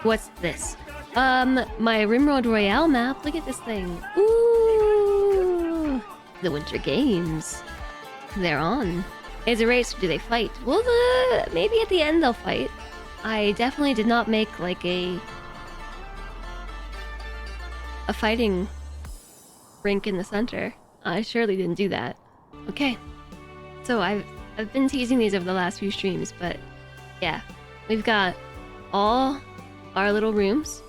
What's this? My RimWorld Royale map. Look at this thing. Ooh! The Winter Games. They're on. Is it a race or do they fight? Well, maybe at the end they'll fight. I definitely did not make like a fighting rink in the center. I surely didn't do that. Okay. So I've been teasing these over the last few streams, but yeah. We've got all our little rooms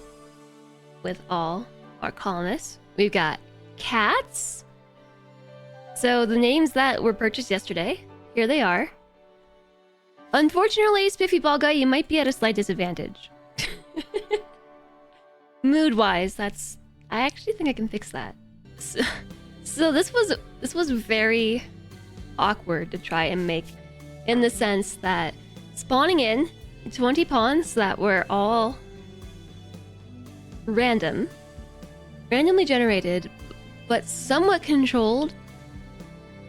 with all our colonists. We've got cats. So the names that were purchased yesterday, here they are. Unfortunately, Spiffy Ball Guy, you might be at a slight disadvantage. Mood-wise, I actually think I can fix that. So this was very awkward to try and make, in the sense that spawning in 20 pawns that were all randomly generated, but somewhat controlled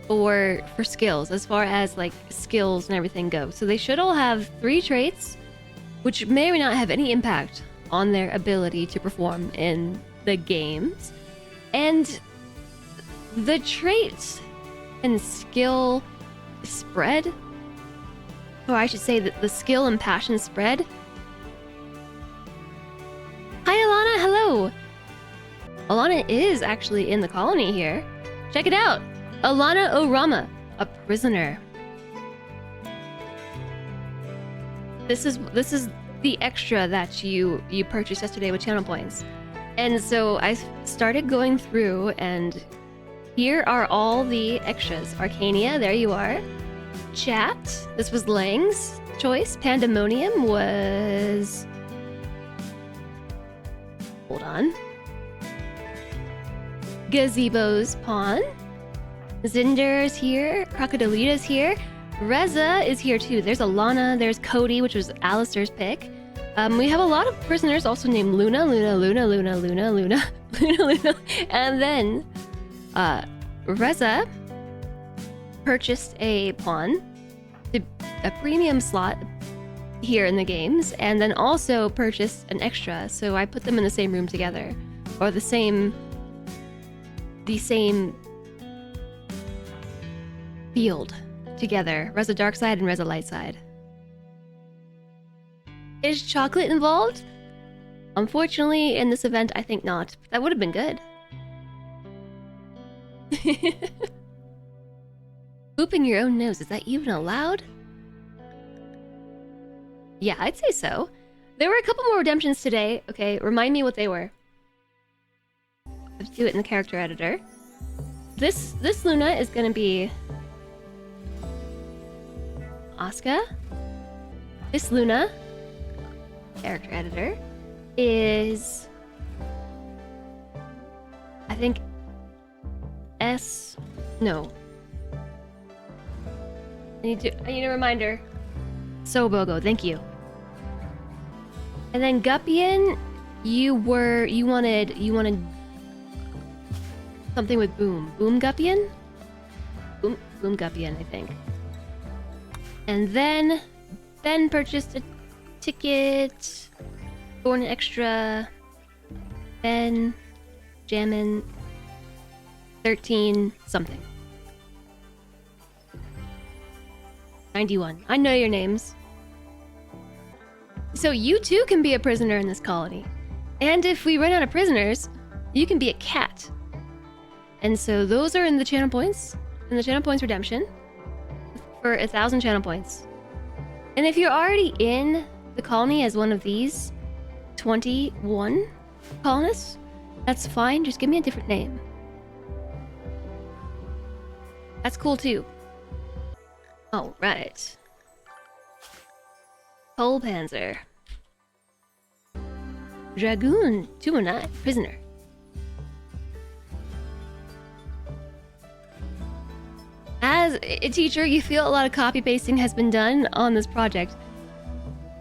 for skills, as far as like skills and everything go. So they should all have 3 traits, which may or may not have any impact on their ability to perform in the games. And the traits and skill spread, or I should say that the skill and passion spread. Hi Alana, hello! Alana is actually in the colony here. Check it out! Alana Orama, a prisoner. This is the extra that you purchased yesterday with channel points. And so I started going through, and here are all the extras. Arcania, there you are. Chat, this was Lang's choice. Pandemonium was... Hold on. Gazebo's pawn. Zinder's here. Crocodilita's here. Reza is here too. There's Alana, there's Cody, which was Alistair's pick. We have a lot of prisoners also named Luna. And then Reza purchased a pawn, a premium slot here in the games, and then also purchased an extra. So I put them in the same room together, or the same field together. Reza Dark Side and Reza Light Side. Is chocolate involved? Unfortunately, in this event, I think not. That would have been good. Booping your own nose, is that even allowed? Yeah, I'd say so. There were a couple more redemptions today. Okay, remind me what they were. Let's do it in the character editor. This Luna is gonna be Asuka. This Luna, character editor, is I think no. I need a reminder. Sobogo, thank you. And then Guppian, you wanted something with Boom. Boom Guppian? Boom Guppian, I think. And then Ben purchased a ticket. Thorn extra. Ben. Jammin. 13 something. 91. I know your names. So you too can be a prisoner in this colony. And if we run out of prisoners, you can be a cat. And so those are in the channel points. In the channel points redemption. For 1,000 channel points. And if you're already in the colony as one of these 21 colonists, that's fine. Just give me a different name. That's cool too. All right. Pole Panzer. Dragoon 209, prisoner. As a teacher, you feel a lot of copy pasting has been done on this project.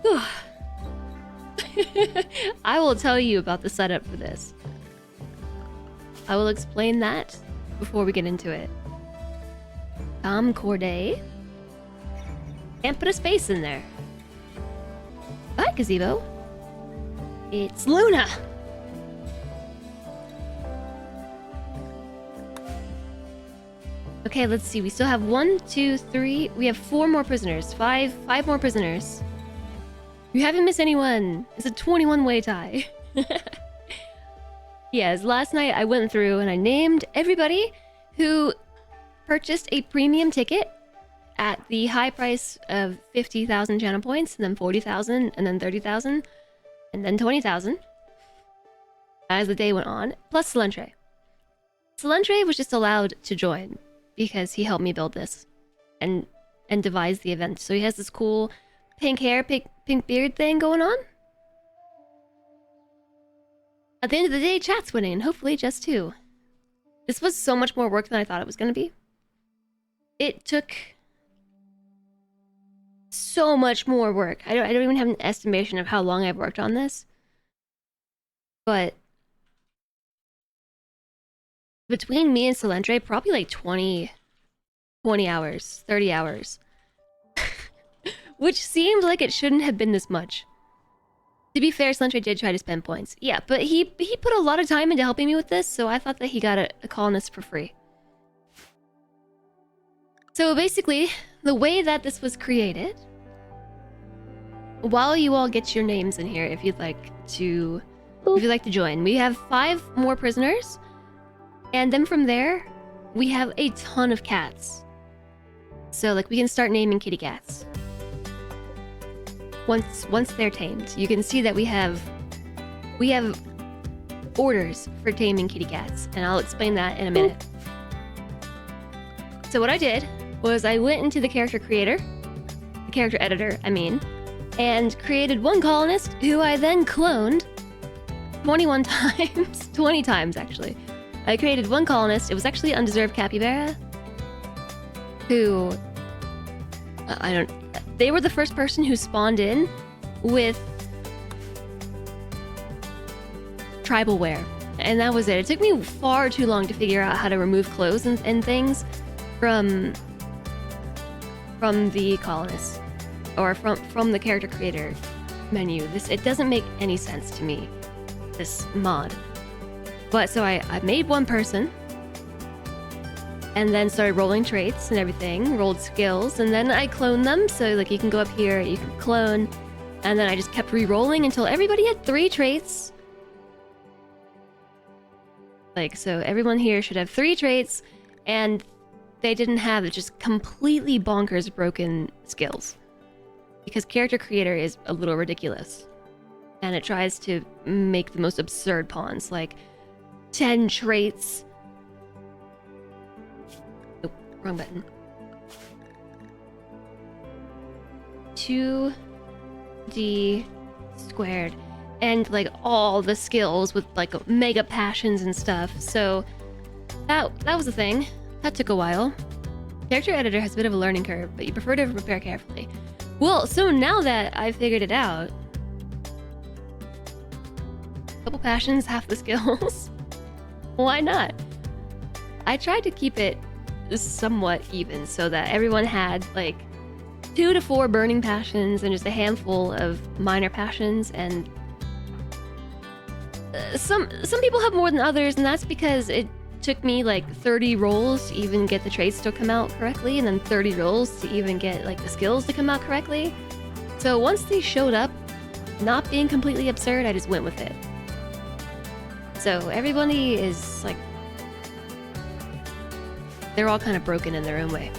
Whew. I will tell you about the setup for this. I will explain that before we get into it. Tom Corday. Can't put a space in there. Bye, Gazebo. It's Luna! Okay, let's see. We still have 1, 2, 3. We have 4 more prisoners. 5 more prisoners. You haven't missed anyone. It's a 21-way tie. Yes, last night I went through and I named everybody who purchased a premium ticket at the high price of 50,000 channel points, and then 40,000, and then 30,000, and then 20,000 as the day went on, plus Salentre. Salentre was just allowed to join because he helped me build this and devise the event. So he has this cool pink hair, pink beard thing going on. At the end of the day, chat's winning, and hopefully Jess too. This was so much more work than I thought it was going to be. It took so much more work. I don't even have an estimation of how long I've worked on this. But between me and Salentre, probably like 20 hours, 30 hours. Which seemed like it shouldn't have been this much. To be fair, Salentre did try to spend points. Yeah, but he put a lot of time into helping me with this, so I thought that he got a colonist for free. So basically, the way that this was created, while you all get your names in here if you'd like to join, we have 5 more prisoners, and then from there, we have a ton of cats. So like we can start naming kitty cats. Once they're tamed, you can see that we have orders for taming kitty cats, and I'll explain that in a minute. So what I did was I went into the character creator, the character editor, I mean, and created one colonist who I then cloned 21 times, 20 times actually. I created one colonist. It was actually Undeserved Capybara, who they were the first person who spawned in with tribal wear, and that was it. It took me far too long to figure out how to remove clothes and things from the colonists, or from the character creator menu. It doesn't make any sense to me, this mod. But so I made one person, and then started rolling traits and everything, rolled skills, and then I cloned them. So like you can go up here, you can clone, and then I just kept re-rolling until everybody had 3 traits. Like, so everyone here should have 3 traits, and they didn't have just completely bonkers broken skills. Because character creator is a little ridiculous. And it tries to make the most absurd pawns, like 10 traits. Oh, wrong button. 2D squared. And like all the skills with like mega passions and stuff. So that was the thing. That took a while. Character editor has a bit of a learning curve, but you prefer to prepare carefully. Well, so now that I've figured it out, couple passions, half the skills. Why not? I tried to keep it somewhat even so that everyone had like 2 to 4 burning passions and just a handful of minor passions, and some people have more than others, and that's because it took me like 30 rolls to even get the traits to come out correctly, and then 30 rolls to even get like the skills to come out correctly. So once they showed up, not being completely absurd, I just went with it. So everybody is like, they're all kind of broken in their own way.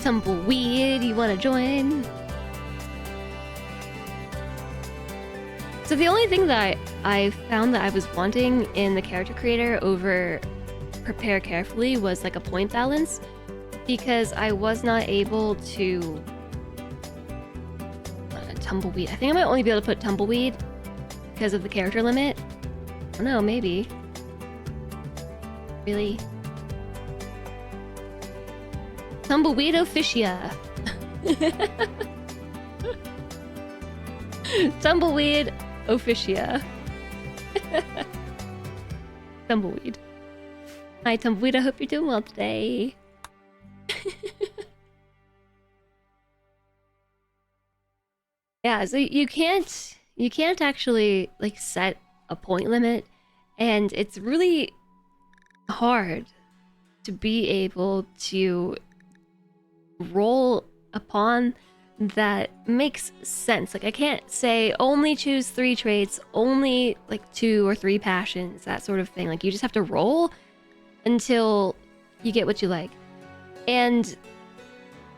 Tumbleweed, you want to join? So the only thing that I found that I was wanting in the character creator over prepare carefully was like a point balance, because I was not able to tumbleweed. I think I might only be able to put tumbleweed because of the character limit. I don't know, maybe. Really? Tumbleweed officia. Tumbleweed officia. Tumbleweed. Hi, Tumbleweed. I hope you're doing well today. Yeah, so you can't actually like set a point limit, and it's really hard to be able to roll upon that makes sense. Like I can't say only choose 3 traits, only like 2 or 3 passions, that sort of thing. Like you just have to roll until you get what you like. And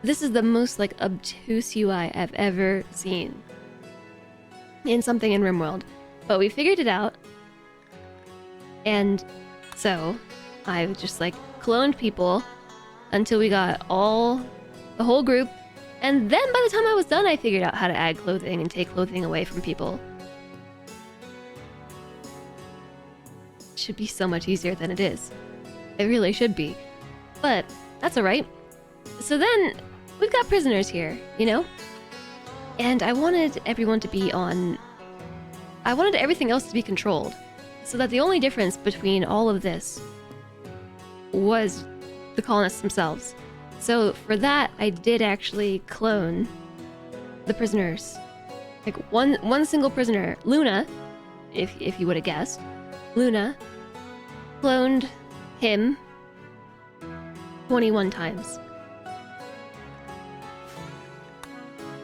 this is the most like obtuse UI I've ever seen in something in RimWorld. But we figured it out. And so I just like cloned people until we got the whole group. And then by the time I was done, I figured out how to add clothing and take clothing away from people. It should be so much easier than it is. It really should be. But that's alright. So then, we've got prisoners here, you know? And I wanted everyone to be on... I wanted everything else to be controlled. So that the only difference between all of this was the colonists themselves. So for that, I did actually clone the prisoners. Like one single prisoner, Luna, if you would have guessed. Luna cloned him 21 times.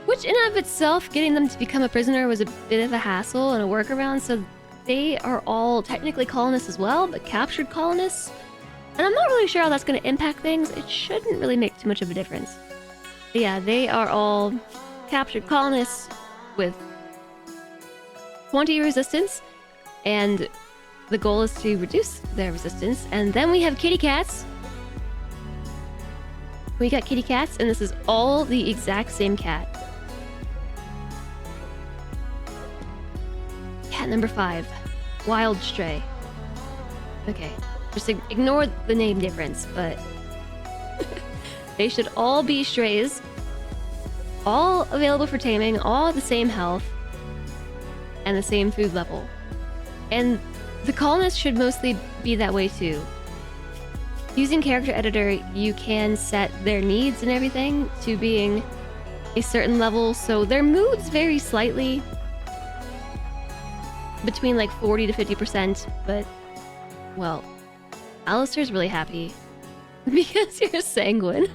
Which in and of itself, getting them to become a prisoner was a bit of a hassle and a workaround, so they are all technically colonists as well, but captured colonists. And I'm not really sure how that's going to impact things. It shouldn't really make too much of a difference. But yeah, they are all captured colonists with 20 resistance, and the goal is to reduce their resistance. And then we have kitty cats. We got kitty cats, and this is all the exact same cat. Cat number 5, Wild Stray. Okay, just ignore the name difference, but they should all be strays, all available for taming, all the same health, and the same food level. And the colonists should mostly be that way too. Using Character Editor, you can set their needs and everything to being a certain level, so their moods vary slightly, between like 40 to 50%, but, well, Alistair's really happy because you're sanguine.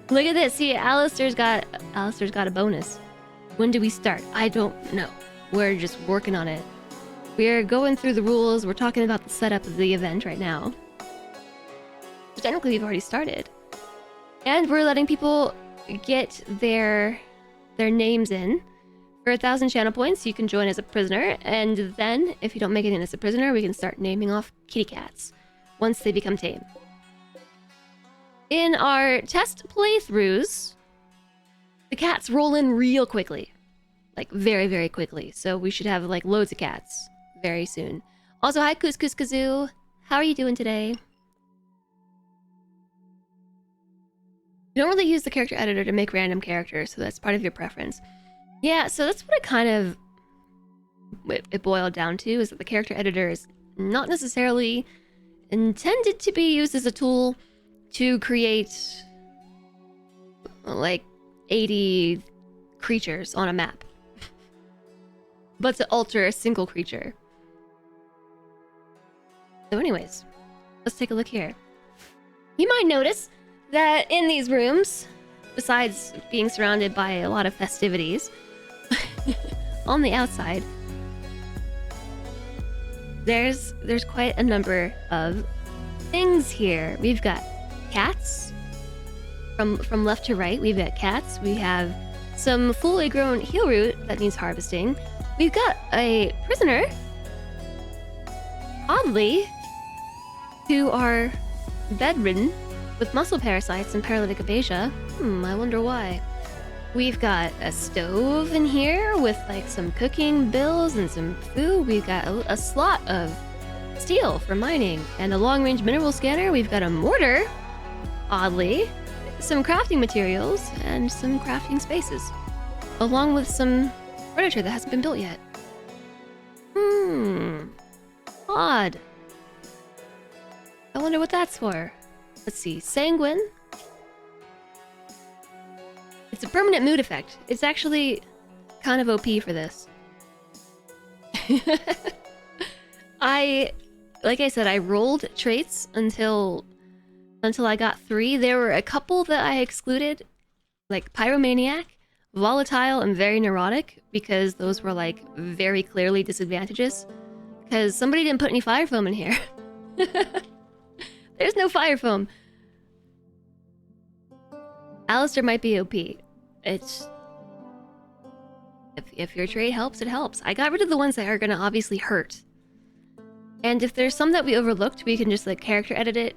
Look at this. See, Alistair's got a bonus. When do we start? I don't know. We're just working on it. We're going through the rules. We're talking about the setup of the event right now. But technically, we've already started. And we're letting people get their names in. For 1,000 channel points, you can join as a prisoner, and then, if you don't make it in as a prisoner, we can start naming off kitty cats once they become tame. In our test playthroughs, the cats roll in real quickly. Like, very, very quickly. So we should have, like, loads of cats very soon. Also, hi, Couscous Kazoo. How are you doing today? You don't really use the character editor to make random characters, so that's part of your preference. Yeah, so that's what it boiled down to, is that the character editor is not necessarily intended to be used as a tool to create, like, 80 creatures on a map, but to alter a single creature. So anyways, let's take a look here. You might notice that in these rooms, besides being surrounded by a lot of festivities, on the outside, there's quite a number of things here. We've got cats. From left to right, we've got cats. We have some fully grown heal root that needs harvesting. We've got a prisoner, oddly, who are bedridden with muscle parasites and paralytic aphasia. I wonder why. We've got a stove in here with like some cooking bills and some food. We've got a slot of steel for mining and a long-range mineral scanner. We've got a mortar, oddly, some crafting materials, and some crafting spaces, along with some furniture that hasn't been built yet. Odd. I wonder what that's for. Let's see. Sanguine. It's a permanent mood effect. It's actually kind of OP for this. Like I said, I rolled traits until I got 3. There were a couple that I excluded, like Pyromaniac, Volatile, and Very Neurotic, because those were like very clearly disadvantages. Because somebody didn't put any fire foam in here. There's no fire foam. Alistair might be OP. It's... If your trait helps, it helps. I got rid of the ones that are gonna obviously hurt. And if there's some that we overlooked, we can just like character edit it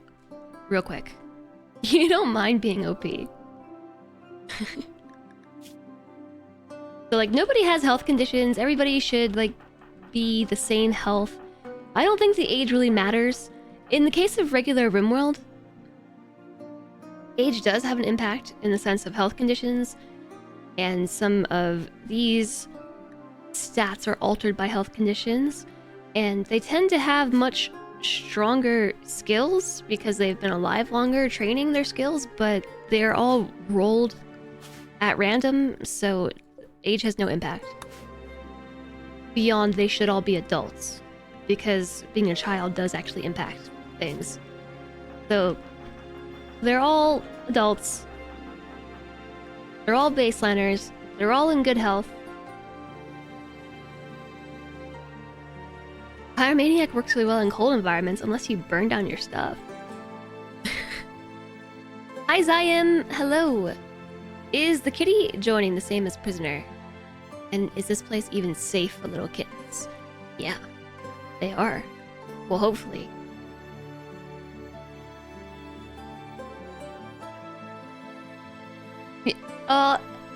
real quick. You don't mind being OP. So like nobody has health conditions. Everybody should like be the same health. I don't think the age really matters. In the case of regular RimWorld, age does have an impact in the sense of health conditions, and some of these stats are altered by health conditions, and they tend to have much stronger skills because they've been alive longer training their skills, but they're all rolled at random, so age has no impact. Beyond they should all be adults, because being a child does actually impact things. So they're all adults, they're all baseliners, they're all in good health. Pyromaniac works really well in cold environments unless you burn down your stuff. Hi Zayim, hello! Is the kitty joining the same as prisoner? And is this place even safe for little kittens? Yeah, they are. Well, hopefully.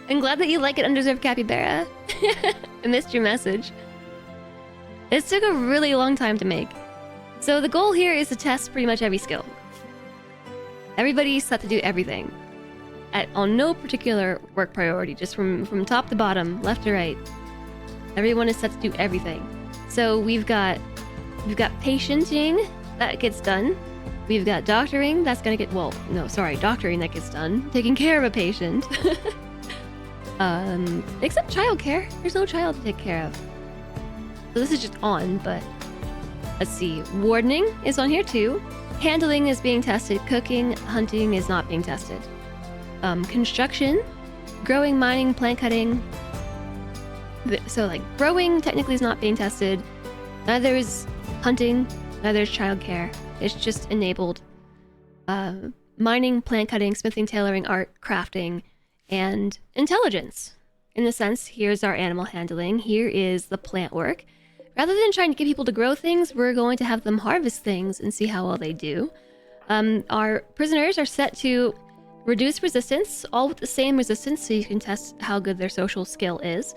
I'm glad that you like it, Undeserved Capybara. I missed your message. This took a really long time to make. So the goal here is to test pretty much every skill. Everybody's set to do everything. On no particular work priority, just from top to bottom, left to right. Everyone is set to do everything. So we've got patienting, that gets done. We've got doctoring, that's gonna get, well, no, sorry, doctoring that gets done. Taking care of a patient. Except childcare. There's no child to take care of. So this is just on, but let's see. Wardening is on here too. Handling is being tested. Cooking, hunting is not being tested. Construction, growing, mining, plant cutting. So like growing technically is not being tested. Neither is hunting, neither is childcare. It's just enabled. Mining, plant cutting, smithing, tailoring, art, crafting, and intelligence. In the sense, here's our animal handling, here is the plant work. Rather than trying to get people to grow things, we're going to have them harvest things and see how well they do. Our prisoners are set to reduce resistance, all with the same resistance, so you can test how good their social skill is.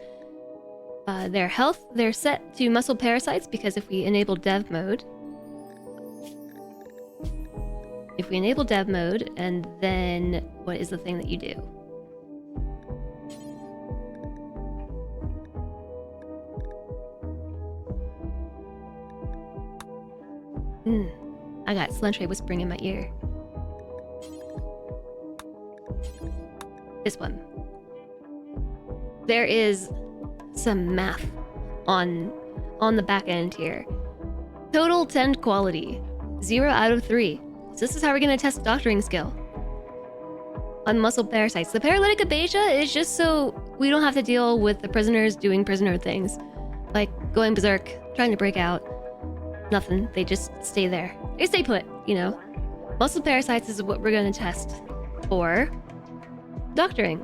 Their health, they're set to muscle parasites, because if we enable dev mode, and then what is the thing that you do? I got Slentre whispering in my ear. This one. There is some math on the back end here. Total 10 quality, 0 out of 3. So this is how we're gonna test doctoring skill. On muscle parasites. The paralytic abasia is just so we don't have to deal with the prisoners doing prisoner things. Like going berserk, trying to break out. Nothing, they just stay there. They stay put, you know. Muscle parasites is what we're gonna test for doctoring.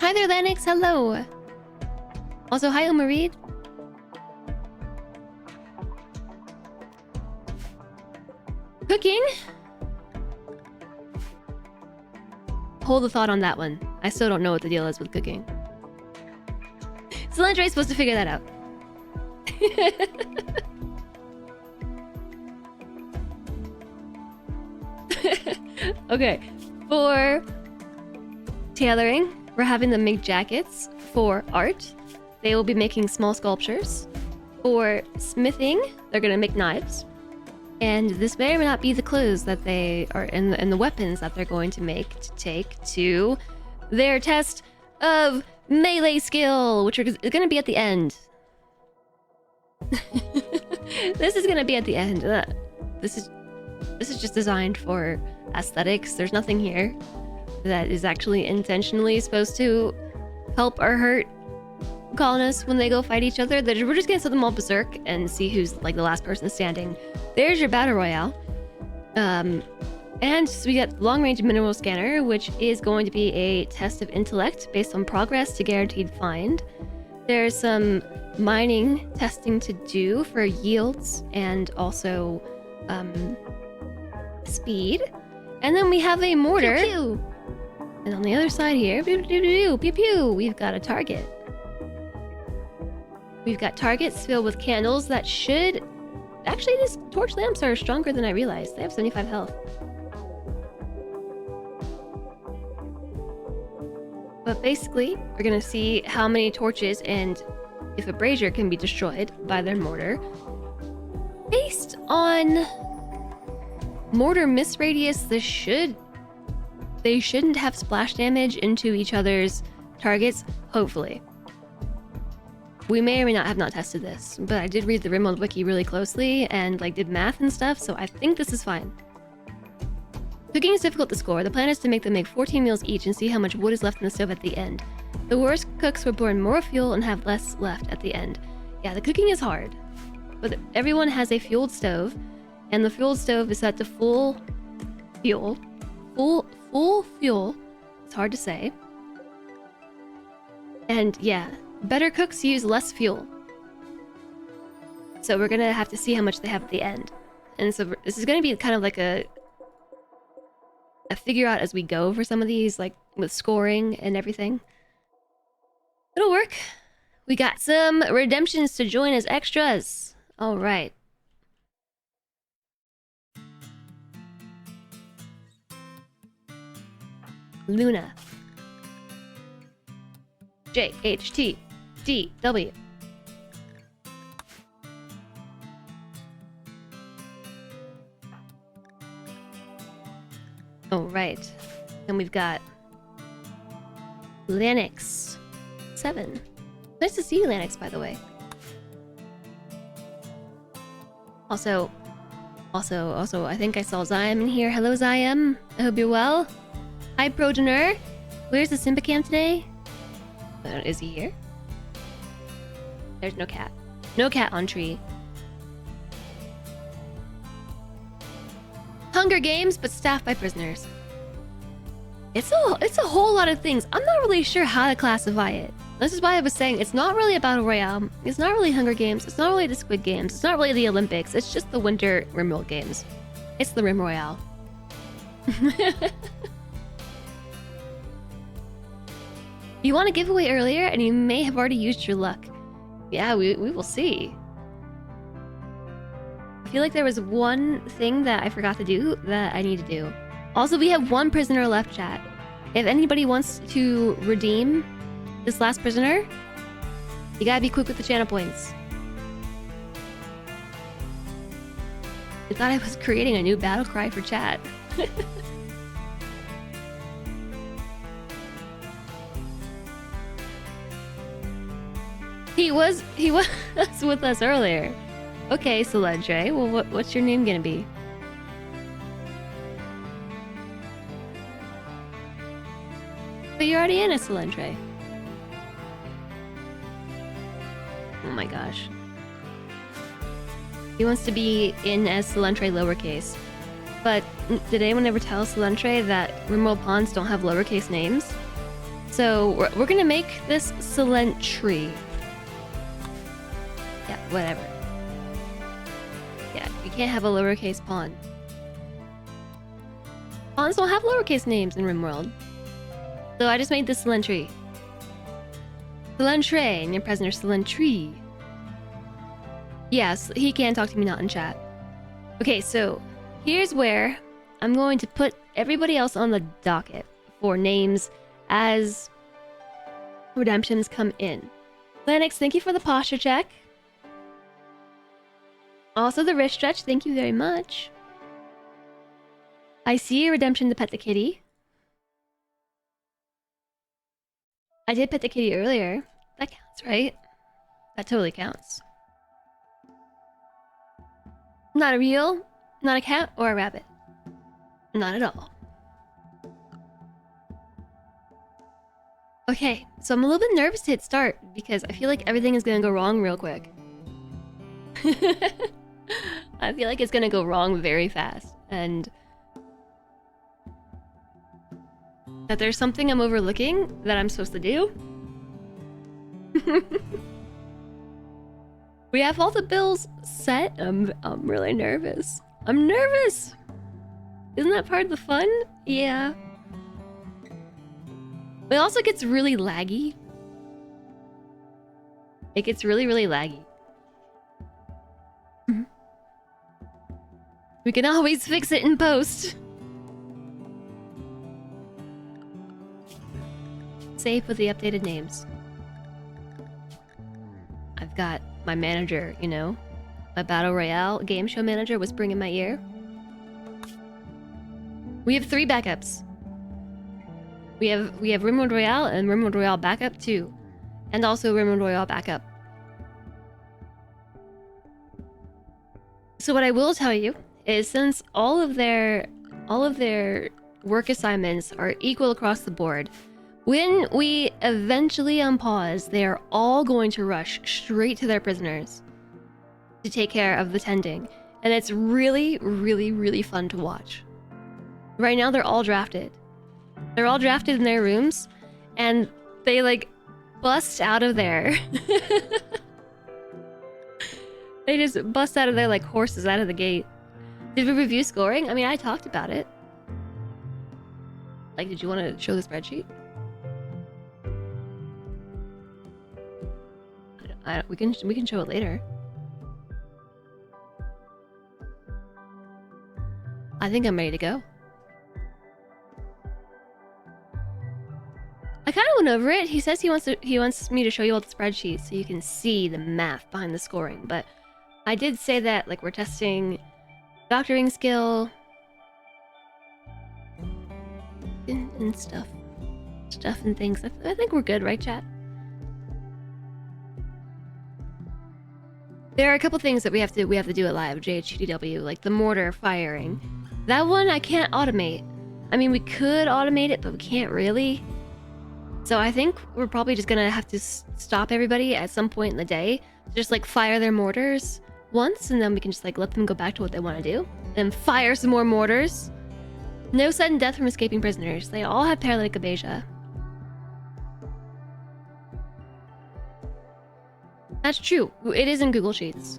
Hi there, Lennox, hello! Also, hi, Omarid. Cooking? Hold the thought on that one. I still don't know what the deal is with cooking. Cilantro is supposed to figure that out. Okay, for tailoring, we're having them make jackets. For art, they will be making small sculptures. For smithing, they're gonna make knives. And this may or may not be the clothes that they are, and the weapons that they're going to make to take to their test of melee skill, which is going to be at the end. This is going to be at the end. This is just designed for aesthetics. There's nothing here that is actually intentionally supposed to help or hurt colonists when they go fight each other. We're just gonna set them all berserk and see who's like the last person standing. There's your battle royale. And so we got long-range mineral scanner, which is going to be a test of intellect based on progress to guaranteed find. There's some mining testing to do for yields and also speed. And then we have a mortar. Pew, pew. And on the other side here, pew, pew, pew, pew, pew, we've got a target. We've got targets filled with candles that should... Actually, these torch lamps are stronger than I realized. They have 75 health. But basically, we're gonna see how many torches and if a brazier can be destroyed by their mortar. Based on mortar miss radius, they shouldn't have splash damage into each other's targets, hopefully. We may or may not have not tested this, but I did read the RimWorld wiki really closely and like did math and stuff, so I think this is fine. Cooking is difficult to score. The plan is to make them make 14 meals each and see how much wood is left in the stove at the end. The worst cooks will burn more fuel and have less left at the end. Yeah, the cooking is hard, but everyone has a fueled stove, and the fueled stove is set to full fuel. Full fuel. It's hard to say. And yeah, better cooks use less fuel. So we're gonna have to see how much they have at the end. And so this is gonna be kind of like a figure out as we go for some of these, like with scoring and everything. It'll work. We got some redemptions to join as extras. All right. Luna. JHTDW. All right. Then we've got Lanix 7. Nice to see you, Lanix, by the way. Also, I think I saw Zyam in here. Hello, Zyam. I hope you're well. Hi, Progener. Where's the Sympacam today? Is he here? There's no cat. No cat on tree. Hunger Games, but staffed by prisoners. It's a whole lot of things. I'm not really sure how to classify it. This is why I was saying it's not really a battle royale. It's not really Hunger Games. It's not really the Squid Games. It's not really the Olympics. It's just the Winter RimWorld Games. It's the Rim Royale. You want a giveaway earlier, and you may have already used your luck. Yeah, we will see. I feel like there was one thing that I forgot to do that I need to do. Also, we have one prisoner left, chat. If anybody wants to redeem this last prisoner, you gotta be quick with the channel points. I thought I was creating a new battle cry for chat. He was with us earlier. Okay, Soledre. Well, what's your name gonna be? But you're already in a Soledre. Oh my gosh. He wants to be in as Solentre lowercase. But did anyone ever tell Solentre that RimWorld Pawns don't have lowercase names? So we're gonna make this Solentre. Yeah, whatever. Yeah, we can't have a lowercase pawn. Pawns don't have lowercase names in RimWorld. So I just made this Solentre. Solentre, and your prisoner Solentre. Yes, he can talk to me not in chat. Okay, so here's where I'm going to put everybody else on the docket for names as redemptions come in. Lennox, thank you for the posture check. Also the wrist stretch, thank you very much. I see a redemption to pet the kitty. I did pet the kitty earlier. That counts, right? That totally counts. Not a real, not a cat or a rabbit. Not at all. Okay, so I'm a little bit nervous to hit start because I feel like everything is gonna go wrong real quick. I feel like it's gonna go wrong very fast, and that there's something I'm overlooking that I'm supposed to do. We have all the bills set. I'm really nervous. I'm nervous. Isn't that part of the fun? Yeah. It also gets really laggy. It gets really, really laggy. We can always fix it in post. Save with the updated names. I've got my manager, you know, my Battle Royale game show manager whispering in my ear. We have 3 backups. We have RimWorld Royale and RimWorld Royale Backup 2. And also RimWorld Royale Backup. So what I will tell you is since all of their work assignments are equal across the board, when we eventually unpause, they are all going to rush straight to their prisoners to take care of the tending. And it's really, really, really fun to watch. Right now, they're all drafted. They're all drafted in their rooms, and they, like, bust out of there. They just bust out of there like horses out of the gate. Did we review scoring? I mean, I talked about it. Like, did you want to show the spreadsheet? We can show it later. I think I'm ready to go. I kind of went over it. He says he wants me to show you all the spreadsheets so you can see the math behind the scoring. But I did say that like we're testing doctoring skill and stuff and things. I think we're good, right, chat? There are a couple things that we have to do it live. JHTW, like the mortar firing. That one I can't automate. I mean, we could automate it, but we can't really. So I think we're probably just gonna have to stop everybody at some point in the day, just like fire their mortars once, and then we can just like let them go back to what they want to do, and fire some more mortars. No sudden death from escaping prisoners. They all have paralytic aphasia. That's true. It is in Google Sheets.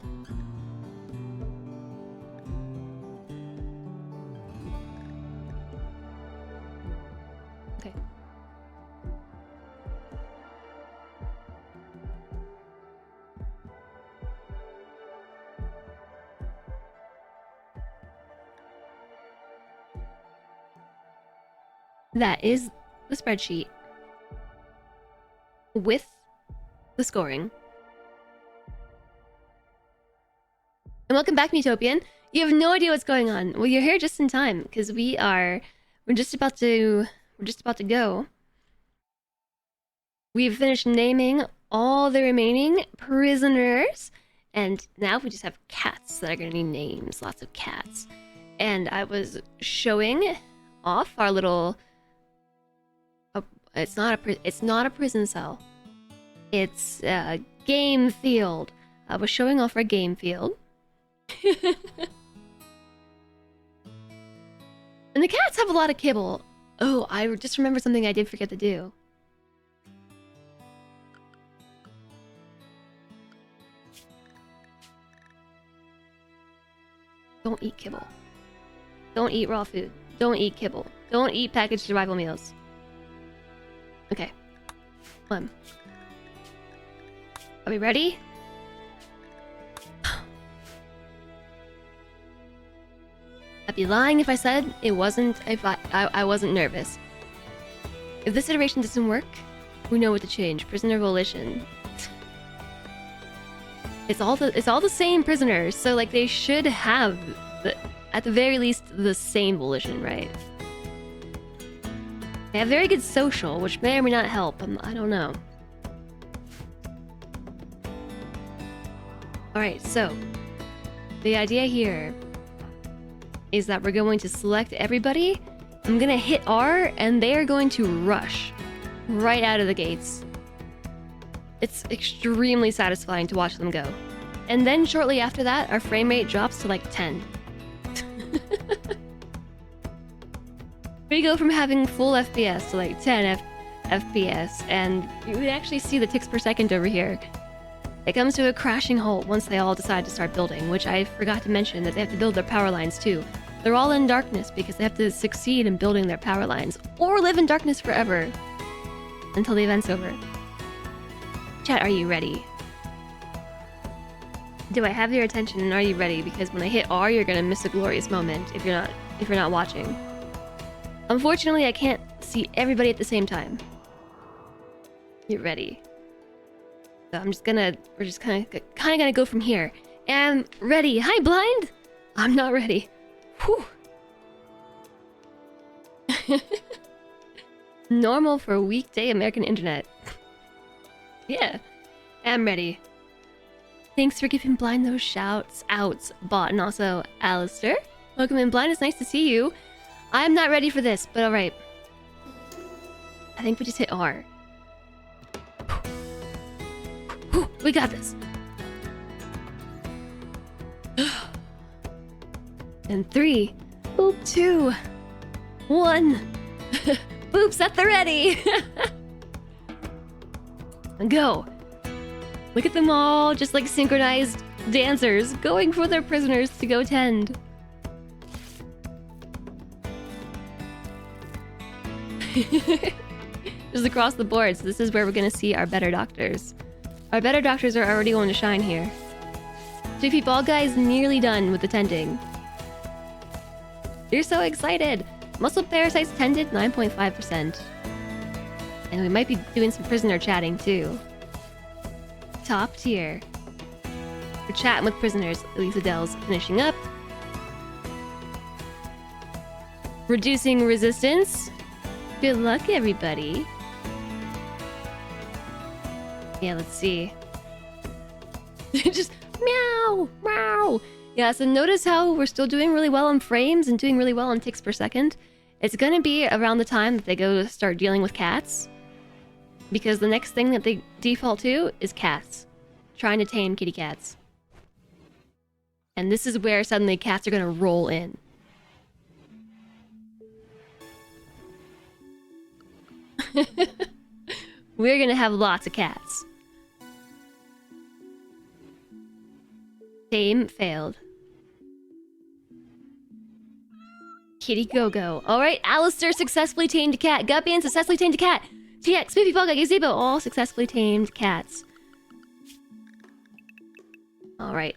Okay. That is the spreadsheet with the scoring. And welcome back, Utopian. You have no idea what's going on. Well, you're here just in time because we're just about to go. We've finished naming all the remaining prisoners, and now we just have cats that are going to need names. Lots of cats. And I was showing off our little. It's not a prison cell. It's a game field. I was showing off our game field. And the cats have a lot of kibble. Oh, I just remembered something I did forget to do. Don't eat kibble. Don't eat raw food. Don't eat kibble. Don't eat packaged survival meals. Okay. Are we ready? I'd be lying if I said it wasn't. If I wasn't nervous. If this iteration doesn't work, we know what to change. Prisoner volition. It's all the same prisoners, so like they should have at the very least the same volition, right? They have very good social, which may or may not help. I don't know. Alright, so the idea here is that we're going to select everybody. I'm gonna hit R, and they are going to rush right out of the gates. It's extremely satisfying to watch them go. And then shortly after that, our frame rate drops to like 10. We go from having full FPS to like 10 FPS, and you can actually see the ticks per second over here. It comes to a crashing halt once they all decide to start building, which I forgot to mention that they have to build their power lines too. They're all in darkness because they have to succeed in building their power lines, or live in darkness forever until the event's over. Chat, are you ready? Do I have your attention, and are you ready? Because when I hit R, you're gonna miss a glorious moment if you're not watching. Unfortunately, I can't see everybody at the same time. You're ready. So we're just kind of gonna go from here. And ready. Hi, blind. I'm not ready. Whew. Normal for weekday American internet. Yeah, I'm ready. Thanks for giving Blind those shouts outs, Bot, and also Alistair. Welcome in, Blind. It's nice to see you. I'm not ready for this, but alright. I think we just hit R. We got this. And 3, 2, 1. Boops at the ready. Go. Look at them all, just like synchronized dancers, going for their prisoners to go tend. Just across the board, so this is where we're gonna see our better doctors. Our better doctors are already going to shine here. JP Ball Guy is nearly done with the tending. You're so excited! Muscle parasites tended 9.5%. And we might be doing some prisoner chatting too. Top tier. We're chatting with prisoners. Elisa Dell's finishing up. Reducing resistance. Good luck, everybody. Yeah, let's see. Just meow, meow. Yeah, so notice how we're still doing really well on frames and doing really well on ticks per second. It's gonna be around the time that they go to start dealing with cats. Because the next thing that they default to is cats. Trying to tame kitty cats. And this is where suddenly cats are gonna roll in. We're gonna have lots of cats. Tame failed. Kitty go-go. Alright, Alistair successfully tamed a cat. Guppian successfully tamed a cat. TX, Spiffy, Bugga, Gazebo, all successfully tamed cats. Alright.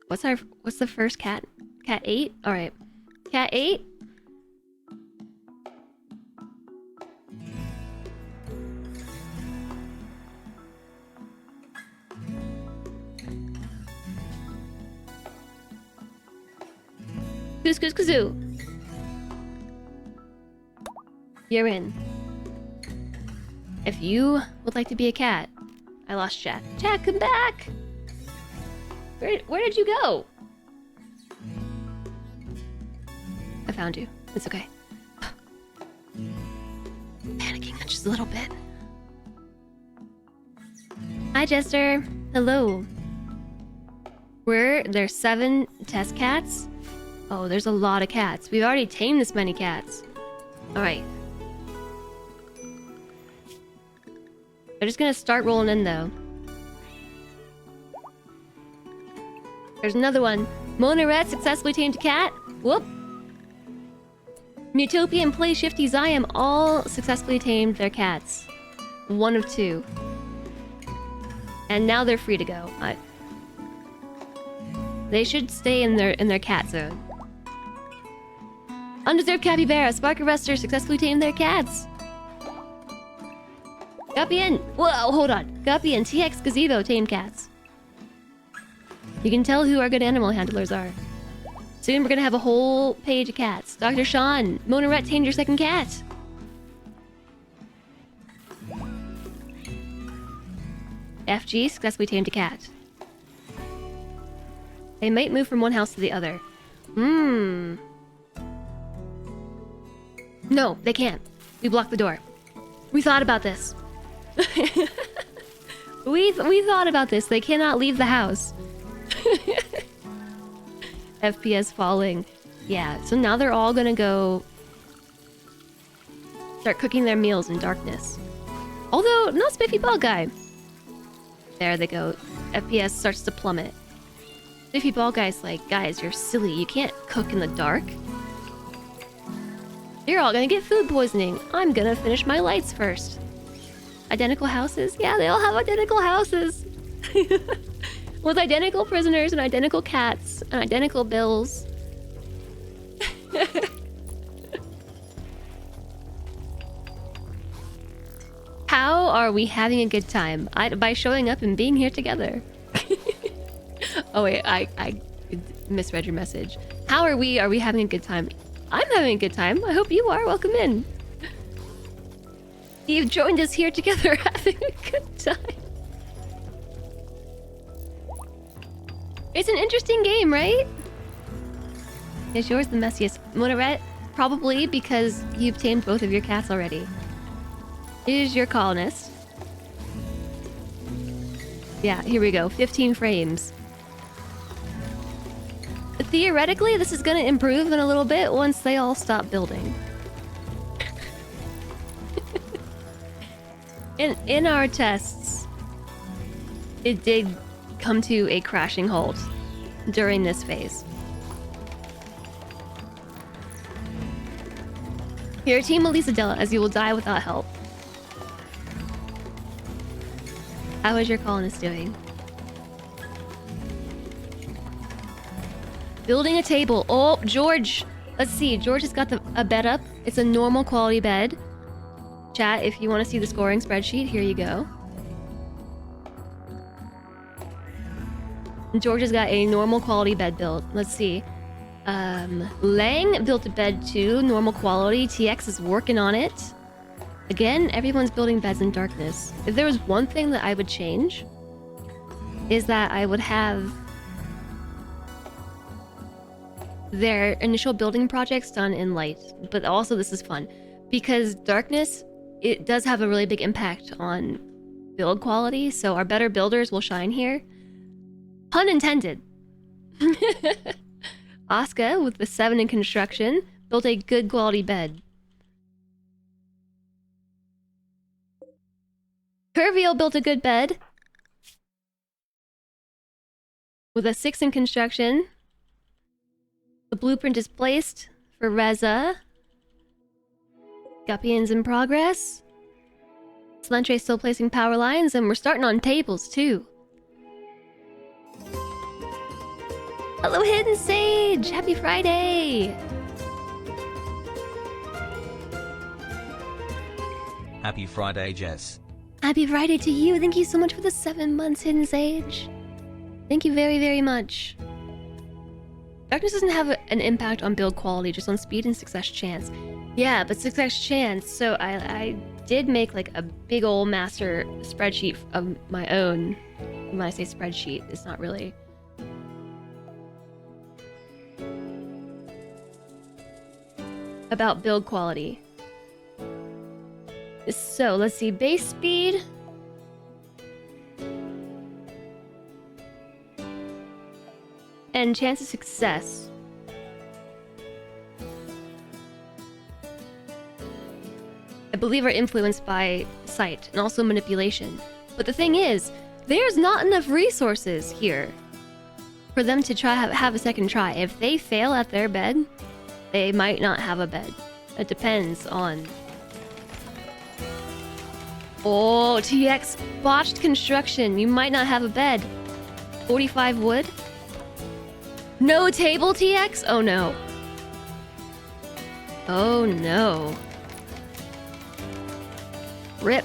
What's the first cat? Cat 8? Alright. Cat 8? Kazoo. You're in. If you would like to be a cat... I lost chat. Chat, come back! Where did you go? I found you. It's okay. Panicking just a little bit. Hi, Jester. Hello. There's 7 test cats? Oh, there's a lot of cats. We've already tamed this many cats. Alright. They're just gonna start rolling in, though. There's another one. Monaret successfully tamed a cat. Whoop. Mutopia and Play Shifty Ziam all successfully tamed their cats. 1 of 2. And now they're free to go. They should stay in their cat zone. Undeserved Capybara, Spark Arrestor successfully tamed their cats. Guppy and... Whoa, hold on. Guppy and TX Gazebo tamed cats. You can tell who our good animal handlers are. Soon we're gonna have a whole page of cats. Dr. Sean, Monaret tamed your second cat. FG successfully tamed a cat. They might move from one house to the other. No, they can't. We blocked the door. We thought about this. we thought about this. They cannot leave the house. FPS falling. Yeah, so now they're all gonna go start cooking their meals in darkness. Although, not Spiffy Ball Guy. There they go. FPS starts to plummet. Spiffy Ball Guy's like, guys, you're silly. You can't cook in the dark. You're all gonna get food poisoning. I'm gonna finish my lights first. Identical houses? Yeah, they all have identical houses. With identical prisoners and identical cats and identical bills. How are we having a good time? By showing up and being here together. Oh wait, I misread your message. How are we? Are we having a good time? I'm having a good time. I hope you are. Welcome in. You've joined us here together having a good time. It's an interesting game, right? Is yours the messiest? Monaret, probably because you've tamed both of your cats already. Is your colonist. Yeah, here we go. 15 frames. Theoretically, this is gonna improve in a little bit once they all stop building. In our tests, it did come to a crashing halt during this phase. Here, Team Elisa Della, as you will die without help. How is your colonist doing? Building a table. Oh, George. Let's see. George has got a bed up. It's a normal quality bed. Chat, if you want to see the scoring spreadsheet, here you go. George has got a normal quality bed built. Let's see. Lang built a bed too. Normal quality. TX is working on it. Again, everyone's building beds in darkness. If there was one thing that I would change, is that I would have their initial building projects done in light. But also this is fun, because darkness, it does have a really big impact on build quality, so our better builders will shine here. Pun intended. Asuka, with the 7 in construction, built a good quality bed. Curviel built a good bed. With a 6 in construction. The blueprint is placed for Reza. Guppion's in progress. Slentre still placing power lines, and we're starting on tables too. Hello, Hidden Sage! Happy Friday! Happy Friday, Jess. Happy Friday to you. Thank you so much for the 7 months, Hidden Sage. Thank you very, very much. Darkness doesn't have an impact on build quality, just on speed and success chance. Yeah, but success chance, so I did make like a big old master spreadsheet of my own. When I say spreadsheet, it's not really... about build quality. So, let's see, base speed... and chance of success. I believe are influenced by sight and also manipulation. But the thing is, there's not enough resources here for them to have a second try. If they fail at their bed, they might not have a bed. It depends on... Oh, TX botched construction. You might not have a bed. 45 wood. No table, TX? Oh no. Oh no. Rip.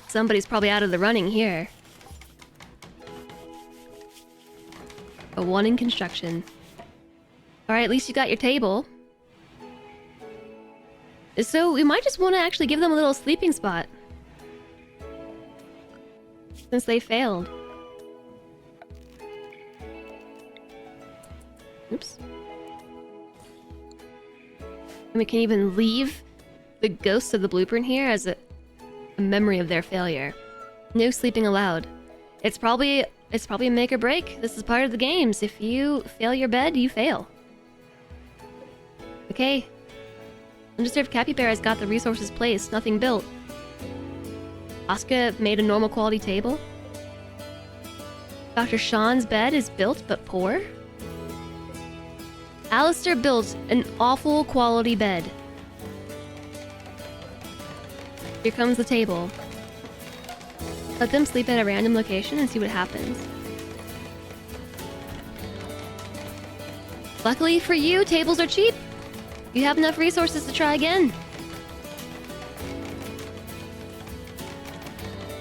Somebody's probably out of the running here. a 1 in construction. Alright, at least you got your table. So we might just want to actually give them a little sleeping spot. Since they failed. Oops. And we can even leave the ghosts of the blueprint here as a memory of their failure. No sleeping allowed. It's probably a make or break. This is part of the games. If you fail your bed, you fail. Okay. Undisturbed capybara's got the resources placed, nothing built. Asuka made a normal quality table. Dr. Sean's bed is built but poor. Alistair built an awful quality bed. Here comes the table. Let them sleep at a random location and see what happens. Luckily for you, tables are cheap. You have enough resources to try again.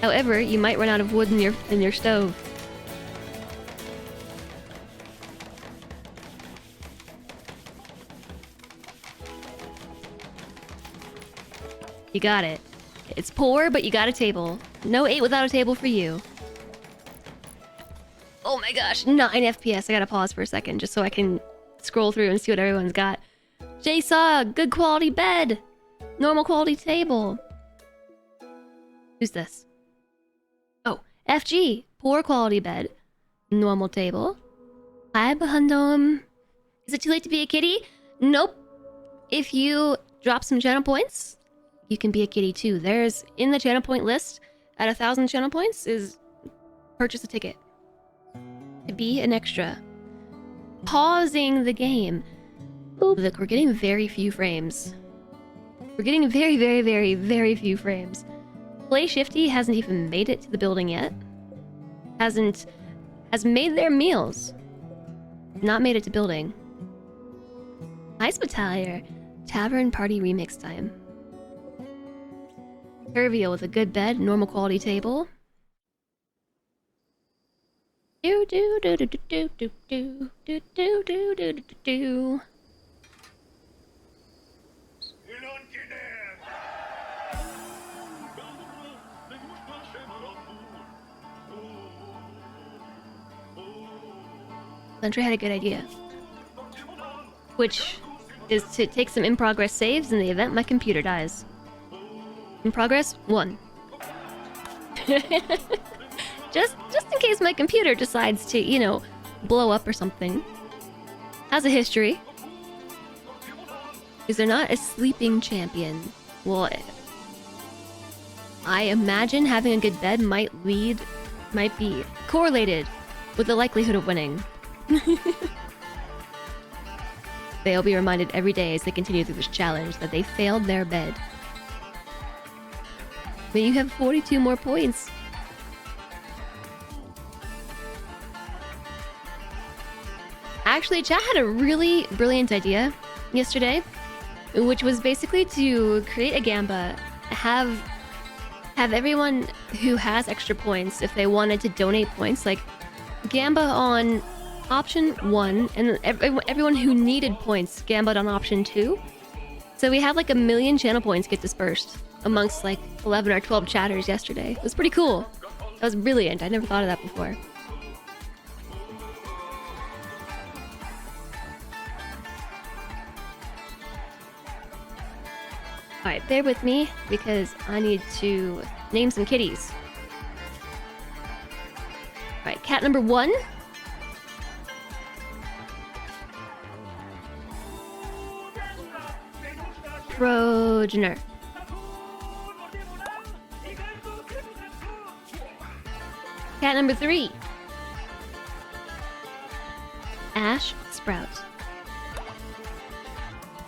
However, you might run out of wood in your stove. You got it. It's poor, but you got a table. No 8 without a table for you. Oh my gosh, 9 FPS. I gotta pause for a second just so I can scroll through and see what everyone's got. J-Saw, good quality bed. Normal quality table. Who's this? Oh, FG, poor quality bed. Normal table. Hi, Bahundum. Is it too late to be a kitty? Nope. If you drop some channel points, you can be a kitty too. There's, in the channel point list, at 1,000 channel points, is purchase a ticket. To be an extra. Pausing the game. Look, we're getting very few frames. We're getting very, very, very, very few frames. Play Shifty hasn't even made it to the building yet. Has made their meals. Not made it to building. Hi, Spitalier. Tavern Party Remix time. Curvial with a good bed, normal quality table. Do do do do do do do do do do do do do. Landry had a good idea, which is to take some in-progress saves in the event my computer dies. In progress 1. just in case my computer decides to, you know, blow up or something. Has a history. Is there not a sleeping champion? Well, I imagine having a good bed might be correlated with the likelihood of winning. They'll be reminded every day as they continue through this challenge that they failed their bed. But you have 42 more points. Actually, chat had a really brilliant idea yesterday, which was basically to create a gamba, have everyone who has extra points, if they wanted to donate points, like gamba on option 1, and everyone who needed points gamba'd on option 2. So we had like 1 million channel points get dispersed amongst like 11 or 12 chatters yesterday. It was pretty cool. That was brilliant. I never thought of that before. Alright, bear with me because I need to name some kitties. Alright, cat number 1. Progener. Cat number 3. Ash Sprout.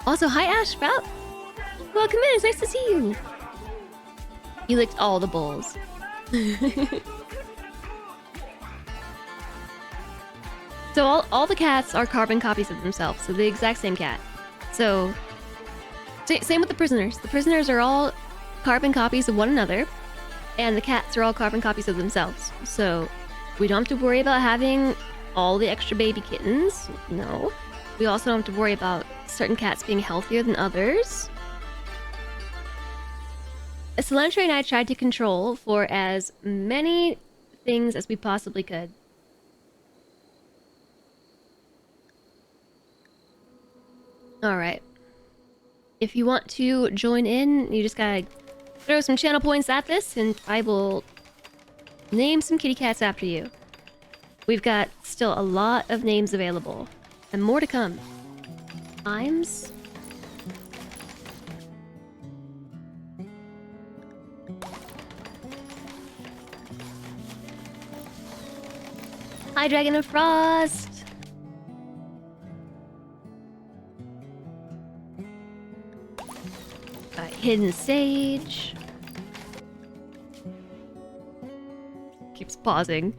Also, hi Ash Sprout. Welcome in, it's nice to see you. You licked all the bowls. So all the cats are carbon copies of themselves, so the exact same cat. So same with the prisoners. The prisoners are all carbon copies of one another, and the cats are all carbon copies of themselves. So we don't have to worry about having all the extra baby kittens. No. We also don't have to worry about certain cats being healthier than others. Cilantro and I tried to control for as many things as we possibly could. Alright. If you want to join in, you just gotta throw some channel points at this, and I will name some kitty cats after you. We've got still a lot of names available, and more to come. Times. Hi, Dragon of Frost! Hidden Sage. Keeps pausing.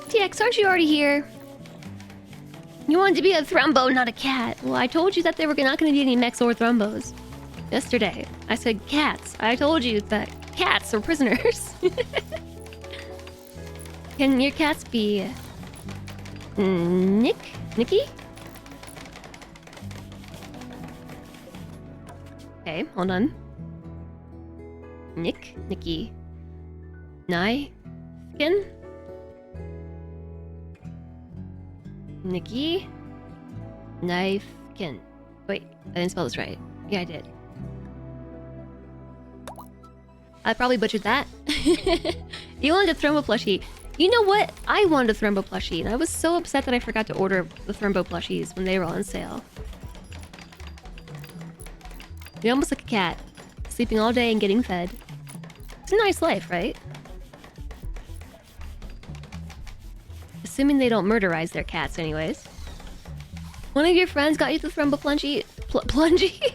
TX, aren't you already here? You wanted to be a Thrumbo, not a cat. Well, I told you that there were not going to be any mechs or Thrumbos. Yesterday, I said cats. I told you that cats are prisoners. Can your cats be... Nikki? Okay, hold on. Nikki. Skin? Nikki? Knifekin. Wait, I didn't spell this right. Yeah, I did. I probably butchered that. You wanted a Thrumbo plushie. You know what? I wanted a Thrumbo plushie, and I was so upset that I forgot to order the Thrumbo plushies when they were on sale. You're almost like a cat, sleeping all day and getting fed. It's a nice life, right? Assuming they don't murderize their cats anyways. One of your friends got you the Thrumbo plungy... plungy?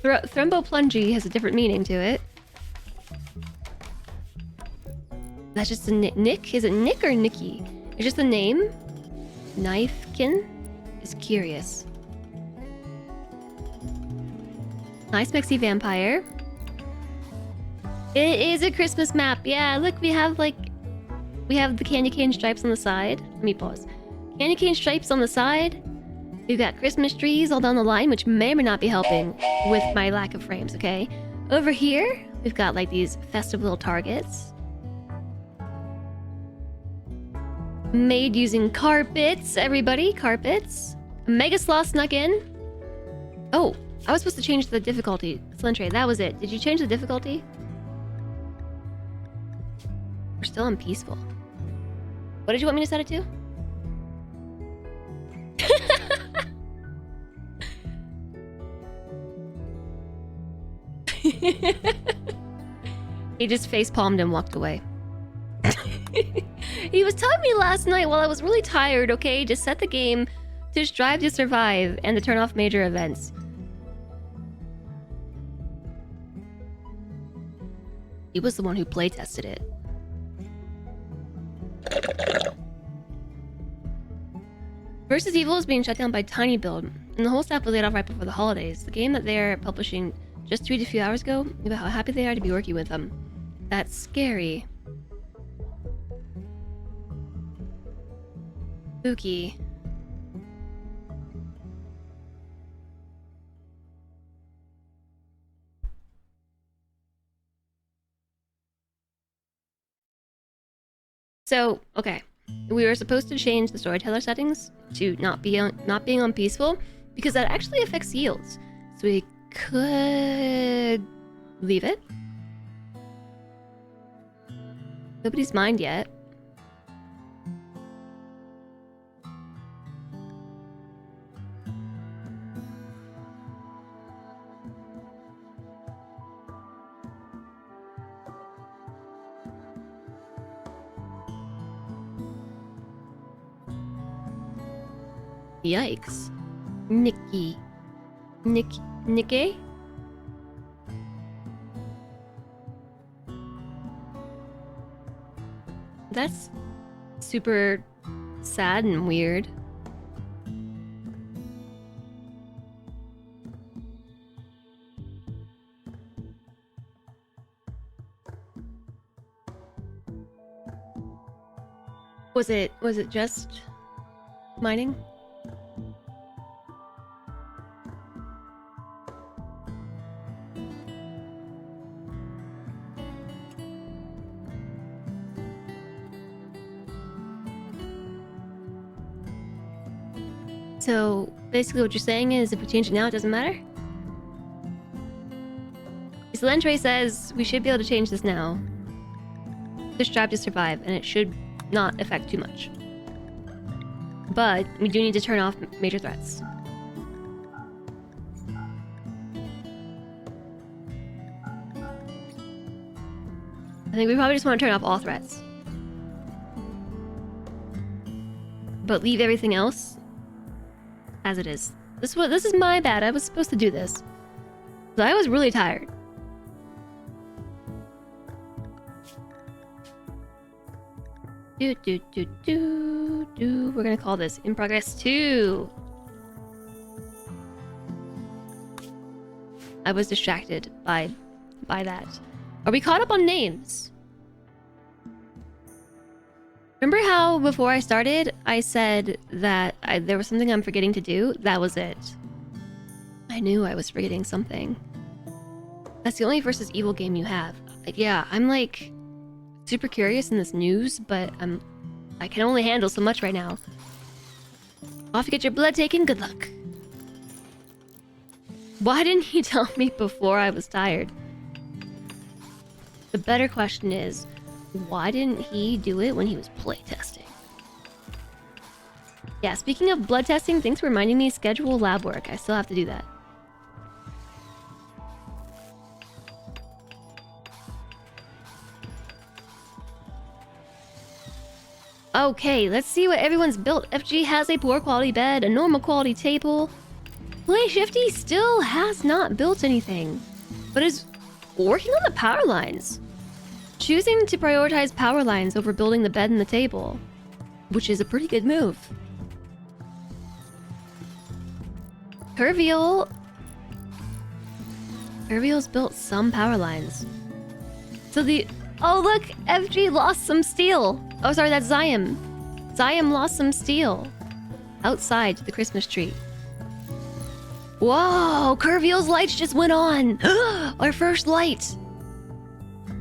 Thrumbo plungy has a different meaning to it. That's just a Nick? Is it Nick or Nikki? It's just a name? Knifekin is curious. Nice Mexi Vampire. It is a Christmas map. Yeah, look, we have the candy cane stripes on the side. Let me pause. Candy cane stripes on the side. We've got Christmas trees all down the line, which may or may not be helping with my lack of frames, okay? Over here, we've got like these festive little targets. Made using carpets, everybody. Carpets. Mega Sloth snuck in. Oh, I was supposed to change the difficulty. Slentre, that was it. Did you change the difficulty? We're still on peaceful. What did you want me to set it to? He just face-palmed and walked away. He was telling me last night while I was really tired, okay? Just set the game to strive to survive and to turn off major events. He was the one who playtested it. Versus Evil is being shut down by Tiny Build, and the whole staff was laid off right before the holidays. The game that they're publishing just tweeted a few hours ago about how happy they are to be working with them. That's scary. Spooky. So, okay. We were supposed to change the storyteller settings to not being on peaceful because that actually affects yields. So we could leave it. Nobody's mined yet. Yikes. Nikki. Nikki? That's super sad and weird. Was it just mining? So basically what you're saying is if we change it now, it doesn't matter? So Lentray says we should be able to change this now. Just strive to survive, and it should not affect too much. But we do need to turn off major threats. I think we probably just want to turn off all threats. But leave everything else as it is. This is my bad. I was supposed to do this. But I was really tired. We're gonna call this in progress 2. I was distracted by that. Are we caught up on names? Remember how before I started, I said that there was something I'm forgetting to do? That was it. I knew I was forgetting something. That's the only versus evil game you have. Yeah, I'm like super curious in this news, but I can only handle so much right now. Off to get your blood taken, good luck. Why didn't he tell me before I was tired? The better question is, why didn't he do it when he was playtesting? Yeah, speaking of blood testing, thanks for reminding me, schedule lab work. I still have to do that. Okay, let's see what everyone's built. FG has a poor quality bed, a normal quality table. Play Shifty still has not built anything, but is working on the power lines. Choosing to prioritize power lines over building the bed and the table, which is a pretty good move. Curviel's built some power lines. So oh look, FG lost some steel. Oh sorry, that's Zyam. Zyam lost some steel outside the Christmas tree. Whoa, Curviel's lights just went on. Our first light.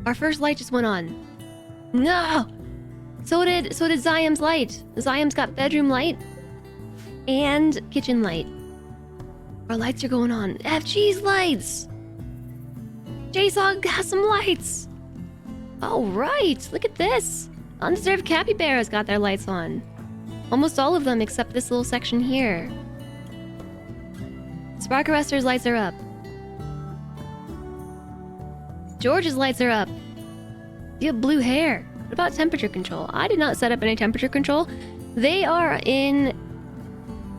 Our first light just went on. No! So did Zyam's light. Zyam's got bedroom light and kitchen light. Our lights are going on. FG's lights! JSOG has some lights! Oh right, look at this! Undeserved Capybara's got their lights on. Almost all of them except this little section here. Spark Arrester's lights are up. George's lights are up. You have blue hair. What about temperature control? I did not set up any temperature control. They are in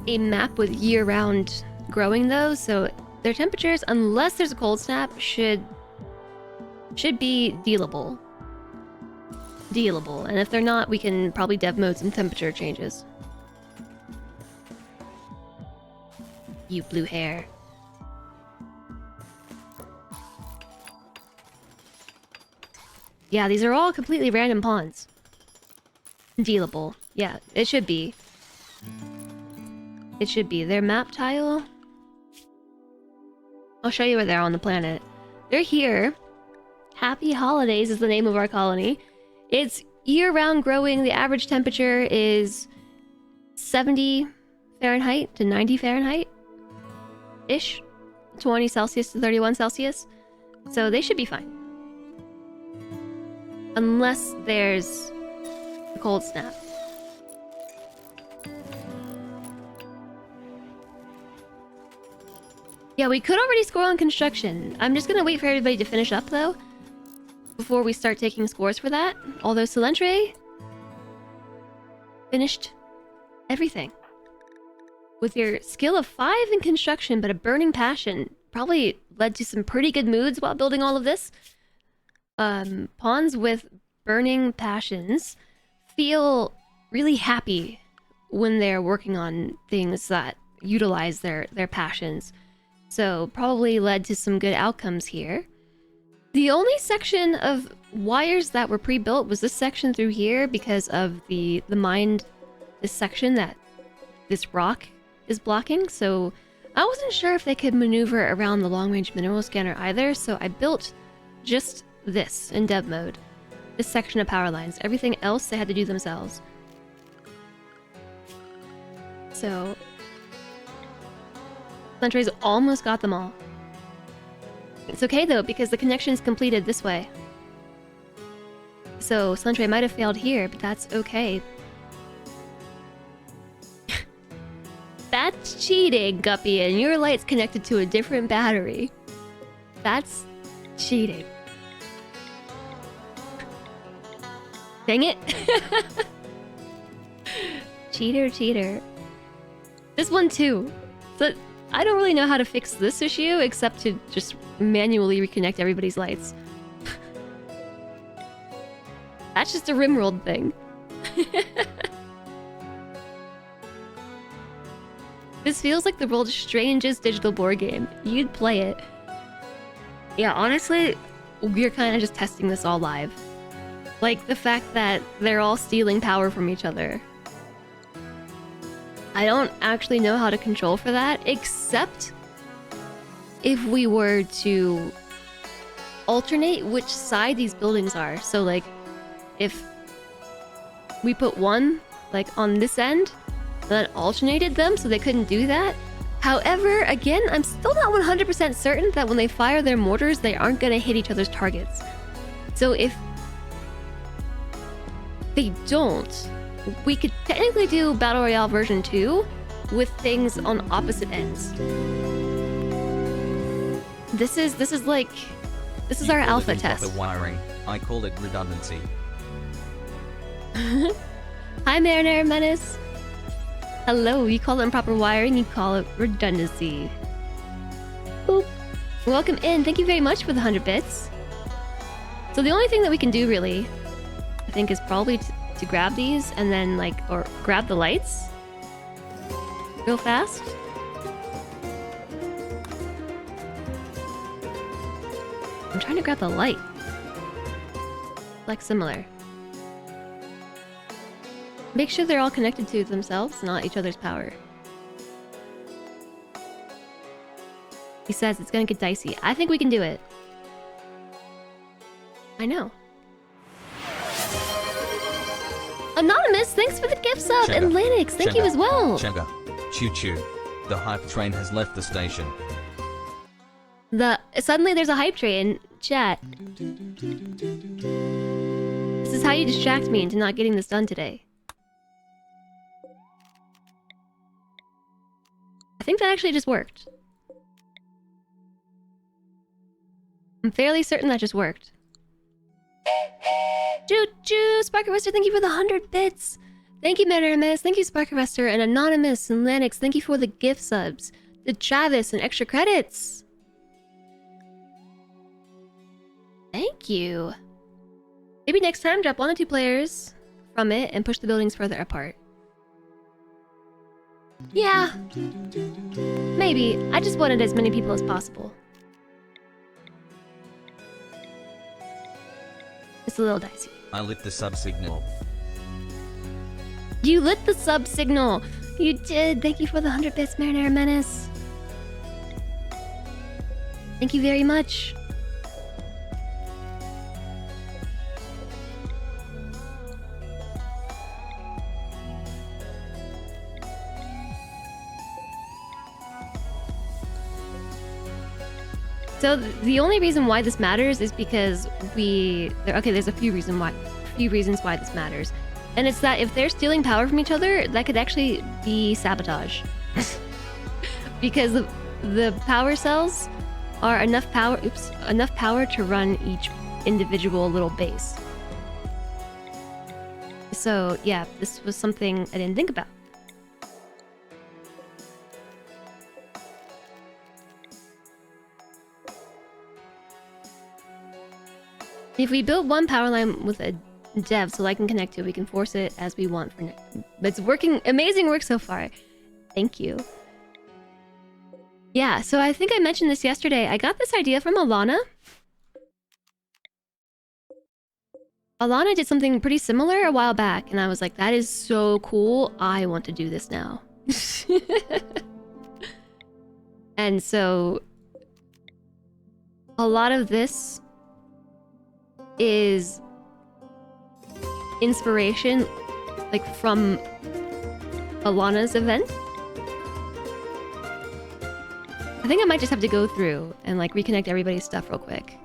a map with year-round growing though, so their temperatures, unless there's a cold snap, should be dealable. And if they're not, we can probably dev mode some temperature changes. You blue hair. Yeah, these are all completely random pawns. Dealable. Yeah, it should be. It should be. Their map tile... I'll show you where they are on the planet. They're here. Happy Holidays is the name of our colony. It's year-round growing. The average temperature is 70 Fahrenheit to 90 Fahrenheit-ish. 20 Celsius to 31 Celsius. So they should be fine. Unless there's a cold snap. Yeah, we could already score on construction. I'm just gonna wait for everybody to finish up, though, before we start taking scores for that. Although Silentre finished everything. With your skill of 5 in construction, but a burning passion, probably led to some pretty good moods while building all of this. Pawns with burning passions feel really happy when they're working on things that utilize their passions. So probably led to some good outcomes here. The only section of wires that were pre-built was this section through here because of the mine, this section that this rock is blocking. So I wasn't sure if they could maneuver around the long-range mineral scanner either, so I built just this in dev mode. This section of power lines. Everything else they had to do themselves. So Suntray's almost got them all. It's okay though, because the connection is completed this way. So Suntray might have failed here, but that's okay. That's cheating, Guppy, and your light's connected to a different battery. That's cheating. Dang it. Cheater, cheater. This one too. So I don't really know how to fix this issue except to just manually reconnect everybody's lights. That's just a RimWorld thing. This feels like the world's strangest digital board game. You'd play it. Yeah, honestly, we're kind of just testing this all live. Like, the fact that they're all stealing power from each other. I don't actually know how to control for that, except if we were to alternate which side these buildings are. So, like, if we put one, like, on this end, then alternated them so they couldn't do that. However, again, I'm still not 100% certain that when they fire their mortars, they aren't gonna hit each other's targets. So if they don't, we could technically do Battle Royale version 2 with things on opposite ends. This is our alpha test. Wiring. I call it redundancy. Hi, Marinara Menace. Hello, you call it improper wiring, you call it redundancy. Boop. Welcome in, thank you very much for the 100 bits. So the only thing that we can do really, I think, is probably to grab these and then like, or grab the lights real fast. I'm trying to grab the light. Like similar. Make sure they're all connected to themselves, not each other's power. He says it's gonna get dicey. I think we can do it. I know. Anonymous, thanks for the gift sub! And Linux, thank you as well! Chenga. Choo choo. The hype train has left the station. Suddenly there's a hype train. Chat. This is how you distract me into not getting this done today. I think that actually just worked. I'm fairly certain that just worked. Choo-choo! Sparkerbuster, thank you for the 100 bits! Thank you, Metaramis, thank you, Sparkerbuster, and Anonymous, and Lennox, thank you for the gift subs. To Travis, and extra credits! Thank you! Maybe next time, drop 1 or 2 players from it and push the buildings further apart. Yeah. Maybe. I just wanted as many people as possible. It's a little dicey. I lit the sub signal. You lit the sub signal! You did! Thank you for the 100 bits, Marinara Menace. Thank you very much. So the only reason why this matters is because there's a few reasons why this matters. And it's that if they're stealing power from each other, that could actually be sabotage. Because the power cells are enough power to run each individual little base. So yeah, this was something I didn't think about. If we build one power line with a dev so I can connect to it, we can force it as we want for next. It's working, amazing work so far. Thank you. Yeah, so I think I mentioned this yesterday. I got this idea from Alana. Alana did something pretty similar a while back, and I was like, that is so cool. I want to do this now. And so a lot of this is inspiration, like from Alana's event. I think I might just have to go through and like reconnect everybody's stuff real quick.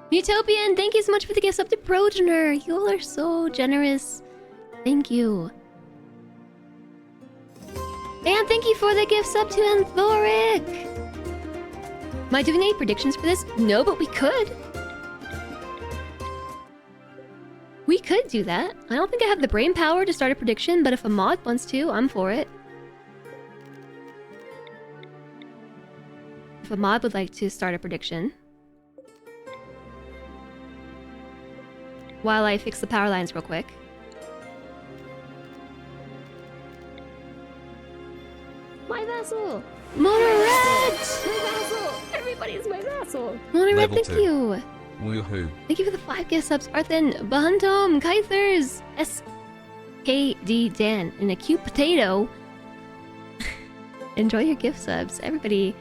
Utopian, thank you so much for the gifts up to Progenitor. You all are so generous. Thank you. And thank you for the gifts up to Anthoric. Am I doing any predictions for this? No, but we could. We could do that. I don't think I have the brain power to start a prediction, but if a mod wants to, I'm for it. If a mod would like to start a prediction. While I fix the power lines real quick. My vassal! Monoret! My vassal! Everybody's my vassal! Monoret, Level thank 2. you! Woohoo. Thank you for the 5 gift subs, Arthen, Bahuntom, Kythers, SKD Dan, and a cute potato. Enjoy your gift subs, everybody.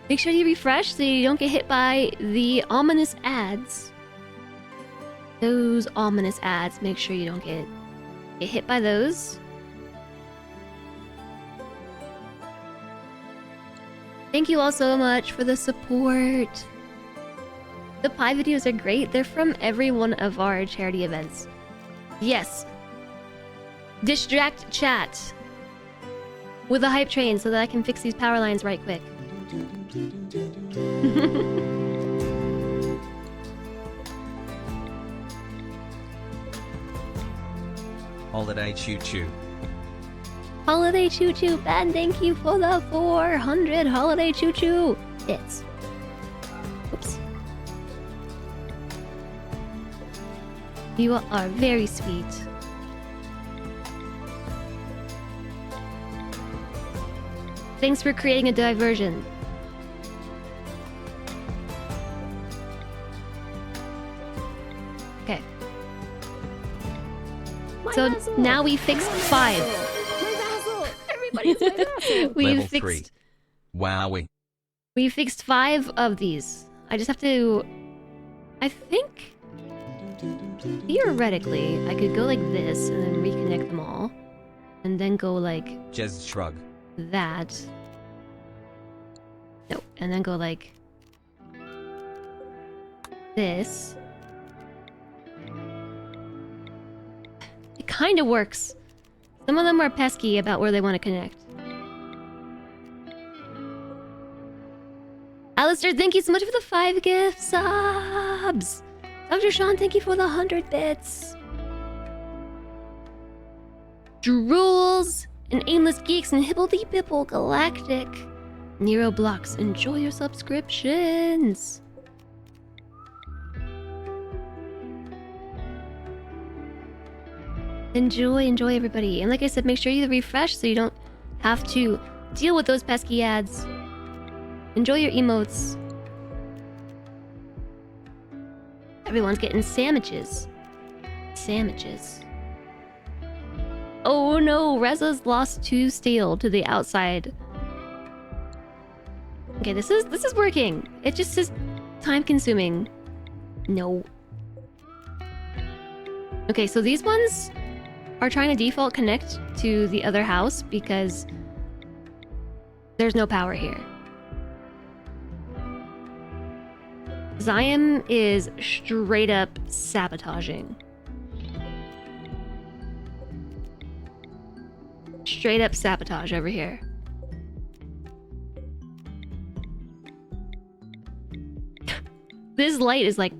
Make sure you refresh so you don't get hit by the ominous ads. Those ominous ads, make sure you don't get hit by those. Thank you all so much for the support. The pie videos are great. They're from every one of our charity events. Yes. Distract chat with a hype train so that I can fix these power lines right quick. Holiday choo choo. Holiday choo choo, Ben, thank you for the 400 holiday choo choo bits. Oops. You are very sweet. Thanks for creating a diversion. Okay. So now we fixed 5. My vassal! Everybody's my vassal! We Level fixed 3. Wowie. We fixed 5 of these. I just have to... I think... Theoretically, I could go like this and then reconnect them all. And then go like Jez shrug. that. No, and then go like... this. It kind of works. Some of them are pesky about where they want to connect. Alistair, thank you so much for the 5 gift subs! Dr. Sean, thank you for the 100 bits! Drools and Aimless Geeks and Hibbledy Bibble Galactic. Nero Blocks, enjoy your subscriptions! Enjoy everybody. And like I said, make sure you refresh so you don't have to deal with those pesky ads. Enjoy your emotes. Everyone's getting sandwiches. Sandwiches. Oh no, Reza's lost 2 steel to the outside. Okay, this is working. It just is time consuming. No. Okay, so these ones are trying to default connect to the other house because there's no power here. Zion is straight up sabotaging. Straight up sabotage over here. This light is like,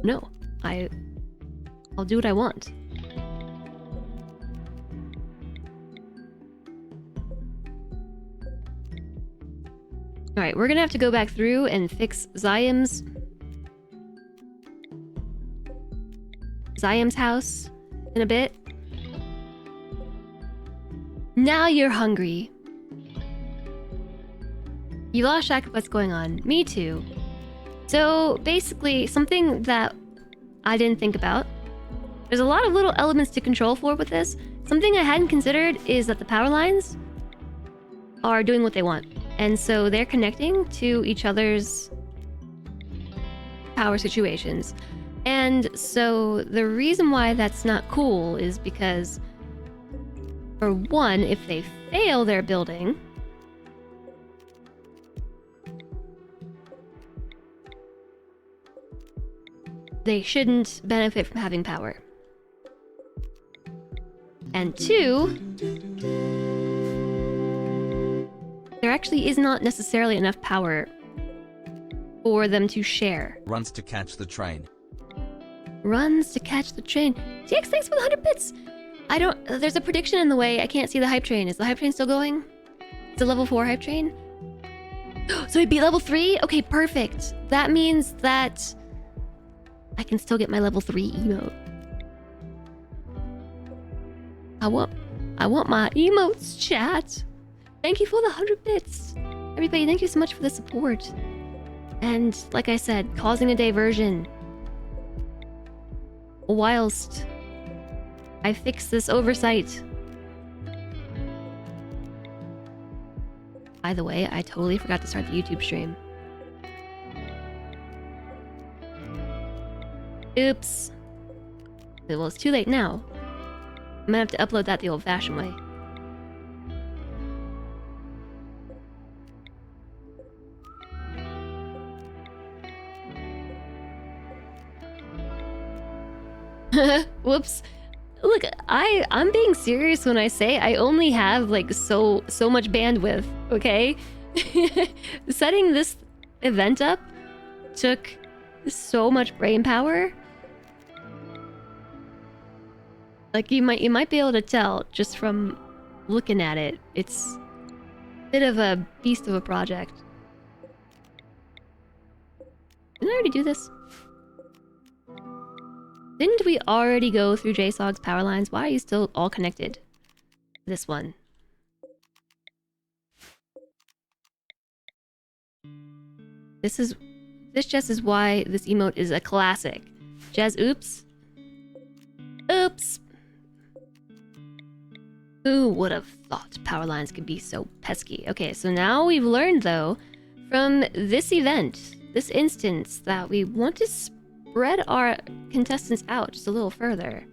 no, I'll do what I want. Alright, we're gonna have to go back through and fix Zayam's house in a bit. Now you're hungry. You lost track of what's going on. Me too. So basically, something that I didn't think about. There's a lot of little elements to control for with this. Something I hadn't considered is that the power lines are doing what they want. And so they're connecting to each other's power situations. And so the reason why that's not cool is because, for one, if they fail their building, they shouldn't benefit from having power. And two, there actually is not necessarily enough power for them to share. Runs to catch the train. Runs to catch the train. TX, thanks for the 100 bits! I don't... There's a prediction in the way. I can't see the hype train. Is the hype train still going? It's a level 4 hype train? So it'd be level 3? Okay, perfect. That means that I can still get my level 3 emote. I want my emotes, chat. Thank you for the 100 bits. Everybody, thank you so much for the support. And like I said, causing a diversion. Whilst I fix this oversight. By the way, I totally forgot to start the YouTube stream. Oops. Well, it's too late now. I'm gonna have to upload that the old-fashioned way. Whoops. Look, I'm being serious when I say I only have like so much bandwidth, okay? Setting this event up took so much brain power. Like you might be able to tell just from looking at it. It's a bit of a beast of a project. Didn't I already do this? Didn't we already go through JSOG's power lines? Why are you still all connected? This one. This just is why this emote is a classic. Jazz, oops. Oops. Who would have thought power lines could be so pesky? Okay, so now we've learned, though, from this event, this instance, that we want to spread our contestants out just a little further.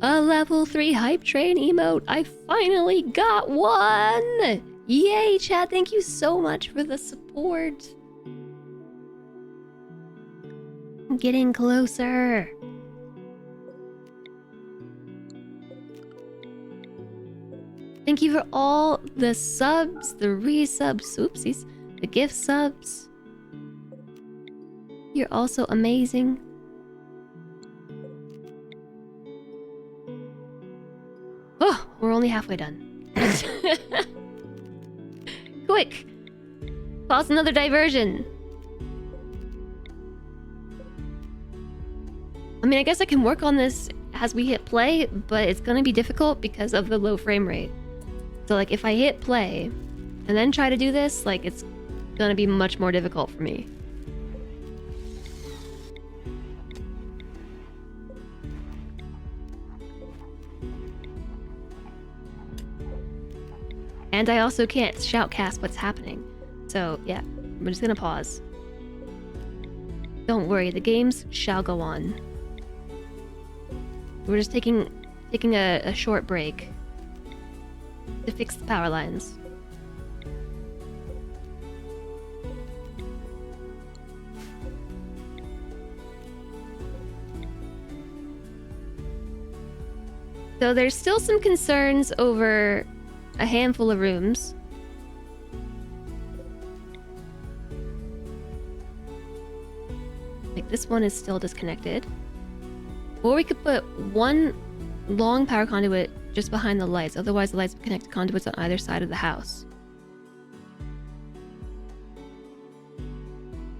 A level 3 hype train emote. I finally got one! Yay, chat. Thank you so much for the support. I'm getting closer. Thank you for all the subs, the resubs, oopsies, the gift subs. You're also amazing. Oh, we're only halfway done. Quick! Cause another diversion. I mean, I guess I can work on this as we hit play, but it's gonna be difficult because of the low frame rate. So, like, if I hit play and then try to do this, like, it's gonna be much more difficult for me. And I also can't shoutcast what's happening. So, yeah, I'm just gonna pause. Don't worry, the games shall go on. We're just taking a short break to fix the power lines. So there's still some concerns over a handful of rooms. Like this one is still disconnected. Or we could put one long power conduit just behind the lights, otherwise the lights would connect to conduits on either side of the house.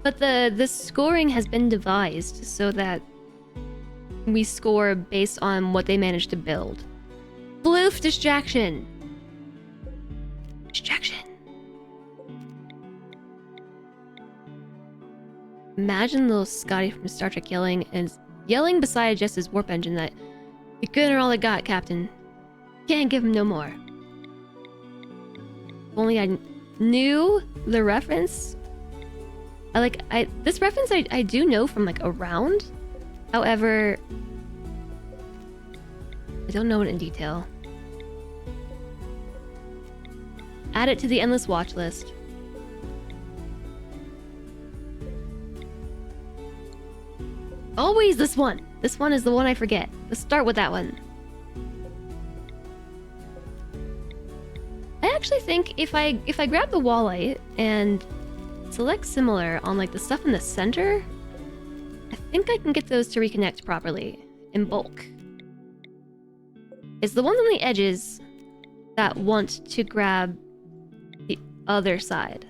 But the scoring has been devised so that we score based on what they managed to build. Floof distraction. Distraction. Imagine little Scotty from Star Trek yelling beside Jess's warp engine that you're good are all I got, Captain. Can't give him no more. If only I knew the reference. This reference I do know from like around. However, I don't know it in detail. Add it to the endless watch list. Always this one. This one is the one I forget. Let's start with that one. I actually think if I grab the walleye and select similar on like the stuff in the center, I think I can get those to reconnect properly in bulk. It's the ones on the edges that want to grab the other side.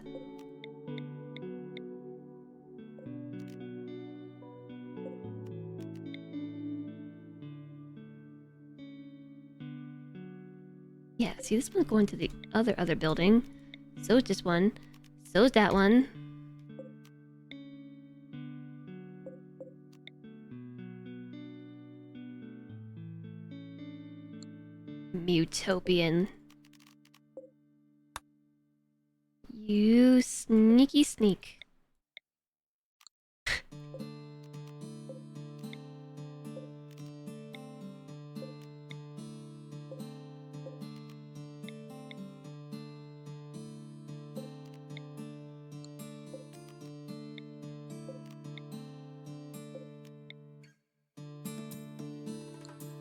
Yeah, see this one's going to the other building. So is this one. So is that one. Mutopian. You sneaky sneak.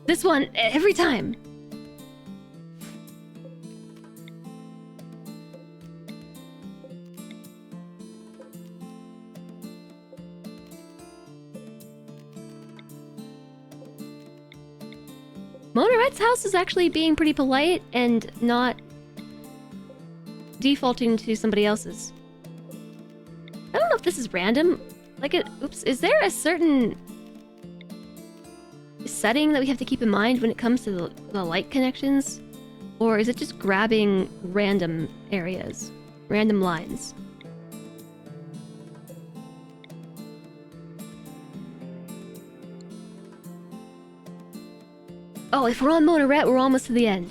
This one, every time. Monorette's house is actually being pretty polite and not defaulting to somebody else's. I don't know if this is random. Oops, is there a certain setting that we have to keep in mind when it comes to the light connections? Or is it just grabbing random areas, random lines? Oh, if we're on Monorette, we're almost to the end.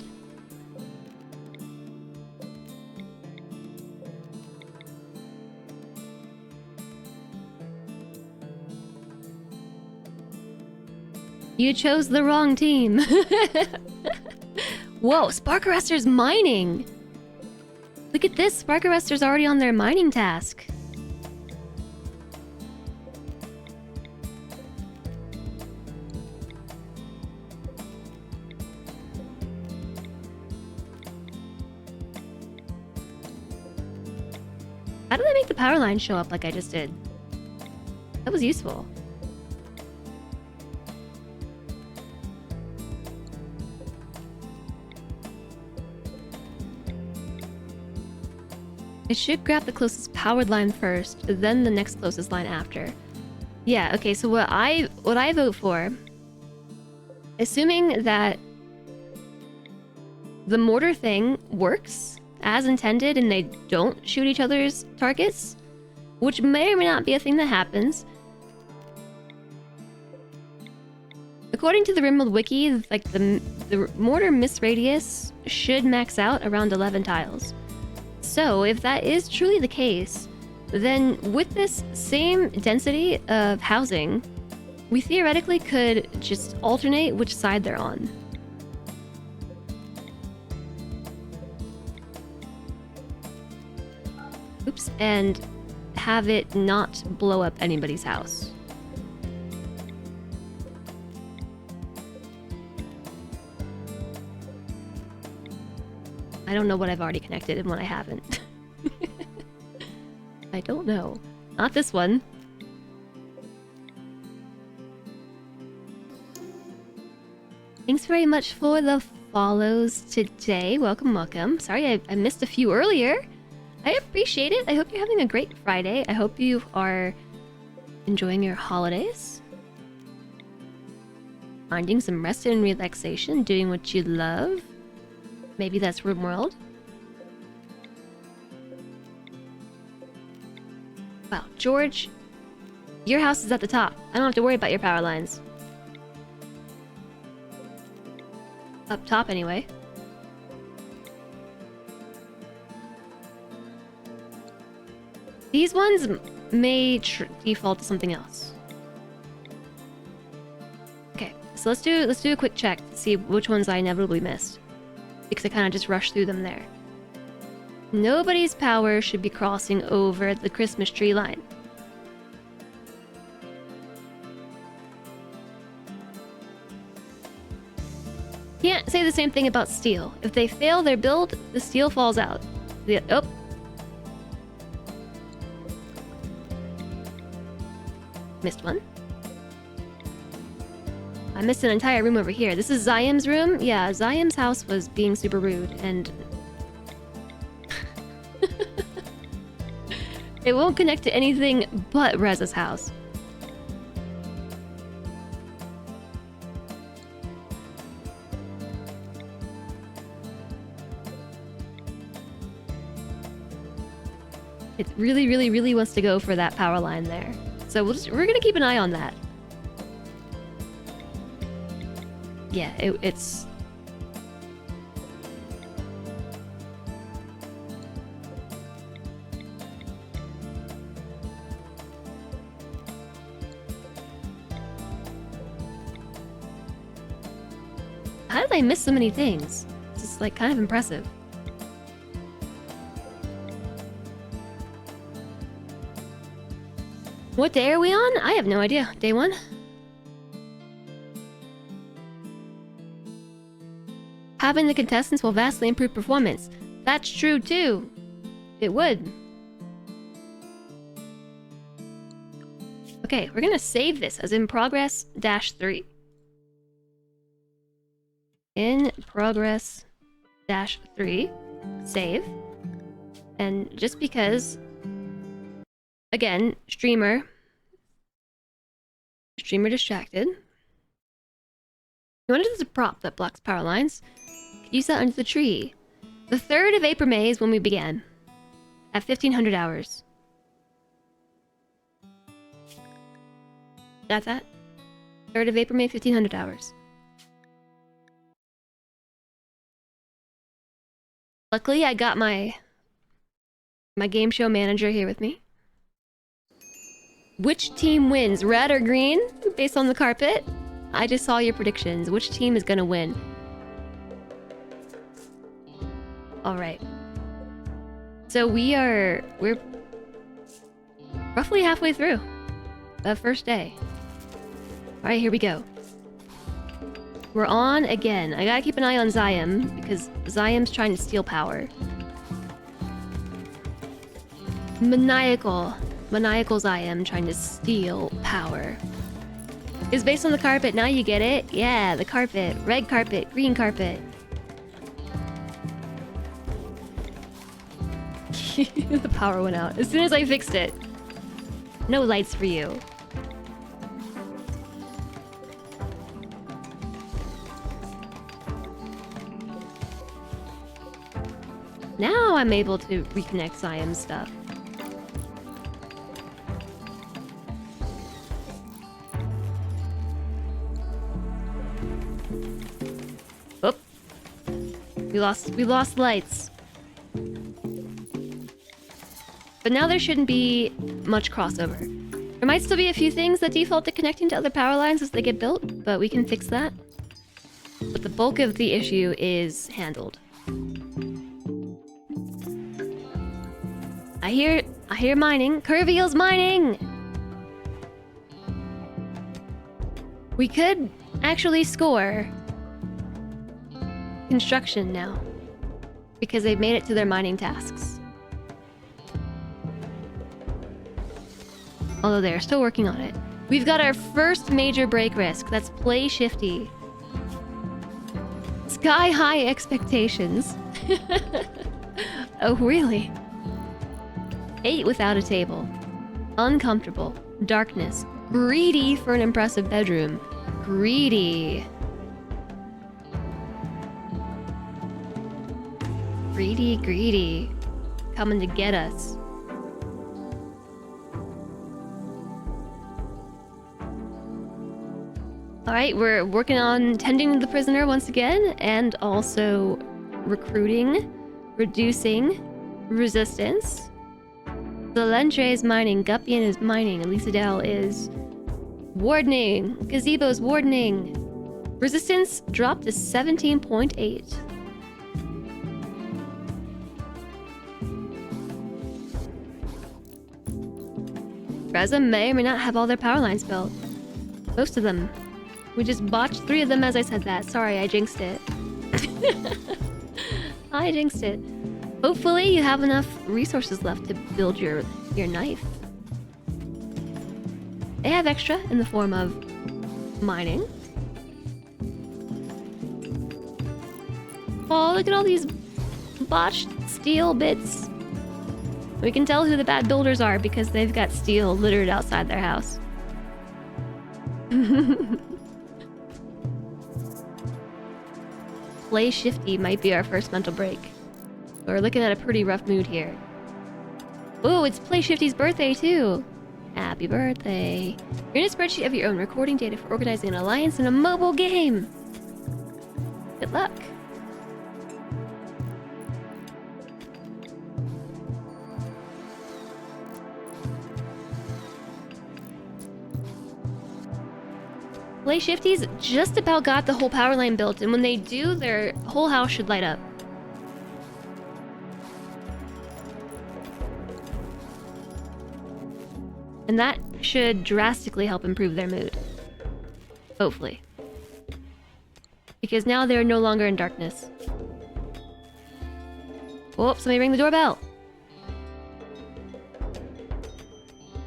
You chose the wrong team. Whoa, Spark Arrester's mining! Look at this, Spark Arrester's already on their mining task. How did I make the power line show up like I just did? That was useful. It should grab the closest powered line first, then the next closest line after. Yeah, okay, so what I vote for, assuming that the mortar thing works as intended and they don't shoot each other's targets, which may or may not be a thing that happens. According to the RimWorld wiki, like the mortar miss radius should max out around 11 tiles. So if that is truly the case, then with this same density of housing, we theoretically could just alternate which side they're on. Oops, and have it not blow up anybody's house. I don't know what I've already connected and what I haven't. I don't know. Not this one. Thanks very much for the follows today. Welcome, welcome. Sorry I missed a few earlier. I appreciate it. I hope you're having a great Friday. I hope you are enjoying your holidays. Finding some rest and relaxation, doing what you love. Maybe that's RimWorld. Wow, George, your house is at the top. I don't have to worry about your power lines. Up top, anyway. These ones may default to something else. Okay, so let's do a quick check to see which ones I inevitably missed, because I kind of just rushed through them there. Nobody's power should be crossing over the Christmas tree line. Can't say the same thing about steel. If they fail their build, the steel falls out. Oh. Missed one. I missed an entire room over here. This is Zayam's room? Yeah, Zayam's house was being super rude, and... it won't connect to anything but Reza's house. It really, really, really wants to go for that power line there. So we're gonna keep an eye on that. Yeah, it's... How did I miss so many things? It's just like kind of impressive. What day are we on? I have no idea. Day 1? Having the contestants will vastly improve performance. That's true too. It would. Okay, we're gonna save this as in progress -3. In progress -3. Save. And just because... Again, streamer distracted. You wanted as a prop that blocks power lines. Could use that under the tree. The 3rd of April May is when we began. At 1500 hours. That's that. 3rd of April May, 1500 hours. Luckily, I got my game show manager here with me. Which team wins, red or green? Based on the carpet? I just saw your predictions. Which team is gonna win? Alright. So we're roughly halfway through the first day. Alright, here we go. We're on again. I gotta keep an eye on Zayam, because Zayam's trying to steal power. Maniacal Zayam trying to steal power. Is based on the carpet. Now you get it. Yeah, the carpet. Red carpet, green carpet. The power went out as soon as I fixed it. No lights for you. Now I'm able to reconnect Zayam's stuff. Oh, we lost lights. But now there shouldn't be much crossover. There might still be a few things that default to connecting to other power lines as they get built, but we can fix that. But the bulk of the issue is handled. I hear mining. Curveal's mining! We could actually score construction now, because they've made it to their mining tasks. Although they're still working on it. We've got our first major break risk. That's play shifty. Sky high expectations. Oh, really? 8 without a table. Uncomfortable. Darkness. Greedy for an impressive bedroom. Greedy. Greedy, greedy. Coming to get us. Alright, we're working on tending the prisoner once again, and also recruiting, reducing resistance. Valentre is mining, Guppian is mining, Elisadel is wardening, Gazebo's wardening. Resistance dropped to 17.8. Reza may or may not have all their power lines built. Most of them. We just botched 3 of them as I said that. Sorry, I jinxed it. I jinxed it. Hopefully you have enough resources left to build your knife. They have extra in the form of mining. Oh, look at all these botched steel bits. We can tell who the bad builders are because they've got steel littered outside their house. Play shifty might be our first mental break. We're looking at a pretty rough mood here. Oh, it's Play Shifty's birthday too! Happy birthday! You're in a spreadsheet of your own, recording data for organizing an alliance in a mobile game! Good luck! Play Shifties just about got the whole power line built, and when they do, their whole house should light up. And that should drastically help improve their mood. Hopefully. Because now they're no longer in darkness. Oh, somebody ring the doorbell.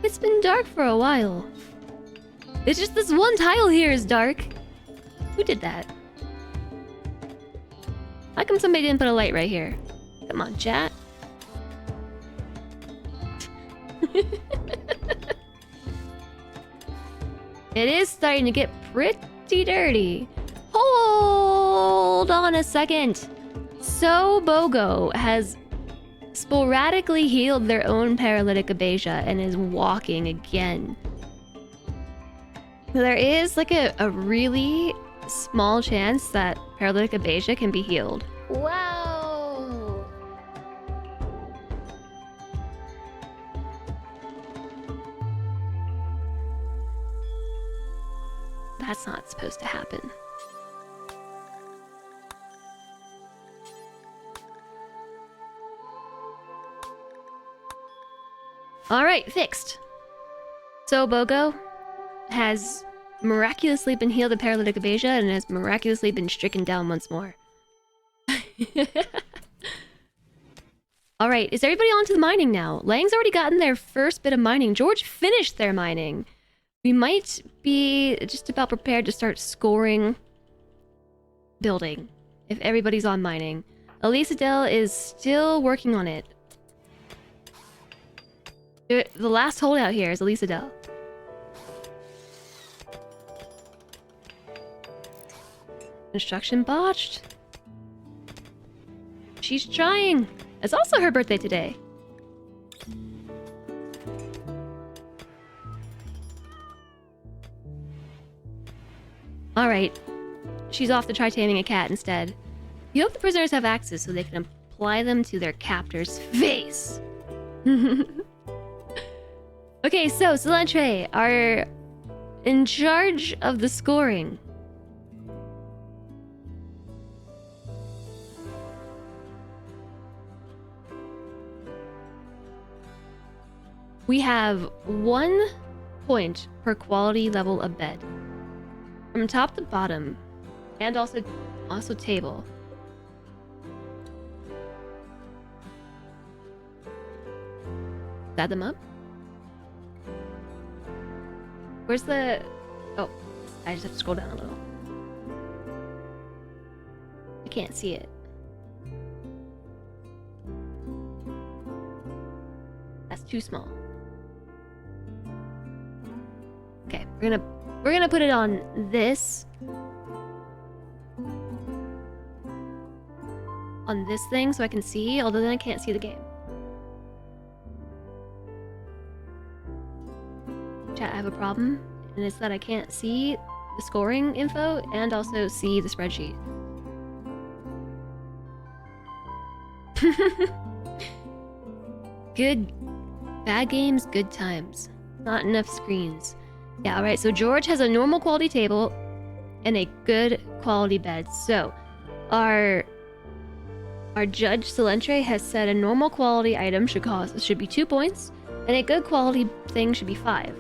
It's been dark for a while. It's just this one tile here is dark. Who did that? How come somebody didn't put a light right here? Come on, chat. It is starting to get pretty dirty. Hold on a second. So Bogo has sporadically healed their own paralytic abasia and is walking again. There is like a really small chance that paralytic abasia can be healed. Wow! That's not supposed to happen. Alright, fixed. So Bogo has miraculously been healed of paralytic abasia and has miraculously been stricken down once more. Alright, is everybody on to the mining now? Lang's already gotten their first bit of mining. George finished their mining. We might be just about prepared to start scoring building if everybody's on mining. Elisadel is still working on it. The last holdout here is Elisadel. Construction botched. She's trying. It's also her birthday today. Alright. She's off to try taming a cat instead. You hope the prisoners have access so they can apply them to their captor's face. Okay, so Solantre are in charge of the scoring. We have 1 point per quality level of bed. From top to bottom. And also table. Add them up? Where's the... Oh, I just have to scroll down a little. I can't see it. That's too small. Okay, we're gonna We're gonna put it on this. On this thing so I can see, although then I can't see the game. Chat, I have a problem, and it's that I can't see the scoring info and also see the spreadsheet. Good. Bad games, good times. Not enough screens. Yeah, alright, so George has a normal quality table and a good quality bed. So, our judge Silentre has said a normal quality item should be 2 points, and a good quality thing should be 5.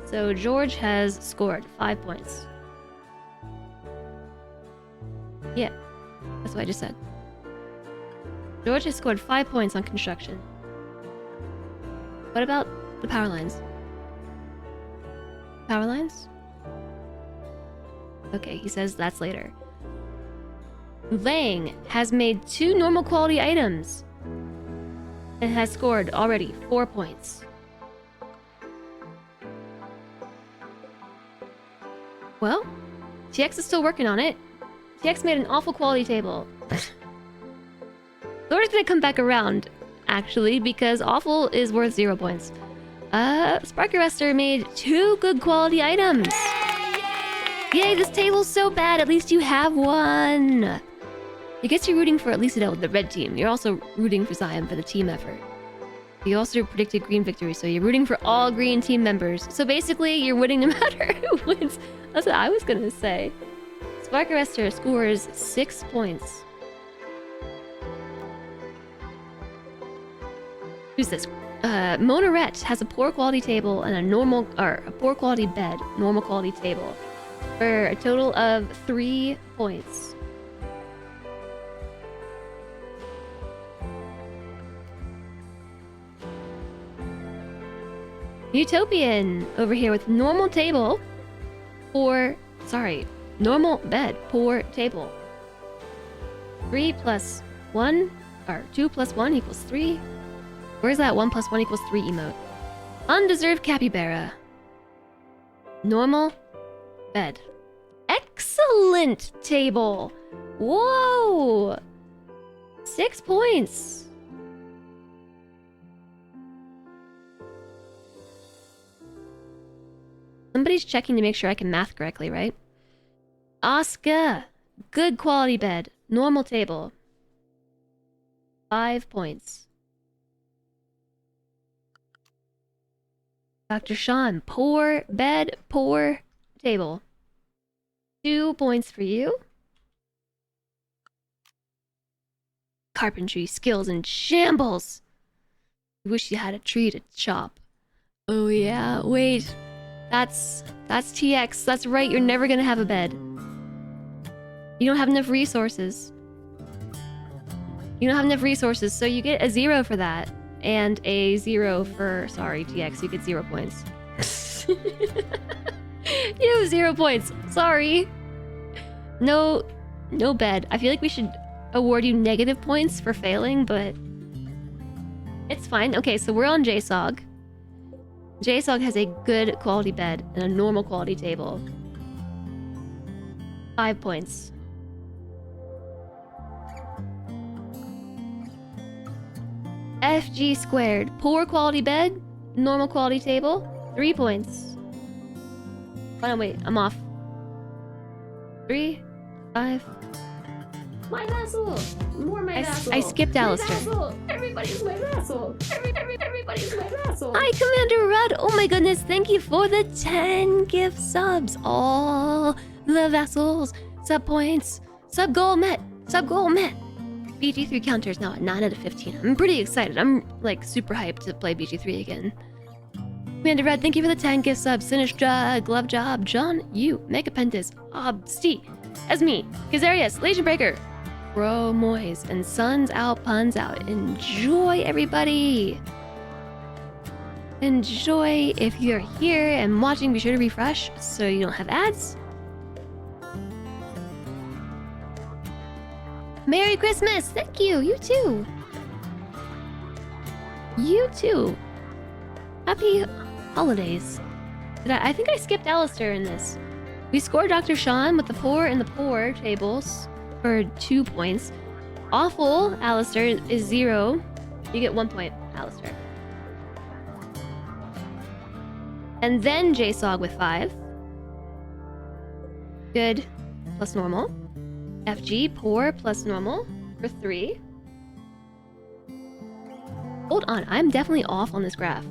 So George has scored 5 points. Yeah, that's what I just said. George has scored 5 points on construction. What about the power lines? Power lines? Okay, he says that's later. Lang has made 2 normal quality items and has scored already 4 points. Well, TX is still working on it. TX made an awful quality table. Laura's gonna come back around, actually, because awful is worth 0 points. Sparkerester made 2 good quality items. Yay, this table's so bad, at least you have one. I guess you're rooting for at least the red team. You're also rooting for Zion for the team effort. You also predicted green victory, so you're rooting for all green team members. So basically, you're winning no matter who wins. That's what I was gonna say. Sparkerester scores 6 points. Who's this? Monaret has a poor quality table and a poor quality bed, normal quality table, for a total of 3 points. Utopian over here with normal table, normal bed, poor table. 3 plus 1, or 2 plus 1 equals 3. Where's that 1 plus 1 equals 3 emote? Undeserved capybara. Normal bed. Excellent table. Whoa! 6 points. Somebody's checking to make sure I can math correctly, right? Oscar. Good quality bed. Normal table. 5 points. Dr. Sean. Poor bed, poor table. 2 points for you. Carpentry skills in shambles. Wish you had a tree to chop. Oh yeah, wait. That's TX. That's right, you're never gonna have a bed. You don't have enough resources. You don't have enough resources, so you get a 0 for that. And a 0 for... Sorry, TX, you get 0 points. You have 0 points. Sorry. No bed. I feel like we should award you negative points for failing, but... It's fine. Okay, so we're on JSOG. JSOG has a good quality bed and a normal quality table. 5 points. FG squared. Poor quality bed, normal quality table, 3 points. Oh no, wait, I'm off. 3, 5. My vassal! More my vassal! I skipped Alistair. Vassal! Everybody's my vassal! Everybody's my vassal! Hi, Commander Rudd! Oh my goodness, thank you for the 10 gift subs. All the vassals. Sub points. Sub goal met. Sub goal met. BG3 counter is now at 9 out of 15. I'm pretty excited. I'm like super hyped to play BG3 again. Commander Red, thank you for the 10 gift subs. Sinish Glove Job, John, you, Megapentis, Obsti, Esme, Kazarius, Legion Breaker, Bro Moise, and Suns Out, Puns Out. Enjoy, everybody! Enjoy. If you're here and watching, be sure to refresh so you don't have ads. Merry Christmas! Thank you! You too! You too! Happy holidays. I think I skipped Alistair in this. We score Dr. Sean with the poor and the poor tables for 2 points. Awful Alistair is 0. You get 1 point, Alistair. And then JSOG with 5. Good plus normal. FG, poor plus normal for 3. Hold on, I'm definitely off on this graph.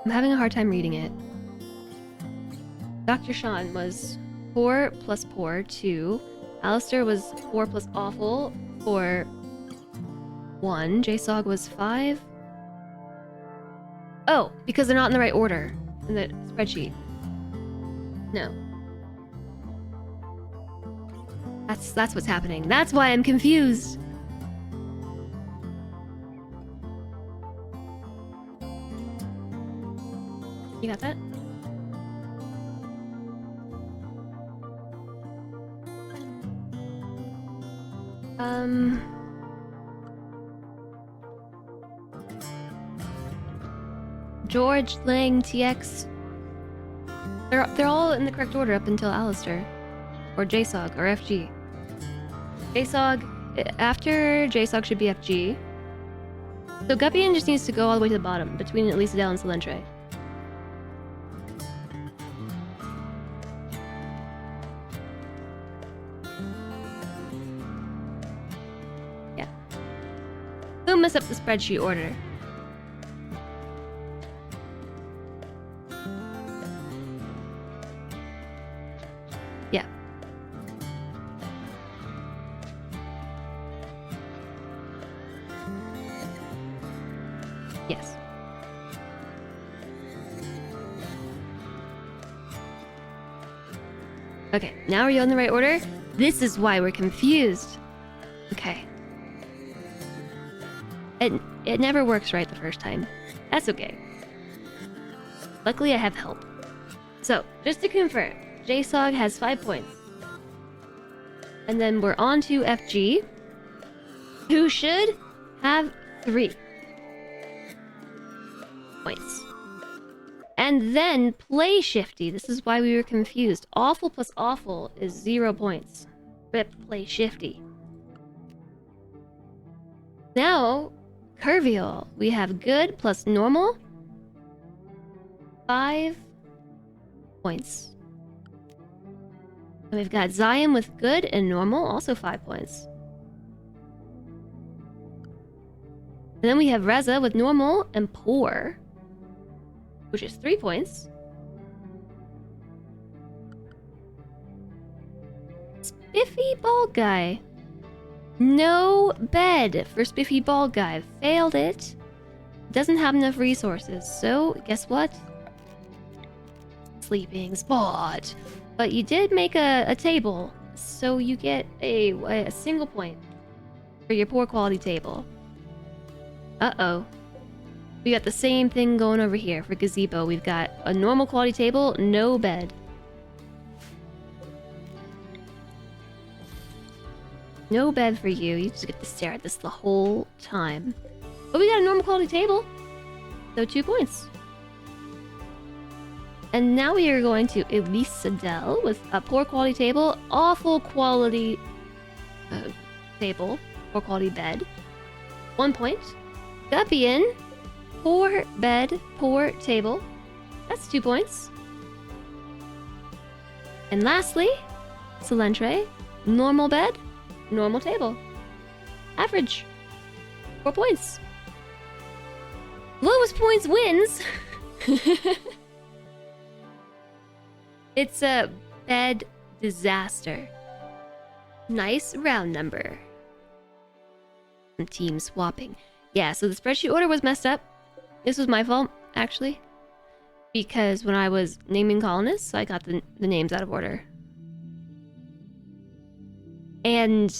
I'm having a hard time reading it. Dr. Sean was poor plus poor, 2. Alistair was poor plus awful for 1. JSOG was 5. Oh, because they're not in the right order in the spreadsheet. No. That's what's happening. That's why I'm confused. You got that? George, Lang, TX. They're all in the correct order up until Alistair. Or JSOG, or FG. JSOG, after JSOG should be FG. So Guppian just needs to go all the way to the bottom, between at least Adele and Solentre. Yeah. Don't mess up the spreadsheet order. Yeah. Yes. Okay, now are you in the right order? This is why we're confused. Okay. It never works right the first time. That's okay. Luckily, I have help. So, just to confirm, JSOG has 5 points. And then we're on to FG, who should have 3 points. And then Play Shifty. This is why we were confused. Awful plus awful is 0 points. Rip Play Shifty. Now, Curvial. We have good plus normal. 5 points. And we've got Zion with good and normal, also 5 points. And then we have Reza with normal and poor, which is 3 points. Spiffy Bald Guy. No bed for Spiffy Bald Guy. Failed it. Doesn't have enough resources. So, guess what? Sleeping spot. But you did make a table. So you get a single point for your poor quality table. Uh-oh. We got the same thing going over here for Gazebo. We've got a normal quality table, no bed. No bed for you. You just get to stare at this the whole time. But we got a normal quality table. So 2 points. And now we are going to Elise Adele with a poor quality table, awful quality table, poor quality bed. 1 point. Guppian, poor bed, poor table. That's 2 points. And lastly, Solentre, normal bed, normal table. Average. 4 points. Lowest points wins. It's a bed disaster. Nice round number. Team swapping. Yeah, so the spreadsheet order was messed up. This was my fault, actually. Because when I was naming colonists, I got the names out of order. And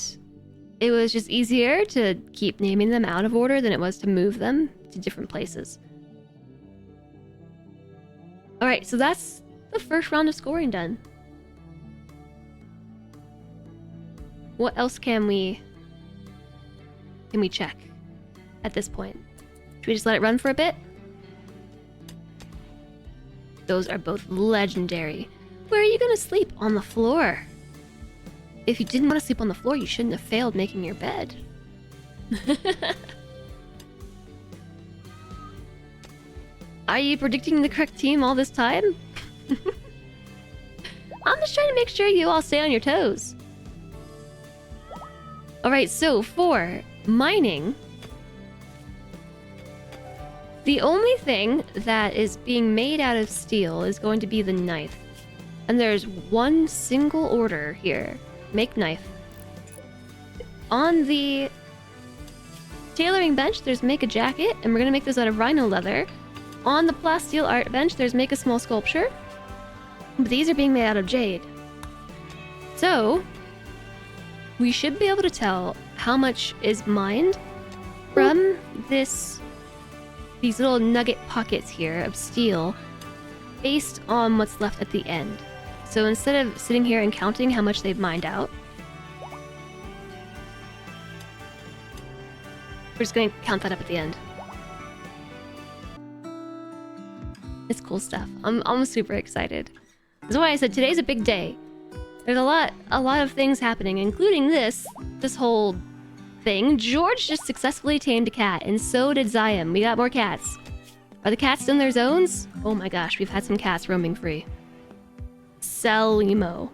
it was just easier to keep naming them out of order than it was to move them to different places. Alright, so that's the first round of scoring done. What else can we check at this point? Should we just let it run for a bit? Those are both legendary. Where are you gonna sleep? On the floor. If you didn't want to sleep on the floor, you shouldn't have failed making your bed. Are you predicting the correct team all this time? I'm just trying to make sure you all stay on your toes. Alright, so for mining, the only thing that is being made out of steel is going to be the knife. And there's one single order here. Make knife. On the tailoring bench, there's make a jacket, and we're gonna make those out of rhino leather. On the plasteel art bench, there's make a small sculpture. But these are being made out of jade. So, we should be able to tell how much is mined from these little nugget pockets here of steel based on what's left at the end. So instead of sitting here and counting how much they've mined out, we're just going to count that up at the end. It's cool stuff. I'm super excited. That's why I said today's a big day. There's a lot of things happening, including this whole thing. George just successfully tamed a cat, and so did Zion. We got more cats. Are the cats in their zones? Oh my gosh, we've had some cats roaming free. Selimo.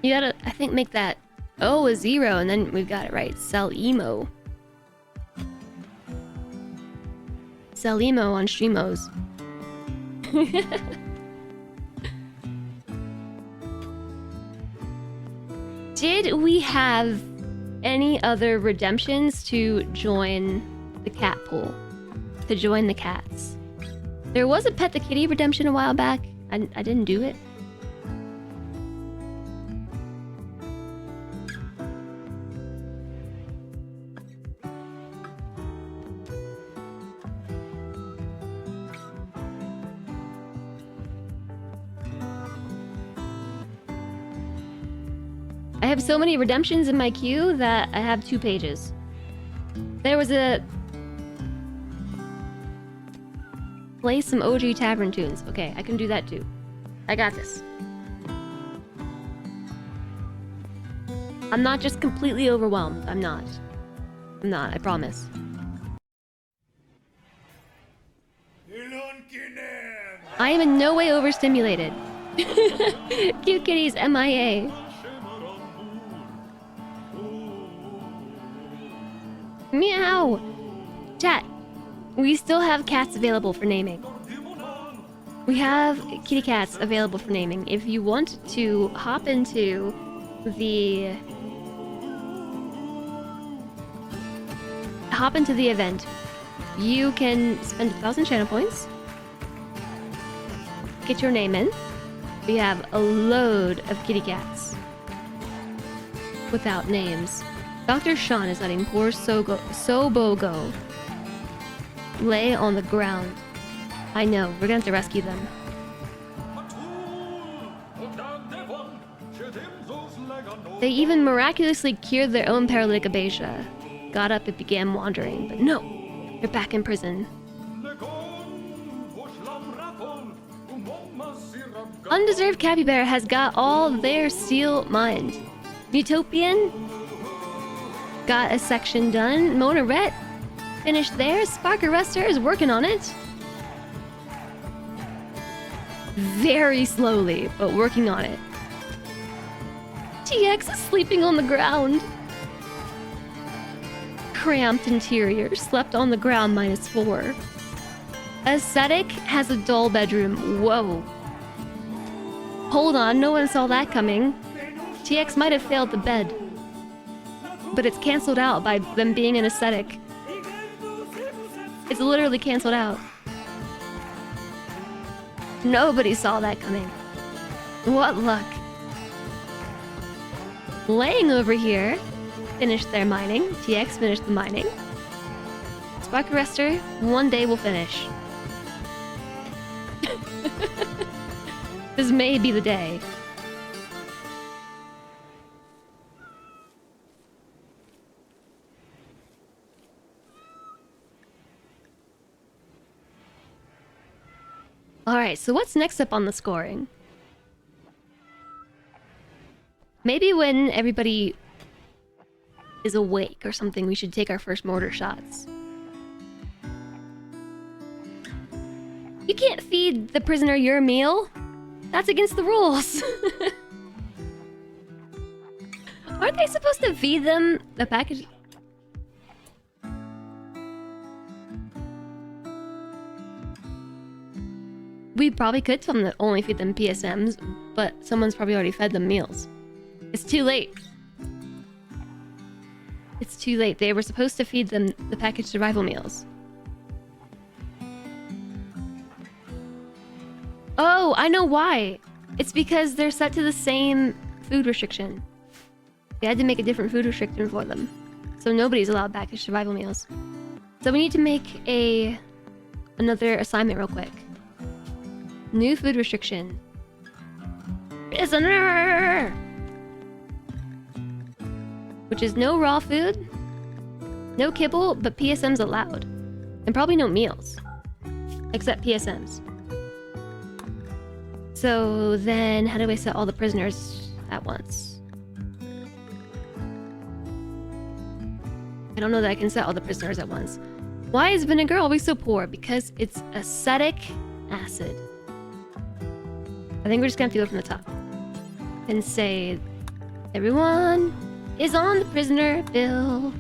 You gotta, I think, make that O a 0, and then we've got it right. Selimo. Selimo on Streamos. Did we have any other redemptions to join the cat pool? To join the cats? There was a Pet the Kitty redemption a while back. I didn't do it. I have so many redemptions in my queue that I have 2 pages. There was a... Play some OG Tavern tunes. Okay, I can do that too. I got this. I'm not just completely overwhelmed. I'm not, I promise. I am in no way overstimulated. Cute kitties MIA. Meow! Chat, we still have cats available for naming. We have kitty cats available for naming. If you want to hop into the event, you can spend 1,000 channel points, get your name in. We have a load of kitty cats without names. Dr. Sean is letting poor Sobogo lay on the ground. I know, we're gonna have to rescue them. They even miraculously cured their own paralytic abasia. Got up and began wandering, but no, you're back in prison. Undeserved Capybara has got all their steel mined. Utopian got a section done. Mona Rhett finished theirs. Sparker Ruster is working on it. Very slowly, but working on it. TX is sleeping on the ground. Cramped interior, slept on the ground -4. Aesthetic has a dull bedroom. Whoa. Hold on, no one saw that coming. TX might have failed the bed, but it's cancelled out by them being an aesthetic. It's literally cancelled out. Nobody saw that coming. What luck. Laying over here, finished their mining. TX finished the mining. Spark Arrestor, one day will finish. This may be the day. Alright, so what's next up on the scoring? Maybe when everybody is awake or something, we should take our first mortar shots. You can't feed the prisoner your meal. That's against the rules. Aren't they supposed to feed them the package? We probably could tell them to only feed them PSMs, but someone's probably already fed them meals. It's too late. It's too late. They were supposed to feed them the packaged survival meals. Oh, I know why. It's because they're set to the same food restriction. They had to make a different food restriction for them. So nobody's allowed packaged survival meals. So we need to make another assignment real quick. New food restriction. Prisoner! Which is no raw food, no kibble, but PSMs allowed. And probably no meals. Except PSMs. So then, how do I set all the prisoners at once? I don't know that I can set all the prisoners at once. Why is vinegar always so poor? Because it's acetic acid. I think we're just gonna have to go from the top. And say, everyone is on the prisoner bill.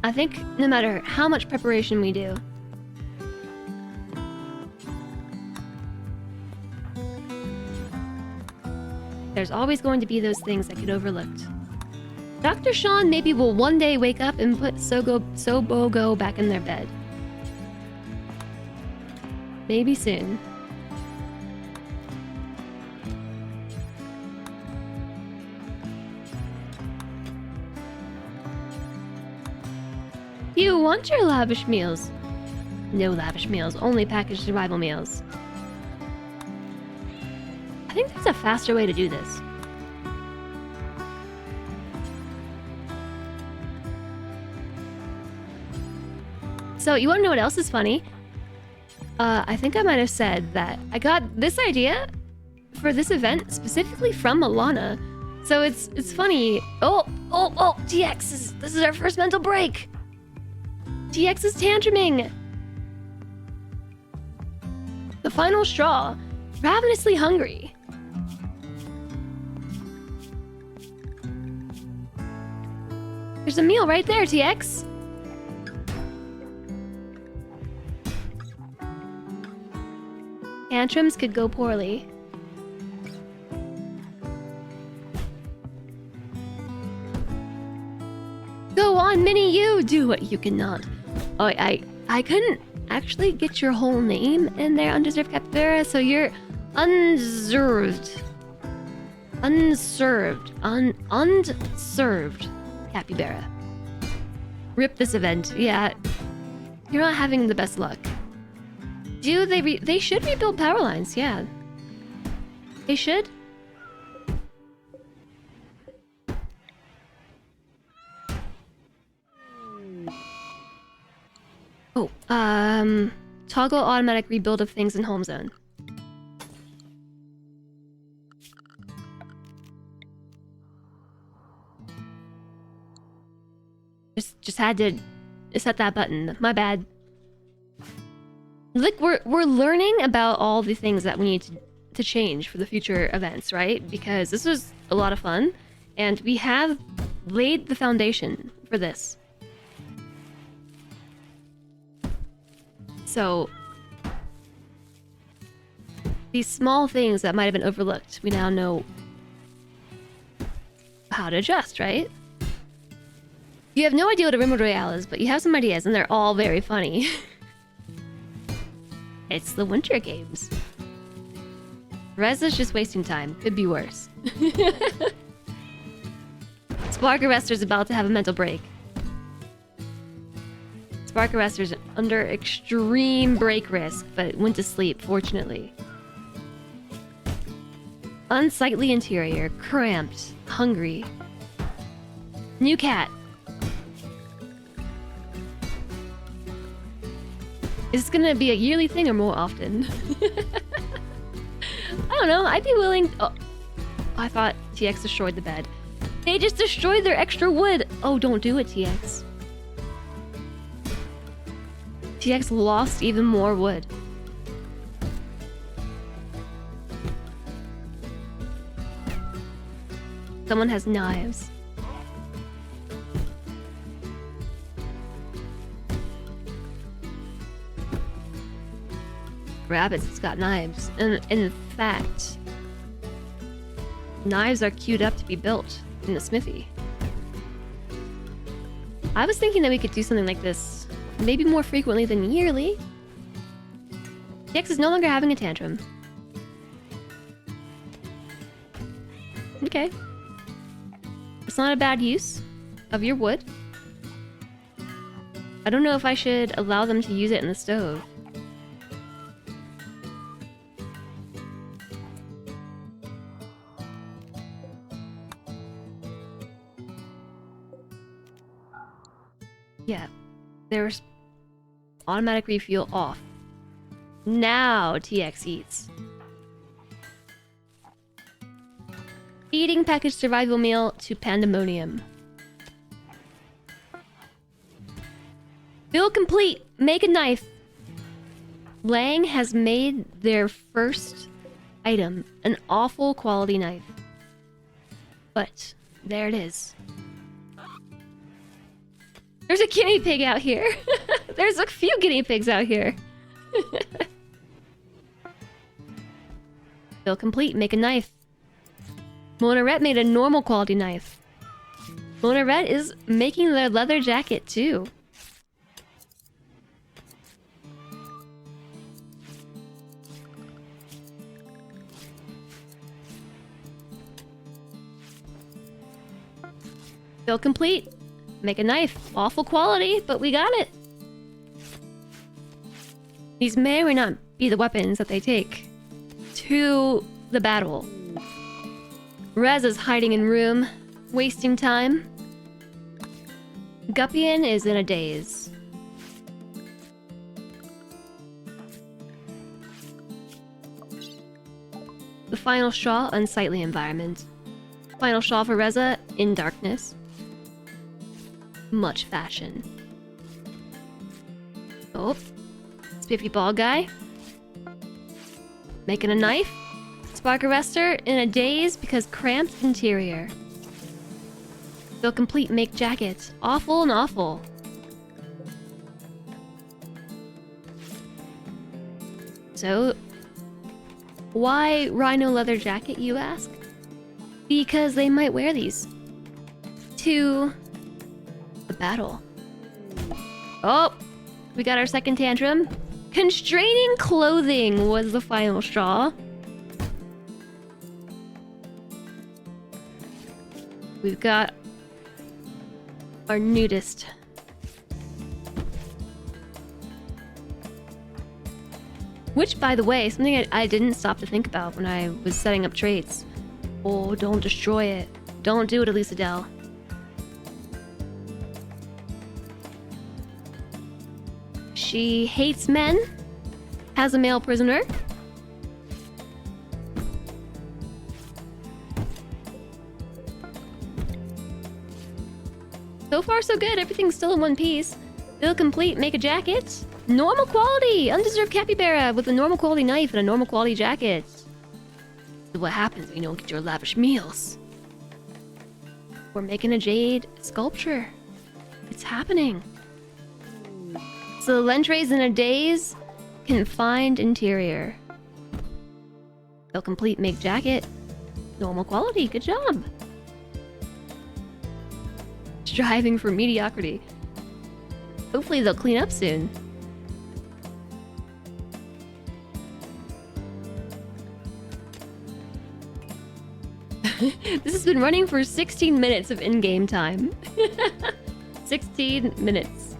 I think no matter how much preparation we do, there's always going to be those things that get overlooked. Dr. Sean maybe will one day wake up and put Sobogo back in their bed. Maybe soon. You want your lavish meals? No lavish meals, only packaged survival meals. I think there's a faster way to do this. So, you wanna know what else is funny? I think I might have said that I got this idea for this event specifically from Alana. So it's funny. Oh, TX this is our first mental break. TX is tantruming. The final straw. Ravenously hungry. There's a meal right there, TX. Tantrums could go poorly. Go on, Minnie, you do what you cannot. Oh, I couldn't actually get your whole name in there, undeserved capybara, so you're unserved. Unserved capybara. Rip this event. Yeah, you're not having the best luck. Do they should rebuild power lines, yeah. They should. Oh, toggle automatic rebuild of things in home zone. Just had to set that button. My bad. Look, we're learning about all the things that we need to change for the future events, right? Because this was a lot of fun, and we have laid the foundation for this. So, these small things that might have been overlooked, we now know how to adjust, right? You have no idea what a RimWorld Royale is, but you have some ideas, and they're all very funny. It's the winter games. Reza's just wasting time. Could be worse. Spark Arrester's about to have a mental break. Spark Arrester's under extreme break risk, but went to sleep, fortunately. Unsightly interior, cramped, hungry. New cat. Is this gonna be a yearly thing or more often? I don't know. I'd be willing. Oh, I thought TX destroyed the bed. They just destroyed their extra wood. Oh, don't do it, TX. TX lost even more wood. Someone has knives. Rabbits has got knives. And in fact, knives are queued up to be built in the smithy. I was thinking that we could do something like this maybe more frequently than yearly. TX is no longer having a tantrum. Okay. It's not a bad use of your wood. I don't know if I should allow them to use it in the stove. Yeah, there's automatic refuel off. Now TX eats. Eating package survival meal to pandemonium. Build complete. Make a knife. Lang has made their first item, an awful quality knife. But there it is. There's a guinea pig out here. There's a few guinea pigs out here. Build complete. Make a knife. Monaret made a normal quality knife. Monaret is making their leather jacket too. Build complete. Make a knife. Awful quality, but we got it. These may or may not be the weapons that they take to the battle. Rez is hiding in room, wasting time. Guppian is in a daze. The final straw, unsightly environment. Final straw for Reza, in darkness. Much fashion. Oh, spiffy ball guy. Making a knife. Spark arrestor in a daze because cramped interior. Build complete. Make jacket. Awful and awful. So, why rhino leather jacket, you ask? Because they might wear these to the battle. Oh, we got our second tantrum. Constraining clothing was the final straw. We've got our nudist. Which, by the way, something I didn't stop to think about when I was setting up traits. Oh, don't destroy it. Don't do it, Elisa Dell. She hates men. Has a male prisoner. So far, so good. Everything's still in one piece. Build complete. Make a jacket. Normal quality. Undeserved capybara with a normal quality knife and a normal quality jacket. This is what happens when you don't get your lavish meals. We're making a jade sculpture. It's happening. So the Lentrays in a daze. Confined interior. Build complete. Make jacket. Normal quality. Good job. Striving for mediocrity. Hopefully they'll clean up soon. This has been running for 16 minutes of in-game time. 16 minutes.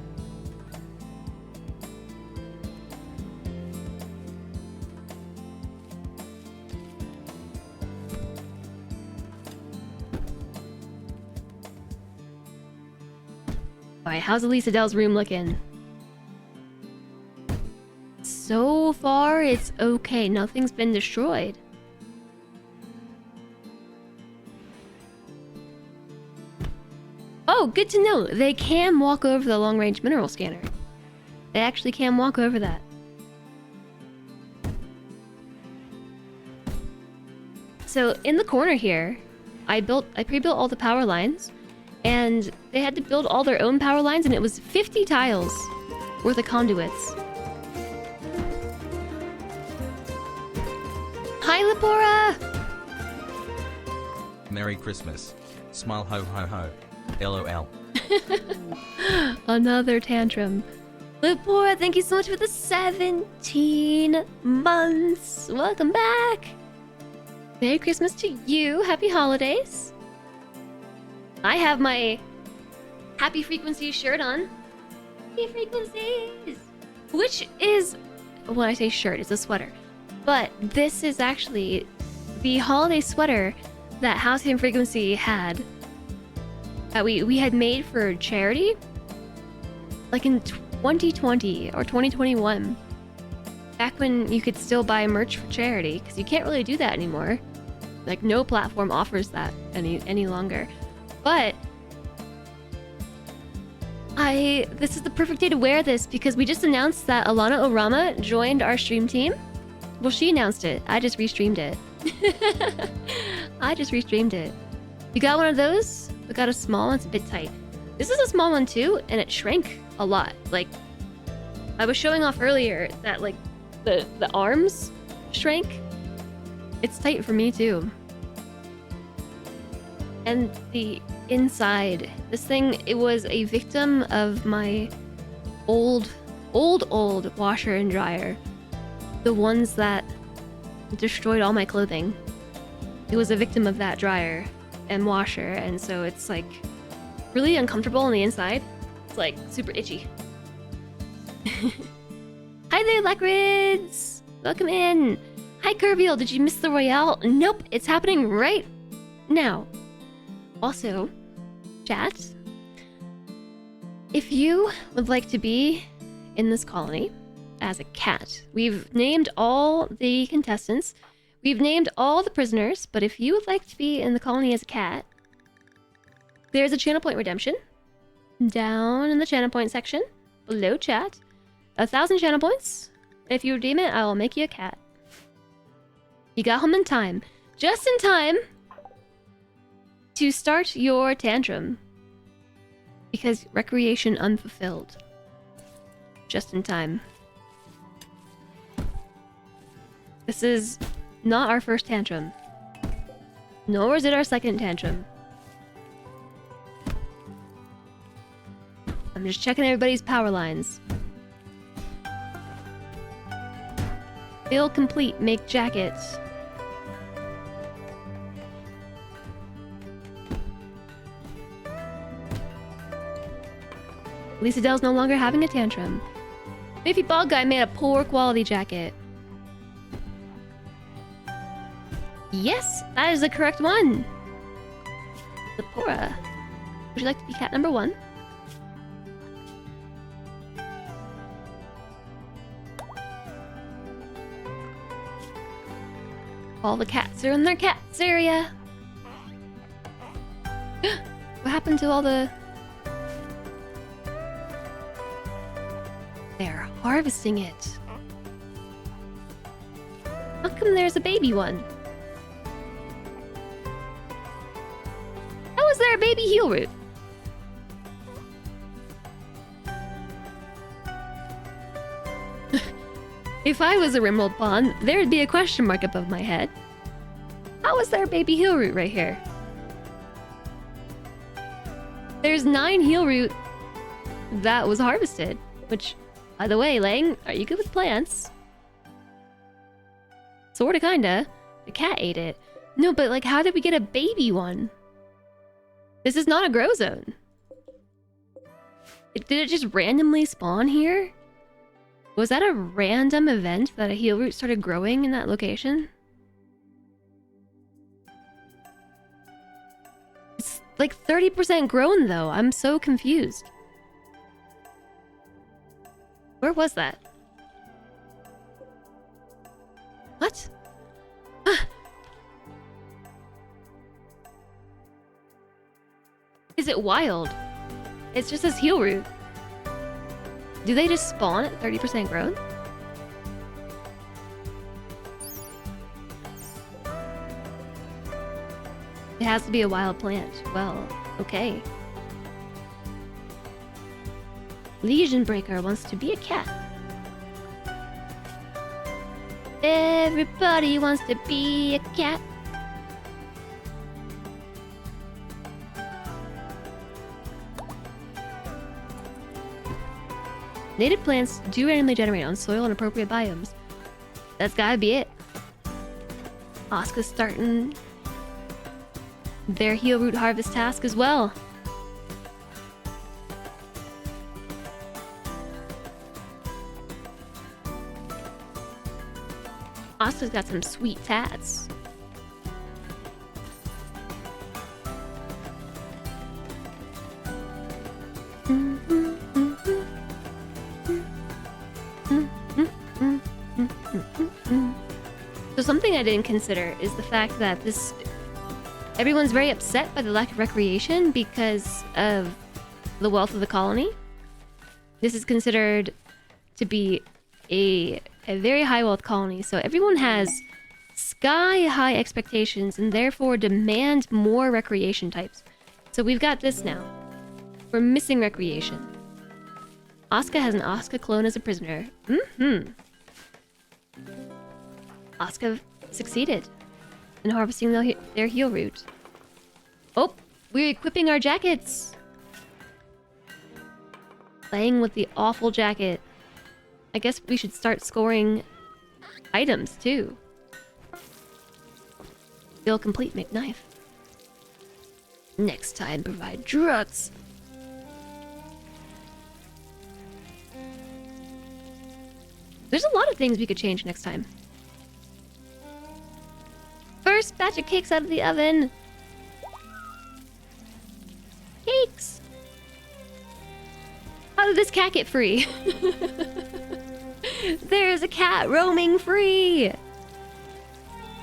Alright, how's Elisa Dell's room looking? So far, it's okay. Nothing's been destroyed. Oh, good to know. They can walk over the long-range mineral scanner. They actually can walk over that. So in the corner here, I pre-built all the power lines, and they had to build all their own power lines, and it was 50 tiles worth of conduits. Hi, Lepora! Merry Christmas. Smile ho ho ho. LOL. Another tantrum. Lepora, thank you so much for the 17 months. Welcome back. Merry Christmas to you. Happy holidays. I have my Happy Frequencies shirt on. Happy Frequencies! Which is, when I say shirt, it's a sweater. But this is actually the holiday sweater that House and Frequency had. That we had made for charity. Like in 2020 or 2021. Back when you could still buy merch for charity. Because you can't really do that anymore. Like, no platform offers that any longer. But this is the perfect day to wear this because we just announced that Alana Orama joined our stream team. Well, she announced it. I just restreamed it. I just restreamed it. You got one of those? We got a small one. It's a bit tight. This is a small one too, and it shrank a lot. Like, I was showing off earlier that like the arms shrank. It's tight for me too. And the inside, this thing, it was a victim of my old washer and dryer. The ones that destroyed all my clothing. It was a victim of that dryer and washer, and so it's like really uncomfortable on the inside. It's like super itchy. Hi there, Lacrids! Welcome in! Hi, Kerbiel, did you miss the Royale? Nope, it's happening right now. Also, chat, if you would like to be in this colony as a cat, we've named all the contestants, we've named all the prisoners, but if you would like to be in the colony as a cat, there's a channel point redemption down in the channel point section below chat. 1,000 channel points. If you redeem it, I will make you a cat. You got home in time. Just in time to start your tantrum. Because recreation unfulfilled. Just in time. This is not our first tantrum. Nor is it our second tantrum. I'm just checking everybody's power lines. Build complete, make jackets. Lisa Dell's no longer having a tantrum. Beefy Bald Guy made a poor quality jacket. Yes, that is the correct one. Lepora, would you like to be cat number 1? All the cats are in their cats area. What happened to all the... They're harvesting it. How come there's a baby one? How is there a baby heel root? If I was a RimWorld pawn, there'd be a question mark above my head. How is there a baby heel root right here? There's 9 heel root that was harvested, which, by the way, Lang, are you good with plants? Sorta, kinda. The cat ate it. No, but like, how did we get a baby one? This is not a grow zone. Did it just randomly spawn here? Was that a random event that a heel root started growing in that location? It's like 30% grown though. I'm so confused. Where was that? What? Is it wild? It's just this heal root. Do they just spawn at 30% growth? It has to be a wild plant. Well, okay. Legion Breaker wants to be a cat. Everybody wants to be a cat. Native plants do randomly generate on soil and appropriate biomes. That's gotta be it. Asuka's starting their heal root harvest task as well. Asuka's got some sweet tats. So something I didn't consider is the fact that everyone's very upset by the lack of recreation because of the wealth of the colony. This is considered to be a very high wealth colony, so everyone has sky high expectations and therefore demand more recreation types. So we've got this now. We're missing recreation. Asuka has an Asuka clone as a prisoner. Asuka succeeded in harvesting their heal root. Oh, we're equipping our jackets. Playing with the awful jacket. I guess we should start scoring items too. Feel complete, make knife. Next time, provide drugs. There's a lot of things we could change next time. First batch of cakes out of the oven. Cakes. How did this cat get free? There's a cat roaming free.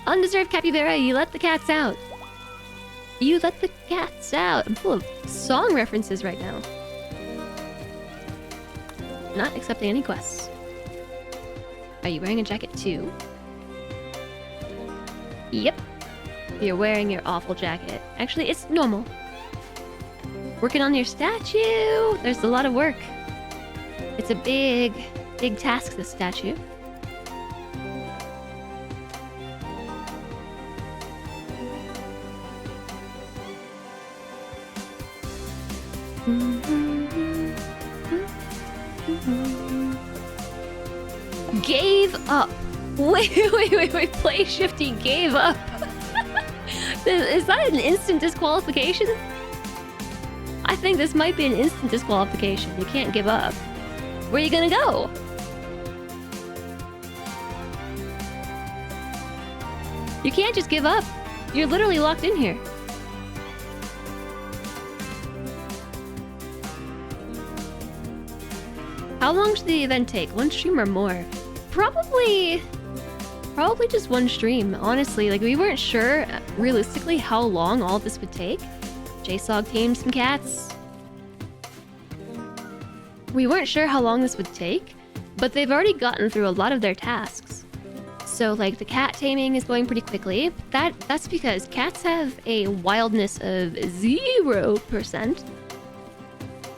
Undeserved capybara, you let the cats out. You let the cats out. I'm full of song references right now. Not accepting any quests. Are you wearing a jacket too? Yep. You're wearing your awful jacket. Actually, it's normal. Working on your statue. There's a lot of work. It's a big task, this statue. Gave up. Wait. Play Shifty gave up. Is that an instant disqualification? I think this might be an instant disqualification. You can't give up. Where are you gonna go? You can't just give up. You're literally locked in here. How long should the event take? One stream or more? Probably just one stream, honestly. Like, we weren't sure, realistically, how long all this would take. JSOG tamed some cats. We weren't sure how long this would take, but they've already gotten through a lot of their tasks. So, like, the cat taming is going pretty quickly. That's because cats have a wildness of 0%.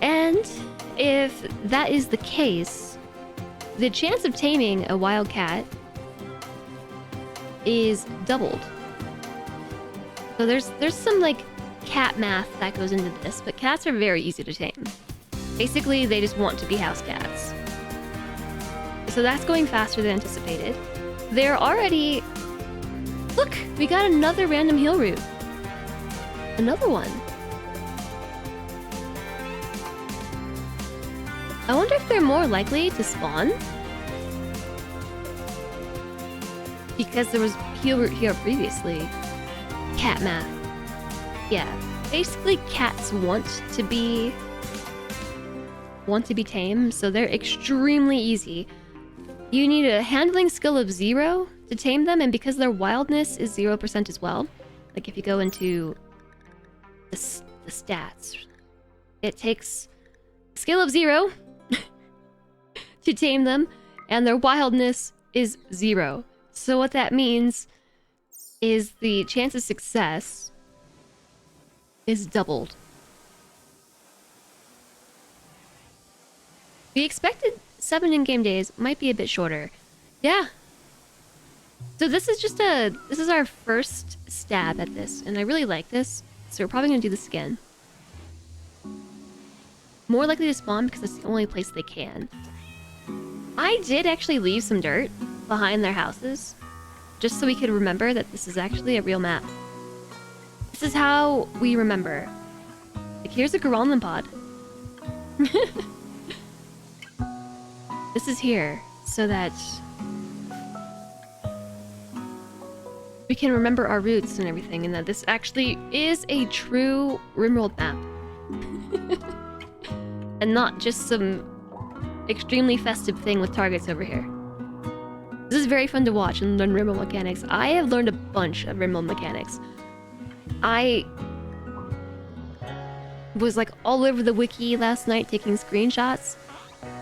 And if that is the case, the chance of taming a wild cat is doubled. So there's some, like, cat math that goes into this, but cats are very easy to tame. Basically, they just want to be house cats. So that's going faster than anticipated. They're already... Look! We got another random heal root. Another one. I wonder if they're more likely to spawn? Because there was heal root here previously. Cat math. Yeah. Basically, cats want to be want to be tamed, so they're extremely easy. You need a handling skill of 0 to tame them, and because their wildness is 0% as well, like if you go into the stats, it takes a skill of 0 to tame them, and their wildness is 0. So what that means is the chance of success is doubled. The expected 7 in-game days might be a bit shorter. Yeah. So this is our first stab at this, and I really like this, so we're probably gonna do this again. More likely to spawn because it's the only place they can. I did actually leave some dirt behind their houses, just so we could remember that this is actually a real map. This is how we remember. Like, here's a Goronlin pod. This is here, so that we can remember our roots and everything, and that this actually is a true RimWorld map. And not just some extremely festive thing with targets over here. This is very fun to watch and learn RimWorld mechanics. I have learned a bunch of RimWorld mechanics. I was like all over the wiki last night taking screenshots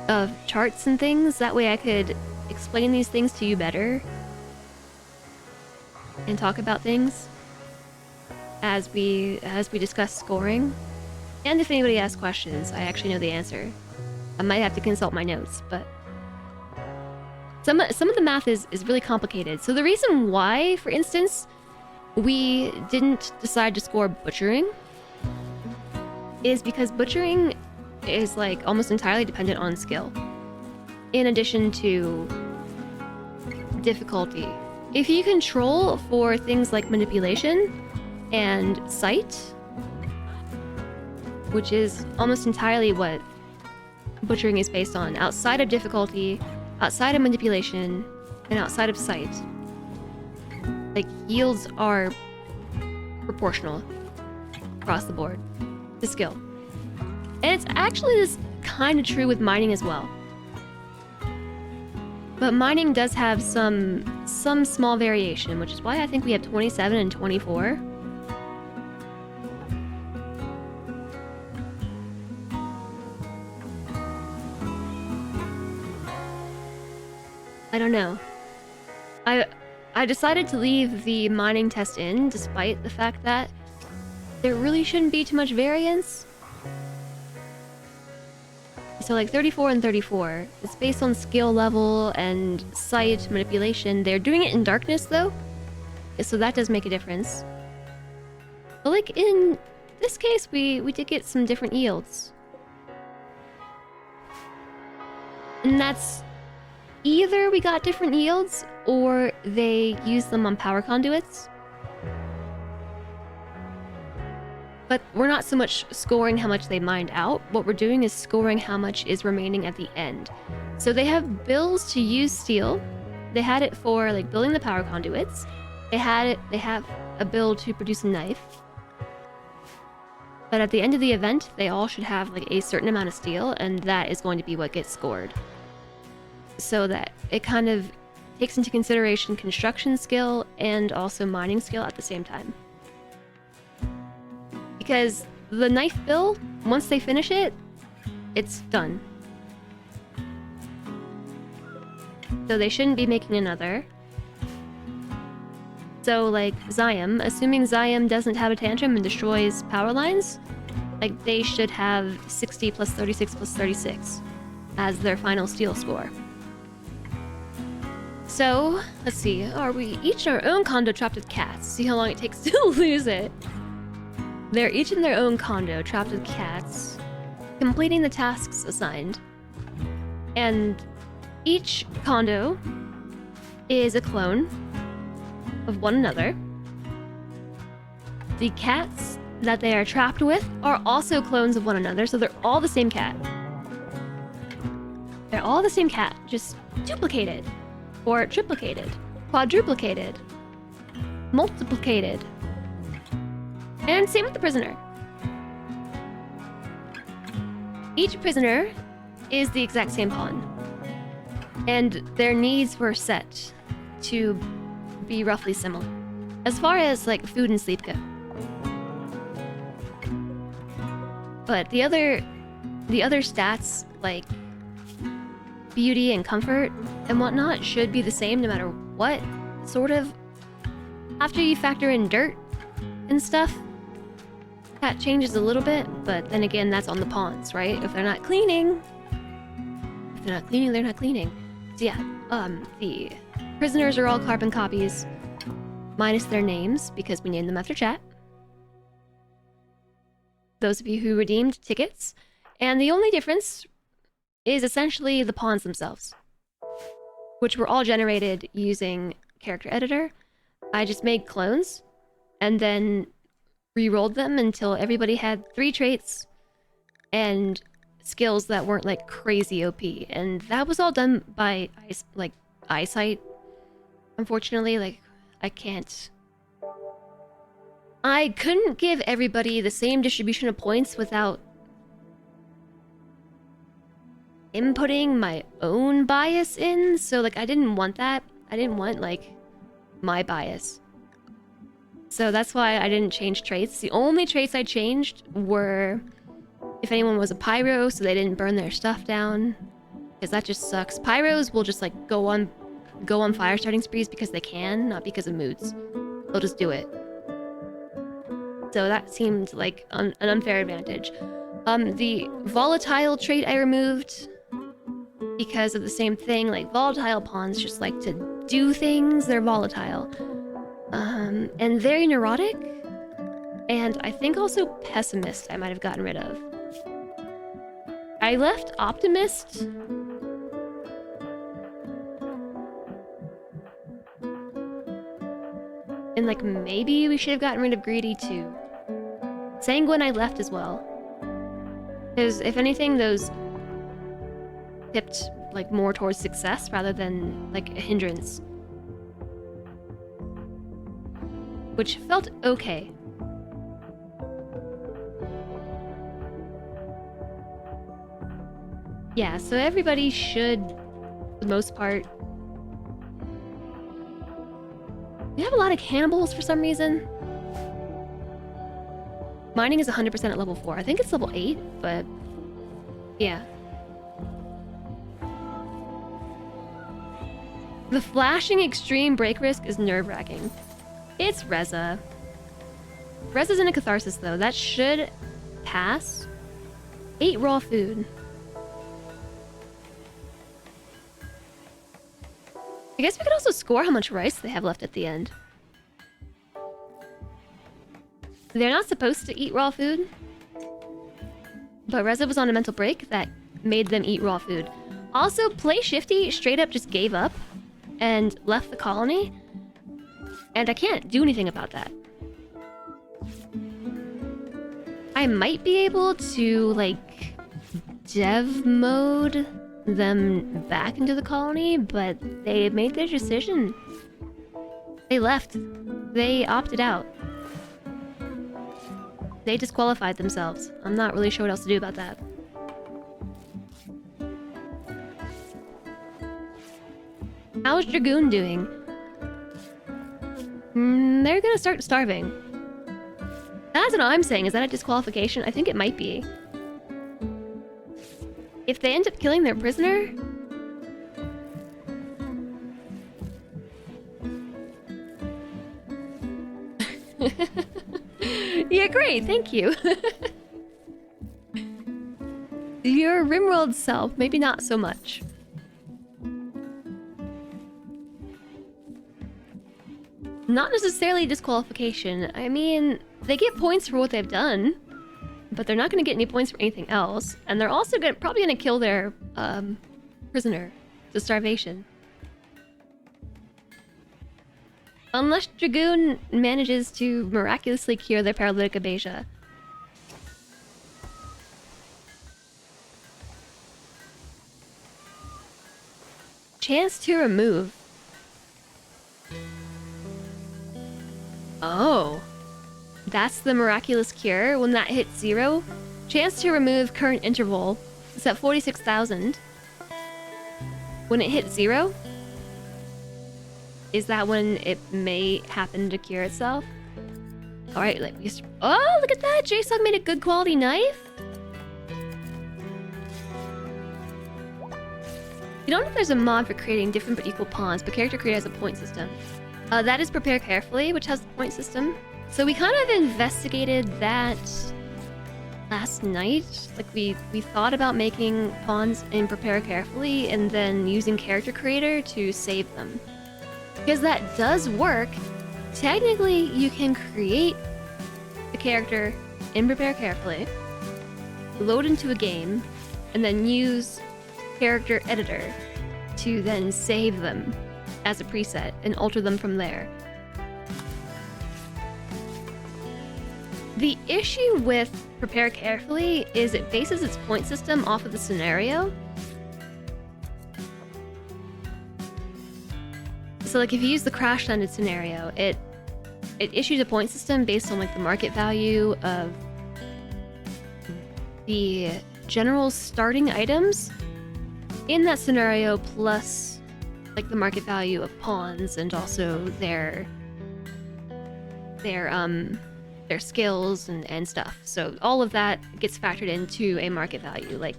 of charts and things. That way I could explain these things to you better and talk about things as we discuss scoring. And if anybody asks questions, I actually know the answer. I might have to consult my notes, but some of the math is really complicated. So the reason why, for instance, we didn't decide to score butchering is because butchering is like almost entirely dependent on skill, in addition to difficulty. If you control for things like manipulation and sight, which is almost entirely what butchering is based on, outside of difficulty, outside of manipulation, and outside of sight, like, yields are proportional across the board to skill. And it's actually this kind of true with mining as well. But mining does have some small variation, which is why I think we have 27 and 24. I don't know. I decided to leave the mining test in, despite the fact that there really shouldn't be too much variance. So like 34 and 34, it's based on skill level and sight, manipulation. They're doing it in darkness though, so that does make a difference. But like in this case, we did get some different yields. And that's either we got different yields or they used them on power conduits. But we're not so much scoring how much they mined out. What we're doing is scoring how much is remaining at the end. So they have bills to use steel. They had it for like building the power conduits. They have a bill to produce a knife. But at the end of the event, they all should have like a certain amount of steel, and that is going to be what gets scored. So that it kind of takes into consideration construction skill and also mining skill at the same time. Because the knife bill, once they finish it, it's done. So they shouldn't be making another. So like Ziam, assuming Ziam doesn't have a tantrum and destroys power lines, like they should have 60 plus 36 plus 36 as their final steel score. So, let's see, are we each in our own condo trapped with cats? See how long it takes to lose it. They're each in their own condo trapped with cats, completing the tasks assigned. And each condo is a clone of one another. The cats that they are trapped with are also clones of one another, so they're all the same cat. They're all the same cat, just duplicated. Or triplicated, quadruplicated, multiplicated. And same with the prisoner. Each prisoner is the exact same pawn. And their needs were set to be roughly similar. As far as like food and sleep go. But the other stats, like beauty and comfort and whatnot, should be the same no matter what, sort of. After you factor in dirt and stuff, that changes a little bit, but then again, that's on the pawns, right? If they're not cleaning, they're not cleaning. So yeah, the prisoners are all carbon copies, minus their names, because we named them after chat. Those of you who redeemed tickets. And the only difference is essentially the pawns themselves, which were all generated using character editor. I just made clones and then re-rolled them until everybody had 3 traits and skills that weren't like crazy OP. And that was all done by eyesight. Unfortunately, like I couldn't give everybody the same distribution of points without inputting my own bias in. So like I didn't want that. I didn't want like my bias. So that's why I didn't change traits. The only traits I changed were if anyone was a pyro, so they didn't burn their stuff down, because that just sucks. Pyros will just like go on fire starting sprees because they can, not because of moods. They'll just do it. So that seemed like an unfair advantage. The volatile trait I removed because of the same thing. Like volatile pawns just like to do things. They're volatile. And very neurotic. And I think also pessimist I might have gotten rid of. I left optimist. And like maybe we should have gotten rid of greedy too. Sanguine I left as well. Because if anything, those tipped like more towards success rather than like a hindrance. Which felt okay. Yeah, so everybody should, for the most part. We have a lot of cannibals for some reason. Mining is 100% at level 4. I think it's level 8, but yeah. The flashing extreme break risk is nerve-wracking. It's Reza. Reza's in a catharsis though. That should pass. 8 raw food. I guess we could also score how much rice they have left at the end. They're not supposed to eat raw food. But Reza was on a mental break that made them eat raw food. Also, Play Shifty straight up just gave up and left the colony. And I can't do anything about that. I might be able to, like, dev mode them back into the colony, but they made their decision. They left. They opted out. They disqualified themselves. I'm not really sure what else to do about that. How's Dragoon doing? They're gonna start starving. That's what I'm saying. Is that a disqualification? I think it might be. If they end up killing their prisoner... Yeah, great, thank you. Your RimWorld self, maybe not so much. Not necessarily disqualification. I mean, they get points for what they've done, but they're not going to get any points for anything else. And they're also probably going to kill their prisoner to starvation. Unless Dragoon manages to miraculously cure their paralytic abasia. Chance to remove. Oh. That's the miraculous cure. When that hits 0, chance to remove current interval. So at 46,000. When it hits 0, is that when it may happen to cure itself? Alright, like, oh, look at that! JSOG made a good quality knife? You don't know if there's a mod for creating different but equal pawns, but character creator has a point system. That is Prepare Carefully, which has the point system. So we kind of investigated that last night. Like, we thought about making pawns in Prepare Carefully and then using character creator to save them. Because that does work. Technically, you can create a character in Prepare Carefully, load into a game, and then use character editor to then save them as a preset and alter them from there. The issue with Prepare Carefully is it bases its point system off of the scenario. So like if you use the crash landed scenario, it issues a point system based on like the market value of the general starting items in that scenario, plus like the market value of pawns and also their skills and stuff. So all of that gets factored into a market value, like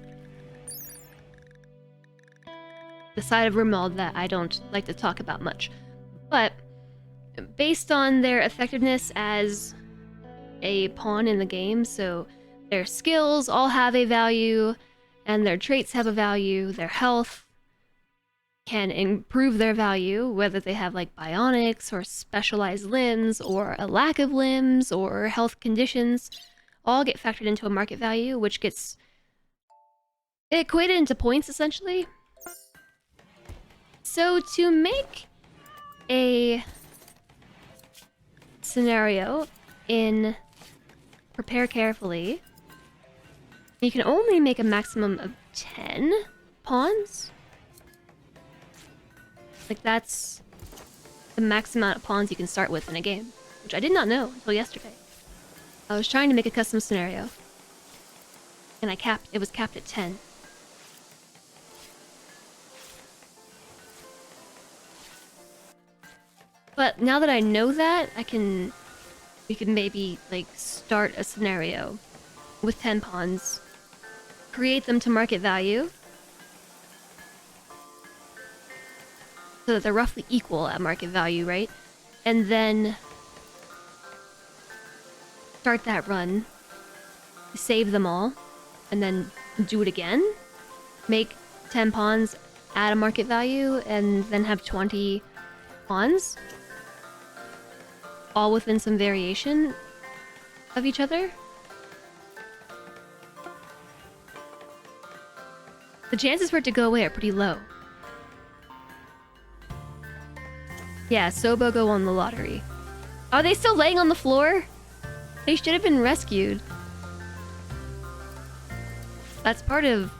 the side of RimWorld that I don't like to talk about much. But based on their effectiveness as a pawn in the game, so their skills all have a value, and their traits have a value, their health can improve their value, whether they have like bionics or specialized limbs or a lack of limbs or health conditions, all get factored into a market value, which gets equated into points essentially. So to make a scenario in Prepare Carefully, you can only make a maximum of 10 pawns. Like, that's the max amount of pawns you can start with in a game, which I did not know until yesterday. I was trying to make a custom scenario, and it was capped at 10. But now that I know that, we can maybe, like, start a scenario with 10 pawns, create them to market value, so that they're roughly equal at market value, right? And then start that run, save them all, and then do it again. Make 10 pawns at a market value, and then have 20 pawns, all within some variation of each other. The chances for it to go away are pretty low. Yeah, Sobogo won the lottery. Are they still laying on the floor? They should have been rescued. That's part of...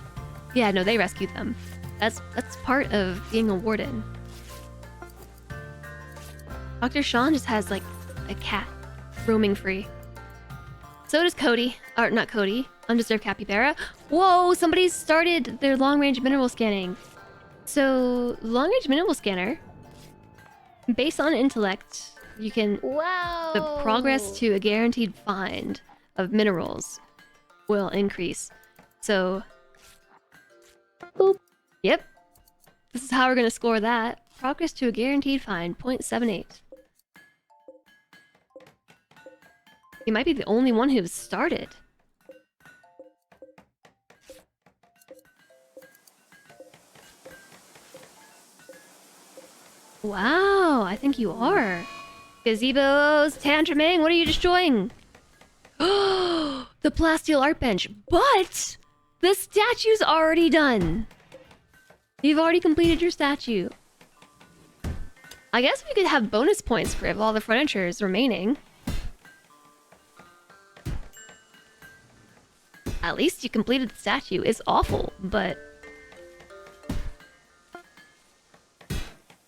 Yeah, no, they rescued them. That's part of being a warden. Dr. Sean just has, like, a cat roaming free. So does Cody. Or, not Cody. Undeserved Capybara. Whoa, somebody started their long-range mineral scanning. So, long-range mineral scanner, based on intellect, you can... Wow! The progress to a guaranteed find of minerals will increase. So... Boop. Yep. This is how we're gonna score that. Progress to a guaranteed find, 0.78. You might be the only one who's started. Wow, I think you are. Gazebo's tantruming, what are you destroying? The plasteel art bench, but the statue's already done. You've already completed your statue. I guess we could have bonus points for if all the furniture is remaining. At least you completed the statue. It's awful, but...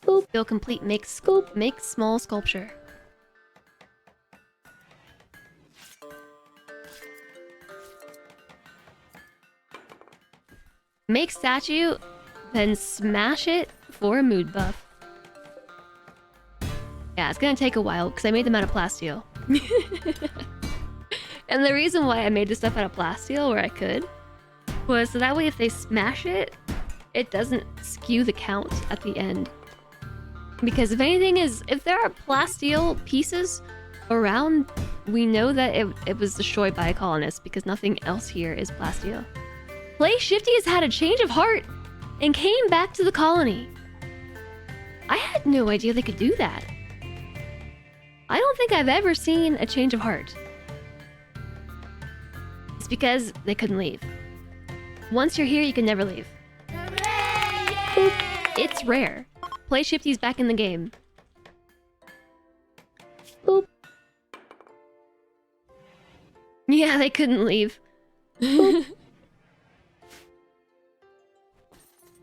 Boop. Feel complete. Make small sculpture. Make statue, then smash it for a mood buff. Yeah, it's gonna take a while because I made them out of plasteel. And the reason why I made this stuff out of plasteel where I could was so that way if they smash it, it doesn't skew the count at the end. Because if anything is, if there are plasteel pieces around, we know that it was destroyed by a colonist because nothing else here is plasteel. Play Shifty has had a change of heart and came back to the colony. I had no idea they could do that. I don't think I've ever seen a change of heart. It's because they couldn't leave. Once you're here, you can never leave. Boop. It's rare. Play Shifty's back in the game. Boop. Yeah, they couldn't leave.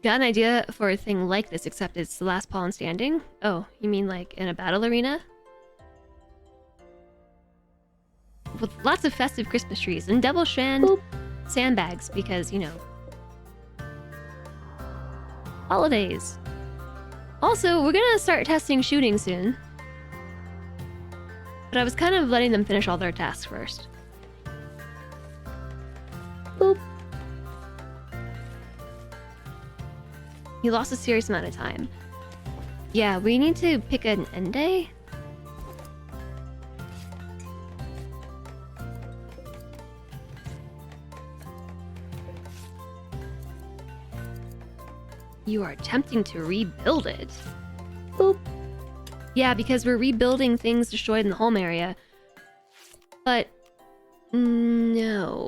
Got an idea for a thing like this, except it's the last pawn standing? Oh, you mean like in a battle arena? With lots of festive Christmas trees and double strand sandbags because, you know, holidays. Also, we're gonna start testing shooting soon. But I was kind of letting them finish all their tasks first. Boop. He lost a serious amount of time. Yeah, we need to pick an end day. You are attempting to rebuild it. Boop. Yeah, because we're rebuilding things destroyed in the home area. But no.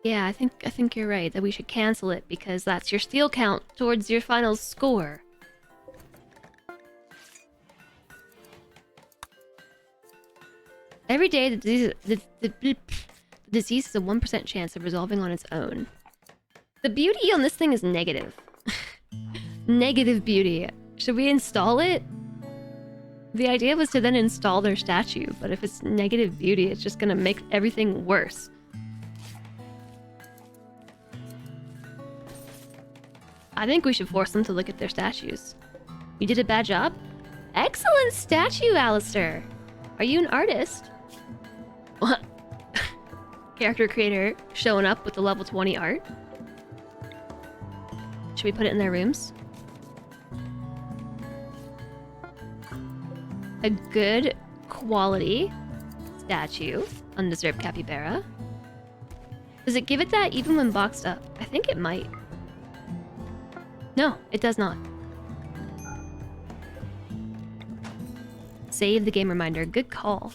Yeah, I think you're right that we should cancel it because that's your steel count towards your final score. Every day, the disease has a 1% chance of resolving on its own. The beauty on this thing is negative. Negative beauty. Should we install it? The idea was to then install their statue, but if it's negative beauty, it's just gonna make everything worse. I think we should force them to look at their statues. You did a bad job? Excellent statue, Alistair! Are you an artist? What? Character creator showing up with the level 20 art? Should we put it in their rooms? A good quality statue. Undeserved capybara. Does it give it that even when boxed up? I think it might. No, it does not. Save the game reminder. Good call.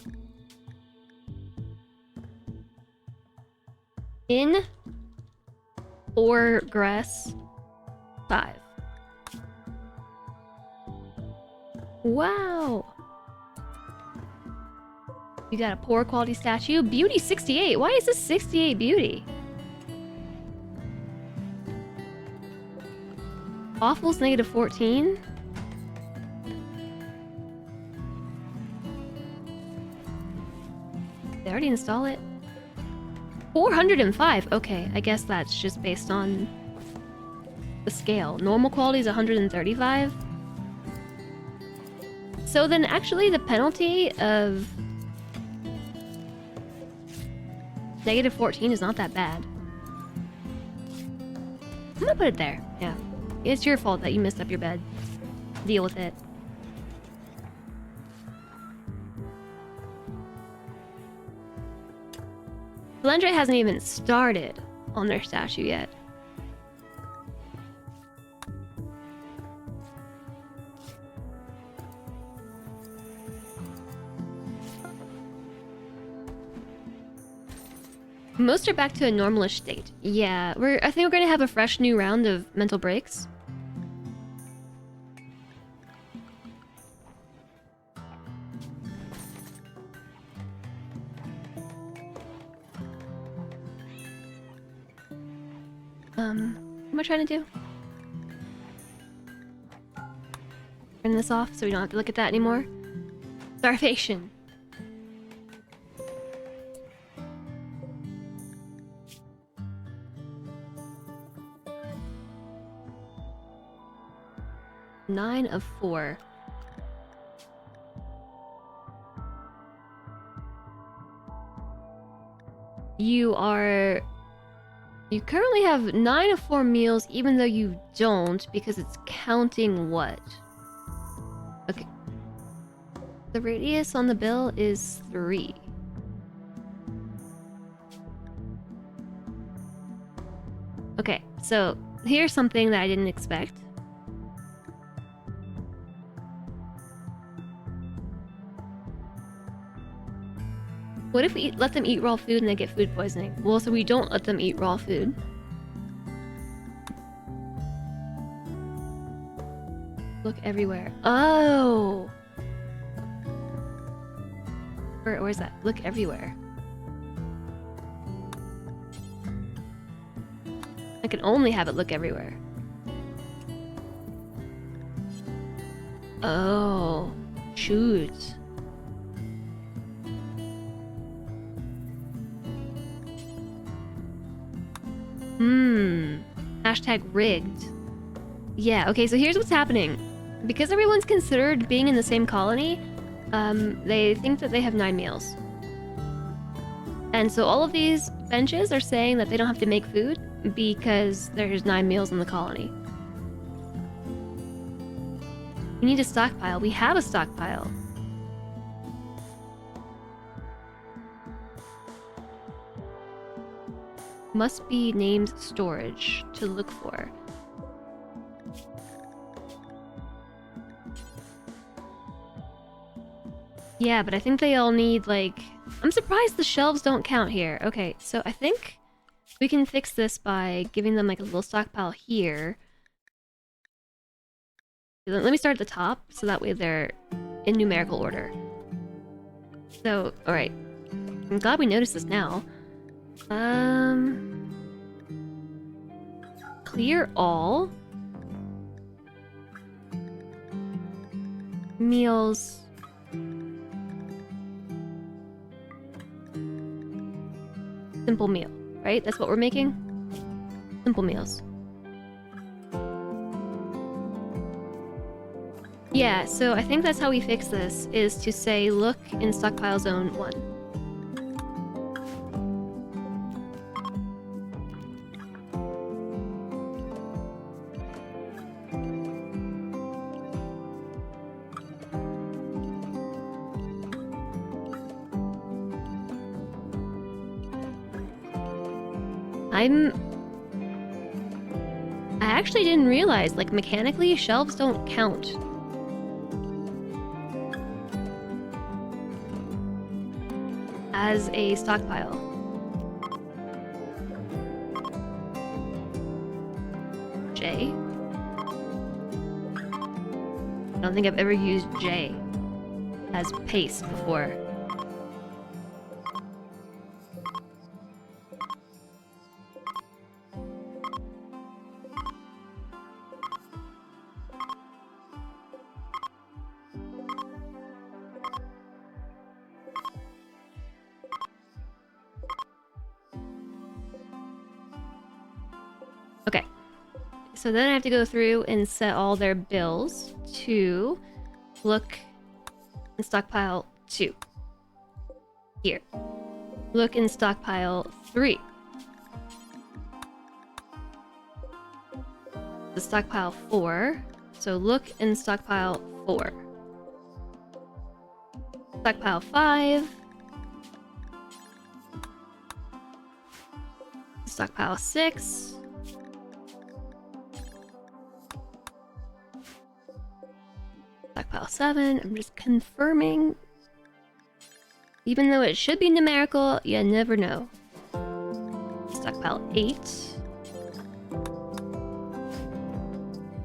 In progress 5. Wow. You got a poor quality statue. Beauty 68. Why is this 68 beauty? Awful's negative 14. They already install it. 405. Okay, I guess that's just based on the scale. Normal quality is 135. So then actually the penalty of negative 14 is not that bad. I'm gonna put it there. Yeah. It's your fault that you messed up your bed. Deal with it. Valendre hasn't even started on their statue yet. Most are back to a normalish state. Yeah, I think we're gonna have a fresh new round of mental breaks. What am I trying to do? Turn this off so we don't have to look at that anymore. Starvation. 9 of 4. You currently have 9 of 4 meals, even though you don't, because it's counting what? Okay. The radius on the bill is 3. Okay, so here's something that I didn't expect. What if we let them eat raw food and they get food poisoning? Well, so we don't let them eat raw food. Look everywhere. Oh! Where's that? Look everywhere. I can only have it look everywhere. Oh, shoot. Hashtag rigged. Yeah, okay, so here's what's happening. Because everyone's considered being in the same colony, they think that they have 9 meals. And so all of these benches are saying that they don't have to make food because there's 9 meals in the colony. We need a stockpile. We have a stockpile. Must be named storage to look for. Yeah, but I think they all need, like... I'm surprised the shelves don't count here. Okay, so I think we can fix this by giving them, like, a little stockpile here. Let me start at the top, so that way they're in numerical order. So, alright. I'm glad we noticed this now. Clear all. Meals. Simple meal, right? That's what we're making? Simple meals. Yeah, so I think that's how we fix this, is to say look in stockpile zone 1. I actually didn't realize, like, mechanically, shelves don't count. As a stockpile. J? I don't think I've ever used J as paste before. Okay, so then I have to go through and set all their bills to look in stockpile 2. Here. Look in stockpile 3. The stockpile 4. So look in stockpile 4. Stockpile 5. Stockpile 6. Stockpile 7. I'm just confirming. Even though it should be numerical, you never know. Stockpile 8.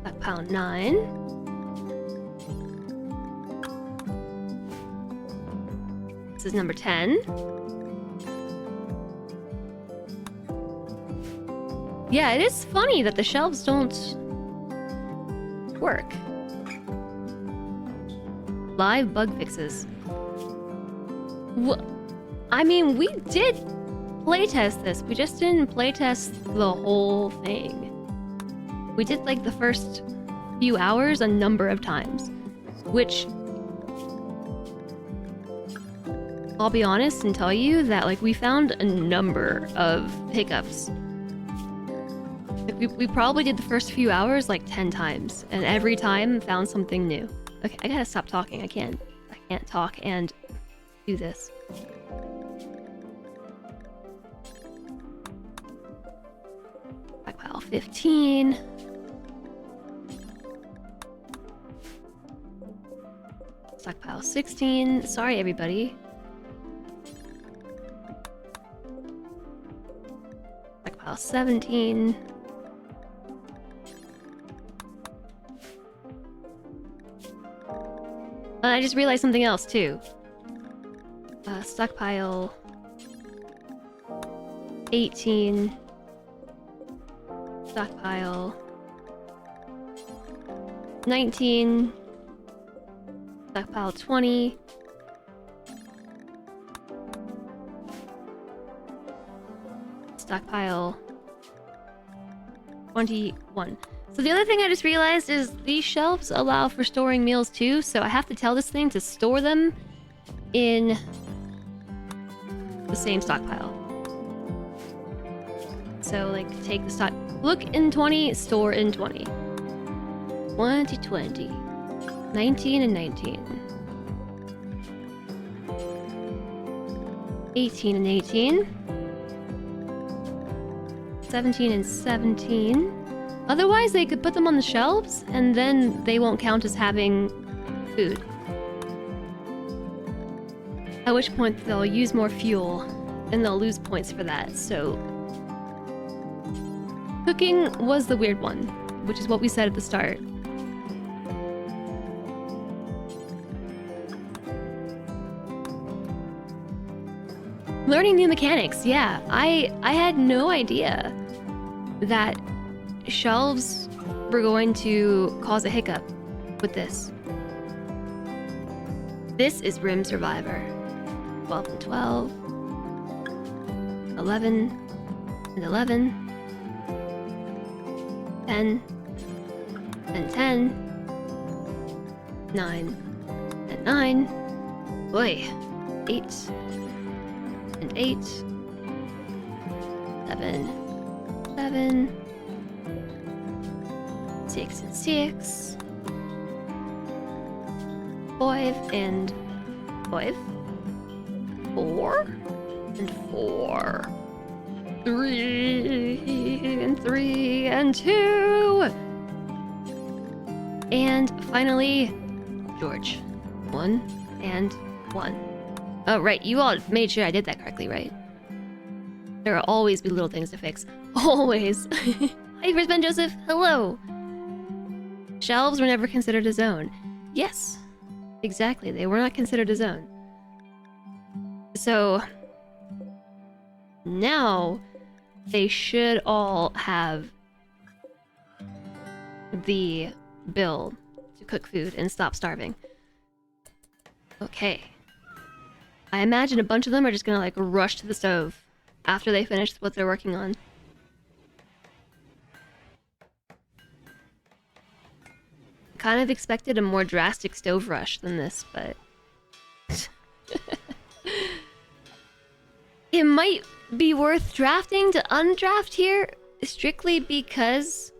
Stockpile 9. This is number 10. Yeah, it is funny that the shelves don't work. Live bug fixes. I mean, we did playtest this. We just didn't playtest the whole thing. We did like the first few hours a number of times, which I'll be honest and tell you that like we found a number of hiccups. Like, we probably did the first few hours like 10 times, and every time found something new. Okay, I gotta stop talking. I can't talk and do this. Stockpile 15. Stockpile 16. Sorry, everybody. Stockpile 17. I just realized something else, too. Stockpile 18. Stockpile 19. Stockpile 20. Stockpile 21. So the other thing I just realized is these shelves allow for storing meals too, so I have to tell this thing to store them in the same stockpile. So like take the stock, look in 20, store in 20. 20, 19 and 19. 18 and 18. 17 and 17. Otherwise, they could put them on the shelves, and then they won't count as having food. At which point, they'll use more fuel, and they'll lose points for that, so... Cooking was the weird one, which is what we said at the start. Learning new mechanics, yeah. I had no idea that shelves were going to cause a hiccup with this. This is Rim Survivor. 12 and 12. 11 and 11. 10 and 10. 9 and 9. Boy. 8 and 8. 7. 7. 6 and 6. 5 and 5. 4 and 4. 3 and 3 and 2. And finally, George. 1 and 1. Oh, right, you all made sure I did that correctly, right? There will always be little things to fix. Always. Hi, Brisbane Joseph. Hello. Shelves were never considered a zone. Yes, exactly. They were not considered a zone. So now they should all have the bill to cook food and stop starving. Okay. I imagine a bunch of them are just gonna like rush to the stove after they finish what they're working on. Kind of expected a more drastic stove rush than this, but... It might be worth drafting to undraft here, strictly because...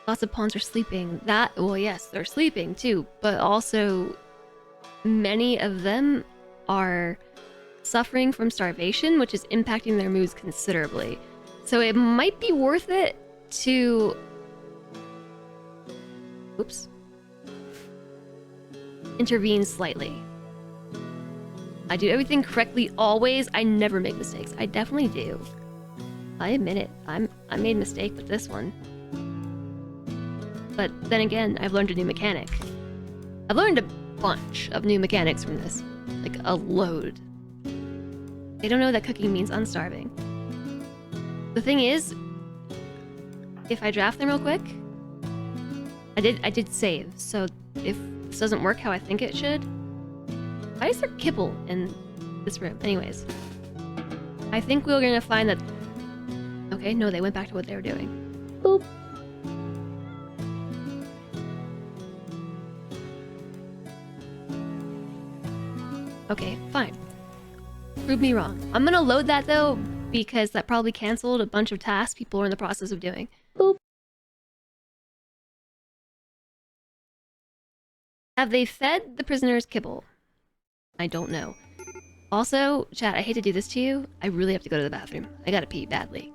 Lots of pawns are sleeping. That, well yes, they're sleeping too, but also... Many of them are suffering from starvation, which is impacting their moods considerably. So it might be worth it to... Oops. Intervene slightly. I do everything correctly always. I never make mistakes. I definitely do. I admit it. I made a mistake with this one. But then again, I've learned a new mechanic. I've learned a bunch of new mechanics from this. Like a load. They don't know that cooking means unstarving. The thing is, if I draft them real quick, I did save, so if this doesn't work how I think it should... Why is there kibble in this room? Anyways. I think we're gonna find that... Okay, no, they went back to what they were doing. Boop. Okay, fine. Prove me wrong. I'm gonna load that though, because that probably canceled a bunch of tasks people were in the process of doing. Boop. Have they fed the prisoners kibble? I don't know. Also, chat, I hate to do this to you. I really have to go to the bathroom. I gotta pee badly.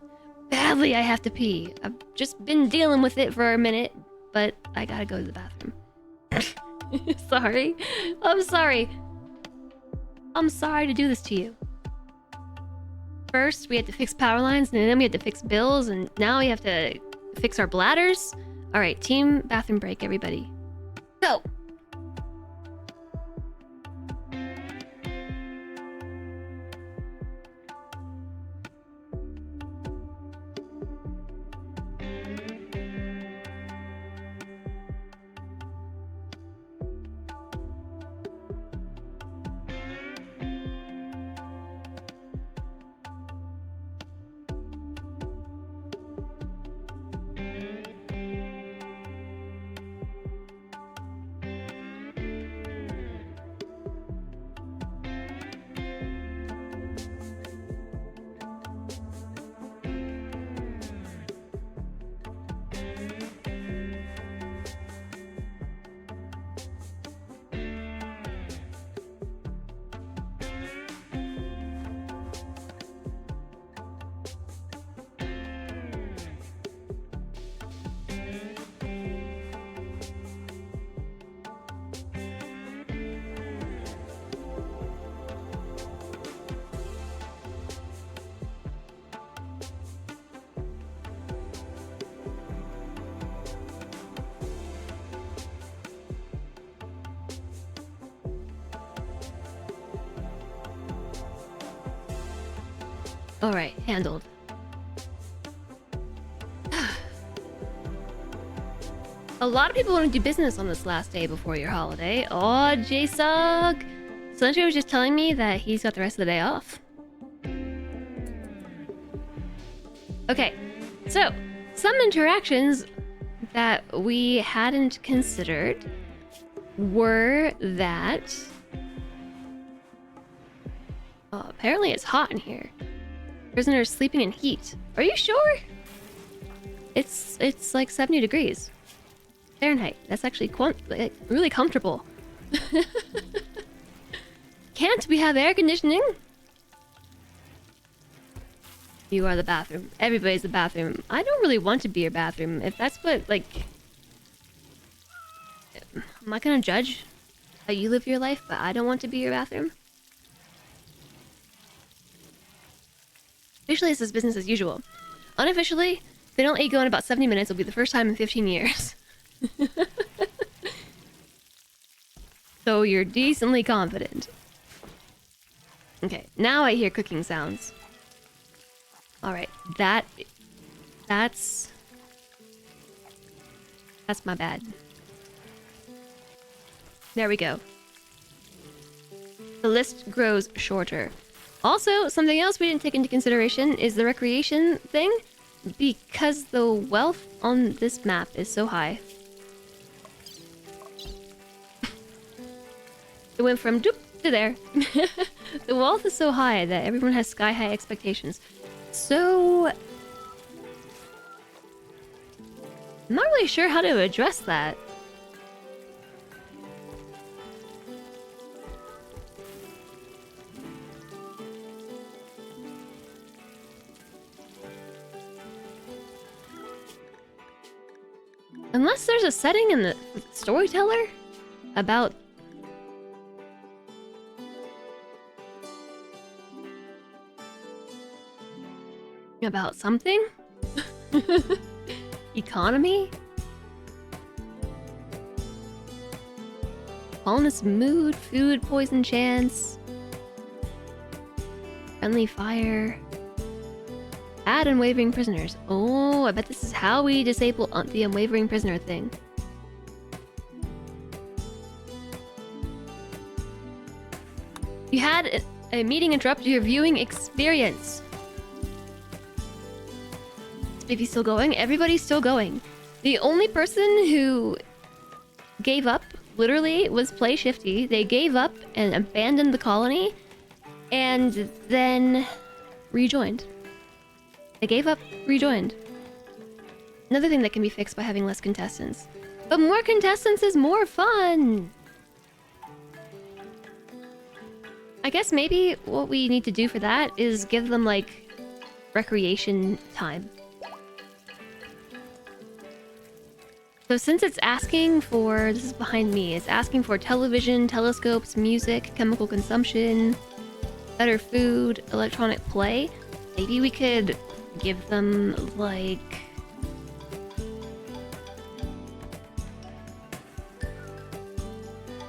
Badly, I have to pee. I've just been dealing with it for a minute, but I gotta go to the bathroom. Sorry. I'm sorry. I'm sorry to do this to you. First, we had to fix power lines, and then we had to fix bills, and now we have to fix our bladders. Alright, team bathroom break, everybody. Go! Alright, handled. A lot of people want to do business on this last day before your holiday. Oh, J-Sug! Slencher was just telling me that he's got the rest of the day off. Okay, so some interactions that we hadn't considered were that... Oh, apparently it's hot in here. Prisoners sleeping in heat. Are you sure? It's like 70 degrees Fahrenheit. That's actually really comfortable. Can't we have air conditioning? You are the bathroom. Everybody's the bathroom. I don't really want to be your bathroom. If that's what, like... I'm not gonna judge how you live your life, but I don't want to be your bathroom. Officially, this is business as usual. Unofficially, they don't let you go in about 70 minutes. It'll be the first time in 15 years. So you're decently confident. Okay, now I hear cooking sounds. Alright, that's my bad. There we go. The list grows shorter. Also, something else we didn't take into consideration is the recreation thing, because the wealth on this map is so high. It went from doop to there. The wealth is so high that everyone has sky-high expectations. So... I'm not really sure how to address that. Unless there's a setting in the storyteller about... about something? Economy? Wellness, mood, food, poison chance. Friendly fire. Add unwavering prisoners. Oh, I bet this is how we disable the unwavering prisoner thing. You had a meeting interrupt your viewing experience. If he's still going, everybody's still going. The only person who gave up literally was play shifty. They gave up and abandoned the colony and then rejoined. They gave up, rejoined. Another thing that can be fixed by having less contestants. But more contestants is more fun! I guess maybe what we need to do for that is give them, like, recreation time. So since it's asking for... This is behind me. It's asking for television, telescopes, music, chemical consumption, better food, electronic play. Maybe we could give them, like...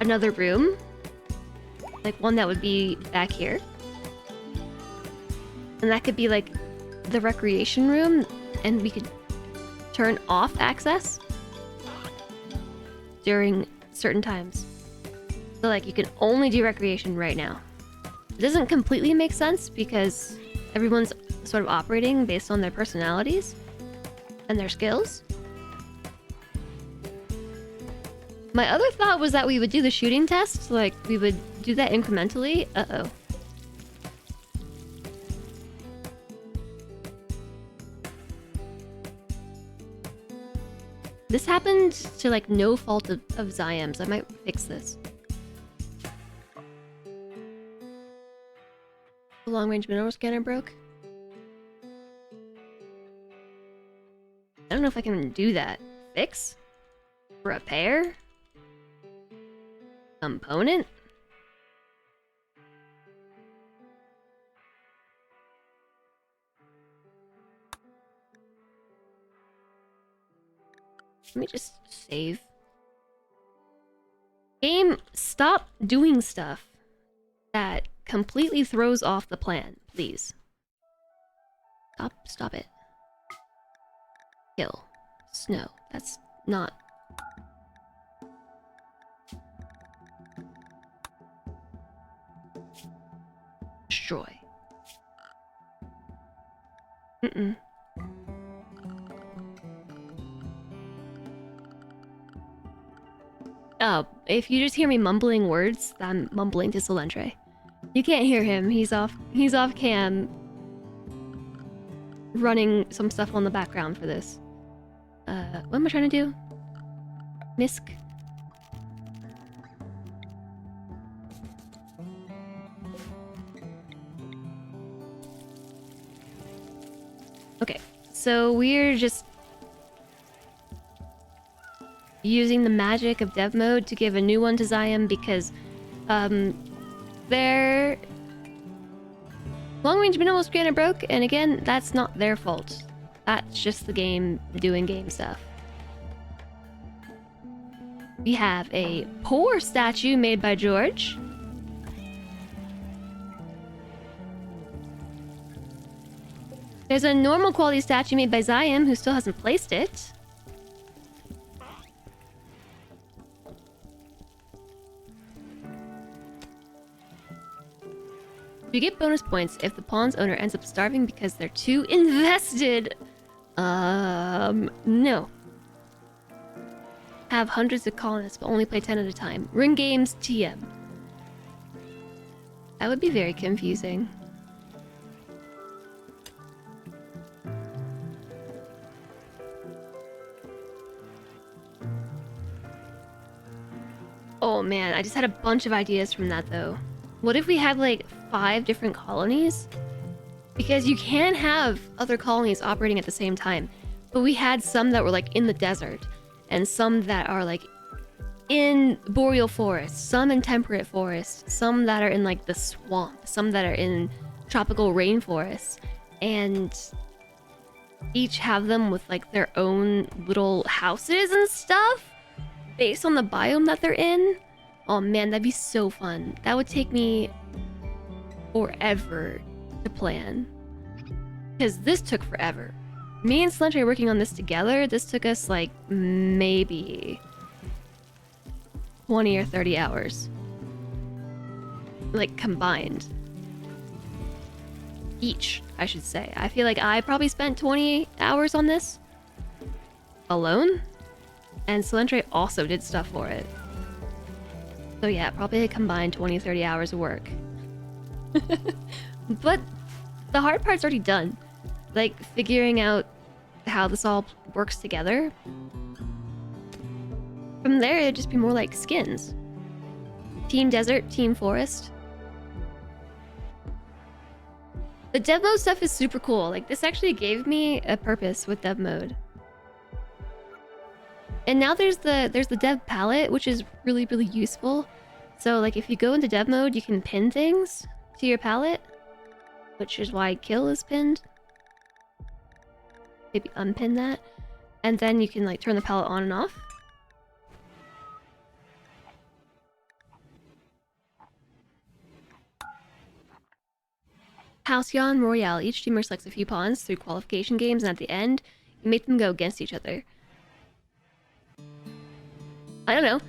another room. Like one that would be back here. And that could be like the recreation room, and we could turn off access during certain times. So like you can only do recreation right now. It doesn't completely make sense because everyone's sort of operating based on their personalities and their skills. My other thought was that we would do the shooting test, like we would do that incrementally. Uh-oh. This happened to like no fault of Zyam's. I might fix this. The long-range mineral scanner broke. I don't know if I can do that. Fix? Repair? Component? Let me just save. Game, stop doing stuff that completely throws off the plan, please. Stop it. Kill. Snow. That's not... Destroy. Mm-mm. Oh, if you just hear me mumbling words, I'm mumbling to Solentre. You can't hear him. He's off cam running some stuff on the background for this. What am I trying to do? Misk. Okay, so we're just using the magic of dev mode to give a new one to Zyam because their long-range minimal scanner broke, and again, that's not their fault. That's just the game doing game stuff. We have a poor statue made by George. There's a normal quality statue made by Zyam, who still hasn't placed it. You get bonus points if the pawn's owner ends up starving because they're too invested. No. Have hundreds of colonists, but only play 10 at a time. Ring games, TM. That would be very confusing. Oh man, I just had a bunch of ideas from that though. What if we had like 5 different colonies? Because you can have other colonies operating at the same time. But we had some that were like in the desert, and some that are like in boreal forest, some in temperate forest, some that are in like the swamp, some that are in tropical rainforests, and each have them with like their own little houses and stuff based on the biome that they're in. Oh man, that'd be so fun. That would take me forever to plan. Because this took forever. Me and Slentre are working on this together. This took us like maybe 20 or 30 hours. Like combined. Each, I should say. I feel like I probably spent 20 hours on this alone. And Slentre also did stuff for it. So yeah, probably a combined 20, 30 hours of work. But the hard part's already done. Like, figuring out how this all works together. From there, it'd just be more like skins. Team Desert, Team Forest. The dev mode stuff is super cool. Like, this actually gave me a purpose with dev mode. And now there's the dev palette, which is really, really useful. So, like, if you go into dev mode, you can pin things to your palette, which is why kill is pinned. Maybe unpin that. And then you can, like, turn the palette on and off. RimWorld Royale. Each streamer selects a few pawns through qualification games, and at the end, you make them go against each other. I don't know.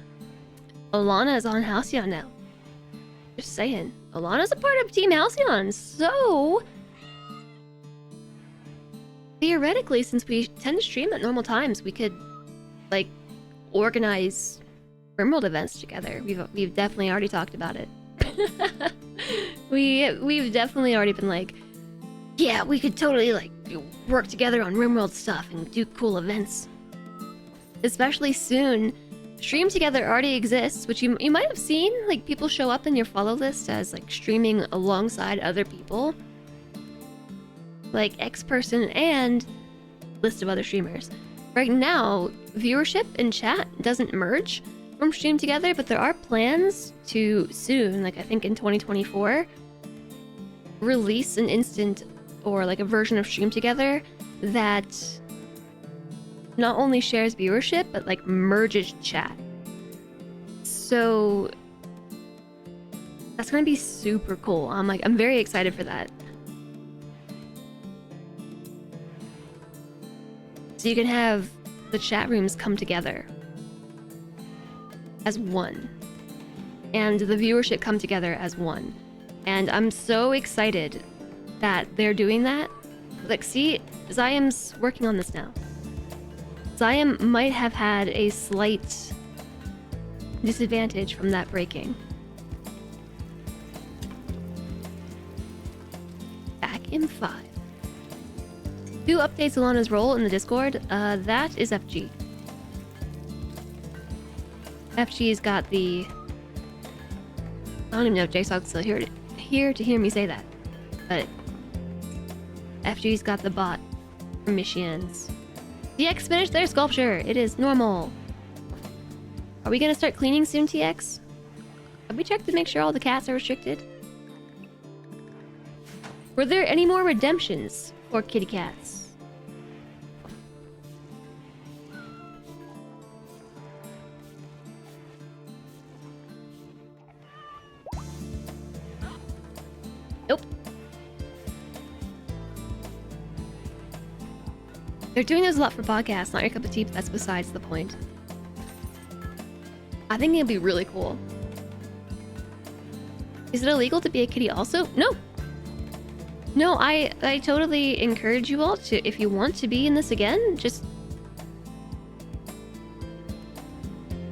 Alana is on Halcyon now. Just saying. Alana's a part of Team Halcyon, so... theoretically, since we tend to stream at normal times, we could, like, organize RimWorld events together. We've definitely already talked about it. We've definitely already been like, yeah, we could totally, like, work together on RimWorld stuff and do cool events. Especially soon. Stream Together already exists, which you might have seen, like, people show up in your follow list as, like, streaming alongside other people. Like, X person and list of other streamers. Right now, viewership and chat doesn't merge from Stream Together, but there are plans to soon, like I think in 2024, release an instant or like a version of Stream Together that not only shares viewership, but like merges chat. So that's gonna be super cool. I'm very excited for that. So you can have the chat rooms come together as one, and the viewership come together as one. And I'm so excited that they're doing that. Like, see, Zyam's working on this now. Zyam might have had a slight disadvantage from that breaking. Back in 5. Who updates Alana's role in the Discord? That is FG. FG's got the... I don't even know if JSOG's still here to hear me say that. But FG's got the bot missions. TX finished their sculpture. It is normal. Are we gonna start cleaning soon, TX? Have we checked to make sure all the cats are restricted? Were there any more redemptions for kitty cats? Nope. They're doing this a lot for podcasts, not your cup of tea, but that's besides the point. I think it'd be really cool. Is it illegal to be a kitty also? No. No, I totally encourage you all to, if you want to be in this again, just...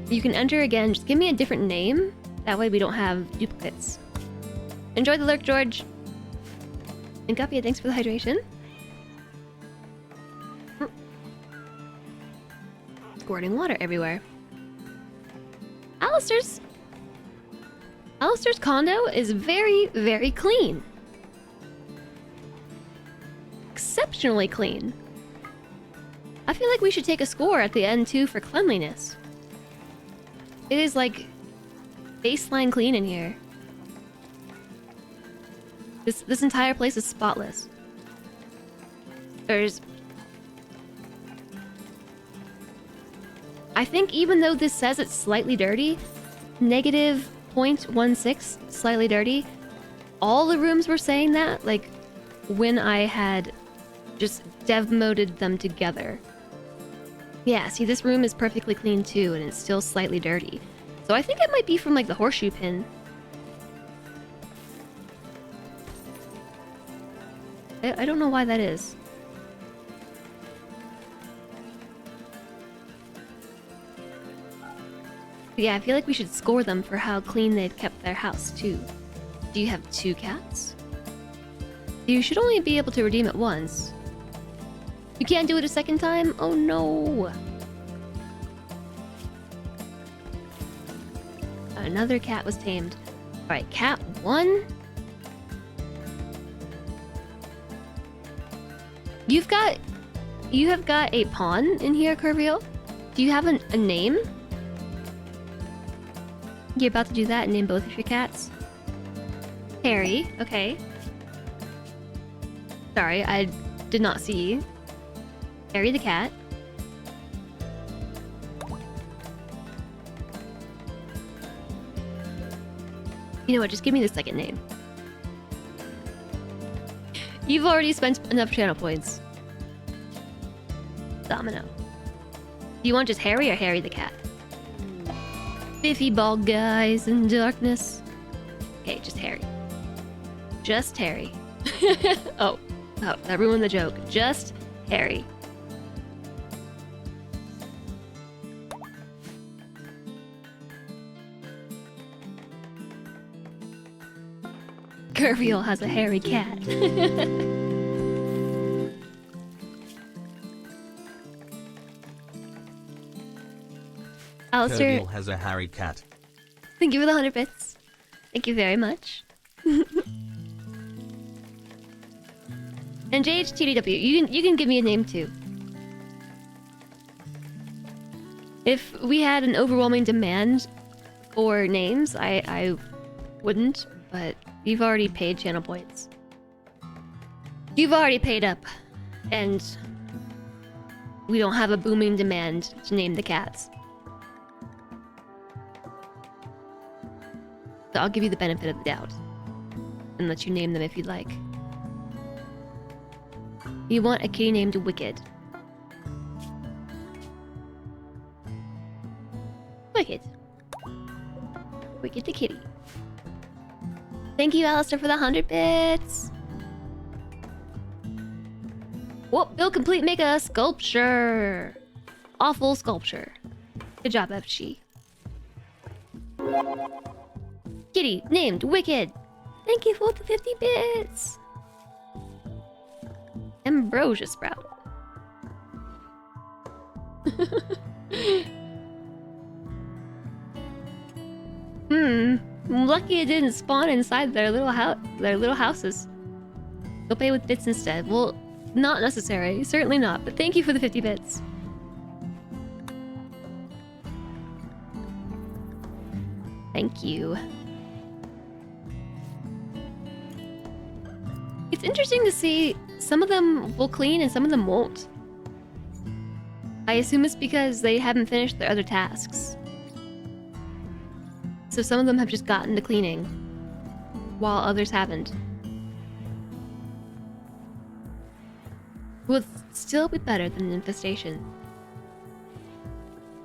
you can enter again, just give me a different name. That way we don't have duplicates. Enjoy the lurk, George. And Guppy, thanks for the hydration. Squirting water everywhere. Alistair's condo is very, very clean. Exceptionally clean. I feel like we should take a score at the end too for cleanliness. It is like baseline clean in here. This entire place is spotless. There's... I think even though this says it's slightly dirty, negative 0.16 slightly dirty, all the rooms were saying that, like, when I had just dev moded them together. Yeah, see, this room is perfectly clean too, and it's still slightly dirty. So I think it might be from, like, the horseshoe pin. I don't know why that is. Yeah, I feel like we should score them for how clean they've kept their house, too. Do you have 2 cats? You should only be able to redeem it once. You can't do it a second time? Oh no! Another cat was tamed. Alright, cat 1? You have got a pawn in here, Curvio? Do you have a name? You're about to do that and name both of your cats? Harry, okay. Sorry, I did not see you. Harry the cat. You know what, just give me the second name. You've already spent enough channel points. Domino. Do you want just Harry or Harry the cat? Biffy bald guys in darkness. Okay, just Harry. Just Harry. Oh, that ruined the joke. Just Harry. Curviel has a hairy cat. Alistair, Curviel has a harried cat. thank you for the 100 bits. Thank you very much. And JHTDW, you can give me a name too. If we had an overwhelming demand for names, I wouldn't, but you've already paid channel points. You've already paid up, and we don't have a booming demand to name the cats. So I'll give you the benefit of the doubt and let you name them if you'd like. You want a kitty named Wicked. Wicked. Wicked the kitty. Thank you, Alistair, for the 100 bits. Whoop, build complete, make a sculpture. Awful sculpture. Good job, FG. Kitty named Wicked. Thank you for the 50 bits. Ambrosia Sprout. Lucky it didn't spawn inside their little houses. Go pay with bits instead. Well, not necessary. Certainly not. But thank you for the 50 bits. Thank you. It's interesting to see some of them will clean and some of them won't. I assume it's because they haven't finished their other tasks. So some of them have just gotten to cleaning, while others haven't. Would still be better than an infestation.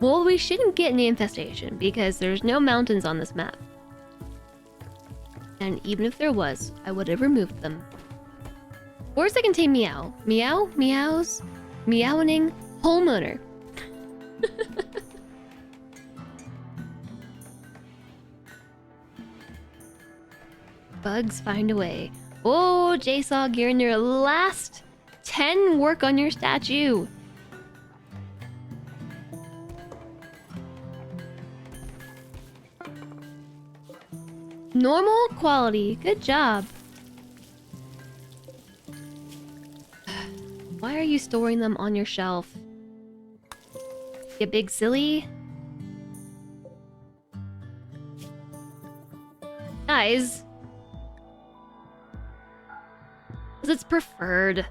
Well, we shouldn't get any infestation, because there's no mountains on this map. And even if there was, I would have removed them. Words that contain meow. Meow, meows, meowing, homeowner. Bugs find a way. Oh, JSOG, you're in your last 10 work on your statue. Normal quality. Good job. Why are you storing them on your shelf? You big silly. Guys. Because it's preferred.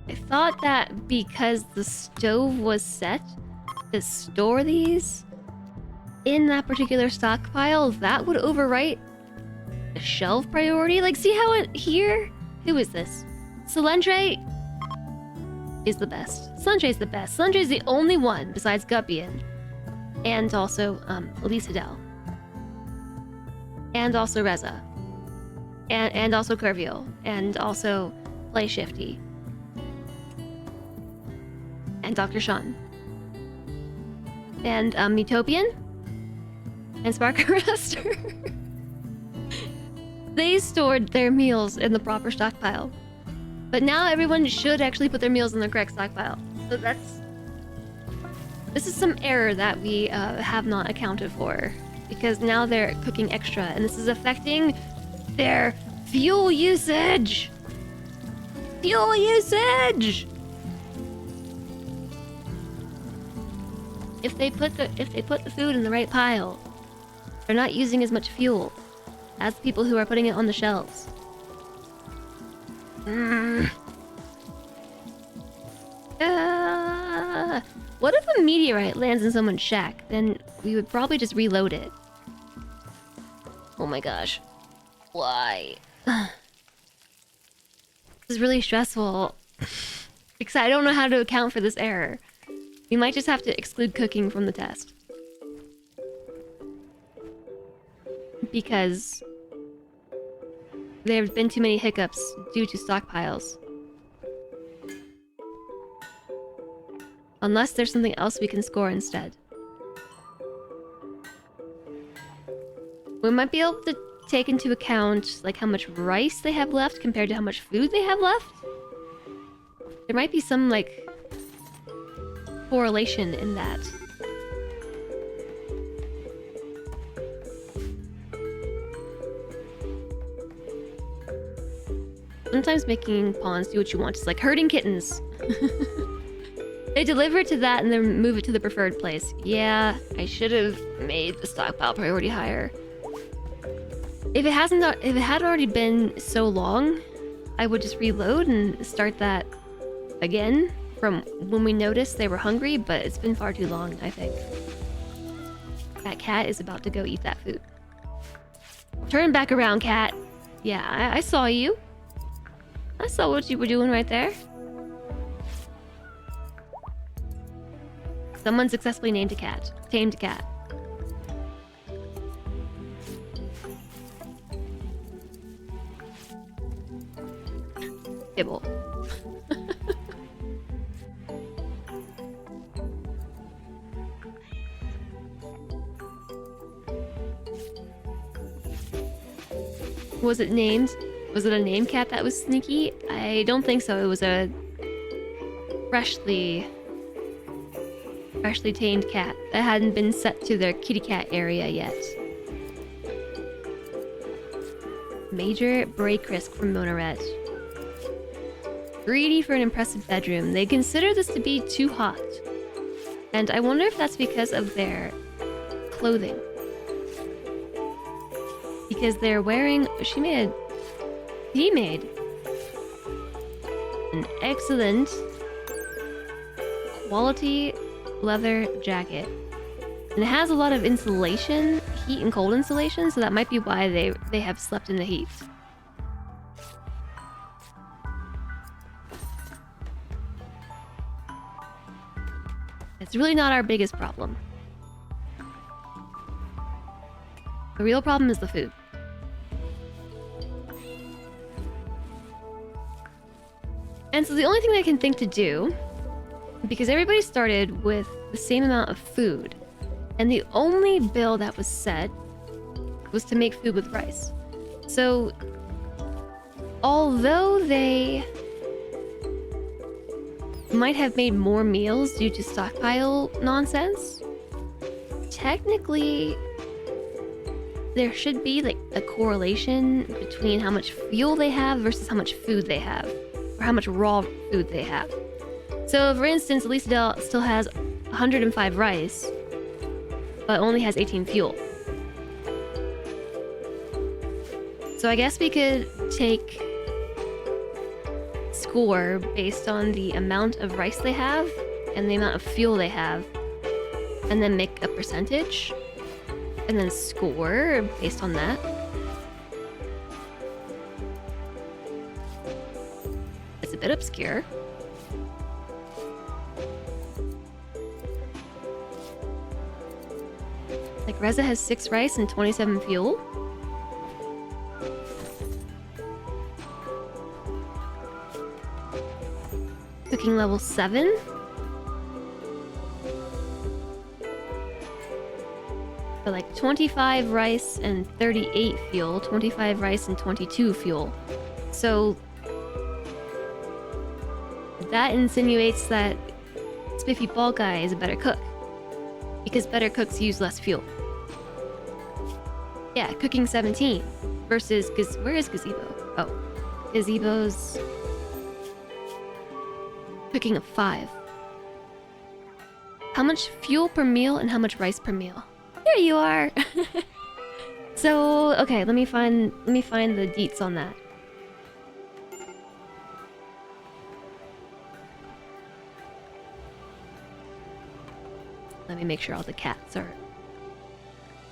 I thought that because the stove was set to store these in that particular stockpile, that would overwrite a shelf priority. Like, see how it here? Who is this? Solentre is the best. Solentre the best. Solentre is the only one besides Guppian. And also, Elisadel. And also Reza. And also Curviel. And also Play Shifty. And Dr. Sean. And Utopian. And Sparker-Raster. They stored their meals in the proper stockpile. But now everyone should actually put their meals in the correct stockpile. So this is some error that we have not accounted for. Because now they're cooking extra, and this is affecting their fuel usage! Fuel usage! If they put the food in the right pile, they're not using as much fuel as the people who are putting it on the shelves. What if a meteorite lands in someone's shack? Then we would probably just reload it. Oh my gosh. Why? This is really stressful. Because I don't know how to account for this error. We might just have to exclude cooking from the test. Because there have been too many hiccups due to stockpiles. Unless there's something else we can score instead. We might be able to take into account like how much rice they have left compared to how much food they have left. There might be some like correlation in that. Sometimes making pawns do what you want. It's like herding kittens. They deliver it to that and then move it to the preferred place. Yeah, I should have made the stockpile priority higher. If it had already been so long, I would just reload and start that again from when we noticed they were hungry, but it's been far too long, I think. That cat is about to go eat that food. Turn back around, cat. Yeah, I saw you. I saw what you were doing right there. Someone successfully named a cat. Tamed a cat. Kibble. Was it named? Was it a named cat that was sneaky? I don't think so. It was a freshly tamed cat that hadn't been set to their kitty cat area yet. Major Breakrisk from Monaret. Greedy for an impressive bedroom. They consider this to be too hot. And I wonder if that's because of their clothing. Because they're wearing... He made an excellent quality leather jacket. And it has a lot of insulation, heat and cold insulation, so that might be why they have slept in the heat. It's really not our biggest problem. The real problem is the food. And so the only thing I can think to do, because everybody started with the same amount of food, and the only bill that was set was to make food with rice. So, although they might have made more meals due to stockpile nonsense, technically there should be like a correlation between how much fuel they have versus how much food they have, or how much raw food they have. So, for instance, Elisadel still has 105 rice, but only has 18 fuel. So I guess we could take score based on the amount of rice they have and the amount of fuel they have, and then make a percentage, and then score based on that. bit obscure. Like, Reza has 6 rice and 27 fuel. Cooking level 7. So like 25 rice and 38 fuel, 25 rice and 22 fuel. So that insinuates that Spiffy Ball Guy is a better cook. Because better cooks use less fuel. Yeah, cooking 17 versus... where is Gazebo? Oh. Gazebo's... cooking of 5. How much fuel per meal and how much rice per meal? There you are! So, okay, let me find the deets on that. Let me make sure all the cats are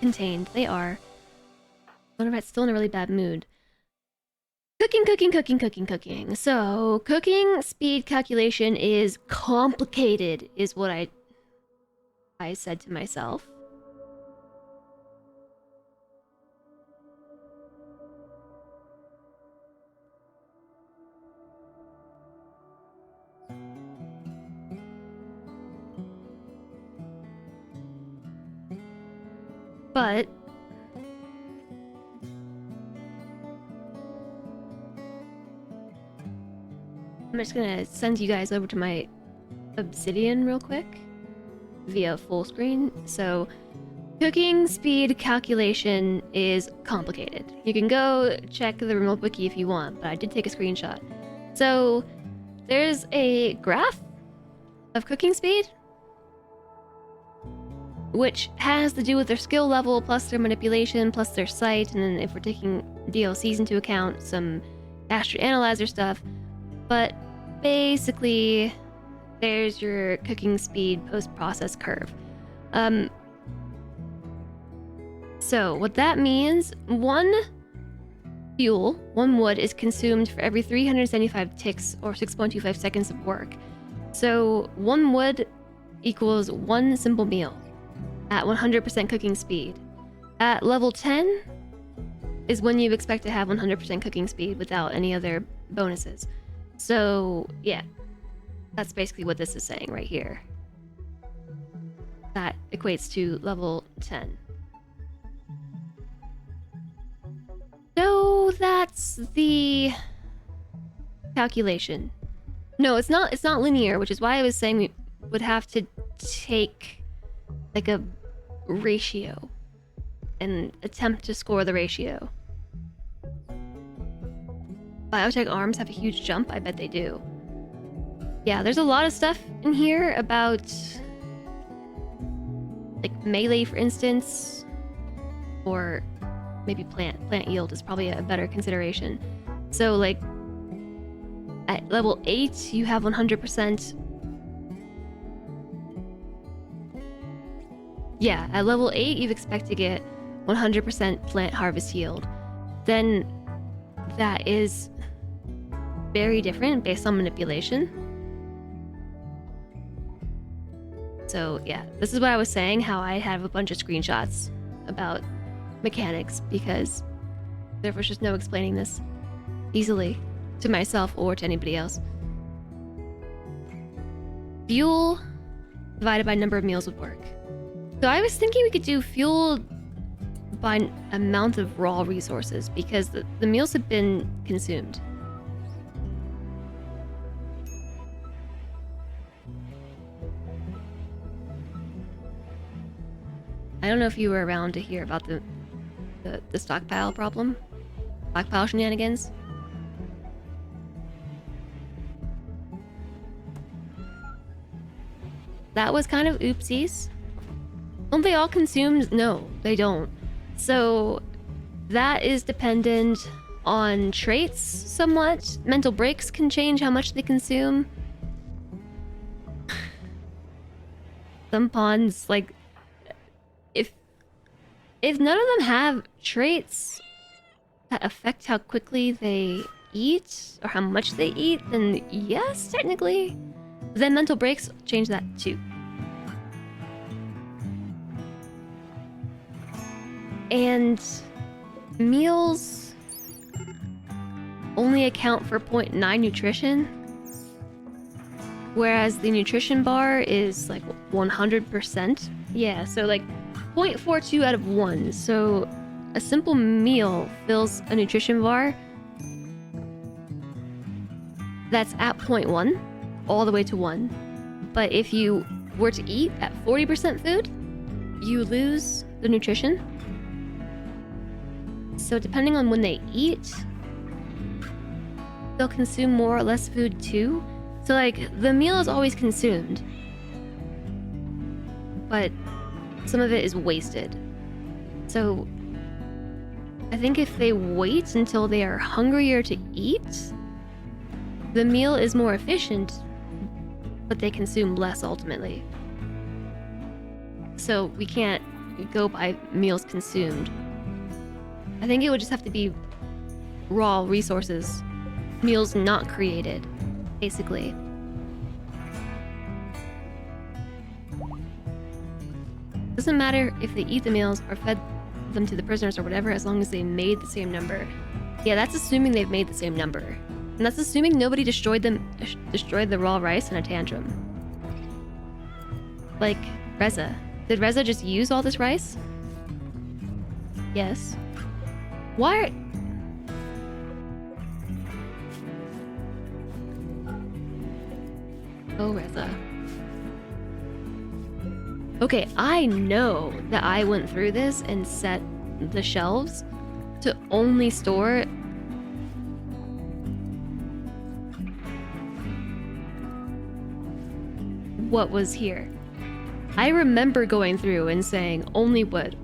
contained. They are. Wonder if it's still in a really bad mood. Cooking. So, cooking speed calculation is complicated, is what I said to myself. But I'm just gonna send you guys over to my Obsidian real quick via full screen. So cooking speed calculation is complicated. You can go check the RimWorld wiki if you want, but I did take a screenshot. So there's a graph of cooking speed, which has to do with their skill level, plus their manipulation, plus their sight, and then if we're taking DLCs into account, some Astro Analyzer stuff. But basically, there's your cooking speed post-process curve. So what that means, 1 wood is consumed for every 375 ticks or 6.25 seconds of work. So 1 wood equals 1 simple meal at 100% cooking speed. At level 10 is when you expect to have 100% cooking speed without any other bonuses. So yeah, that's basically what this is saying right here. That equates to level 10. So that's the calculation. No, it's not linear, which is why I was saying we would have to take like a ratio and attempt to score the ratio. Biotech arms have a huge jump? I bet they do. Yeah, there's a lot of stuff in here about like melee, for instance, or maybe plant yield is probably a better consideration. So like at level 8 you have 100%. Yeah, at level 8 you expect to get 100% plant harvest yield. Then that is very different based on manipulation. So yeah, this is what I was saying, how I have a bunch of screenshots about mechanics, because there was just no explaining this easily to myself or to anybody else. Fuel divided by number of meals would work. So I was thinking we could do fuel by amount of raw resources, because the meals have been consumed. I don't know if you were around to hear about the stockpile problem. Stockpile shenanigans. That was kind of oopsies. Don't they all consume? No, they don't. So that is dependent on traits somewhat. Mental breaks can change how much they consume. Some pawns, like, if none of them have traits that affect how quickly they eat or how much they eat, then yes, technically. Then mental breaks, change that too. And meals only account for 0.9 nutrition, whereas the nutrition bar is like 100%. Yeah, so like 0.42 out of 1. So a simple meal fills a nutrition bar that's at 0.1 all the way to 1. But if you were to eat at 40% food, you lose the nutrition. So depending on when they eat, they'll consume more or less food too. So like the meal is always consumed, but some of it is wasted. So I think if they wait until they are hungrier to eat, the meal is more efficient, but they consume less ultimately. So we can't go by meals consumed. I think it would just have to be raw resources, meals not created, basically. Doesn't matter if they eat the meals or fed them to the prisoners or whatever, as long as they made the same number. Yeah, that's assuming they've made the same number. And that's assuming nobody destroyed the raw rice in a tantrum. Like Reza. Did Reza just use all this rice? Yes. Why? Oh, Reza. Okay, I know that I went through this and set the shelves to only store what was here. I remember going through and saying only wood,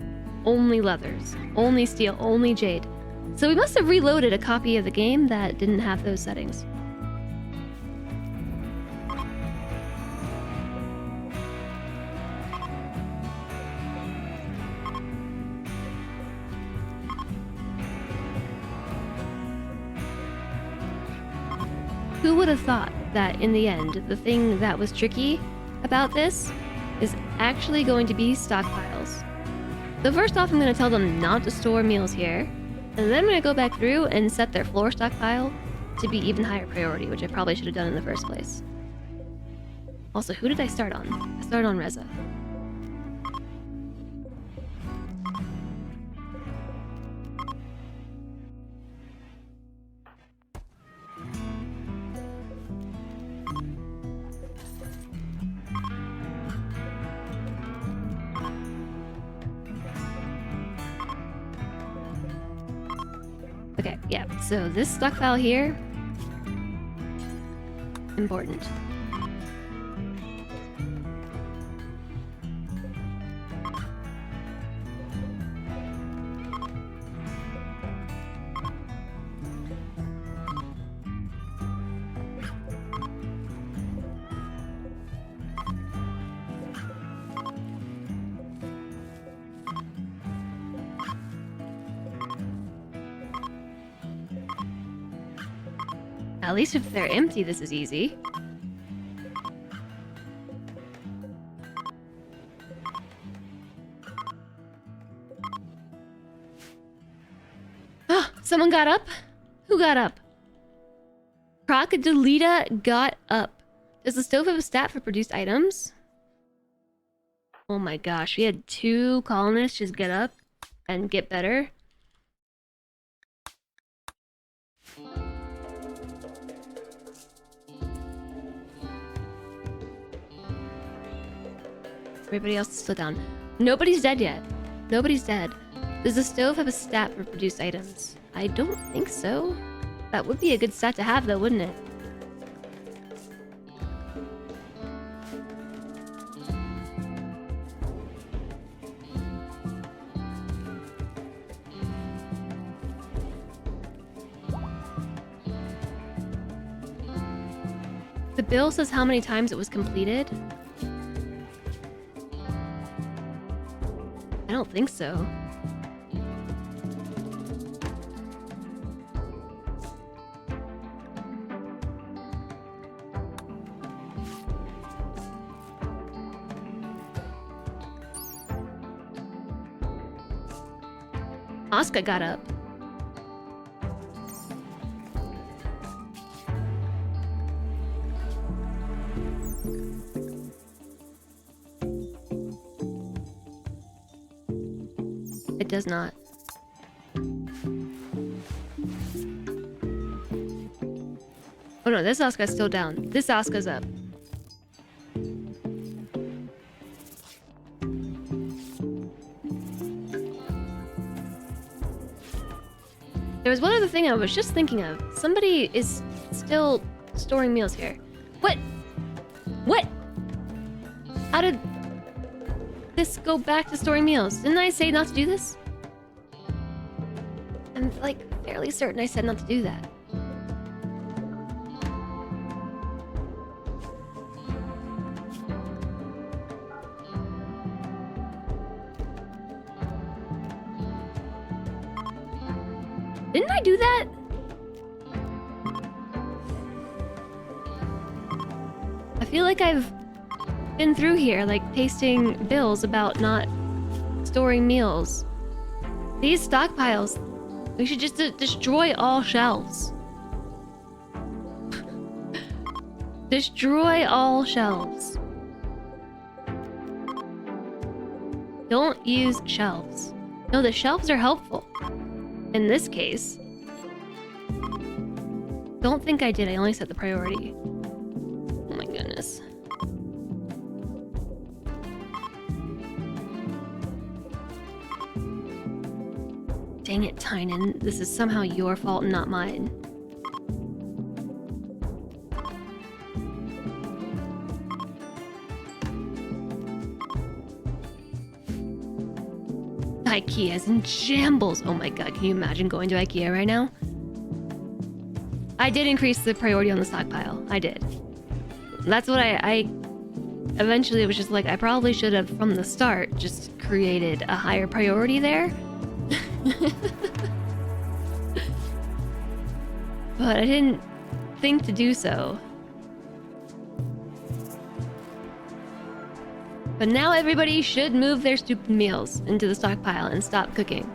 only leathers, only steel, only jade. So we must have reloaded a copy of the game that didn't have those settings. Who would have thought that in the end, the thing that was tricky about this is actually going to be stockpiles. So first off, I'm going to tell them not to store meals here, and then I'm going to go back through and set their floor stockpile to be even higher priority, which I probably should have done in the first place. Also, who did I start on? I started on Reza. Okay, yeah, so this stockpile here, important. At least if they're empty, this is easy. Oh, someone got up? Who got up? Crocodilita got up. Does the stove have a stat for produced items? Oh my gosh, we had 2 colonists just get up and get better. Everybody else is still down. Nobody's dead yet. Nobody's dead. Does the stove have a stat for produced items? I don't think so. That would be a good stat to have though, wouldn't it? The bill says how many times it was completed. I don't think so. Asuka got up. It does not. Oh no, this Asuka's still down. This Asuka's up. There was one other thing I was just thinking of. Somebody is still storing meals here. What? What? How did this go back to storing meals? Didn't I say not to do this? I'm like fairly certain I said not to do that. Didn't I do that? I feel like I've been through here, like pasting bills about not storing meals. These stockpiles, we should just destroy all shelves. Destroy all shelves. Don't use shelves. No, the shelves are helpful. In this case, don't think I did. I only set the priority. Oh my goodness. Dang it, Tynan. This is somehow your fault and not mine. IKEA's in shambles. Oh my god, can you imagine going to IKEA right now? I did increase the priority on the stockpile. I did. That's what I eventually was just like, I probably should have from the start just created a higher priority there. But I didn't think to do so. But now everybody should move their stupid meals into the stockpile and stop cooking.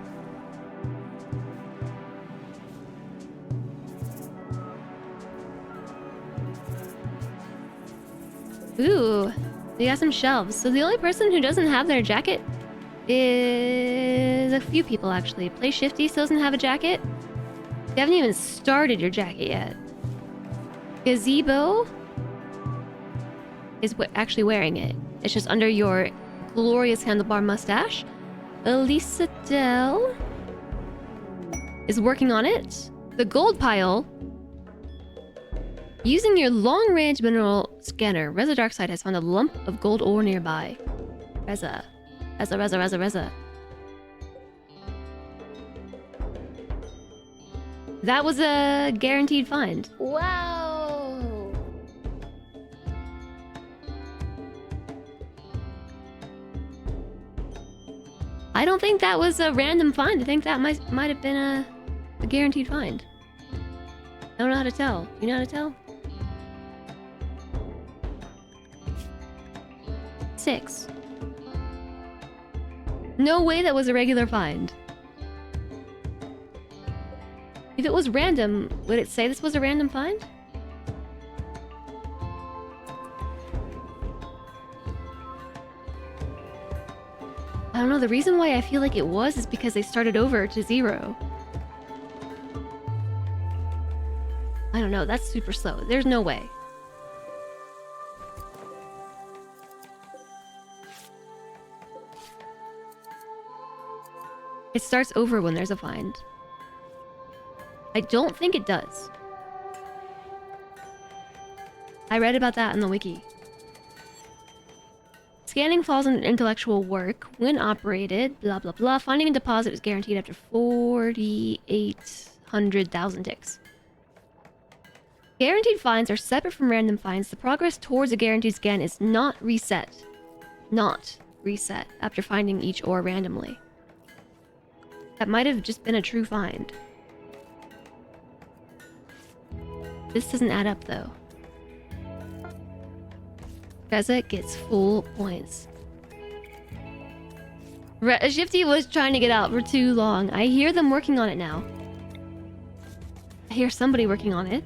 Ooh, we got some shelves. So the only person who doesn't have their jacket is a few people actually. Play Shifty still doesn't have a jacket. You haven't even started your jacket yet. Gazebo is actually wearing it. It's just under your glorious handlebar mustache. Elisa Dell is working on it. The gold pile. Using your long-range mineral scanner, Reza Darkside has found a lump of gold ore nearby. Reza. Reza. That was a guaranteed find. Wow. I don't think that was a random find. I think that might have been a guaranteed find. I don't know how to tell. You know how to tell? 6. No way that was a regular find. If it was random, would it say this was a random find? I don't know, the reason why I feel like it was is because they started over to 0. I don't know, that's super slow. There's no way. It starts over when there's a find. I don't think it does. I read about that in the wiki. Scanning falls under intellectual work. When operated, blah blah blah. Finding a deposit is guaranteed after 4,800,000 ticks. Guaranteed finds are separate from random finds. The progress towards a guaranteed scan is not reset. Not reset after finding each ore randomly. That might have just been a true find. This doesn't add up though. Reza gets full points. Shifty was trying to get out for too long. I hear them working on it now. I hear somebody working on it.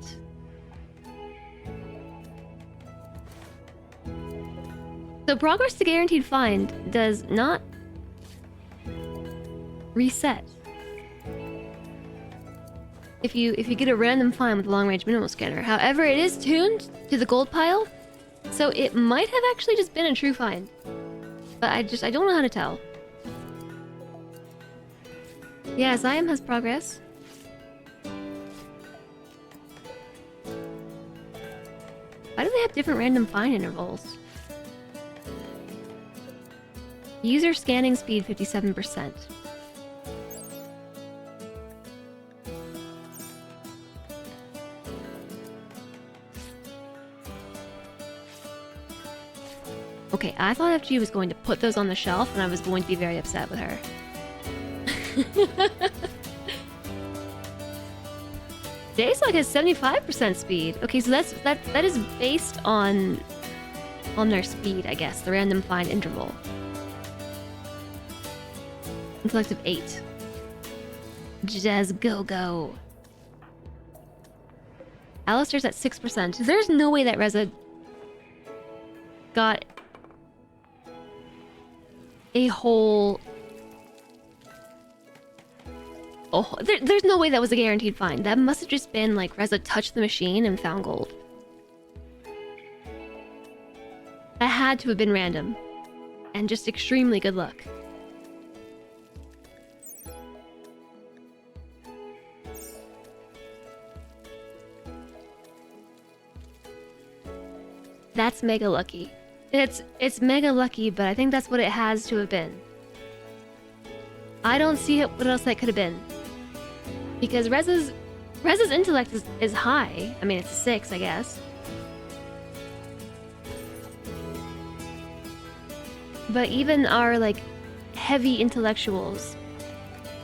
So progress to guaranteed find does not reset. If you get a random find with a long-range minimal scanner. However, it is tuned to the gold pile, so it might have actually just been a true find. But I don't know how to tell. Yeah, Zion has progress. Why do they have different random find intervals? User scanning speed 57%. Okay, I thought FG was going to put those on the shelf and I was going to be very upset with her. Dayslock has 75% speed. Okay, so that is based on their speed, I guess. The random find interval. Intellect of 8. Jazz go. Alistair's at 6%. There's no way that Reza got a whole... Oh, there's no way that was a guaranteed find. That must have just been like Reza touched the machine and found gold. That had to have been random. And just extremely good luck. That's mega lucky. It's mega lucky, but I think that's what it has to have been. I don't see what else that could have been. Because Reza's intellect is high. I mean, it's a 6, I guess. But even our, like, heavy intellectuals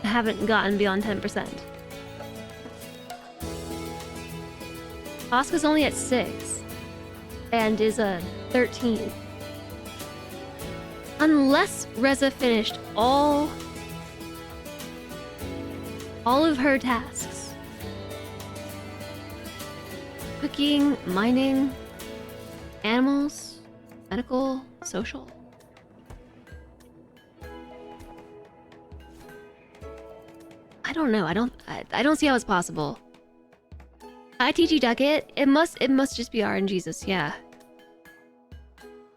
haven't gotten beyond 10%. Oscar's only at 6. And is a 13. Unless Reza finished all of her tasks. Cooking, mining, animals, medical, social. I don't know. I don't see how it's possible. ITG Ducket, it must just be RNGesus, yeah.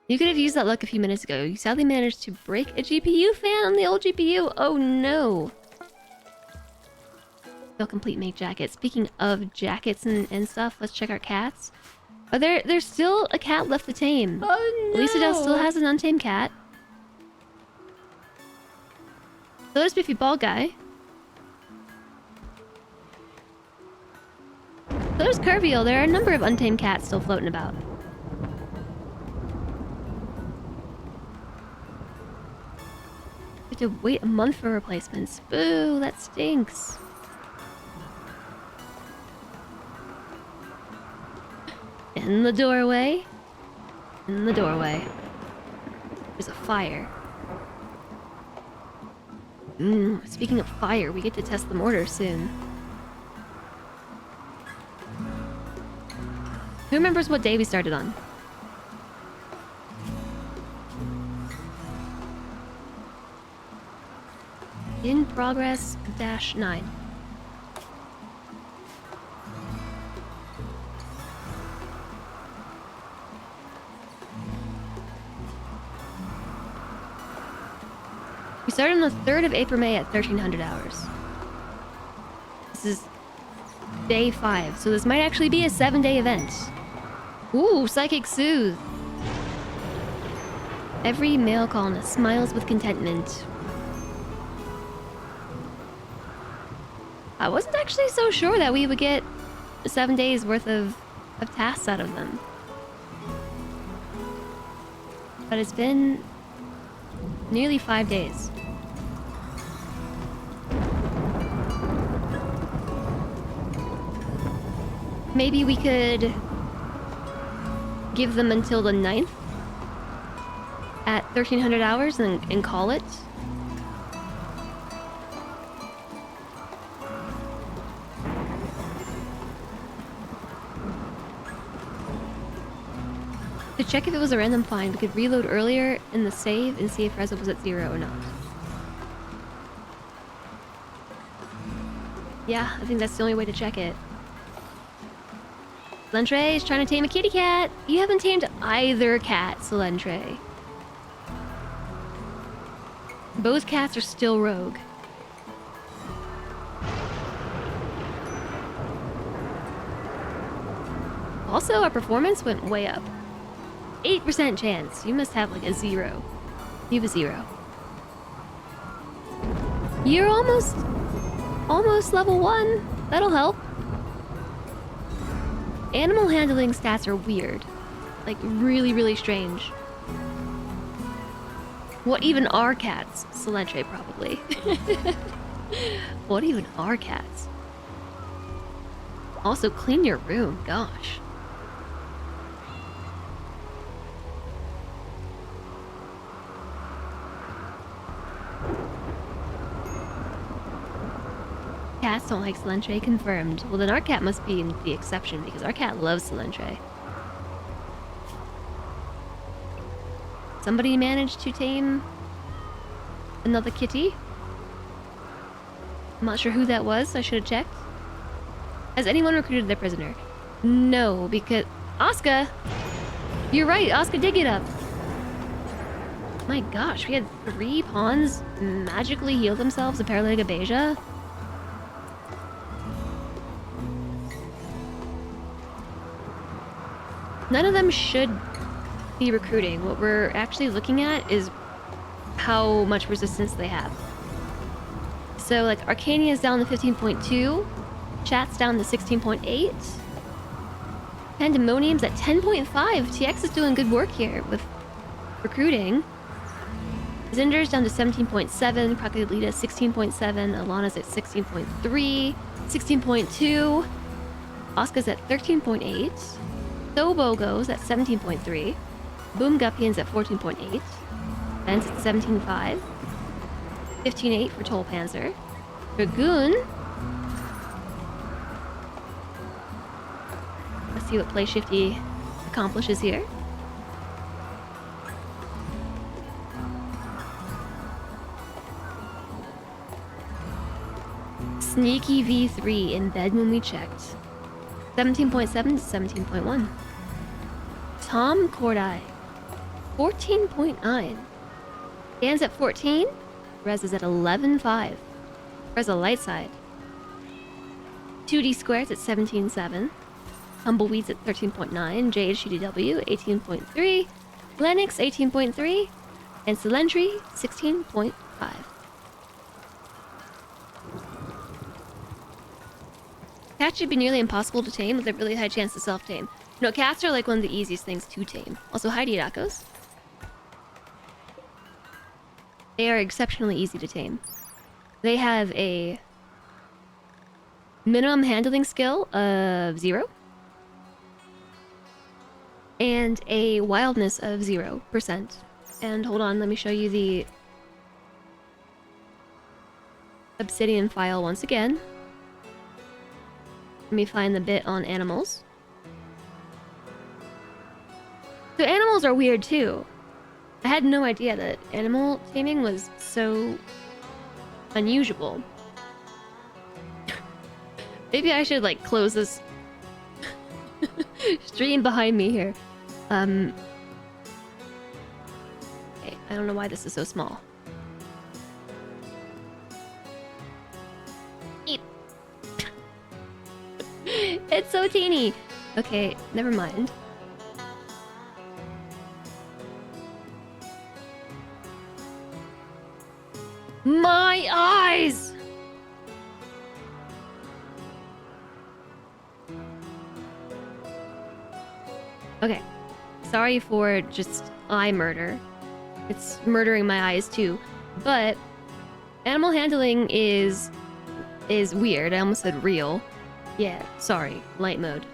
You could have used that luck a few minutes ago. You sadly managed to break a GPU fan on the old GPU. Oh no. They'll complete make jackets. Speaking of jackets and stuff, let's check our cats. Oh, there's still a cat left to tame. Oh no! Lisa Dell still has an untamed cat. So does Biffy Bald Guy. So does Curviel. There are a number of untamed cats still floating about. We have to wait a month for replacements. Boo, that stinks. In the doorway. In the doorway. There's a fire. Speaking of fire, we get to test the mortar soon. Who remembers what day we started on? In progress -9. We started on the 3rd of April, May at 1300 hours. This is day 5, so this might actually be a 7-day event. Ooh, Psychic Soothe. Every male colonist smiles with contentment. I wasn't actually so sure that we would get 7 days worth of tasks out of them. But it's been nearly 5 days. Maybe we could give them until the 9th at 1300 hours and call it. To check if it was a random find, we could reload earlier in the save and see if Reza was at 0 or not. Yeah, I think that's the only way to check it. Solentre is trying to tame a kitty cat. You haven't tamed either cat, Solentre. Both cats are still rogue. Also, our performance went way up. 8% chance. You must have like a 0. You have a 0. You're almost level 1. That'll help. Animal handling stats are weird. Like, really, really strange. What even are cats? Solentre, probably. What even are cats? Also, clean your room. Gosh. Cats don't like Solentre, confirmed. Well, then our cat must be the exception, because our cat loves Solentre. Somebody managed to tame another kitty. I'm not sure who that was, I should have checked. Has anyone recruited their prisoner? No, because... Asuka! You're right, Asuka did get up. My gosh, we had 3 pawns magically heal themselves a paralytic abasia? None of them should be recruiting. What we're actually looking at is how much resistance they have. So, like, Arcania is down to 15.2, Chat's down to 16.8, Pandemonium's at 10.5. TX is doing good work here with recruiting. Zinder's down to 17.7, Procalita 16.7, Alana's at 16.3, 16.2, Asuka's at 13.8. Sobo goes at 17.3. Boom Guppian's at 14.8. Ben's at 17.5. 15.8 for Toll Panzer. Dragoon. Let's see what Play Shifty accomplishes here. Sneaky V3 in bed when we checked. 17.7 to 17.1. Tom Cordai, 14.9. Dan's at 14. Rez is at 11.5. Reza light side. 2D squares at 17.7. Tumbleweeds at 13.9. JHUDW 18.3. Lennox 18.3. And Solentre 16.5. Cats should be nearly impossible to tame with a really high chance to self-tame. No, cats are like one of the easiest things to tame. Also, hi Diadakos. They are exceptionally easy to tame. They have a minimum handling skill of 0 and a wildness of 0%. And hold on, let me show you the obsidian file once again. Let me find the bit on animals. So animals are weird too. I had no idea that animal taming was so unusual. Maybe I should like close this stream behind me here. Okay, I don't know why this is so small. Eep. It's so teeny. Okay, never mind. My eyes! Okay. Sorry for just eye murder. It's murdering my eyes too. But animal handling is weird. I almost said real. Yeah, sorry. Light mode.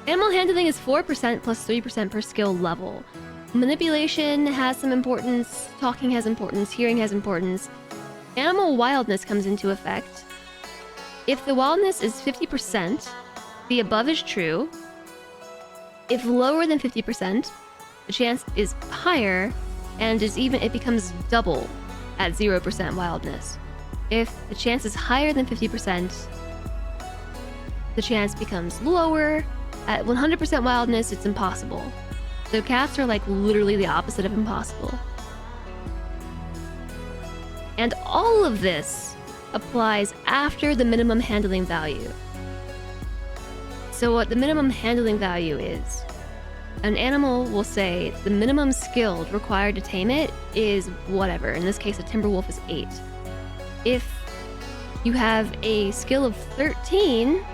Animal handling is 4% plus 3% per skill level. Manipulation has some importance, talking has importance, hearing has importance. Animal wildness comes into effect. If the wildness is 50%, the above is true. If lower than 50%, the chance is higher, and it becomes double at 0% wildness. If the chance is higher than 50%, the chance becomes lower. At 100% wildness, it's impossible. So cats are like literally the opposite of impossible. And all of this applies after the minimum handling value. So what the minimum handling value is, an animal will say the minimum skilled required to tame it is whatever. In this case, a timber wolf is 8. If you have a skill of 13,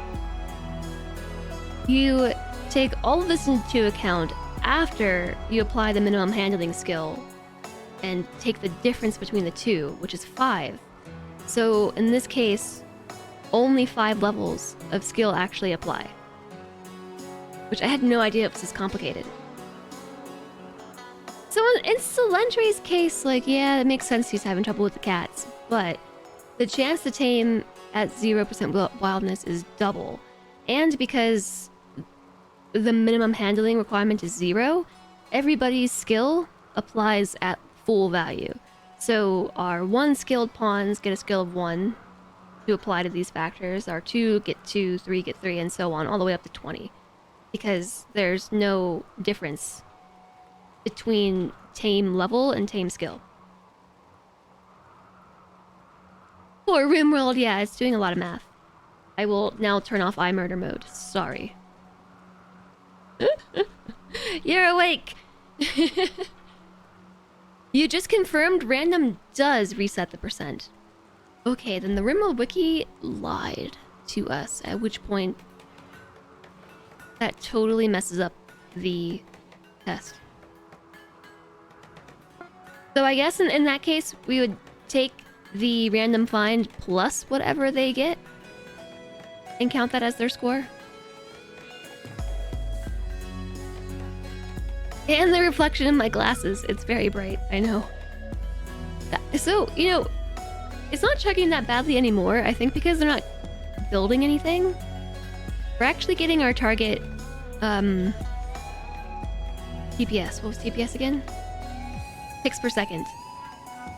you take all of this into account after you apply the minimum handling skill and take the difference between the two, which is 5. So in this case, only 5 levels of skill actually apply. Which I had no idea it was this complicated. So in Selentre's case, like, yeah, it makes sense he's having trouble with the cats, but the chance to tame at 0% wildness is double. And because the minimum handling requirement is 0, everybody's skill applies at full value. So our 1 skilled pawns get a skill of 1 to apply to these factors, our 2 get 2, 3 get 3, and so on, all the way up to 20. Because there's no difference between tame level and tame skill. For RimWorld, yeah, it's doing a lot of math. I will now turn off iMurder mode. Sorry. You're awake! You just confirmed random does reset the percent. Okay, then the RimWorld wiki lied to us, at which point that totally messes up the test. So I guess in that case, we would take the random find plus whatever they get and count that as their score. And the reflection in my glasses, it's very bright, I know. So, you know, it's not chugging that badly anymore, I think because they're not building anything. We're actually getting our target, TPS. What was TPS again? Ticks per second.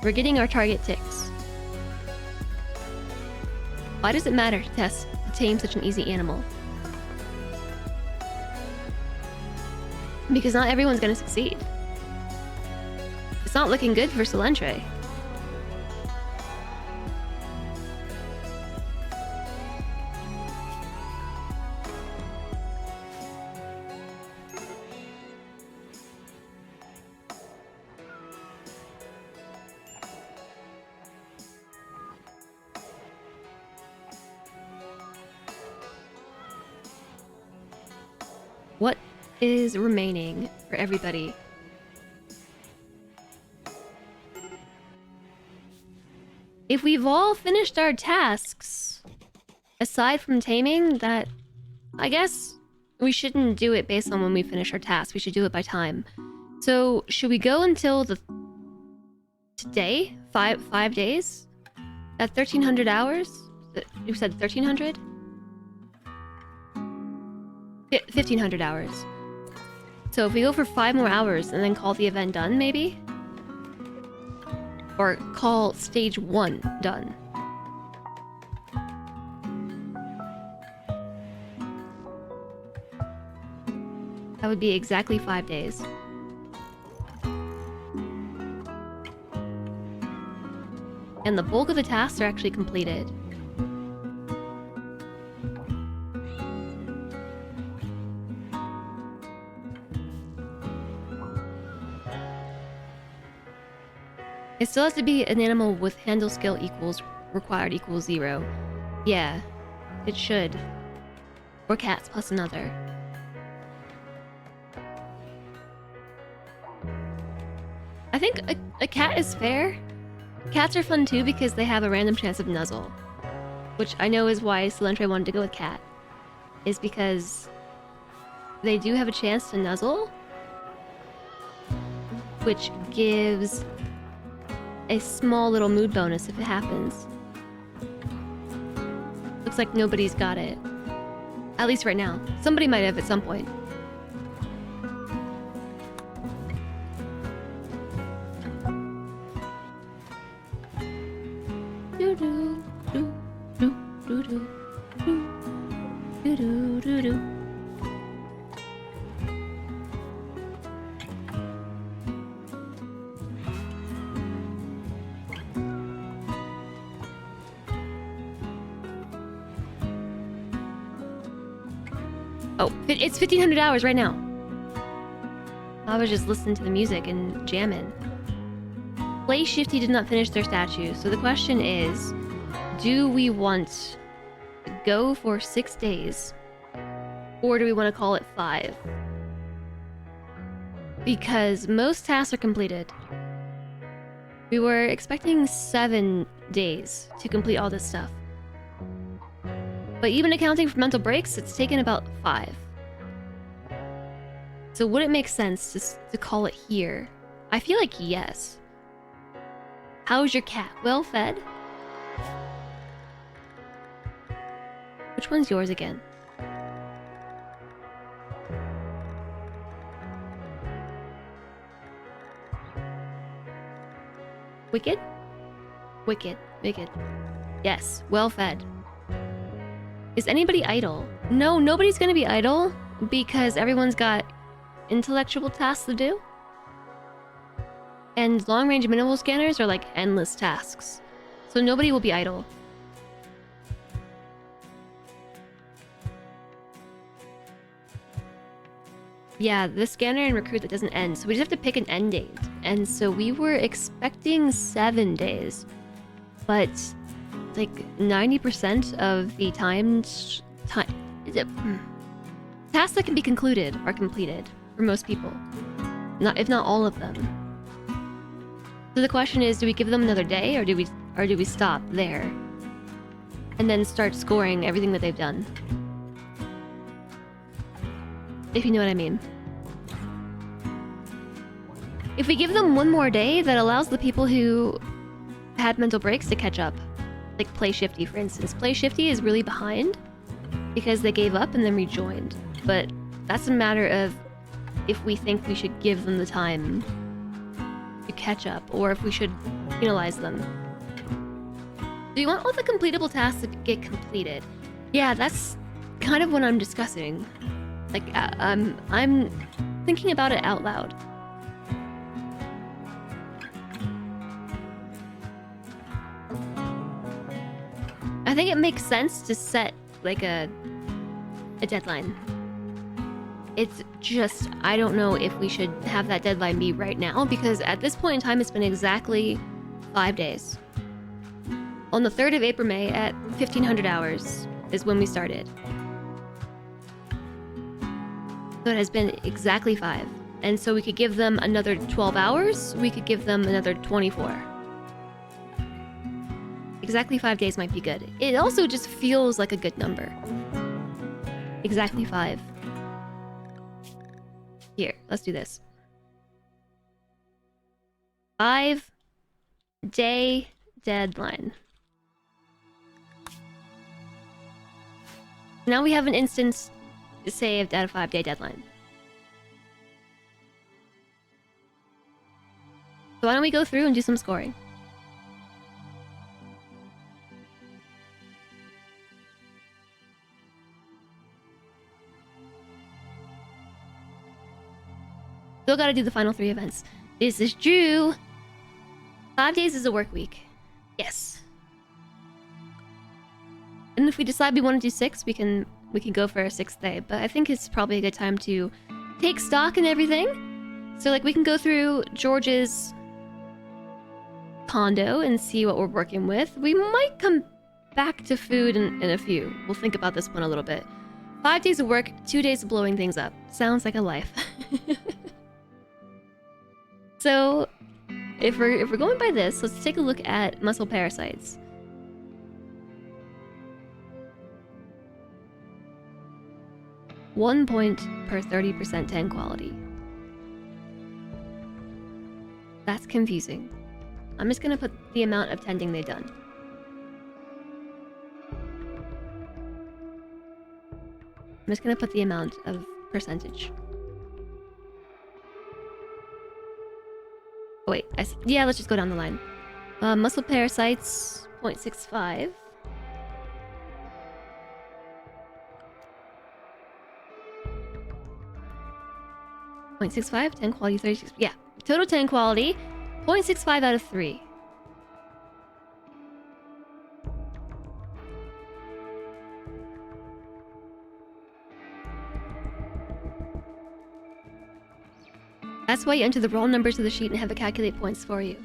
We're getting our target ticks. Why does it matter to tame such an easy animal? Because not everyone's gonna succeed. It's not looking good for Selentre. What is remaining for everybody? If we've all finished our tasks, aside from taming, that I guess we shouldn't do it based on when we finish our tasks. We should do it by time. So should we go until today? 5 days? At 1300 hours? You said 1300? 1500 hours. So if we go for 5 more hours and then call the event done, maybe? Or call stage 1 done. That would be exactly 5 days. And the bulk of the tasks are actually completed. It still has to be an animal with handle skill equals required equals 0. Yeah, it should. Or cats plus another. I think a cat is fair. Cats are fun too because they have a random chance of nuzzle. Which I know is why Selentre wanted to go with cat. Is because they do have a chance to nuzzle. Which gives a small little mood bonus if it happens. Looks like nobody's got it. At least right now. Somebody might have at some point. Do do do do do do do do do do. Oh, it's 1500 hours right now. I was just listening to the music and jamming. Play Shifty did not finish their statue, so the question is, do we want to go for 6 days? Or do we want to call it 5? Because most tasks are completed. We were expecting 7 days to complete all this stuff. But even accounting for mental breaks, it's taken about 5. So would it make sense to call it here? I feel like yes. How's your cat? Well fed? Which one's yours again? Wicked? Wicked. Wicked. Yes, well fed. Is anybody idle? No, nobody's gonna be idle because everyone's got intellectual tasks to do. And long-range minimal scanners are like endless tasks. So nobody will be idle. Yeah, the scanner and recruit that doesn't end. So we just have to pick an end date. And so we were expecting 7 days. But like 90% of the tasks that can be concluded are completed for most people. If not all of them. So the question is, do we give them another day or do we stop there? And then start scoring everything that they've done. If you know what I mean. If we give them one more day, that allows the people who had mental breaks to catch up. Like Play Shifty, for instance. Play Shifty is really behind because they gave up and then rejoined. But that's a matter of if we think we should give them the time to catch up or if we should penalize them. Do you want all the completable tasks to get completed? Yeah, that's kind of what I'm discussing. Like, I'm thinking about it out loud. I think it makes sense to set like a deadline. It's just, I don't know if we should have that deadline be right now because at this point in time it's been exactly 5 days. On the 3rd of April, May at 1500 hours is when we started. So it has been exactly 5. And so we could give them another 12 hours, we could give them another 24. Exactly 5 days might be good. It also just feels like a good number. Exactly 5. Here, let's do this. 5-day deadline. Now we have an instance saved at a 5-day deadline. So why don't we go through and do some scoring? Still gotta do the final 3 events. This is true. 5 days is a work week. Yes. And if we decide we want to do 6, we can go for a 6th day. But I think it's probably a good time to take stock and everything. So like we can go through George's condo and see what we're working with. We might come back to food in a few. We'll think about this one a little bit. 5 days of work, 2 days of blowing things up. Sounds like a life. So, if we're going by this, let's take a look at muscle parasites. One point per 30% tend quality. That's confusing. I'm just gonna put the amount of tending they've done. I'm just gonna put the amount of percentage. Oh, wait, yeah, let's just go down the line. Muscle parasites, 0.65. .65, 10 quality, 36. Yeah, total 10 quality, 0.65 out of 3. That's why you enter the raw numbers of the sheet and have it calculate points for you.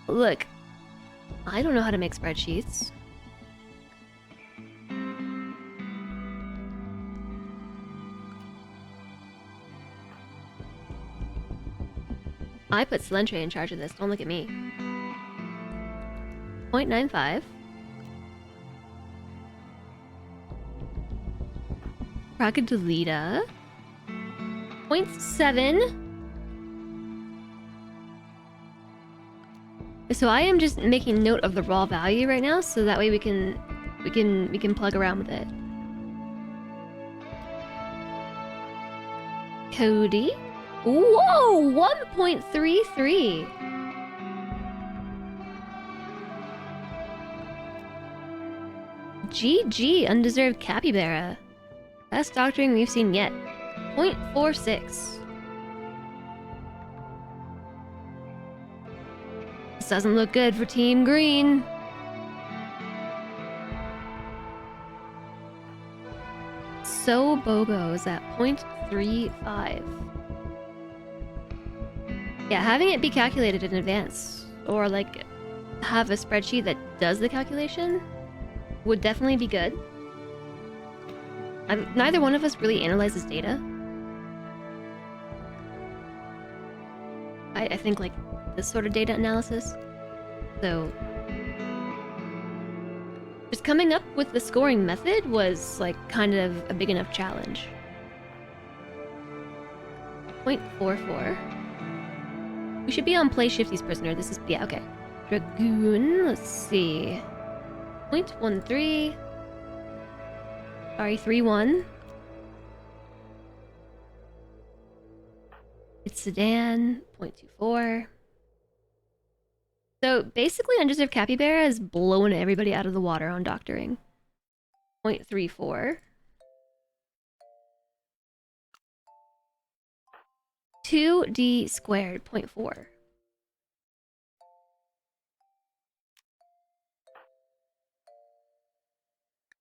Look, I don't know how to make spreadsheets. I put Celentre in charge of this, don't look at me. 0.95. Crocodilita. 0.7. So I am just making note of the raw value right now, so that way we can plug around with it. Cody. Whoa, 1.33. GG, undeserved capybara. Best doctoring we've seen yet. 0.46. This doesn't look good for Team Green. So Bogo's at 0.35. Yeah, having it be calculated in advance, or like have a spreadsheet that does the calculation, would definitely be good. Neither one of us really analyzes data. I think like this sort of data analysis. So just coming up with the scoring method was like kind of a big enough challenge. 0.44. We should be on Play Shifty's prisoner. This is, yeah, okay. Dragoon, let's see. 0.13. Sorry, 3-1. It's Sedan, 0.24. So basically, Undeserved Capybara is blowing everybody out of the water on doctoring. 0.34. 2D squared, 0.4.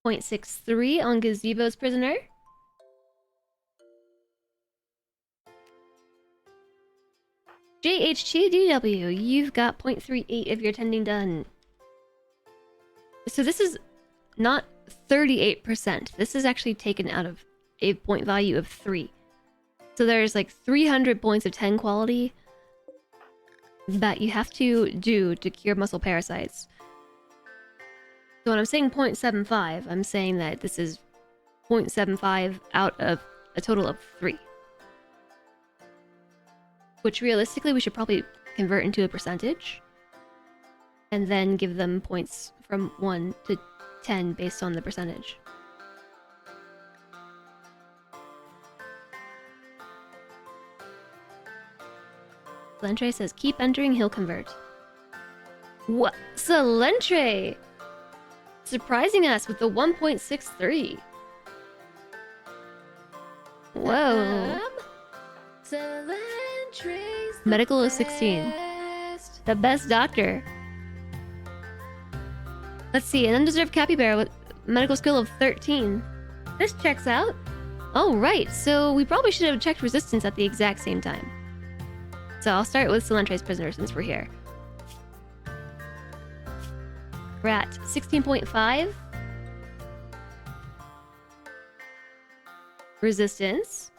0.63 on Gazebo's prisoner. JH2DW, you've got 0.38 of your tending done. So this is not 38%. This is actually taken out of a point value of 3. So there's like 300 points of 10 quality that you have to do to cure muscle parasites. So when I'm saying 0.75, I'm saying that this is 0.75 out of a total of 3. Which realistically we should probably convert into a percentage. And then give them points from 1 to 10 based on the percentage. Celentre says, keep entering, he'll convert. What? Celentre! Surprising us with the 1.63. Whoa. Medical is 16. The best doctor. Let's see, an undeserved capybara with medical skill of 13. This checks out. Oh, right, so we probably should have checked resistance at the exact same time. So I'll start with Celentre's prisoner since we're here. We're at 16.5. Resistance.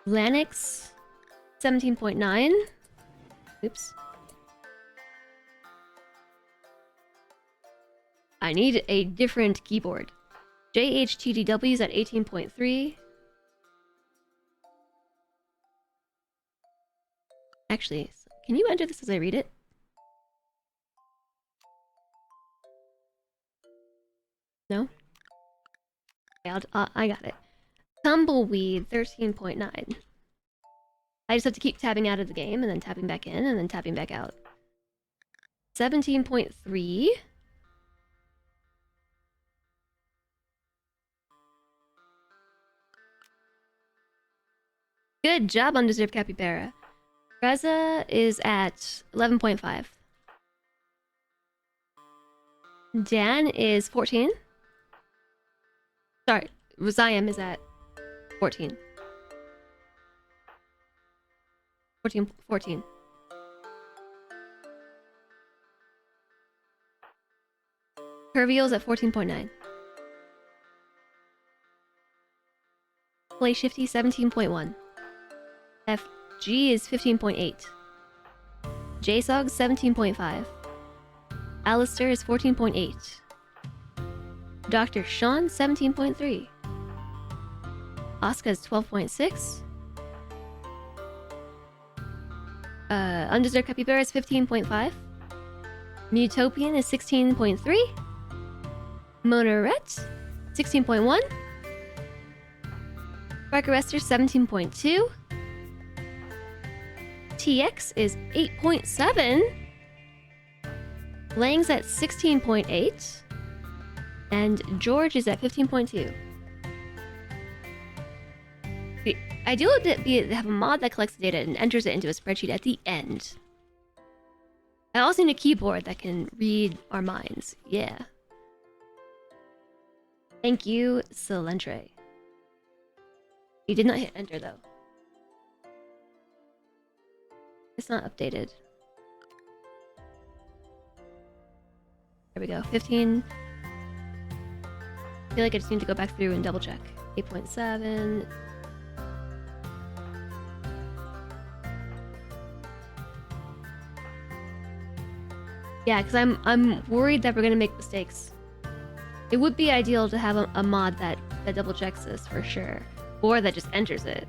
Lanix, 17.9. Oops. I need a different keyboard. JHTDW is at 18.3. Actually, can you enter this as I read it? No? Okay, I got it. Tumbleweed, 13.9. I just have to keep tabbing out of the game and then tapping back in and then tapping back out. 17.3. Good job, Undeserved Capybara. Reza is at 11.5. Dan is 14. Sorry, Rosiam is at 14. 14. Curviel's at 14.9. Play Shifty 17.1. FG is 15.8. JSOG 17.5. Alistair is 14.8. Dr. Sean 17.3. Asuka is 12.6. Undeserved Capybara is 15.5. Mutopian is 16.3. Monoret 16.1. Spark Arrestor 17.2. TX is 8.7. Lang's at 16.8. And George is at 15.2. The ideal would be to have a mod that collects the data and enters it into a spreadsheet at the end. I also need a keyboard that can read our minds. Yeah. Thank you, Silentre. You did not hit enter though. It's not updated. There we go. 15. I feel like I just need to go back through and double check. 8.7. Yeah, because I'm worried that we're gonna make mistakes. It would be ideal to have a mod that double checks this for sure, or that just enters it.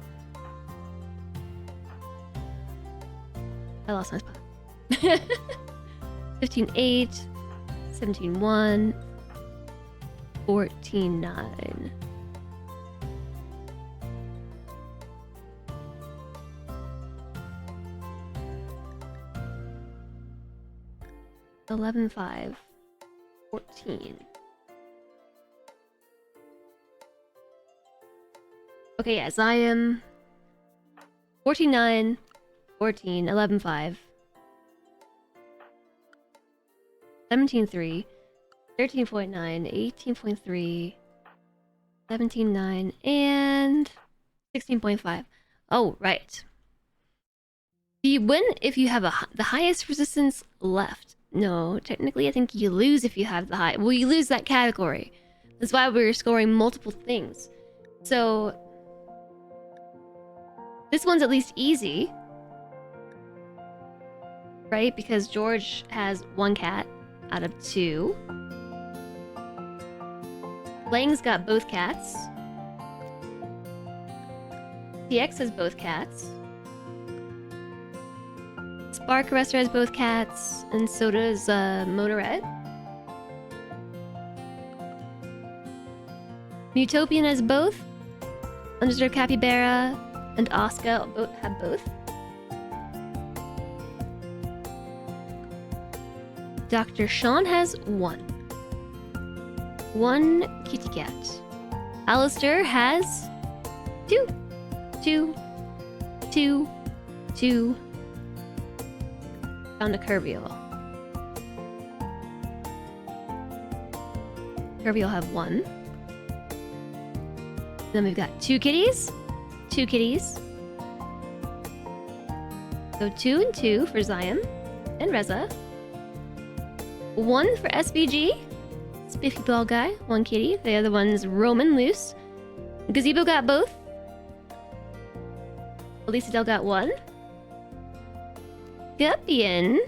I lost my spot. 15.8, 17.1, 14.9. $11.5, 14. Okay, yes, I am 14.9, 14, 11.5, 17.3, 13.9, 18.3, 17.9, and 16.5. Oh, right. You win if you have the highest resistance left. No, technically I think you lose if you have the high. Well, you lose that category. That's why we're scoring multiple things. So this one's at least easy, right? Because George has 1 cat out of 2. Lang's got both cats. TX has both cats. Spark Arrestor has both cats, and so does Monoret. Mutopian has both. Undeserved Capybara and Asuka both have both. Dr. Sean has 1. 1 kitty cat. Alistair has 2. 2. 2. 2. Found a Curviel. Curviel have 1. Then we've got 2 kitties. 2 kitties. So 2 and 2 for Zion and Reza. 1 for SBG. Spiffy ball guy. 1 kitty. The other one's Roman loose. Gazebo got both. Elisa Del got 1. Guppian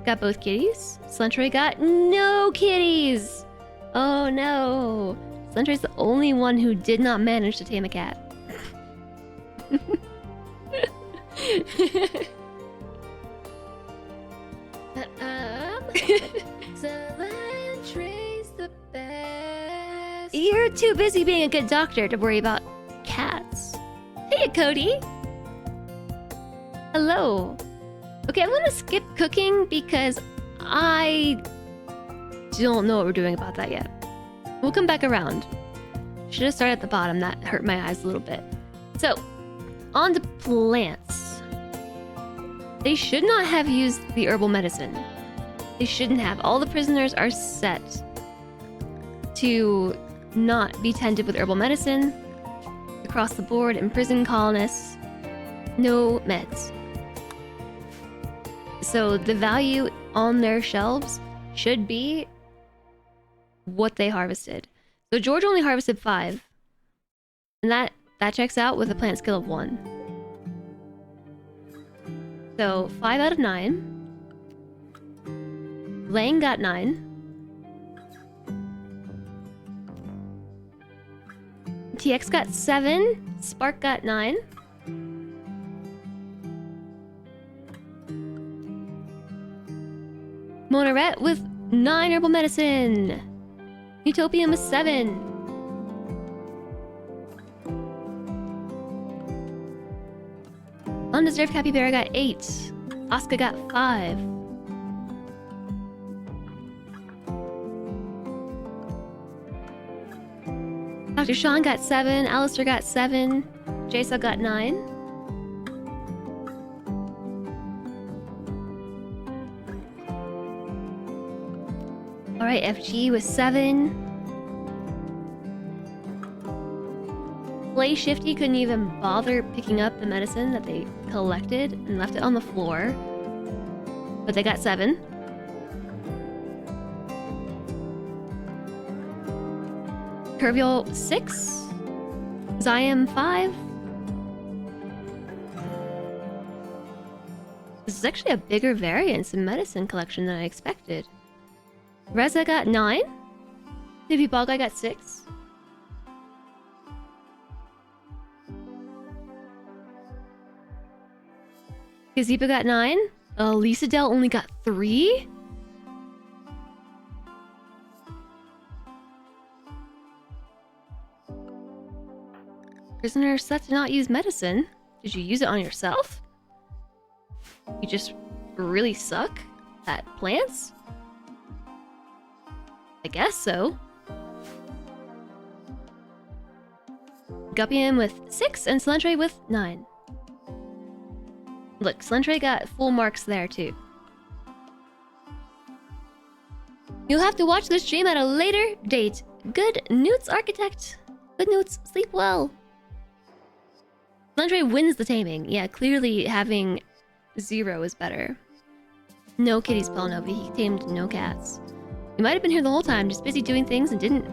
got both kitties. Slentroy got no kitties. Oh no. Slentroy's the only one who did not manage to tame a cat. Slentroy's the best. You're too busy being a good doctor to worry about cats. Hey, Cody. Hello. Okay, I'm gonna skip cooking because I don't know what we're doing about that yet. We'll come back around. Should have started at the bottom. That hurt my eyes a little bit. So, on to plants. They should not have used the herbal medicine. They shouldn't have. All the prisoners are set to not be tended with herbal medicine. Across the board, imprisoned colonists, no meds. So the value on their shelves should be what they harvested. So George only harvested 5. And that checks out with a plant skill of 1. So 5 out of 9. Lang got 9. TX got 7. Spark got 9. Monoret with 9 herbal medicine. Utopian with 7. Undeserved Capybara got 8. Oscar got 5. Dr. Sean got 7. Alistair got 7. Jason got 9. Alright, FG with 7. Play Shifty couldn't even bother picking up the medicine that they collected and left it on the floor. But they got 7. Curvial 6. Ziam 5. This is actually a bigger variance in medicine collection than I expected. Reza got 9. Maybe Ball Guy got 6. Gazebo got 9. Lisa Dell only got 3. Prisoner set to not use medicine. Did you use it on yourself? You just really suck at plants? I guess so. Guppian with 6 and Slentre with 9. Look, Slentre got full marks there too. You'll have to watch this stream at a later date. Good Newts, Architect. Good Newts, sleep well. Slentre wins the taming. Yeah, clearly having 0 is better. No kitties, Pelnovi. He tamed no cats. You might have been here the whole time, just busy doing things and didn't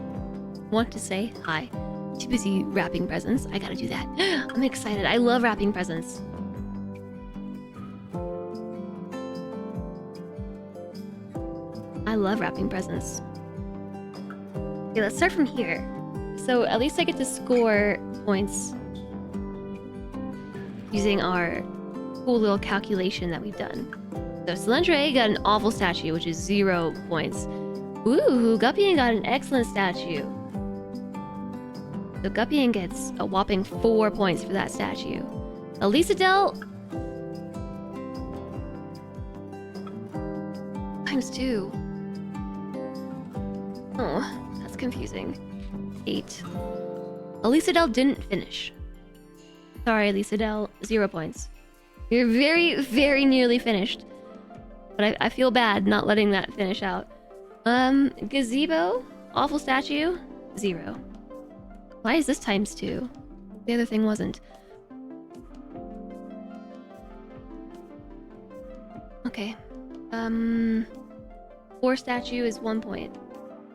want to say hi. Too busy wrapping presents. I gotta do that. I'm excited. I love wrapping presents. I love wrapping presents. Okay, let's start from here. So at least I get to score points using our cool little calculation that we've done. So Slentre got an awful statue, which is 0 points. Ooh, Guppian got an excellent statue. So Guppian gets a whopping 4 points for that statue. Elisa Dell... times 2. Oh, that's confusing. 8. Elisa Dell didn't finish. Sorry, Elisa Dell, 0 points. You're very, very nearly finished. But I feel bad not letting that finish out. Gazebo, awful statue, 0. Why is this times 2? The other thing wasn't. Okay. 4 statue is 1 point.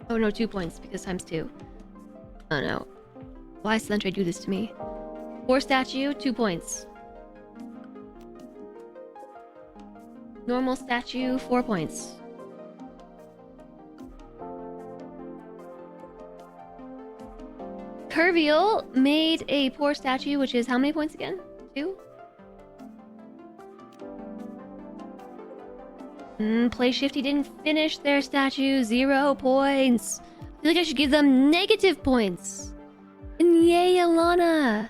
Oh no, 2 points because times 2. Oh no. Why does Slentre do this to me? 4 statue, 2 points. Normal statue, 4 points. Curvial made a poor statue, which is how many points again? 2? Play Shifty didn't finish their statue, 0 points. I feel like I should give them negative points. And yay, Alana!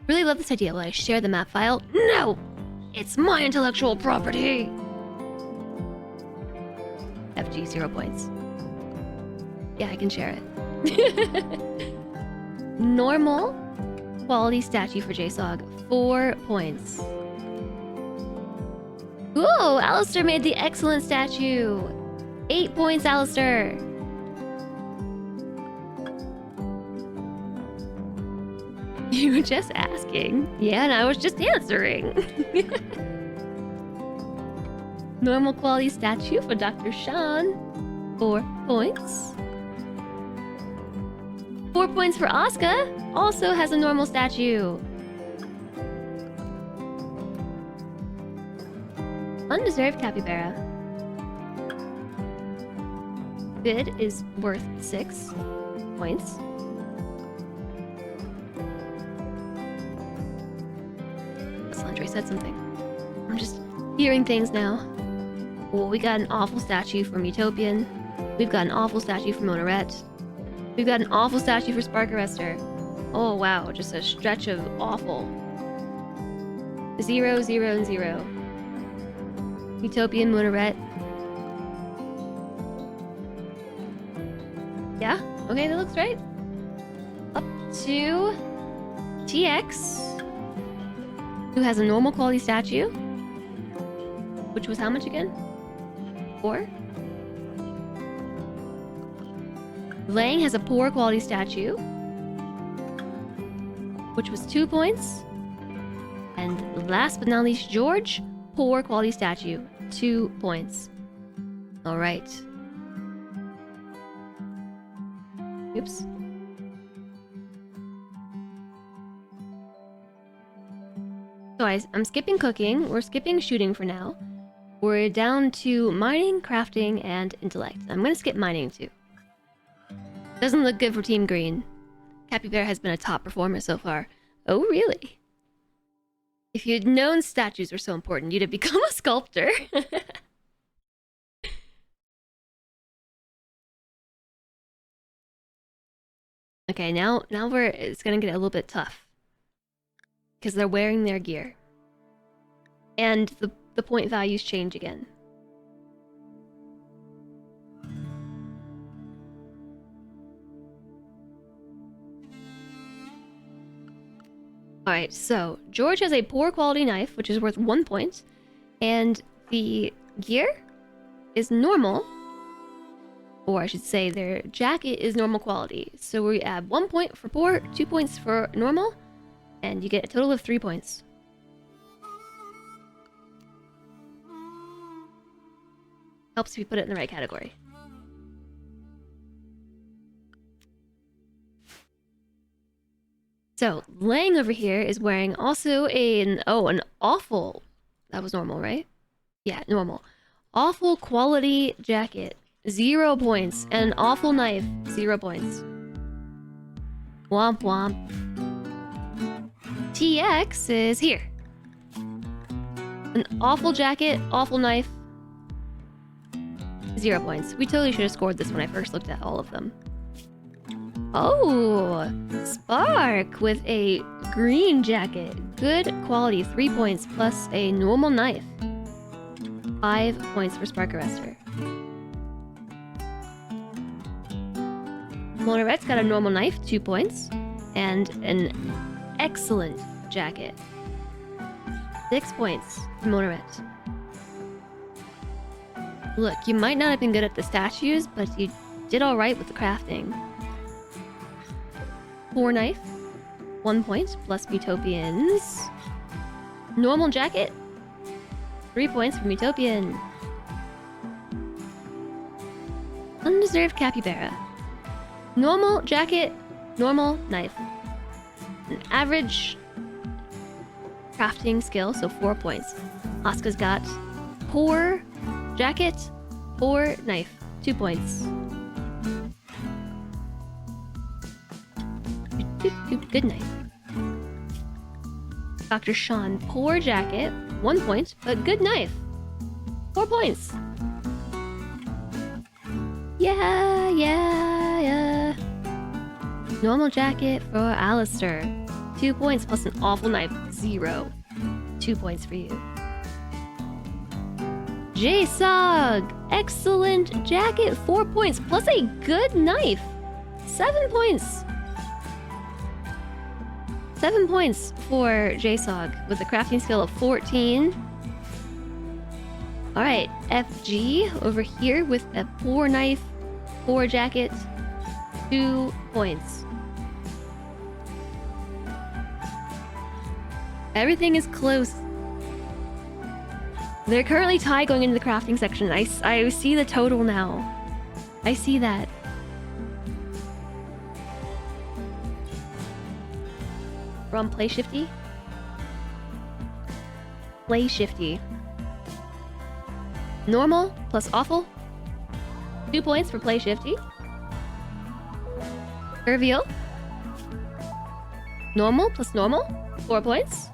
Really love this idea. Will I share the map file? No! It's my intellectual property! FG, 0 points. Yeah, I can share it. Normal quality statue for JSOG, 4 points. Ooh, Alistair made the excellent statue. 8 points, Alistair. You were just asking. Yeah, and I was just answering. Normal quality statue for Dr. Sean. 4 points. 4 points for Asuka. Also has a normal statue. Undeserved capybara. Bid is worth 6 points. Sandre said something. I'm just hearing things now. Well, we got an awful statue from Utopian. We've got an awful statue from Monoret. We've got an awful statue for Spark Arrestor. Oh wow, just a stretch of awful. 0, 0, and 0. Utopian, Monoret. Yeah? Okay, that looks right. Up to TX, who has a normal quality statue, which was how much again? 4? Lang has a poor quality statue, which was 2 points. And last but not least, George, poor quality statue, 2 points. Alright. Oops. So I'm skipping cooking, we're skipping shooting for now. We're down to mining, crafting, and intellect. I'm gonna skip mining too. Doesn't look good for Team Green. Capybara has been a top performer so far. Oh, really? If you'd known statues were so important, you'd have become a sculptor. Okay, now it's gonna get a little bit tough. Because they're wearing their gear. And the point values change again. Alright, so George has a poor quality knife, which is worth 1 point. And the gear is normal. Or I should say their jacket is normal quality. So we add 1 point for poor, 2 points for normal, and you get a total of 3 points. Helps if you put it in the right category. So, Lang over here is wearing also an awful... That was normal, right? Yeah, normal. Awful quality jacket. 0 points. And an awful knife. 0 points. Womp womp. TX is here. An awful jacket, awful knife. 0 points. We totally should have scored this when I first looked at all of them. Oh, Spark with a green jacket. Good quality, 3 points, plus a normal knife. 5 points for Spark Arrestor. Monoret's got a normal knife, 2 points, and an excellent jacket. 6 points for Monoret. Look, you might not have been good at the statues, but you did alright with the crafting. Poor knife, 1 point, plus Utopians. Normal jacket, 3 points from Utopian. Undeserved capybara. Normal jacket, normal knife. An average crafting skill, so 4 points. Asuka's got poor jacket, poor knife, 2 points. Good knife. Dr. Sean, poor jacket, 1 point, but good knife. 4 points. Yeah. Normal jacket for Alistair. 2 points plus an awful knife. 0. 2 points for you. J-Sog! Excellent jacket, 4 points, plus a good knife. 7 points. 7 points for J-Sog with a crafting skill of 14. Alright, FG over here with a 4 knife, 4 jacket, 2 points. Everything is close. They're currently tied going into the crafting section. I see the total now. I see that. We're on Play Shifty. Play Shifty. Normal plus awful. 2 points for Play Shifty. Reveal. Normal plus normal. 4 points.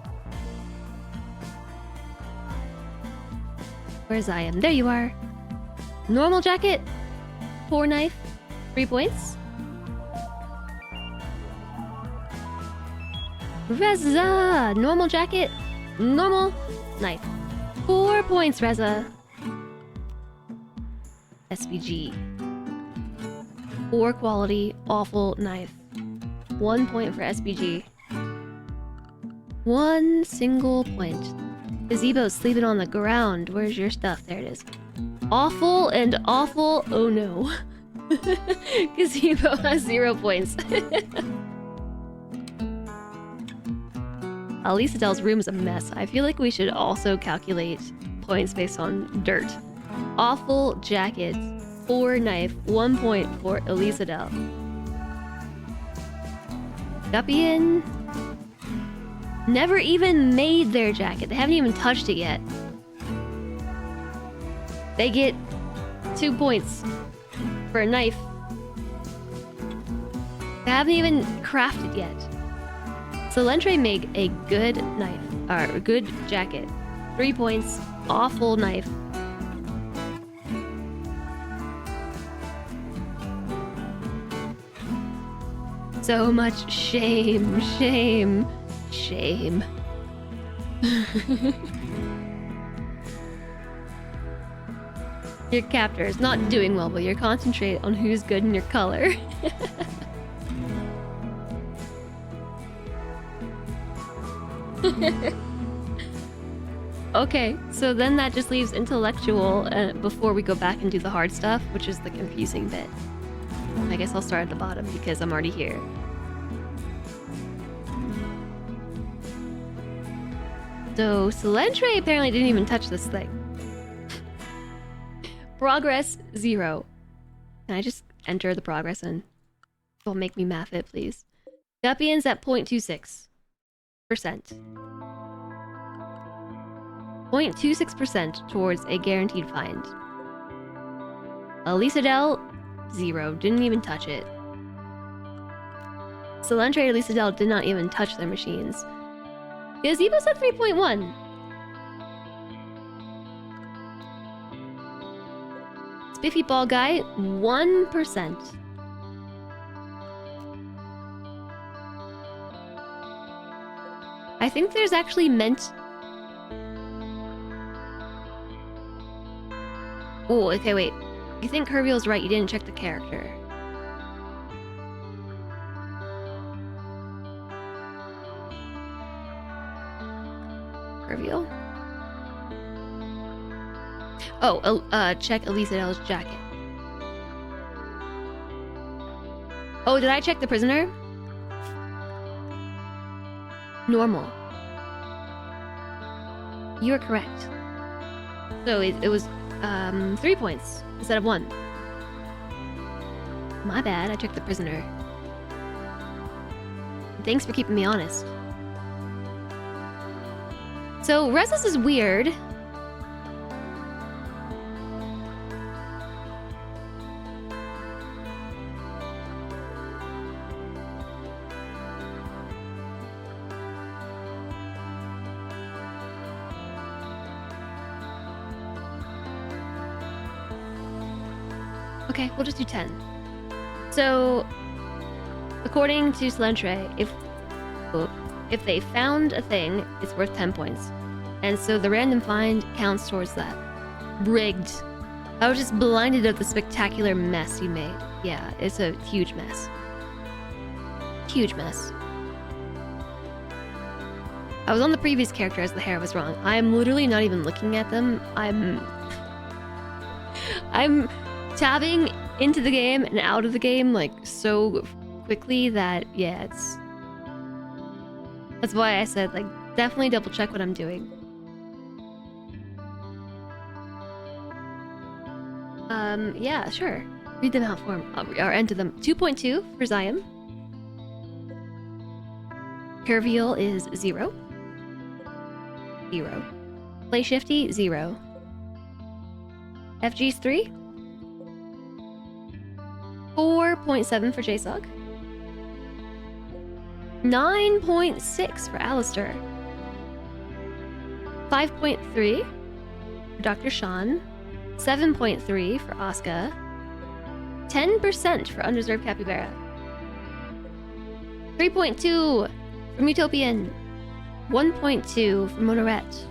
Where's I am? There you are. Normal jacket. 4 knife. 3 points. Reza! Normal jacket. Normal knife. 4 points, Reza. SVG. 4 quality, awful knife. 1 point for SVG. 1 single point. Gazebo's sleeping on the ground. Where's your stuff? There it is. Awful and awful. Oh no. Gazebo has 0 points. Alisa Dell's room is a mess. I feel like we should also calculate points based on dirt. Awful jacket. 4 knife. 1 point for Elisa Dell. Guppy never even made their jacket. They haven't even touched it yet. They get 2 points for a knife. They haven't even crafted yet. Solentre made a good knife, or a good jacket. 3 points. Awful knife. So much shame, shame, shame. Your captor is not doing well, but you're concentrating on who's good in your color. Okay, so then that just leaves intellectual before we go back and do the hard stuff, which is the confusing bit. I guess I'll start at the bottom because I'm already here. So, Solentre apparently didn't even touch this thing. Progress 0. Can I just enter the progress and don't make me math it, please? Guppian's at 0.26%. 0.26% towards a guaranteed find. Elisa Dell, 0. Didn't even touch it. Solentre and Elisa Dell did not even touch their machines. Gazebo's at 3.1. Spiffy Ball Guy, 1%. I think there's actually meant... Oh, okay, wait. You think Curville's right, you didn't check the character. Curville? Oh, check Elisa Dell's jacket. Oh, did I check the prisoner? Normal. You're correct. So it was 3 points instead of 1. My bad, I checked the prisoner. Thanks for keeping me honest. So Rezus is weird. Okay, we'll just do 10. So, according to Solentre, if they found a thing, it's worth 10 points. And so the random find counts towards that. rigged. I was just blinded of the spectacular mess you made. Yeah, it's a huge mess. Huge mess. I was on the previous character as the hair was wrong. I'm literally not even looking at them. I'm tabbing into the game and out of the game like so quickly that yeah, it's that's why I said like definitely double check what I'm doing. Yeah, sure. Read them out for him or enter them. 2.2 for Zion. Curvial is 0. 0. Play Shifty, 0. FG's 3. 4.7 for JSOG. 9.6 for Alistair. 5.3 for Dr. Sean. 7.3 for Asuka. 10% for Undeserved Capybara. 3.2 for Utopian. 1.2 for Monoret.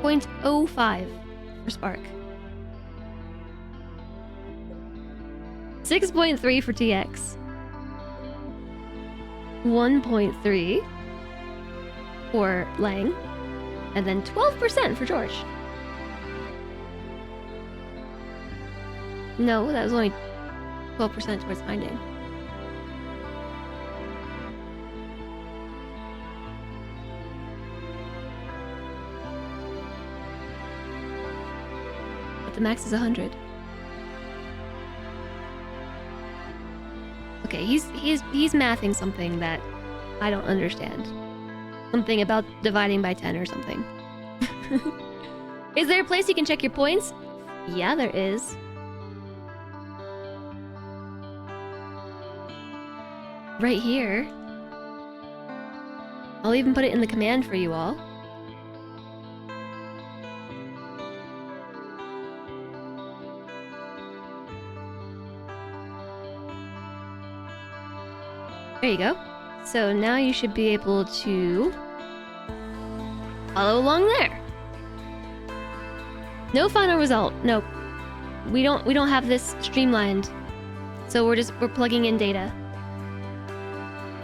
0.05 for Spark. 6.3 for TX. 1.3 for Lang. And then 12% for George. No, that was only 12% towards finding. But the max is 100. Okay, he's mathing something that I don't understand. Something about dividing by 10 or something. Is there a place you can check your points? Yeah, there is. Right here. I'll even put it in the command for you all. There you go. So now you should be able to follow along there. No final result. Nope. We don't have this streamlined. So we're plugging in data.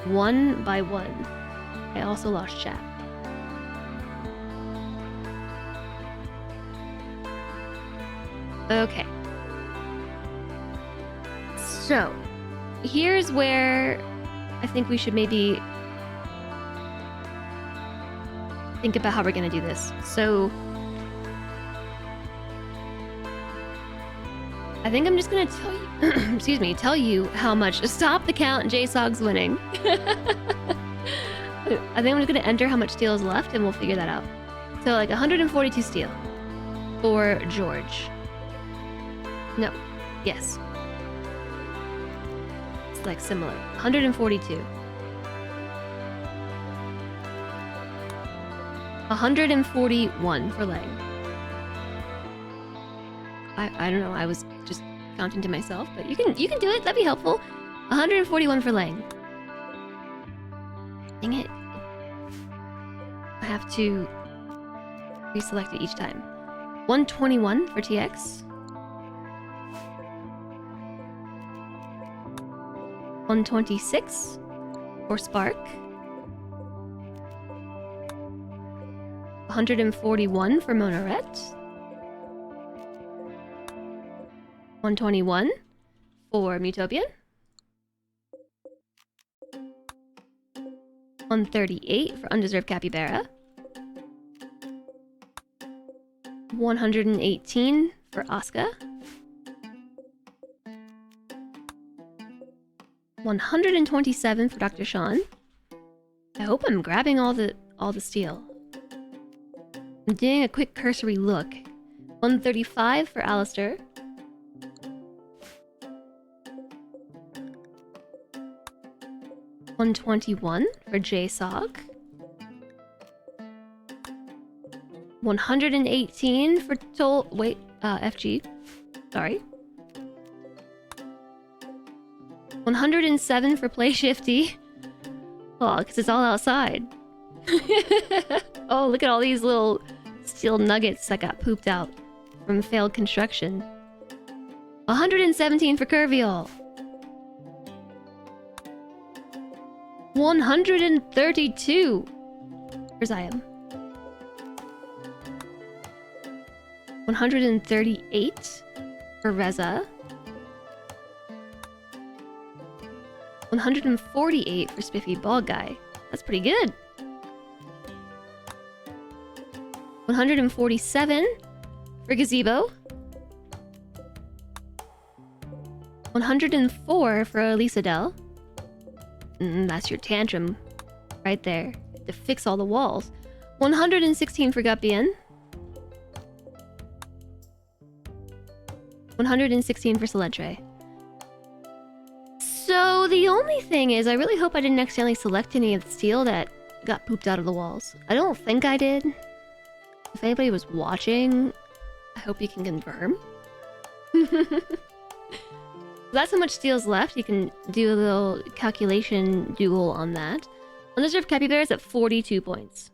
One by one. I also lost chat. Okay. So, here's where I think we should maybe think about how we're gonna do this. So, I think I'm just gonna tell you, excuse me, tell you how much. Stop the count. JSOG's winning. I think I'm just gonna enter how much steel is left, and we'll figure that out. So like 142 steel for George. No. Yes. It's like similar. 142. 141 for Lang. I don't know. I was just counting to myself, but you can do it. That'd be helpful. 141 for Lang. Dang it. I have to reselect it each time. 121 for TX. 126 for Spark. 141 for Monoret. 121 for Mutopian. 138 for Undeserved Capybara. 118 for Asuka. 127 for Dr. Sean. I hope I'm grabbing all the steel. I'm doing a quick cursory look. 135 for Alistair. 121 for JSOG. 118 for FG. Sorry. 107 for Play Shifty. Oh, because it's all outside. Oh, look at all these little steel nuggets that got pooped out from failed construction. 117 for Curvial. 132 for Zion. 138 for Reza. 148 for Spiffy Bald Guy. That's pretty good. 147 for Gazebo. 104 for Elisa Dell. That's your tantrum right there to fix all the walls. 116 for Guppian. 116 for Celentre. So the only thing is, I really hope I didn't accidentally select any of the steel that got pooped out of the walls. I don't think I did. If anybody was watching, I hope you can confirm. That's how much steel's left. You can do a little calculation duel on that. Undeserved Capybaras at 42 points.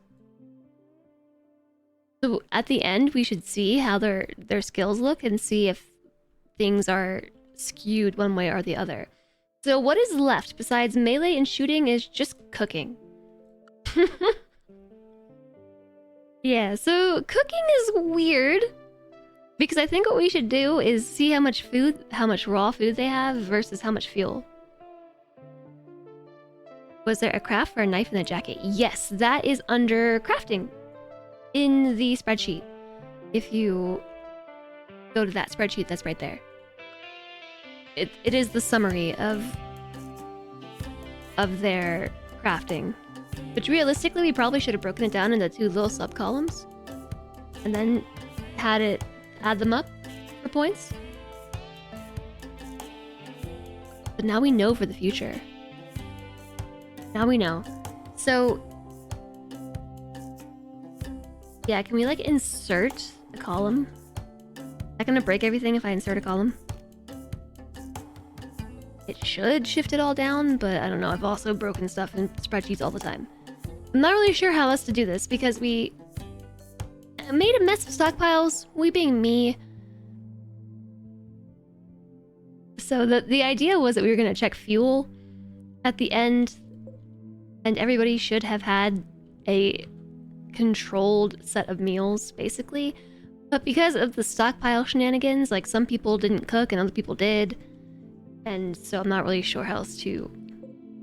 So at the end, we should see how their skills look and see if things are skewed one way or the other. So what is left besides melee and shooting is just cooking. Yeah, so cooking is weird. Because I think what we should do is see how much raw food they have versus how much fuel. Was there a craft for a knife in the jacket? Yes, that is under crafting in the spreadsheet. If you go to that spreadsheet, that's right there. It is the summary of their crafting. But realistically, we probably should have broken it down into 2 little sub-columns. And then add them up for points. But now we know for the future. Now we know. So yeah, can we like insert a column? Is that gonna break everything if I insert a column? It should shift it all down, but I don't know. I've also broken stuff in spreadsheets all the time. I'm not really sure how else to do this because we made a mess of stockpiles, we being me. So the idea was that we were going to check fuel at the end, and everybody should have had a controlled set of meals, basically. But because of the stockpile shenanigans, like some people didn't cook and other people did, and so I'm not really sure how else to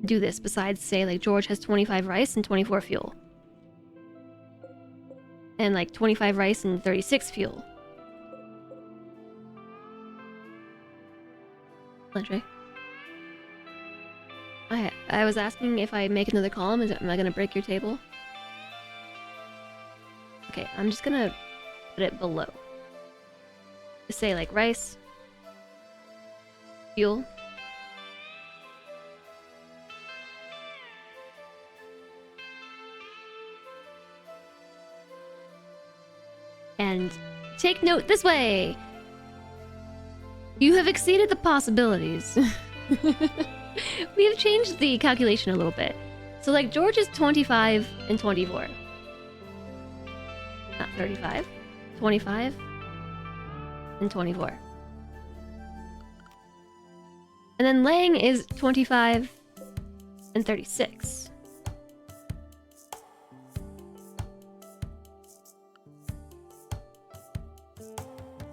do this besides say like George has 25 rice and 24 fuel. And like 25 rice and 36 fuel. Andre? I was asking if I make another column, am I gonna break your table? Okay, I'm just gonna put it below. Just say like rice, fuel, and take note this way. You have exceeded the possibilities. We have changed the calculation a little bit. So like George is 25 and 24. Not 35. 25 and 24. And then Lang is 25 and 36.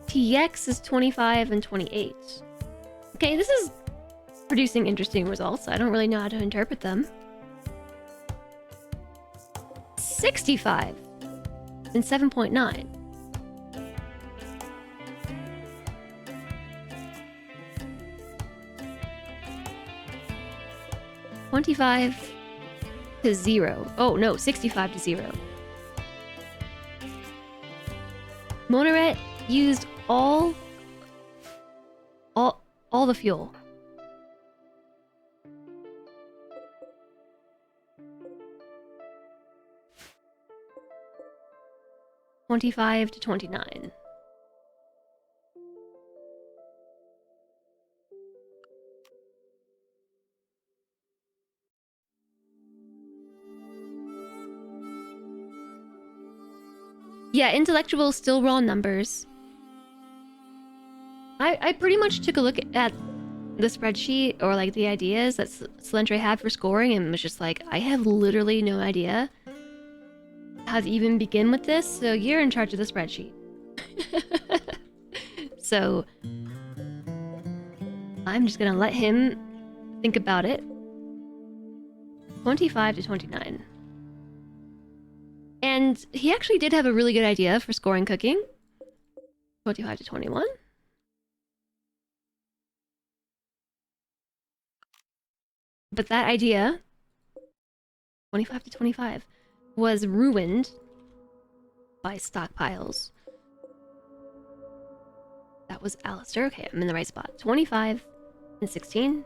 TX is 25 and 28. Okay, this is producing interesting results. I don't really know how to interpret them. 65 and 7.9. $25 to 0. Oh no, 65 to 0. Monoret used all the fuel. $25 to 29. Yeah, intellectual still raw numbers. I pretty much took a look at the spreadsheet or like the ideas that Celentre had for scoring and was just like, I have literally no idea how to even begin with this, so you're in charge of the spreadsheet. So I'm just gonna let him think about it. 25 to 29. And he actually did have a really good idea for scoring cooking. 25 to 21. But that idea, 25 to 25, was ruined by stockpiles. That was Alistair. Okay, I'm in the right spot. 25 and 16.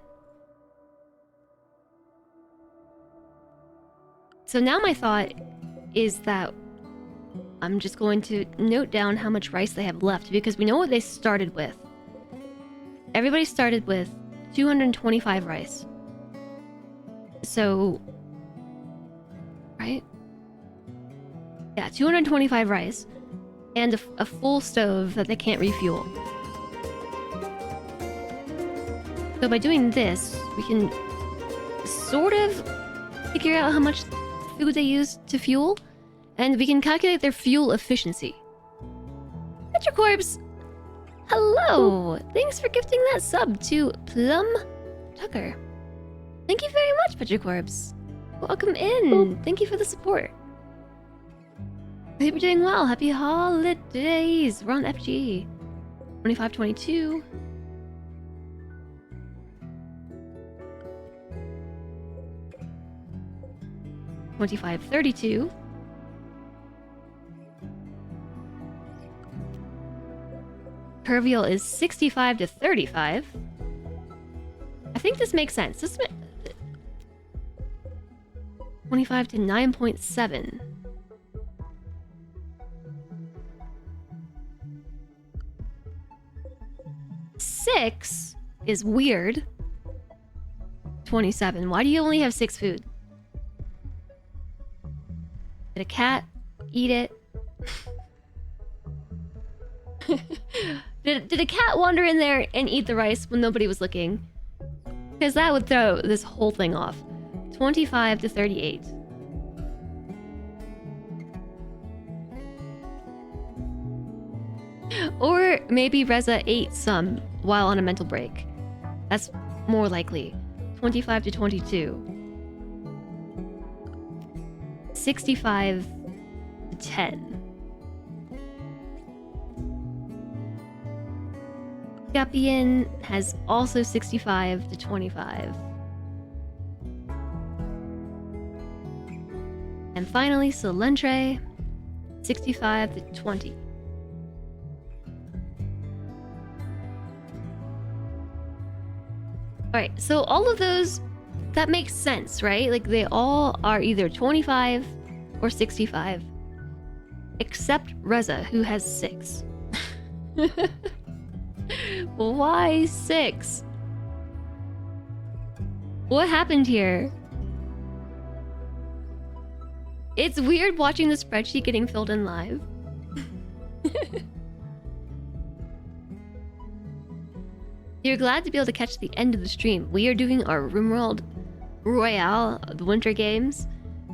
So now my thought is that I'm just going to note down how much rice they have left, because we know what they started with. Everybody started with 225 rice. So, right? Yeah, 225 rice and a full stove that they can't refuel. So by doing this, we can sort of figure out how much food they use to fuel, and we can calculate their fuel efficiency. Petricorps, hello! Thanks for gifting that sub to Plum Tucker. Thank you very much, Petricorps. Welcome in. Thank you for the support. I hope you're doing well. Happy holidays. We're on FG. 25-22. $25.32. Curvial is 65 to 35. I think this makes sense. This 25 to 9.7. Six is weird. 27. Why do you only have 6 food? Did a cat eat it? Did a cat wander in there and eat the rice when nobody was looking? Because that would throw this whole thing off. 25 to 38. Or maybe Reza ate some while on a mental break. That's more likely. 25 to 22. 65 to 10. Gappian has also 65 to 25. And finally, Celentre, 65 to 20. Alright, so all of those, that makes sense, right? Like, they all are either 25 or 65. Except Reza, who has 6. Why 6? What happened here? It's weird watching the spreadsheet getting filled in live. You're glad to be able to catch the end of the stream. We are doing our RimWorld Royale, the winter games,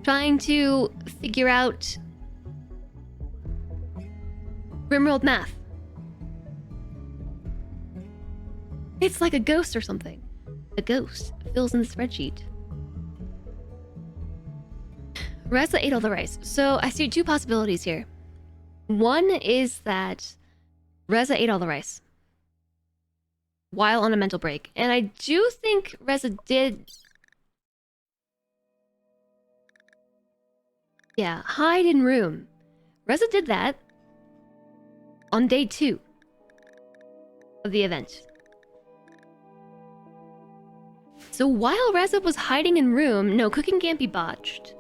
trying to figure out RimWorld math. It's like a ghost or something. A ghost fills in the spreadsheet. Reza ate all the rice. So I see 2 possibilities here. One is that Reza ate all the rice while on a mental break. And I do think Reza did... Yeah, hide in room. Reza did that on day 2 of the event. So while Reza was hiding in room, no, cooking can't be botched.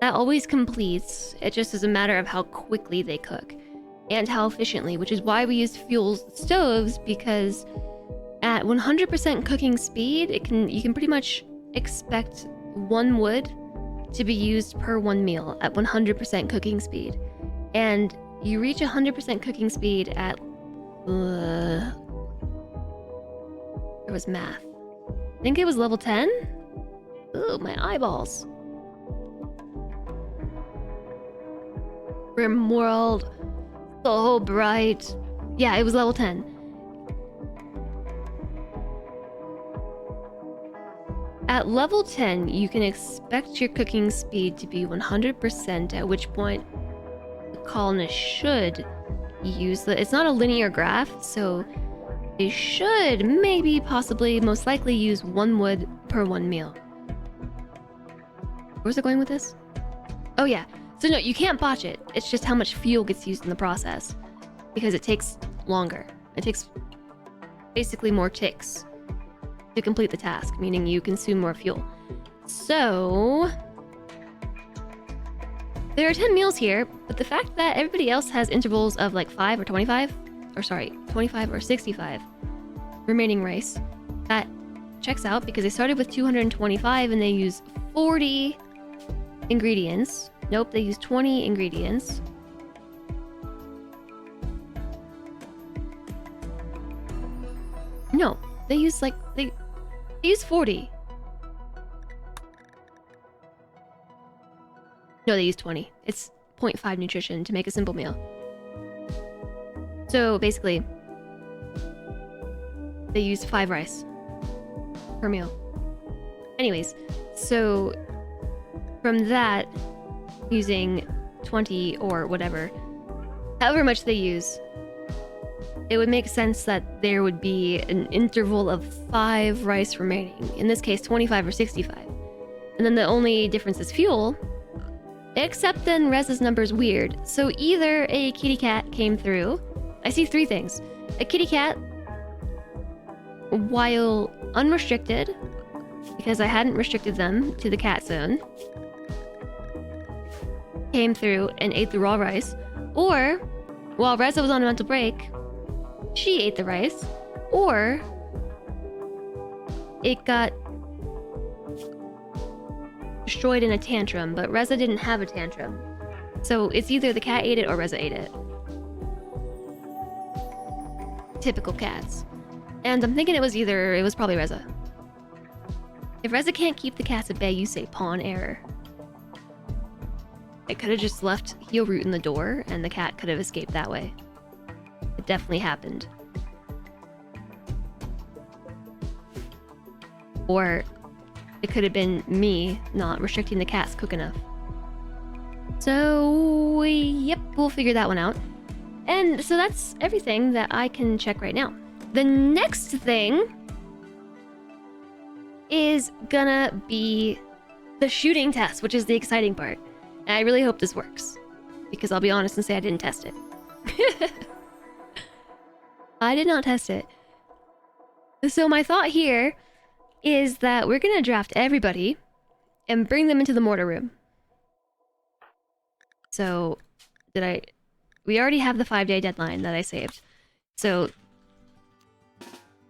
That always completes. It just is a matter of how quickly they cook and how efficiently, which is why we use fuel stoves, because at 100% cooking speed, you can pretty much expect 1 wood to be used per 1 meal at 100% cooking speed. And you reach 100% cooking speed at... there was math. I think it was level 10? Ooh, my eyeballs. RimWorld, so bright. Yeah, it was level 10. At level 10, you can expect your cooking speed to be 100%, at which point the colonist should use the... It's not a linear graph, so they should, maybe, possibly, most likely use 1 wood per 1 meal. Where's it going with this? Oh yeah, so no, you can't botch it. It's just how much fuel gets used in the process. Because it takes longer. It takes basically more ticks to complete the task, meaning you consume more fuel. So... there are 10 meals here, but the fact that everybody else has intervals of like 5 or 25, or sorry, 25 or 65 remaining rice, that checks out because they started with 225 and they use 40 ingredients. Nope, they use 20 ingredients. No, they use like, they use 40. No, they use 20. It's 0.5 nutrition to make a simple meal. So basically, they use 5 rice per meal. Anyways, so from that, using 20 or whatever, however much they use, it would make sense that there would be an interval of 5 rice remaining. In this case, 25 or 65. And then the only difference is fuel. Except then Rez's number's weird. So either a kitty cat came through. I see 3 things. A kitty cat, while unrestricted, because I hadn't restricted them to the cat zone, came through and ate the raw rice. Or, while Reza was on a mental break, she ate the rice. Or, it got destroyed in a tantrum, but Reza didn't have a tantrum. So it's either the cat ate it or Reza ate it. Typical cats. And I'm thinking it was probably Reza. If Reza can't keep the cats at bay, you say pawn error. It could have just left heel root in the door and the cat could have escaped that way. It definitely happened. Or it could have been me not restricting the cats quick enough. So, yep, we'll figure that one out. And so that's everything that I can check right now. The next thing is gonna be the shooting test, which is the exciting part. And I really hope this works, because I'll be honest and say I didn't test it. I did not test it. So my thought here is that we're gonna draft everybody and bring them into the mortar room. So, we already have the 5-day deadline that I saved. So,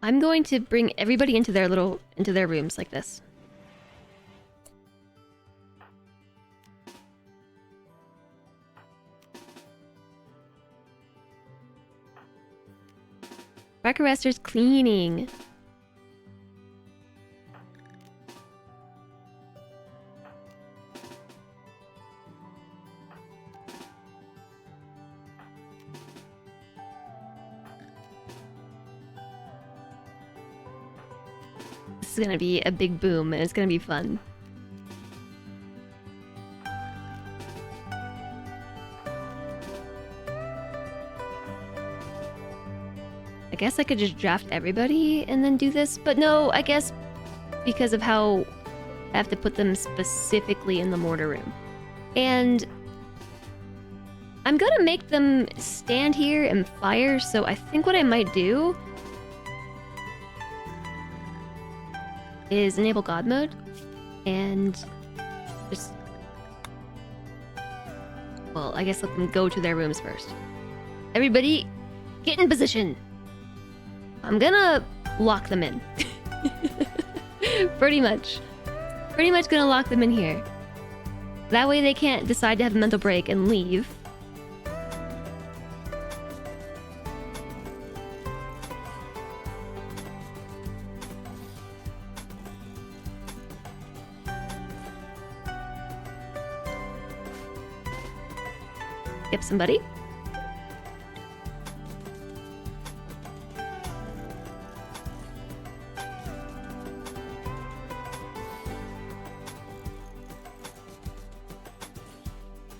I'm going to bring everybody into their rooms like this. Bark arrester's cleaning. This is gonna be a big boom and it's gonna be fun. I guess I could just draft everybody and then do this, but no, I guess because of how I have to put them specifically in the mortar room. And I'm gonna make them stand here and fire, so I think what I might do is enable God mode and just, well, I guess let them go to their rooms first. Everybody, get in position. I'm gonna lock them in. Pretty much gonna lock them in here. That way they can't decide to have a mental break and leave. skip somebody.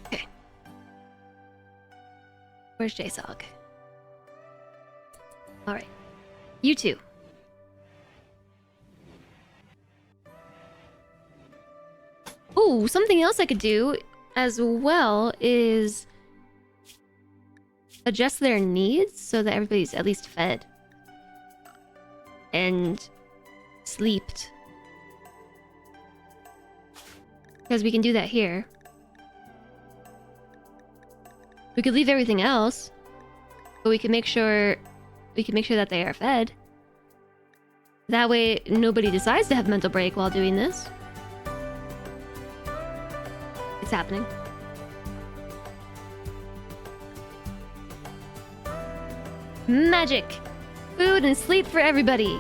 Okay. Where's JSOG? Alright. You two. Oh, something else I could do as well is adjust their needs so that everybody's at least fed and sleeped. Because we can do that here. We could leave everything else, but we can make sure that they are fed. That way nobody decides to have mental break while doing this. It's happening. Magic! Food and sleep for everybody!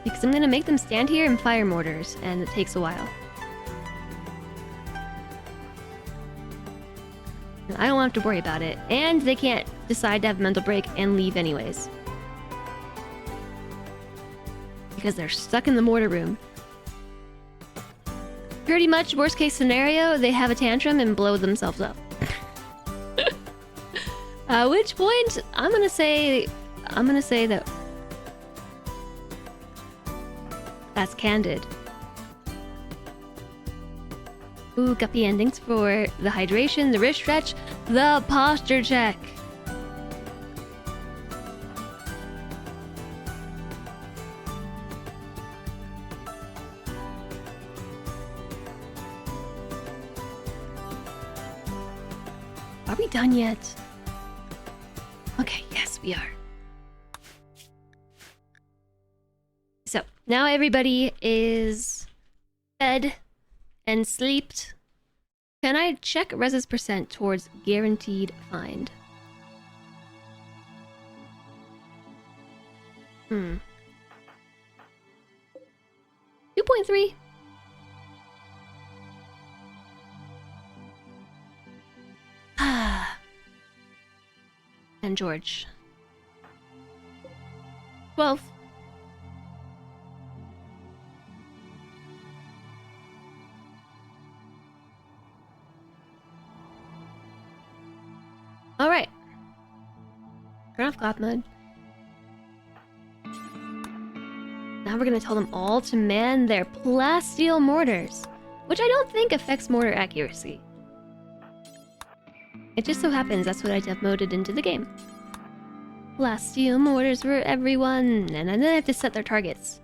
Because I'm gonna make them stand here and fire mortars, and it takes a while. And I don't have to worry about it, and they can't decide to have a mental break and leave anyways. Because they're stuck in the mortar room. Pretty much worst case scenario, they have a tantrum and blow themselves up. At which point, I'm gonna say that that's candid. Ooh, guppy endings for the hydration, the wrist stretch, the posture check. Are we done yet? Okay, yes, we are. So, now everybody is fed and sleeped. Can I check Rez's percent towards guaranteed find? 2.3? And George. 12. Alright. Turn off God mode. Now we're gonna tell them all to man their plasteel mortars, which I don't think affects mortar accuracy. It just so happens that's what I demoted into the game. Plasteel mortars for everyone, and then I have to set their targets.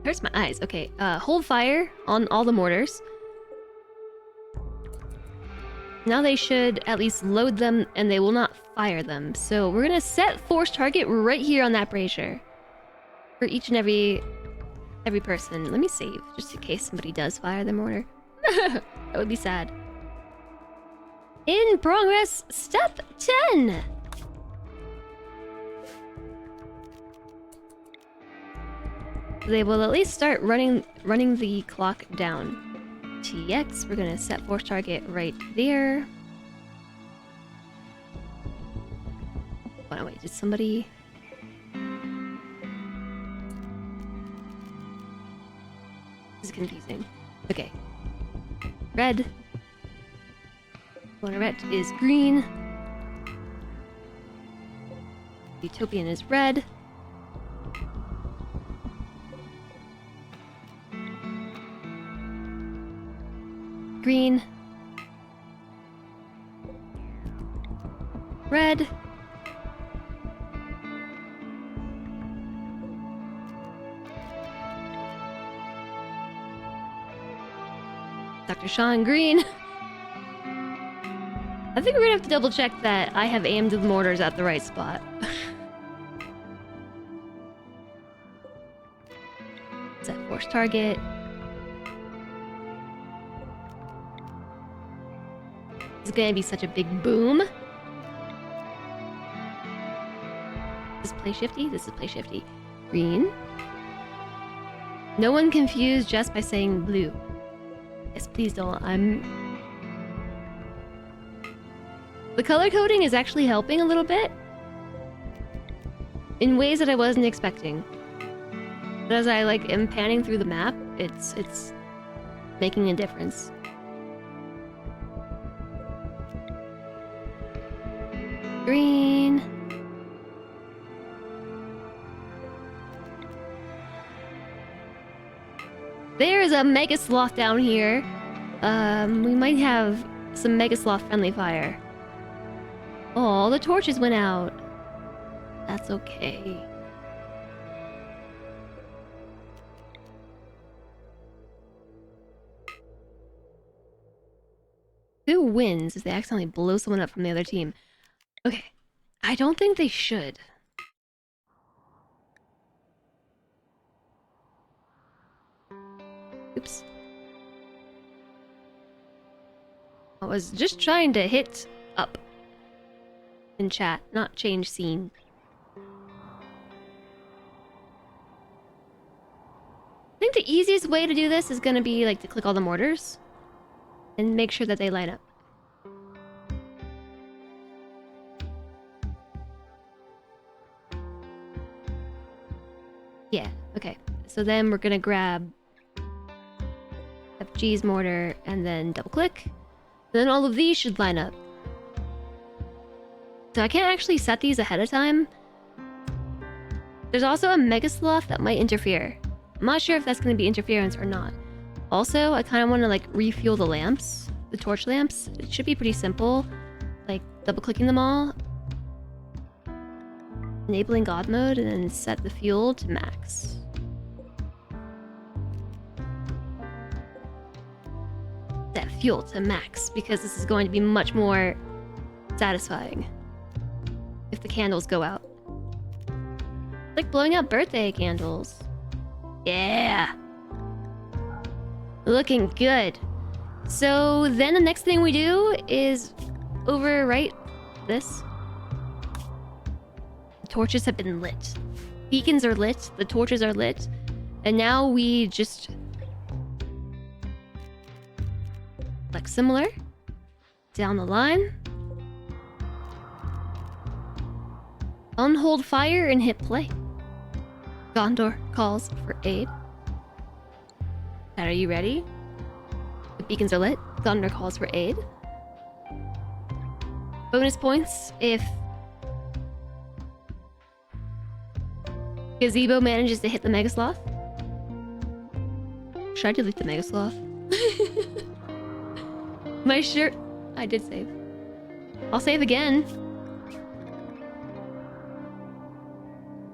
Hurts my eyes. Okay, hold fire on all the mortars. Now they should at least load them and they will not fire them. So we're gonna set force target right here on that brazier. For each and every person. Let me save, just in case somebody does fire the mortar. That would be sad. In progress, step 10! They will at least start running the clock down. TX, we're gonna set force target right there. Oh, wait, did somebody... This is confusing. Okay. Red. Red is green. Utopian is red. Green. Red. Dr. Sean Green. I think we're gonna have to double check that I have aimed the mortars at the right spot. Set force target. It's gonna be such a big boom. This is play shifty. This is play shifty. Green. No one confused just by saying blue. Yes, please don't. The color coding is actually helping a little bit. In ways that I wasn't expecting. But as I am panning through the map, it's making a difference. Green. There's a Mega Sloth down here. We might have some Mega Sloth friendly fire. Oh, the torches went out. That's okay. Who wins if they accidentally blow someone up from the other team? Okay. I don't think they should. Oops. I was just trying to hit up in chat, not change scene. I think the easiest way to do this is gonna be to click all the mortars and make sure that they line up. Yeah, okay. So then we're gonna grab FG's mortar and then double click. And then all of these should line up. So I can't actually set these ahead of time. There's also a Mega Sloth that might interfere. I'm not sure if that's going to be interference or not. Also, I kind of want to refuel the lamps, the torch lamps. It should be pretty simple. Double clicking them all. Enabling God mode and then set the fuel to max. Set fuel to max because this is going to be much more satisfying if the candles go out. It's like blowing out birthday candles. Yeah! Looking good. So then the next thing we do is overwrite this. The torches have been lit. Beacons are lit, the torches are lit, and now we just similar down the line. Unhold fire and hit play. Gondor calls for aid. Are you ready? The beacons are lit. Gondor calls for aid. Bonus points if Gazebo manages to hit the Mega Sloth. Should I delete the Mega Sloth? My shirt. I did save. I'll save again.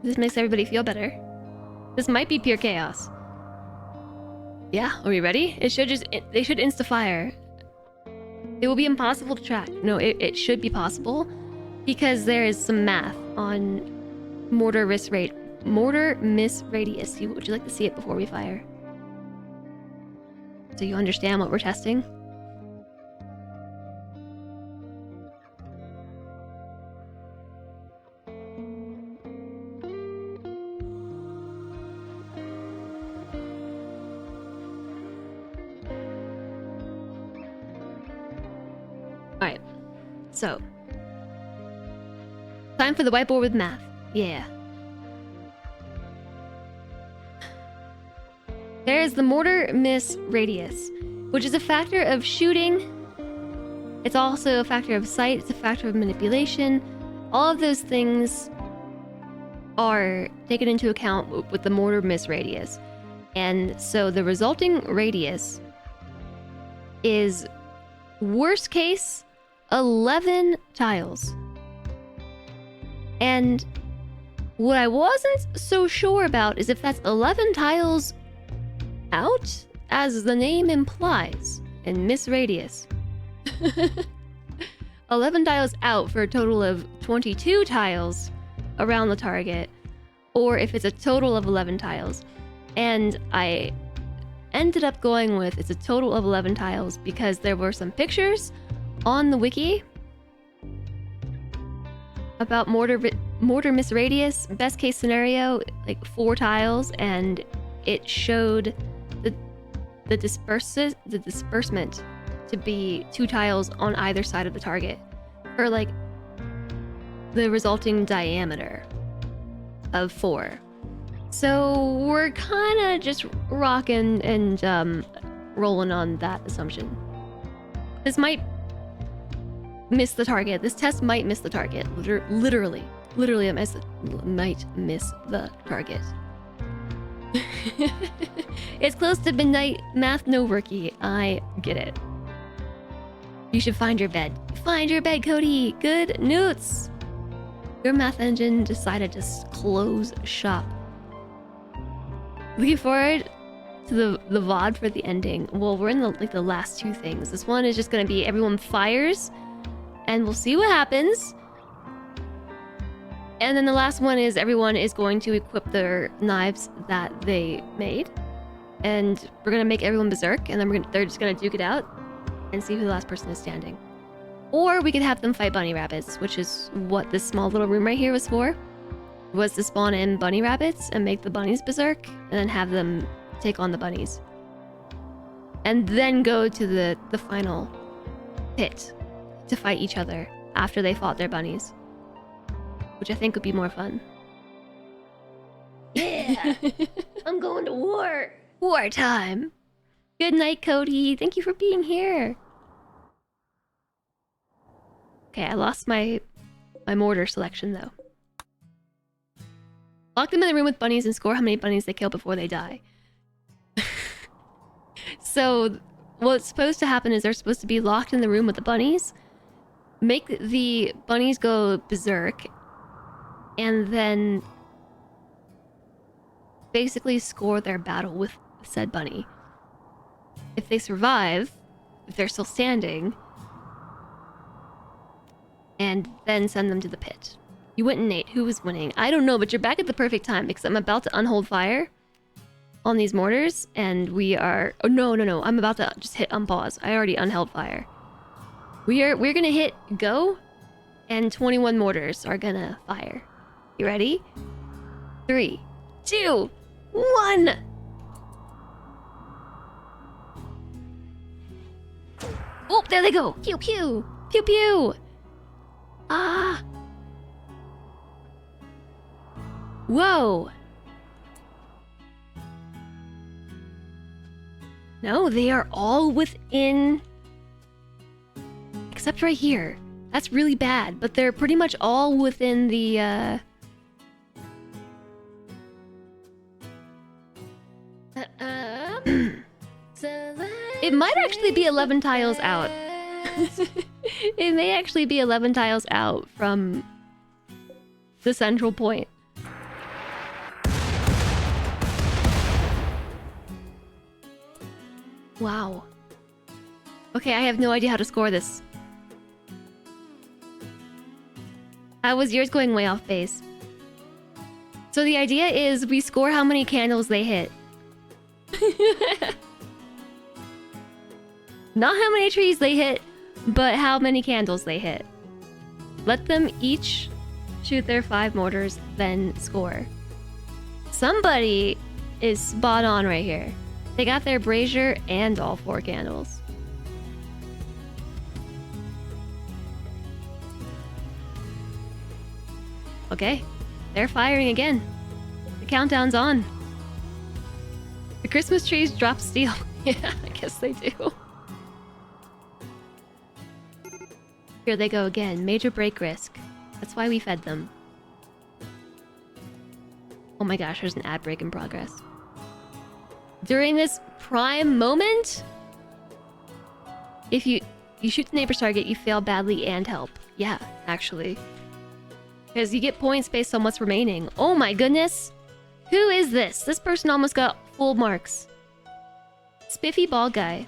This makes everybody feel better. This might be pure chaos. Yeah, are we ready? They should insta-fire. It will be impossible to track. No, it should be possible because there is some math on mortar miss radius. Would you like to see it before we fire? So you understand what we're testing? Alright, so time for the whiteboard with math. Yeah. There's the mortar miss radius, which is a factor of shooting. It's also a factor of sight, it's a factor of manipulation. All of those things are taken into account with the mortar miss radius. And so the resulting radius is, worst case, 11 tiles. And what I wasn't so sure about is if that's 11 tiles out, as the name implies. and miss radius. 11 tiles out for a total of 22 tiles around the target, or if it's a total of 11 tiles. And I ended up going with it's a total of 11 tiles because there were some pictures on the wiki about mortar miss radius. Best case scenario, like 4 tiles, and it showed the disbursement to be 2 tiles on either side of the target for like the resulting diameter of 4. So we're kind of just rocking and rolling on that assumption. This might miss the target. This test might miss the target. Literally, it might miss the target. It's close to midnight. Math no rookie. I get it. You should find your bed. Find your bed, Cody. Good newts. Your math engine decided to close shop. Looking forward to the VOD for the ending. Well, we're in the last 2 things. This one is just gonna be everyone fires, and we'll see what happens. And then the last one is everyone is going to equip their knives that they made, and we're gonna make everyone berserk, and then they're just gonna duke it out and see who the last person is standing. Or we could have them fight bunny rabbits, which is what this small little room right here was for. Was to spawn in bunny rabbits and make the bunnies berserk, and then have them take on the bunnies. And then go to the final pit to fight each other after they fought their bunnies. Which I think would be more fun. Yeah! I'm going to war! Wartime! Good night, Cody. Thank you for being here. Okay, I lost my mortar selection though. Lock them in the room with bunnies and score how many bunnies they kill before they die. So what's supposed to happen is they're supposed to be locked in the room with the bunnies, make the bunnies go berserk, and then basically score their battle with said bunny. If they survive, if they're still standing, and then send them to the pit. You went in, Nate. Who was winning? I don't know, but you're back at the perfect time because I'm about to unhold fire on these mortars, and we are... Oh, no. I'm about to just hit unpause. I already unheld fire. We're gonna hit go, and 21 mortars are gonna fire. You ready? 3, 2, 1! Oh, there they go! Pew pew! Pew pew! Ah! Whoa! No, they are all within... Except right here. That's really bad, but they're pretty much all within the, It might actually be 11 tiles out. It may actually be 11 tiles out from the central point. Wow. Okay, I have no idea how to score this. How was yours going way off base? So the idea is we score how many candles they hit. Not how many trees they hit, but how many candles they hit. Let them each shoot their 5 mortars, then score. Somebody is spot on right here. They got their brazier and all 4 candles. Okay, they're firing again. The countdown's on. The Christmas trees drop steel. Yeah, I guess they do. Here they go again. Major break risk. That's why we fed them. Oh my gosh, there's an ad break in progress. During this prime moment, if you shoot the neighbor's target, you fail badly and help. Yeah, actually. Because you get points based on what's remaining. Oh my goodness! Who is this? This person almost got full marks. Spiffy bald guy.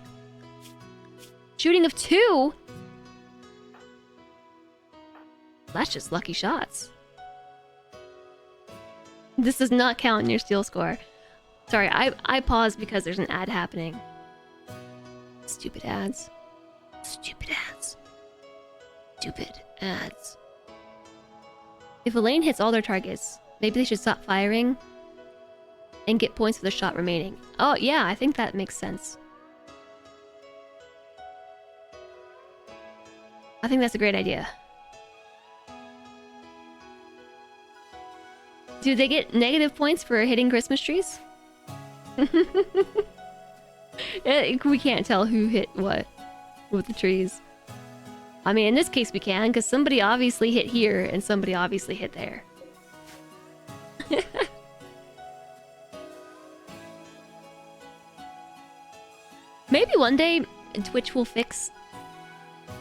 Shooting of 2? That's just lucky shots. This does not count in your steal score. Sorry, I paused because there's an ad happening. Stupid ads. Stupid ads. Stupid ads. If a lane hits all their targets, maybe they should stop firing and get points for the shot remaining. Oh, yeah, I think that makes sense. I think that's a great idea. Do they get negative points for hitting Christmas trees? We can't tell who hit what with the trees. I mean, in this case we can, because somebody obviously hit here and somebody obviously hit there. Maybe one day Twitch will fix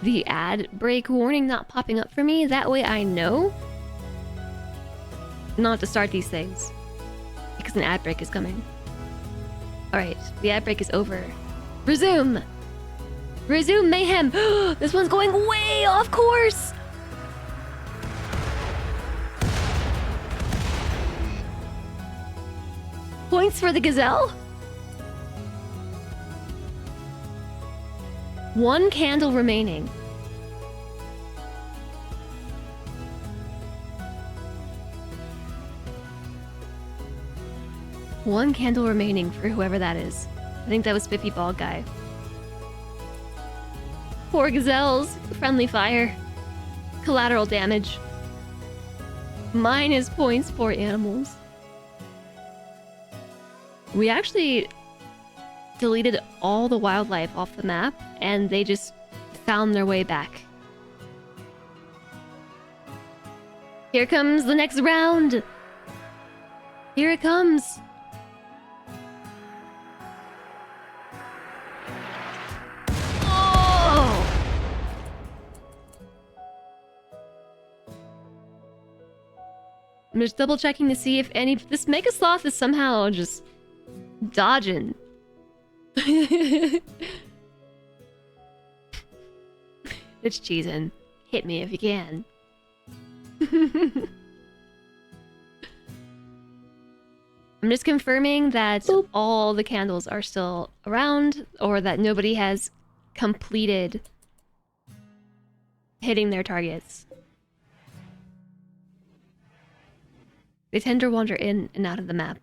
the ad break warning not popping up for me. That way I know not to start these things, because an ad break is coming. Alright, the ad break is over. Resume! Resume mayhem! This one's going way off course! Points for the gazelle? 1 candle remaining. One candle remaining for whoever that is. I think that was Spiffy Bald Guy. Poor gazelles. Friendly fire. Collateral damage. Minus points, poor animals. We actually deleted all the wildlife off the map, and they just found their way back. Here comes the next round! Here it comes! Oh! I'm just double checking to see if any... This Mega Sloth is somehow just dodging. It's cheesing. Hit me if you can. I'm just confirming that all the candles are still around, or that nobody has completed hitting their targets. They tend to wander in and out of the map.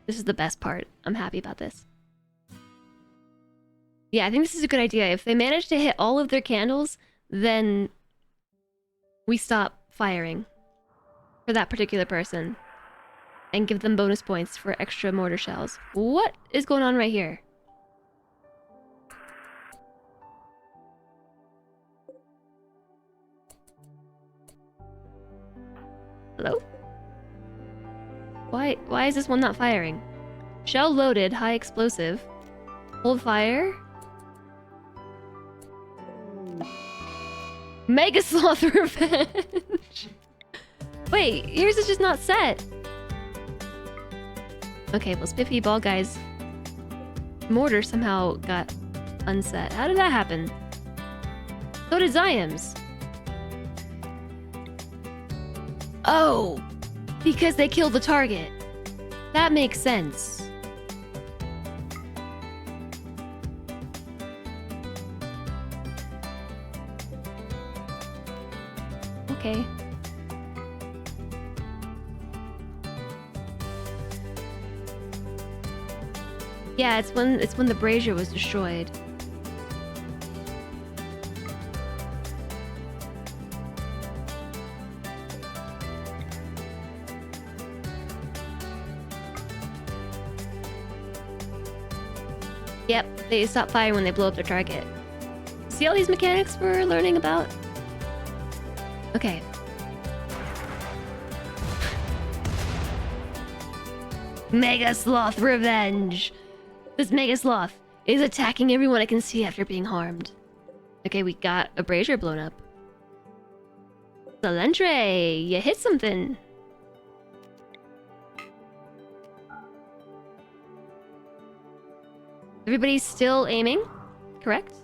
This is the best part. I'm happy about this. Yeah, I think this is a good idea. If they manage to hit all of their candles, then we stop firing for that particular person and give them bonus points for extra mortar shells. What is going on right here? Hello? Why is this one not firing? Shell loaded, high explosive. Hold fire. Mega Sloth Revenge! Wait, yours is just not set. Okay, well, Spiffy Ball Guy's mortar somehow got unset. How did that happen? So did Ziam's. Oh! Because they killed the target. That makes sense. Okay. Yeah, it's when the brazier was destroyed. Yep, they stop firing when they blow up their target. See all these mechanics we're learning about? Okay. Mega Sloth Revenge! This Mega Sloth is attacking everyone it can see after being harmed. Okay, we got a brazier blown up. Salentre, you hit something. Everybody's still aiming, correct?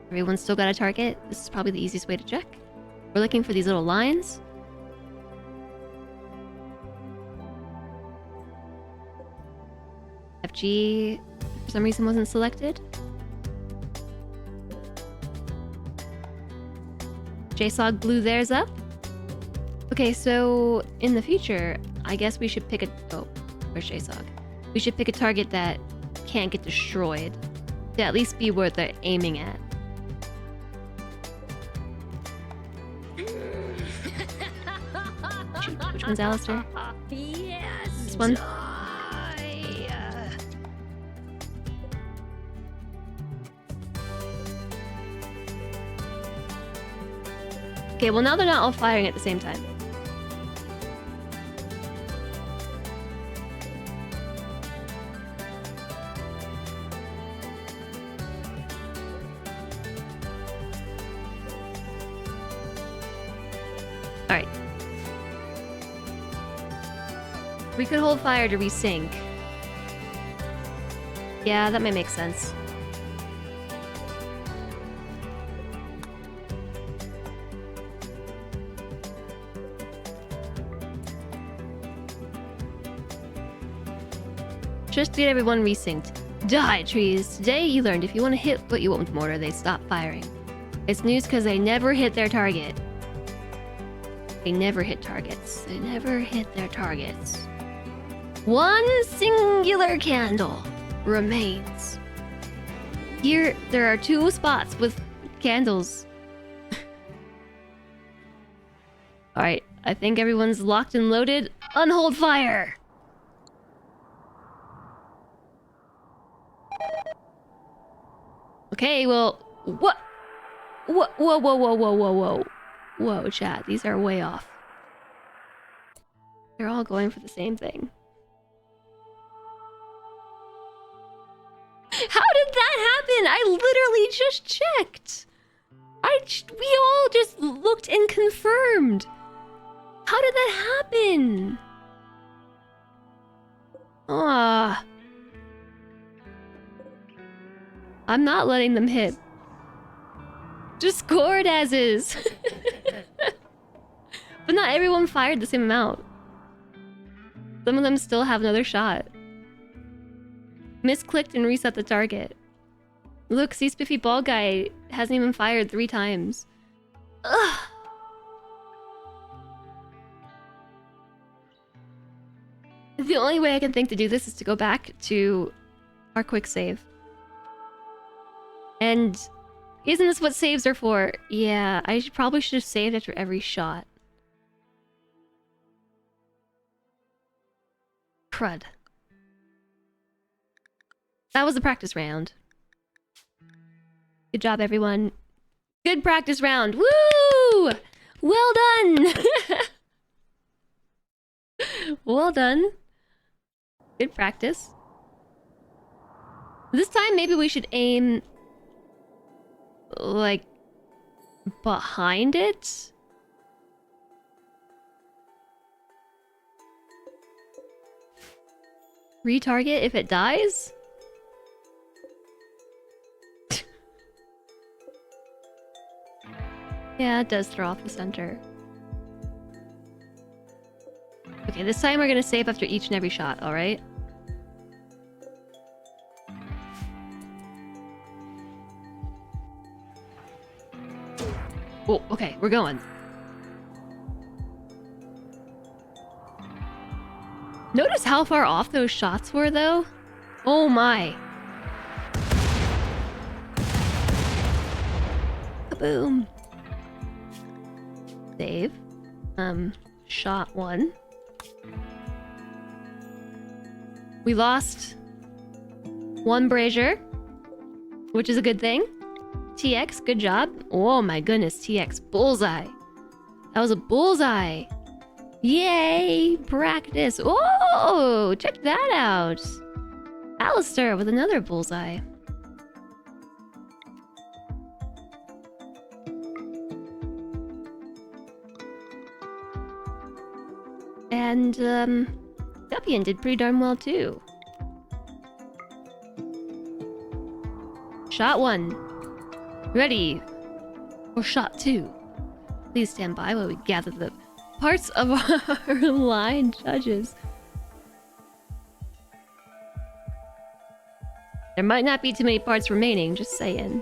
Everyone's still got a target. This is probably the easiest way to check. We're looking for these little lines. FG, for some reason, wasn't selected. JSOG blew theirs up. Okay, so in the future, I guess we should pick a... Oh, where's JSOG? We should pick a target that can't get destroyed. To at least be where they're aiming at. Shoot, which one's Alistair? Yes. This one? Okay, well now they're not all firing at the same time. Alright. We could hold fire to resync. Yeah, that might make sense. Just to get everyone resynced. Die, trees! Today you learned if you want to hit what you want with mortar, they stop firing. It's news because they never hit their target. They never hit targets. They never hit their targets. One singular candle remains. Here, there are 2 spots with candles. Alright, I think everyone's locked and loaded. Unhold fire! Okay, well, what? Whoa, whoa, whoa, whoa, whoa, whoa, whoa. Whoa, chat, these are way off. They're all going for the same thing. How did that happen? I literally just checked. We all just looked and confirmed. How did that happen? Ah. I'm not letting them hit. Discord as is. But not everyone fired the same amount. Some of them still have another shot. Misclicked and reset the target. Look, see, Spiffy Bald Guy hasn't even fired 3 times. Ugh. The only way I can think to do this is to go back to our quick save. And isn't this what saves are for? Yeah, I probably should have saved after every shot. Crud. That was the practice round. Good job, everyone. Good practice round. Woo! Well done! Well done. Good practice. This time, maybe we should aim... like... behind it? Retarget if it dies? Yeah, it does throw off the center. Okay, this time we're gonna save after each and every shot, alright? Oh, okay, we're going. Notice how far off those shots were, though? Oh my. Kaboom. Save. Shot 1. We lost 1 brazier, which is a good thing. TX, good job. Oh my goodness, TX, bullseye. That was a bullseye. Yay, practice. Oh, check that out. Alistair with another bullseye. And, Gupian did pretty darn well too. Shot 1. Ready for shot 2. Please stand by while we gather the parts of our line judges. There might not be too many parts remaining, just saying.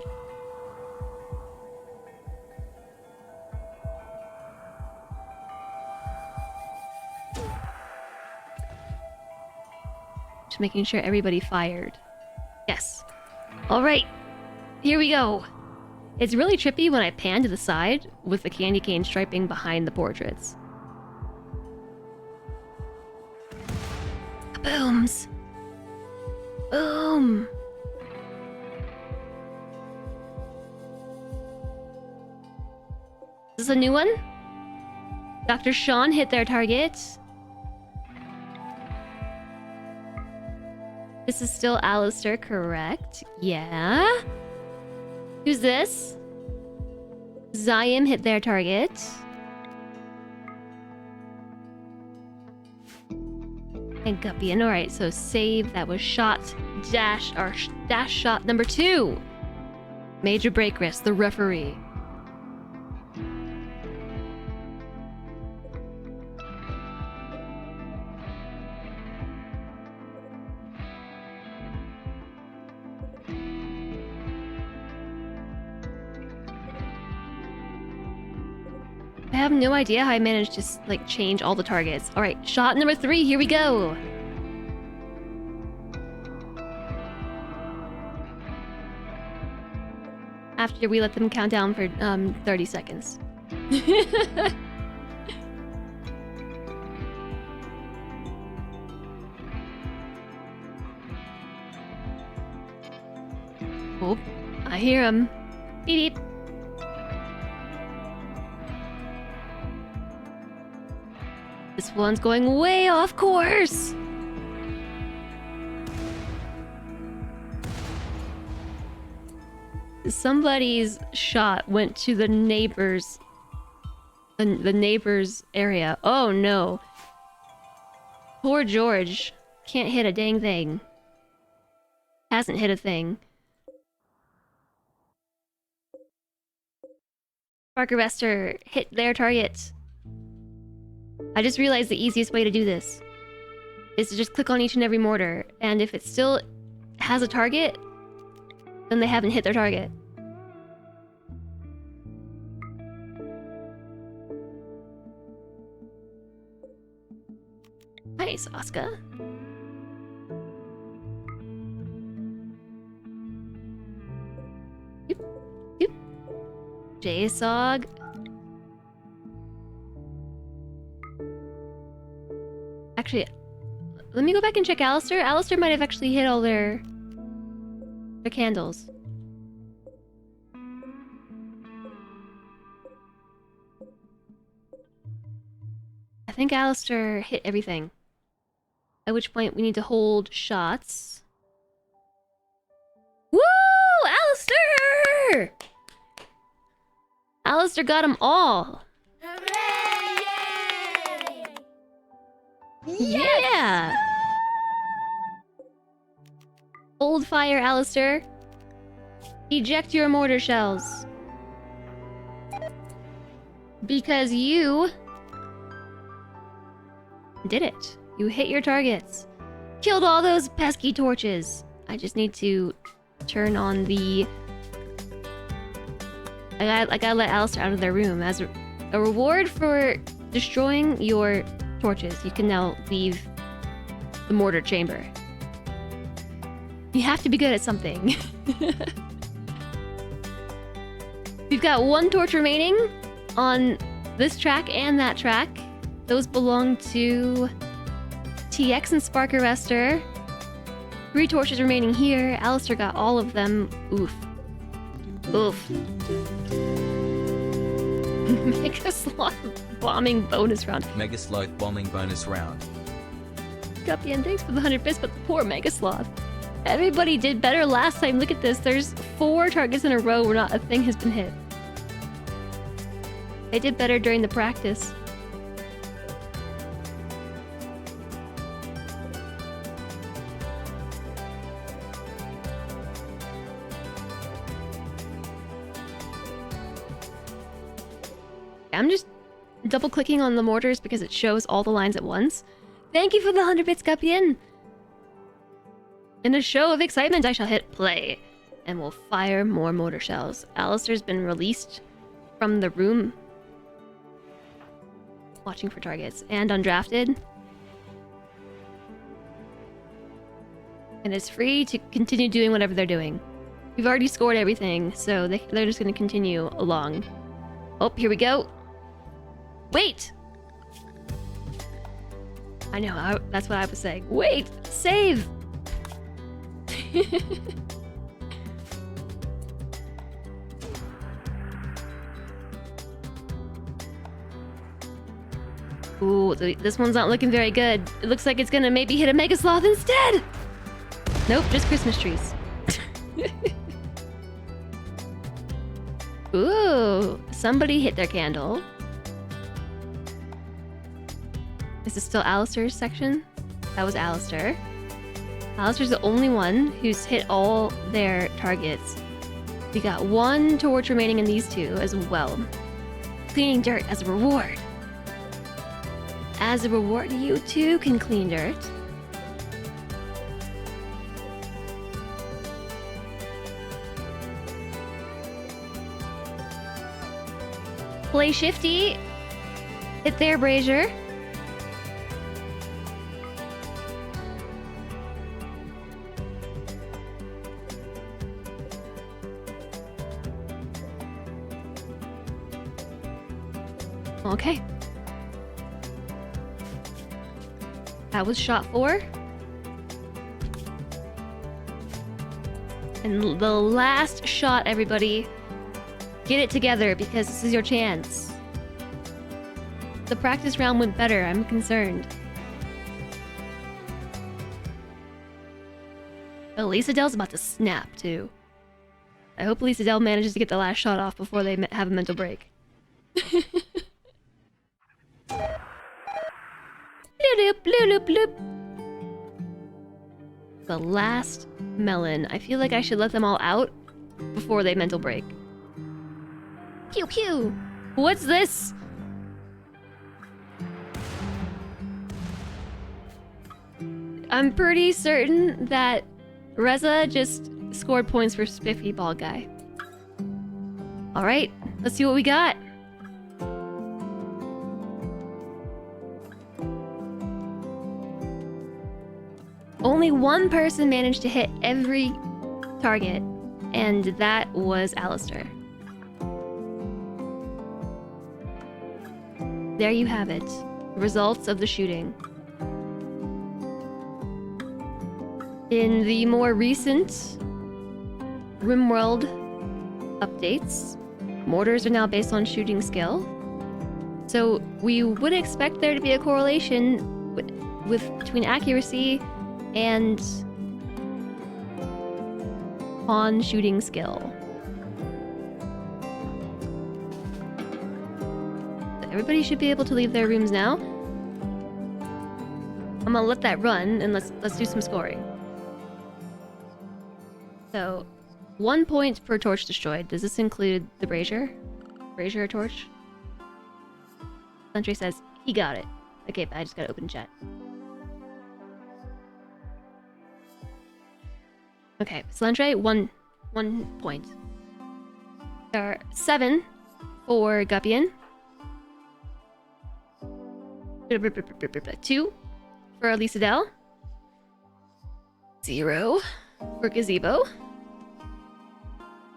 Just making sure everybody fired. Yes. Alright. Here we go. It's really trippy when I pan to the side with the candy cane striping behind the portraits. Kabooms! Boom! Is this a new one? Dr. Sean hit their target. This is still Alistair, correct? Yeah. Who's this? Zion hit their target. And Guppian. Alright, so save. That was shot dash, or dash shot number 2. Major break risk, the referee. I have no idea how I managed to like change all the targets. All right, shot number 3. Here we go. After we let them count down for 30 seconds. Oh, I hear him. Beep beep. This one's going way off course. Somebody's shot went to the neighbor's area. Oh no. Poor George. Can't hit a dang thing. Hasn't hit a thing. Parker Vester hit their target. I just realized the easiest way to do this is to just click on each and every mortar, and if it still has a target, then they haven't hit their target. Nice, Oscar. Yep. Yep. JSOG. Actually, let me go back and check Alistair. Alistair might have actually hit all their candles. I think Alistair hit everything. At which point we need to hold shots. Woo! Alistair! Alistair got them all. Yeah! Hold fire, Alistair. Eject your mortar shells. Because you did it. You hit your targets. Killed all those pesky torches. I just need to turn on the... I gotta let Alistair out of their room. As a reward for destroying your torches, you can now leave the mortar chamber. You have to be good at something. We've got 1 torch remaining on this track and that track. Those belong to TX and Sparker Rester. 3 torches remaining here. Alistair got all of them. Oof. Oof. Mega Sloth bombing bonus round. Mega Sloth bombing bonus round. Guppy, and thanks for the 100 bits, but poor Mega Sloth. Everybody did better last time. Look at this. There's 4 targets in a row where not a thing has been hit. They did better during the practice. I'm just double clicking on the mortars because it shows all the lines at once. Thank you for the 100 bits, Gupian. In a show of excitement, I shall hit play and will fire more mortar shells. Alistair's been released from the room, watching for targets, and undrafted. And it's free to continue doing whatever they're doing. We've already scored everything, so they're just going to continue along. Oh, here we go. Wait! I know, that's what I was saying. Wait! Save! Ooh, this one's not looking very good. It looks like it's gonna maybe hit a Mega Sloth instead! Nope, just Christmas trees. Ooh, somebody hit their candle. Is this still Alistair's section? That was Alistair. Alistair's the only one who's hit all their targets. We got 1 torch remaining in these 2 as well. Cleaning dirt as a reward. As a reward, you too can clean dirt. Play Shifty. Hit their brazier. Okay. That was shot 4. And the last shot, everybody. Get it together because this is your chance. The practice round went better, I'm concerned. Oh, Lisa Dell's about to snap, too. I hope Lisa Dell manages to get the last shot off before they have a mental break. Bloop, bloop, bloop. The last melon. I feel like I should let them all out before they mental break. Pew pew! What's this? I'm pretty certain that Reza just scored points for Spiffy Ball Guy. Alright, let's see what we got. Only one person managed to hit every target, and that was Alistair. There you have it. Results of the shooting. In the more recent RimWorld updates, mortars are now based on shooting skill. So we would expect there to be a correlation between accuracy and on shooting skill. Everybody should be able to leave their rooms now. I'm gonna let that run and let's do some scoring. So, 1 point per torch destroyed. Does this include the brazier? Brazier torch? Sentry says he got it. Okay, but I just gotta open chat. Okay, Slentre, one point. There are 7 for Gupian. 2 for Lisa Dell. 0 for Gazebo.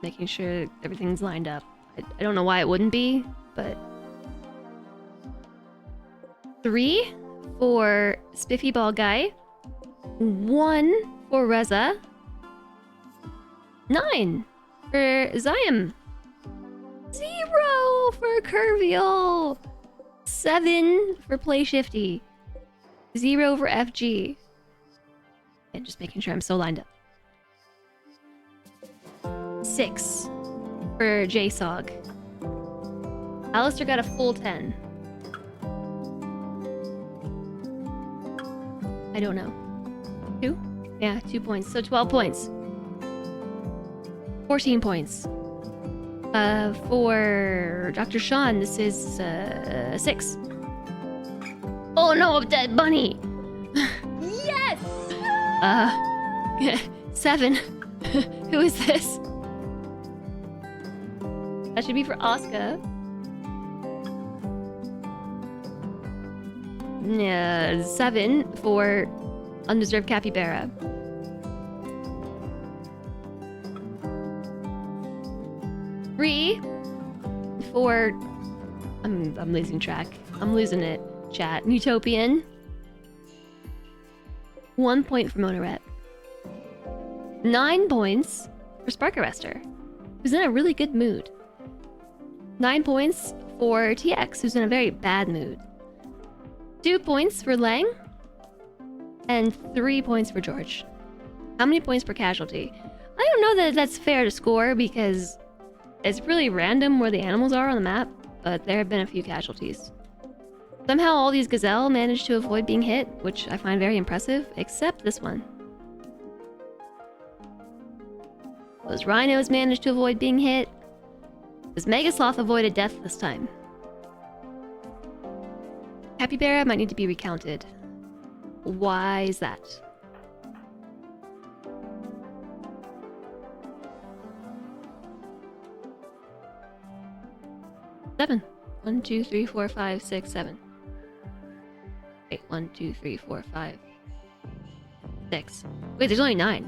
Making sure everything's lined up. I don't know why it wouldn't be, but... 3 for Spiffy Ball Guy. 1 for Reza. 9 for Ziam. 0 for Curvial. 7 for Play Shifty. 0 for FG. And just making sure I'm so lined up. 6 for JSOG. Alistair got a full 10. I don't know. 2? Yeah, 2 points. So 12 points. 14 points. For Dr. Sean, this is 6. Oh no, a dead bunny! Yes! 7. Who is this? That should be for Asuka. 7 for Undeserved Capybara. 3 for... I'm losing track. I'm losing it. Chat. Utopian. 1 point for Monoret. 9 points for Spark Arrestor, who's in a really good mood. 9 points for TX, who's in a very bad mood. 2 points for Lang. And 3 points for George. How many points per casualty? I don't know that that's fair to score because it's really random where the animals are on the map, but there have been a few casualties. Somehow all these gazelle managed to avoid being hit, which I find very impressive, except this one. Those rhinos managed to avoid being hit. This Mega Sloth avoided death this time. Capybara might need to be recounted. Why is that? Seven. 1, 2, 3, 4, 5, 6, 7. Wait, 1, 2, 3, 4, 5, 6. Wait, there's only 9.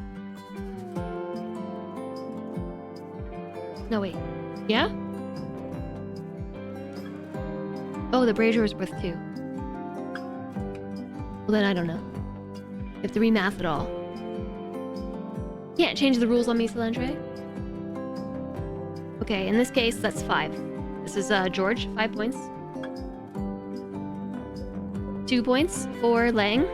No, wait. Yeah? Oh, the Brazier is worth 2. Well, then I don't know. You have to remath it all. Can't change the rules on me, Solange. Okay, in this case, that's 5. This is George, 5 points. 2 points for Lang.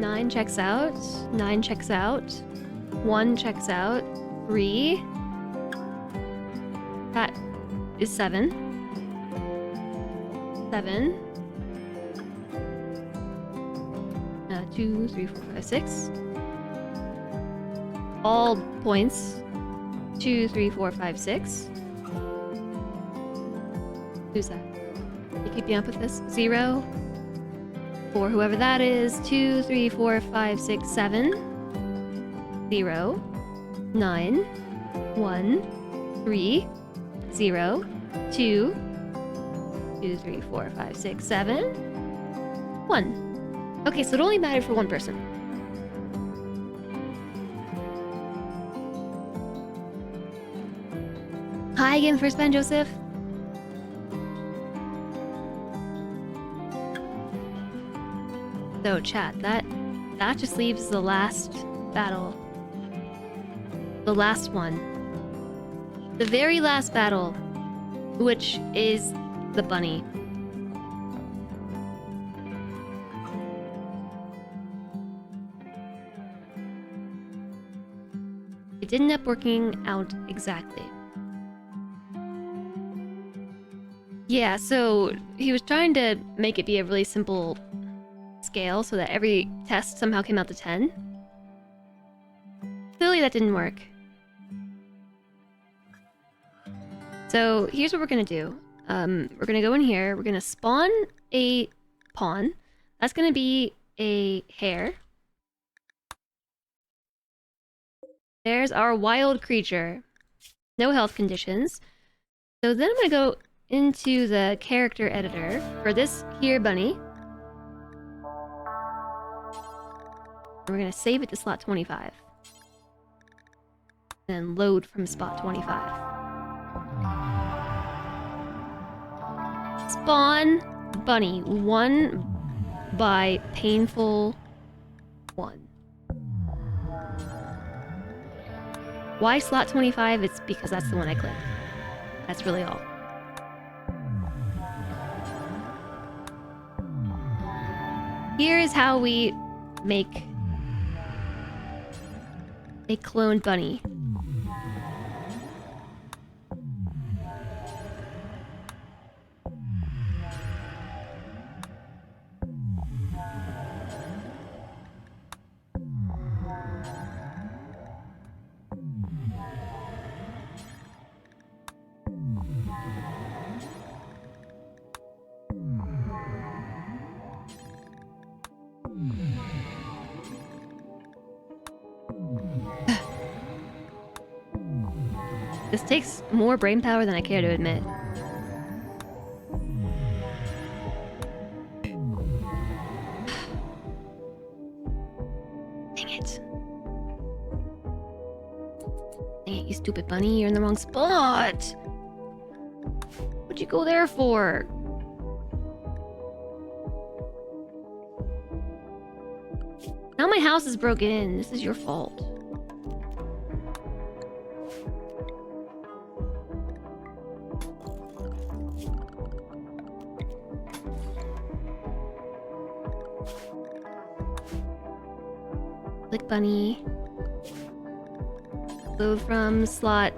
9 checks out. 9 checks out. 1 checks out. 3. That is 7. 7. 2, 3, 4, 5, 6. All points. 2, 3, 4, 5, 6. Who's that? You keeping up with this? 0. For whoever that is. 2, 3, 4, 5, 6, 7. 0. 9. 1. 3. 0. 2. 2, 3, 4, 5, 6, 7. 1. Okay, so it only mattered for one person. Hi again, first man, Joseph. So, chat, that just leaves the last battle. The last one. The very last battle, which is the bunny. It didn't end up working out exactly. Yeah, so he was trying to make it be a really simple scale so that every test somehow came out to 10. Clearly that didn't work. So here's what we're gonna do. We're gonna go in here, we're gonna spawn a pawn. That's gonna be a hare. There's our wild creature. No health conditions. So then I'm gonna go into the character editor for this here bunny. We're gonna save it to slot 25. Then load from spot 25. Spawn bunny 1 by painful 1. Why slot 25? It's because that's the one I clicked. That's really all. Here is how we make a cloned bunny. This takes more brain power than I care to admit. Dang it. Dang it, you stupid bunny. You're in the wrong spot. What'd you go there for? Now my house is broken in. This is your fault. Click bunny. Load from slot.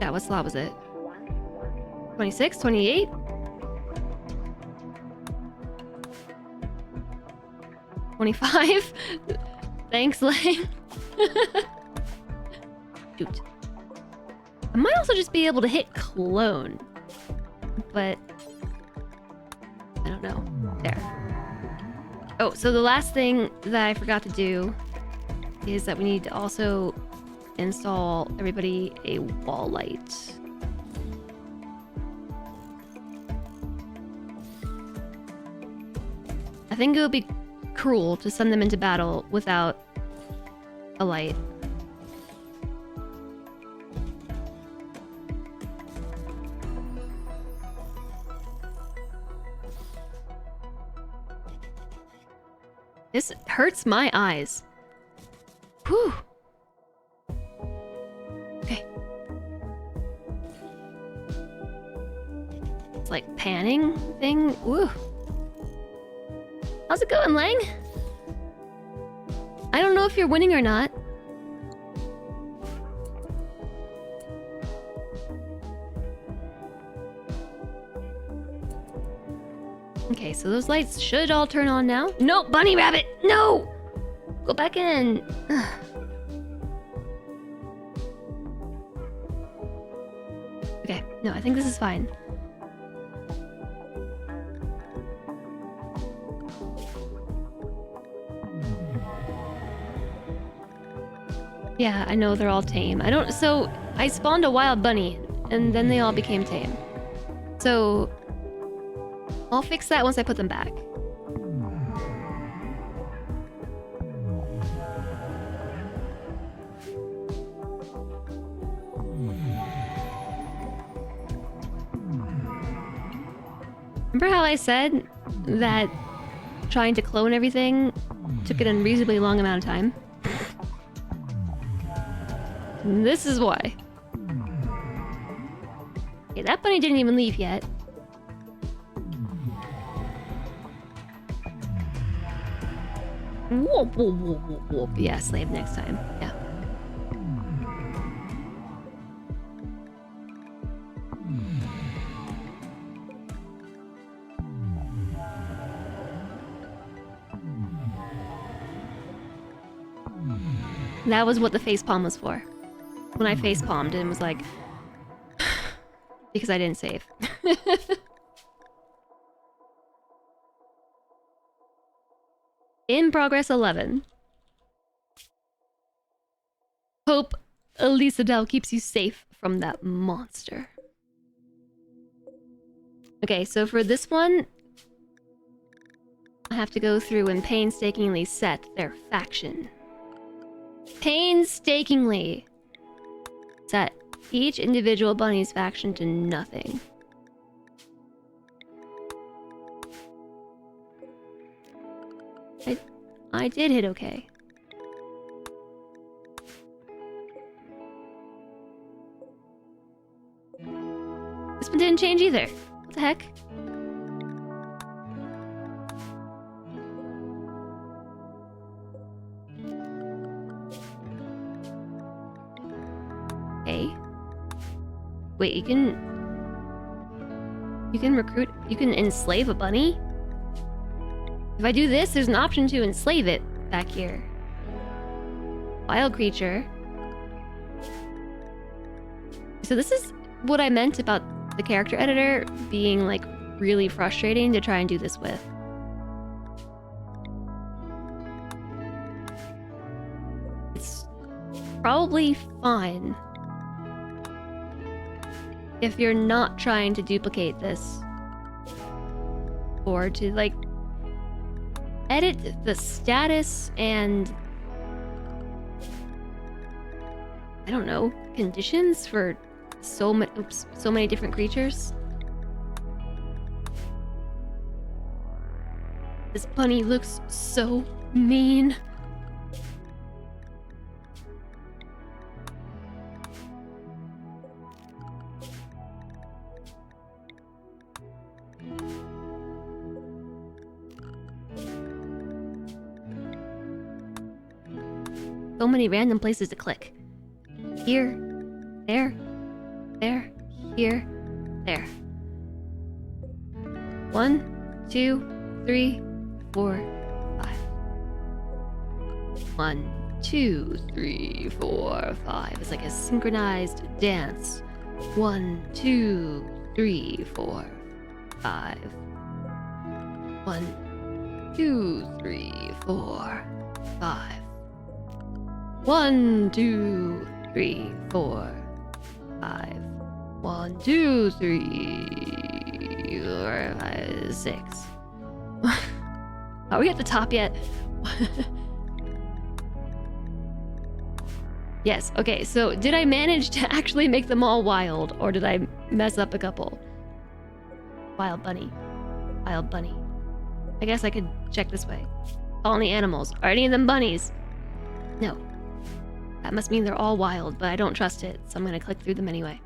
Yeah, what slot was it? 26? 28? 25? Thanks, Lang. Shoot. I might also just be able to hit clone. But I don't know. There. Oh, so the last thing that I forgot to do is that we need to also install everybody a wall light. I think it would be cruel to send them into battle without a light. This hurts my eyes. Whew. Okay. It's like panning thing. Woo. How's it going, Lang? I don't know if you're winning or not. Okay, so those lights should all turn on now. No, bunny rabbit! No! Go back in. Okay, no, I think this is fine. Yeah, I know they're all tame. So I spawned a wild bunny and then they all became tame. So I'll fix that once I put them back. Remember how I said that trying to clone everything took an unreasonably long amount of time? This is why. Okay, that bunny didn't even leave yet. Whoop, whoop, whoop, whoop, whoop. Yeah, slave next time. Yeah. That was what the facepalm was for. When I facepalmed and was like... because I didn't save. In progress 11. Hope Elisa Dell keeps you safe from that monster. Okay, so for this one, I have to go through and painstakingly set their faction. Painstakingly set each individual bunny's faction to nothing. I did hit okay. This one didn't change either. What the heck? Okay. Wait, you can recruit, you can enslave a bunny? If I do this, there's an option to enslave it back here. Wild creature. So this is what I meant about the character editor being like really frustrating to try and do this with. probably fine. If you're not trying to duplicate this. Or to, like, edit the status and... I don't know, conditions for so many different creatures. This bunny looks so mean. So many random places to click. Here, there, there, here, there. 1, 2, 3, 4, 5. 1, 2, 3, 4, 5. It's like a synchronized dance. 1, 2, 3, 4, 5. 1, 2, 3, 4, 5. 1, 2, 3, 4, 5. 1, 2, 3, 4, 5, 6. Are we at the top yet? Yes, okay, so did I manage to actually make them all wild, or did I mess up a couple? Wild bunny. Wild bunny. I guess I could check this way. Colony animals. Are any of them bunnies? No. That must mean they're all wild, but I don't trust it, so I'm gonna click through them anyway.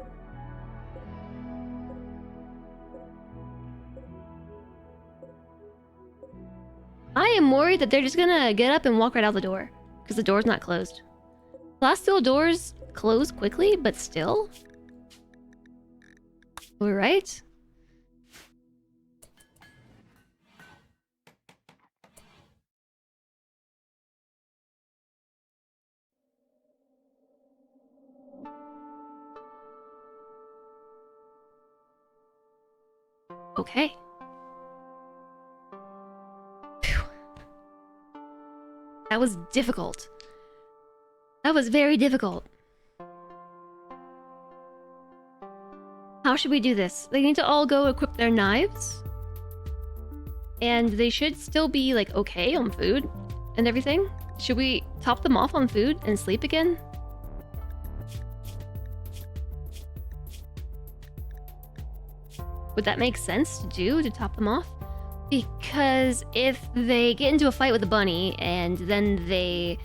I am worried that they're just gonna get up and walk right out the door, because the door's not closed. Plasteel doors close quickly, but still? We're right? Okay. Phew. That was difficult. That was very difficult. How should we do this? They need to all go equip their knives. And they should still be, like, okay on food and everything. Should we top them off on food and sleep again? Would that make sense to do, to top them off? Because if they get into a fight with the bunny and then they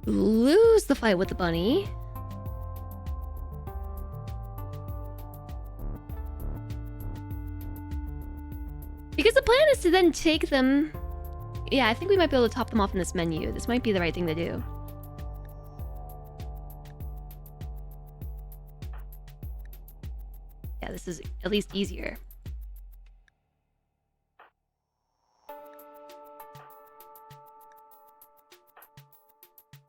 lose the fight with the bunny, because the plan is to then take them... Yeah, I think we might be able to top them off in this menu. This might be the right thing to do. Yeah, this is at least easier.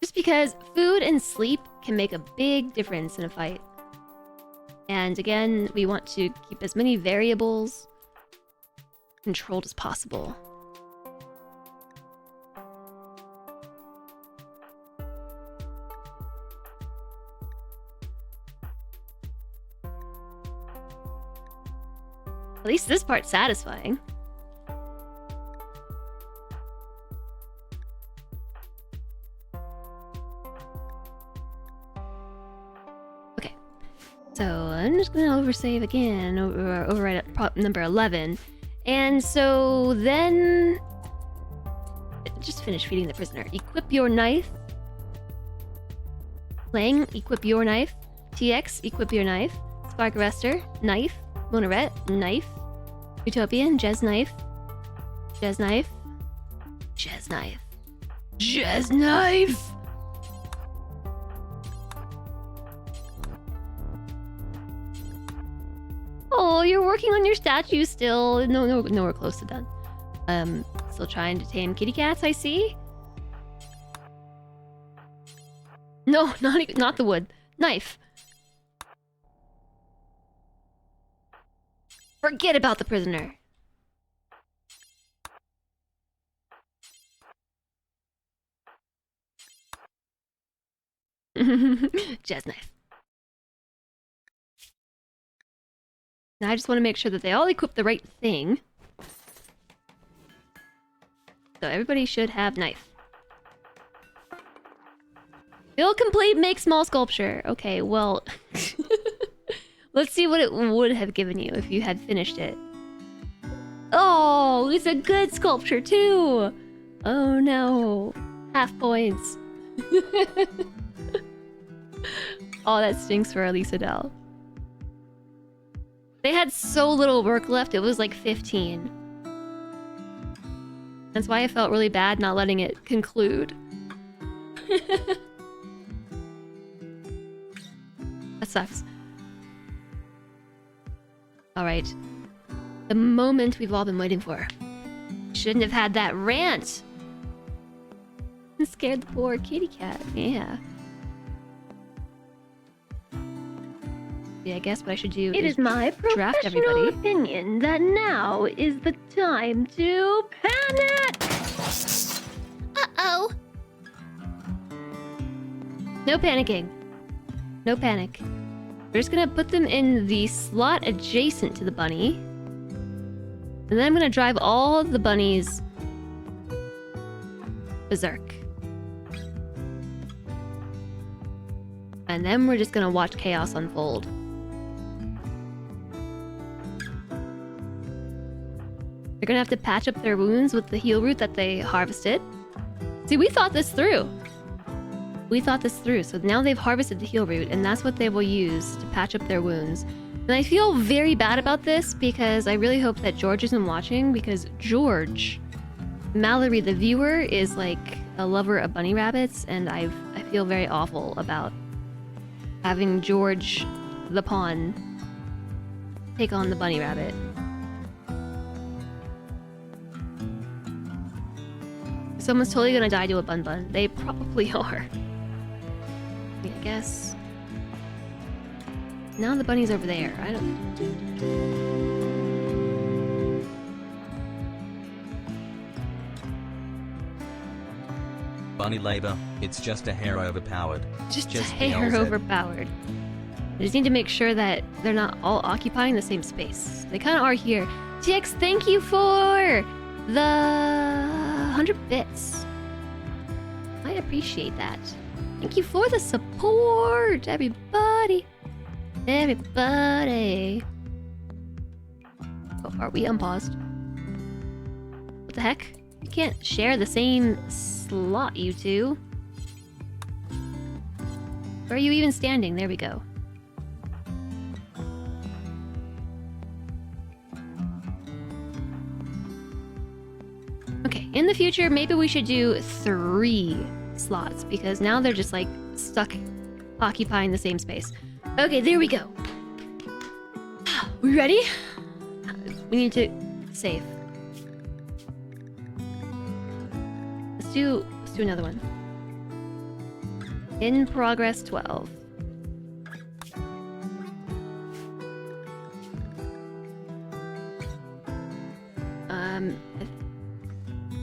Just because food and sleep can make a big difference in a fight. And again, we want to keep as many variables controlled as possible. At least this part's satisfying. Okay, so I'm just gonna oversave again, overwrite at prop number 11. And so then... just finish feeding the prisoner. Equip your knife. Lang, equip your knife. TX, equip your knife. Spark Arrestor, knife. Monoret, knife. Utopian, Jez knife. Jez knife. Jez knife. Jez knife! Oh, you're working on your statue still. No, we're close to done. Still trying to tame kitty cats, I see. No, not the wood. Knife. Forget about the prisoner. Jazz knife. Now I just want to make sure that they all equip the right thing. So everybody should have knife. Build complete, make small sculpture. Okay, well... let's see what it would have given you if you had finished it. Oh, it's a good sculpture too! Oh no. Half points. Oh, that stinks for Elisa Dell. They had so little work left, it was like 15. That's why I felt really bad not letting it conclude. That sucks. Alright. The moment we've all been waiting for. Shouldn't have had that rant! It scared the poor kitty cat, yeah. Yeah, I guess what I should do It is my draft professional everybody. opinion that now is the time to panic! Uh-oh! No panicking. No panic. We're just gonna put them in the slot adjacent to the bunny. And then I'm gonna drive all the bunnies berserk. And then we're just gonna watch chaos unfold. They're gonna have to patch up their wounds with the heal root that they harvested. See, we thought this through. We thought this through, so now they've harvested the heal root, and that's what they will use to patch up their wounds. And I feel very bad about this because I really hope that George isn't watching, because George, Mallory the viewer, is like a lover of bunny rabbits, and I feel very awful about having George the pawn take on the bunny rabbit. Someone's totally gonna die to a bun bun. They probably are. I guess. Now the bunny's over there. I don't... Bunny labor, it's just a hair overpowered. Just a Just hair BLZ. overpowered. I just need to make sure that they're not all occupying the same space. They kind of are here. TX, thank you for the 100 bits. I appreciate that. Thank you for the support, everybody. Everybody. Oh, are we unpaused? What the heck? You can't share the same slot, you two. Where are you even standing? There we go. Okay, in the future, maybe we should do 3 slots, because now they're just like stuck occupying the same space. Okay, there we go. We ready? We need to save. Let's do another one. In progress 12.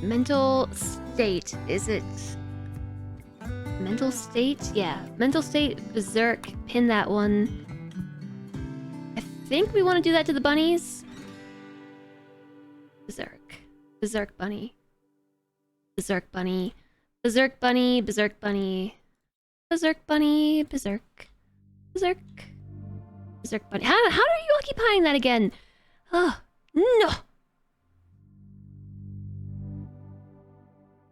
Mental state, is it? Mental state? Yeah. Mental state, berserk, pin that one. I think we want to do that to the bunnies. Berserk. Berserk bunny. Berserk bunny. Berserk bunny, berserk bunny. Berserk bunny, berserk. Berserk. Berserk bunny. How are you occupying that again? Oh, no. Okay,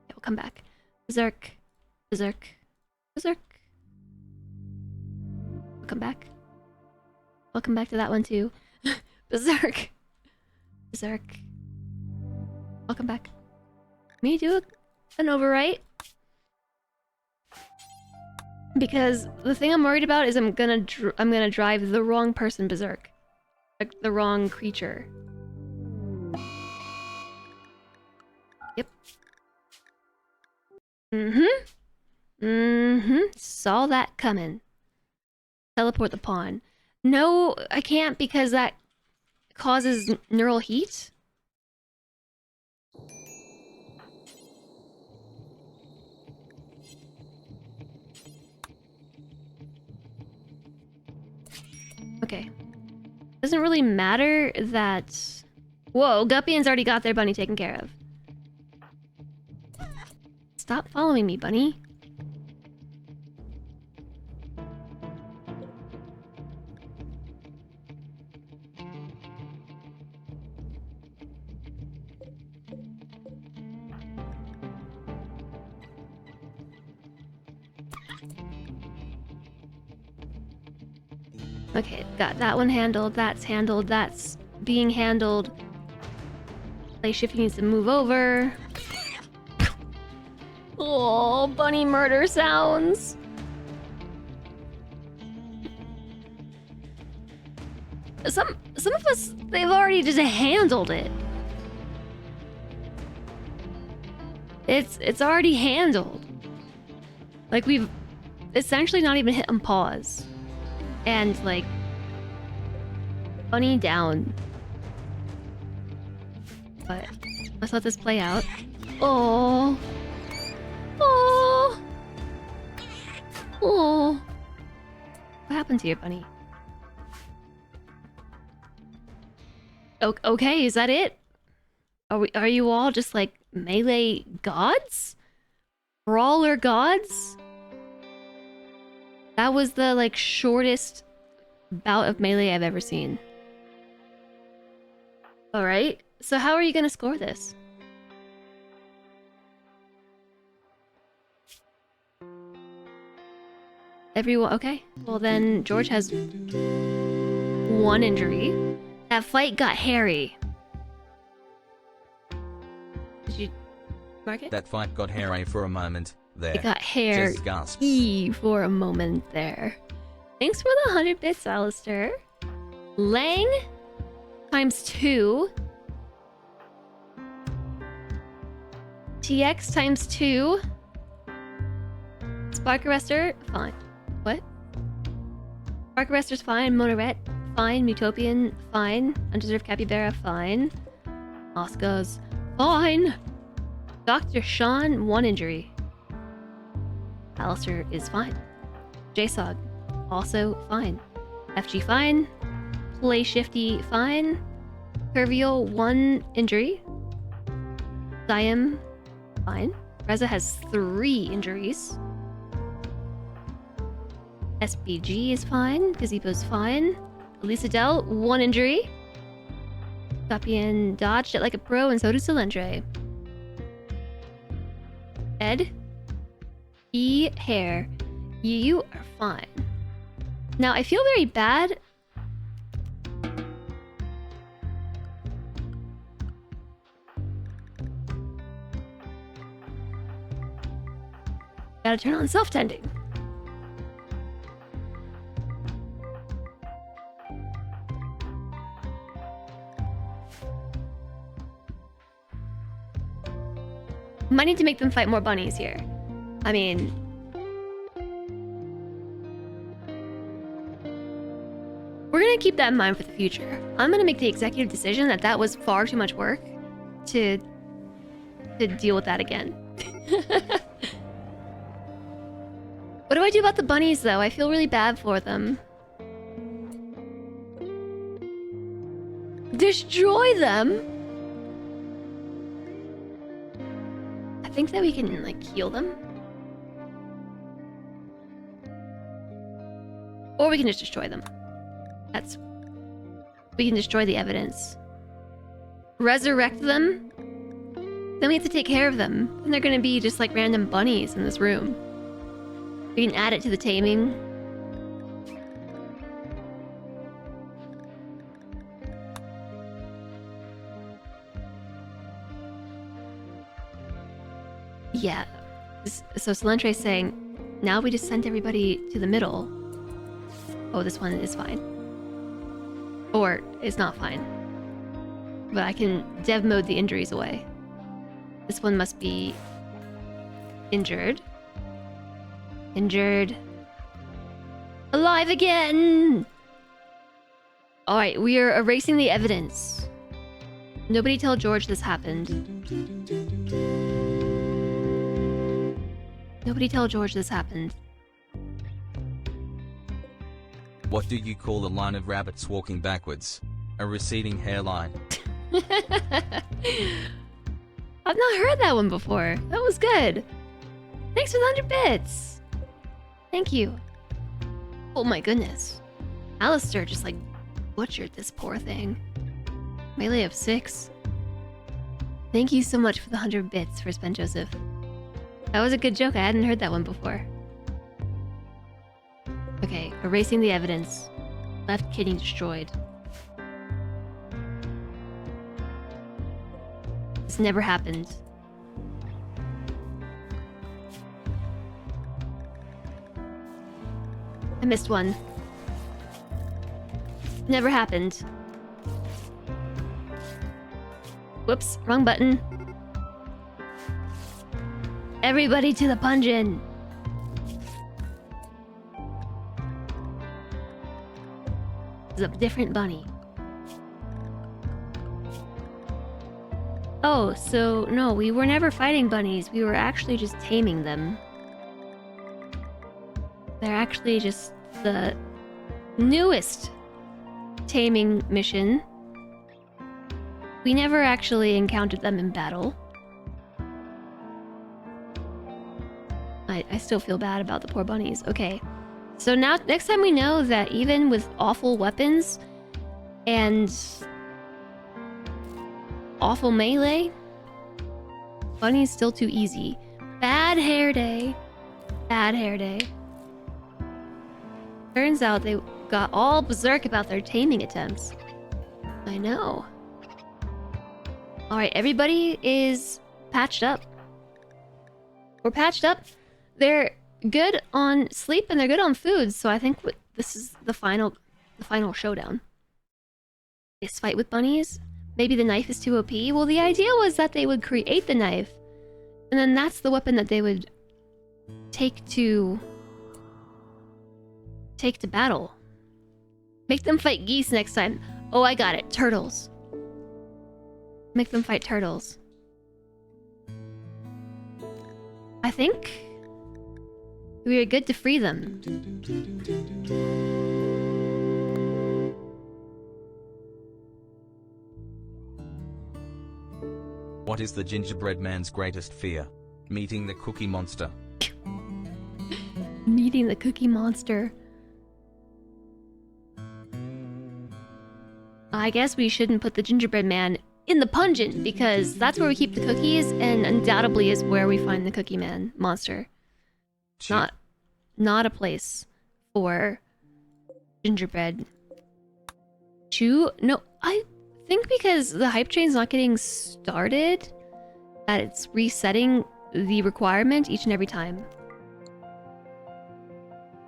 we'll come back. Berserk. Berserk. Berserk. Welcome back. Welcome back to that one too. Berserk. Berserk. Welcome back. Me do an overwrite. Because the thing I'm worried about is I'm gonna drive the wrong person berserk. Like the wrong creature. Yep. Saw that coming. Teleport the pawn. No, I can't because that causes neural heat. Okay. Doesn't really matter that... Whoa, Guppion's already got their bunny taken care of. Stop following me, bunny. Okay, got that one handled, that's being handled. Play shift needs to move over. Oh, bunny murder sounds. Some of us, they've already just handled it. It's already handled. Like we've essentially not even hit on pause. And like bunny down. But let's let this play out. Oh. Oh. Oh. What happened to you, bunny? Okay, is that it? Are you all just like melee gods? Brawler gods? That was the like shortest bout of melee I've ever seen. Alright, so how are you gonna score this? Everyone, okay. Well then, George has 1 injury. That fight got hairy. Did you mark it? That fight got hairy for a moment there. It got hairy Just gasp. for a moment there. Thanks for the 100 bits, Alistair. Lang times 2. TX times 2. Spark Arrestor, fine. What? Spark Arrestor's fine. Monoret, fine. Mutopian, fine. Undeserved Capybara, fine. Oscar's fine. Dr. Sean, 1 injury. Alistair is fine. JSOG, also fine. FG fine. Play Shifty fine. Curvial 1 injury. Diam fine. Reza has 3 injuries. SBG is fine. Gazebo's fine. Elisa Dell, 1 injury. Guppien dodged it like a pro, and so did Cylindre. Ed, E, Hair, you are fine. Now, I feel very bad. Gotta turn on self-tending. Might need to make them fight more bunnies here. I mean... we're gonna keep that in mind for the future. I'm gonna make the executive decision that that was far too much work to deal with that again. What do I do about the bunnies, though? I feel really bad for them. Destroy them? I think that we can, like, heal them. Or we can just destroy them. That's... we can destroy the evidence. Resurrect them? Then we have to take care of them. And they're gonna be just like random bunnies in this room. We can add it to the taming. Yeah. So Celentre's saying, now we just sent everybody to the middle. Oh, this one is fine. Or is not fine. But I can dev mode the injuries away. This one must be injured. Injured. Alive again! Alright, we are erasing the evidence. Nobody tell George this happened. Nobody tell George this happened. What do you call a line of rabbits walking backwards? A receding hairline. I've not heard that one before. That was good. Thanks for the 100 bits. Thank you. Oh my goodness. Alistair just like butchered this poor thing. Melee of 6. Thank you so much for the 100 bits for Spen Joseph. That was a good joke. I hadn't heard that one before. Okay, erasing the evidence. Left kidney destroyed. This never happened. I missed one. Never happened. Whoops, wrong button. Everybody to the pungeon. This is a different bunny. Oh, so no, we were never fighting bunnies. We were actually just taming them. They're actually just the newest taming mission. We never actually encountered them in battle. I still feel bad about the poor bunnies. Okay. So now, next time we know that even with awful weapons and awful melee, bunny's still too easy. Bad hair day. Bad hair day. Turns out they got all berserk about their taming attempts. I know. Alright, everybody is patched up. We're patched up. They're good on sleep and they're good on food, so I think this is the final showdown. This fight with bunnies? Maybe the knife is too OP? Well, the idea was that they would create the knife, and then that's the weapon that they would take to battle. Make them fight geese next time. Oh, I got it. Turtles. Make them fight turtles. I think we are good to free them. What is the gingerbread man's greatest fear? Meeting the Cookie Monster. Meeting the Cookie Monster. I guess we shouldn't put the gingerbread man in the pungeon, because that's where we keep the cookies, and undoubtedly is where we find the Cookie Man monster. Not a place for gingerbread. Chew? No, I think because the hype train's not getting started, that it's resetting the requirement each and every time.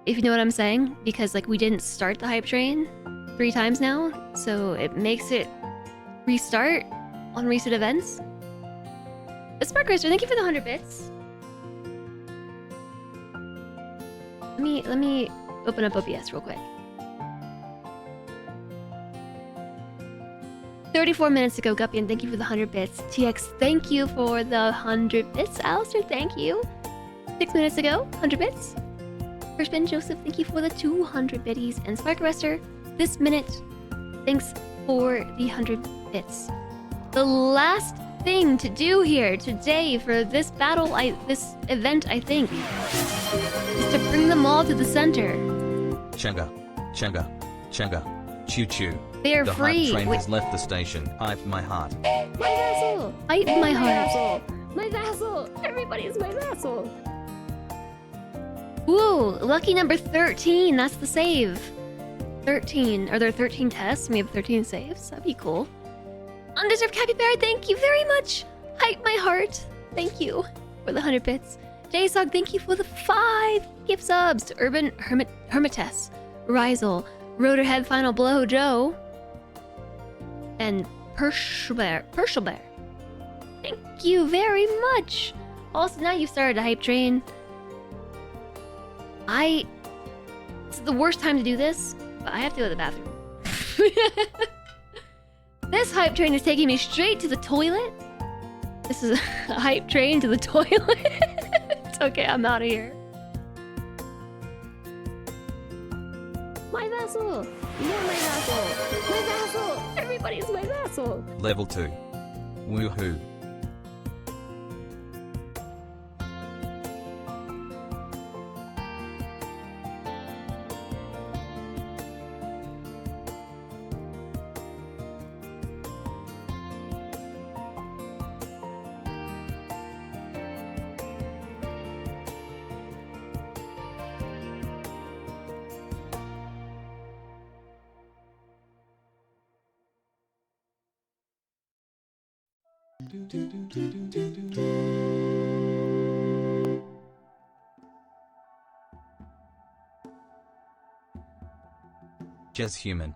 If you know what I'm saying, because like we didn't start the hype train 3 times now, so it makes it restart on recent events. Spark Racer, thank you for the 100 bits. Let me open up OBS real quick. 34 minutes ago, Guppian, thank you for the 100 bits. TX, thank you for the 100 bits. Alistair, thank you. 6 minutes ago, 100 bits. First Ben Joseph, thank you for the 200 biddies. And Spark Arrestor, this minute, thanks for the 100 bits. The last thing to do here today for this battle, this event, I think, is to bring them all to the center. Chunga, chunga, chunga, choo choo. They are the free. hype train has left the station. Hype my heart. My vassal! Hype my heart. Vassal! My vassal! Everybody's my vassal! Ooh, lucky number 13. That's the save. 13. Are there 13 tests? We have 13 saves. That'd be cool. Undeserved Capybara, thank you very much. Hype my heart. Thank you for the 100 bits. JSOG, thank you for the 5 gift subs to Urban Hermitess, Rizel, Rotorhead Final Blow Joe, and Pershbear. Thank you very much. Also, now you've started a hype train. This is the worst time to do this, but I have to go to the bathroom. This hype train is taking me straight to the toilet. This is a hype train to the toilet. It's okay, I'm out of here. My vassal! You're my vassal! My vassal! Everybody's my vassal! Level 2. Woohoo. Just human.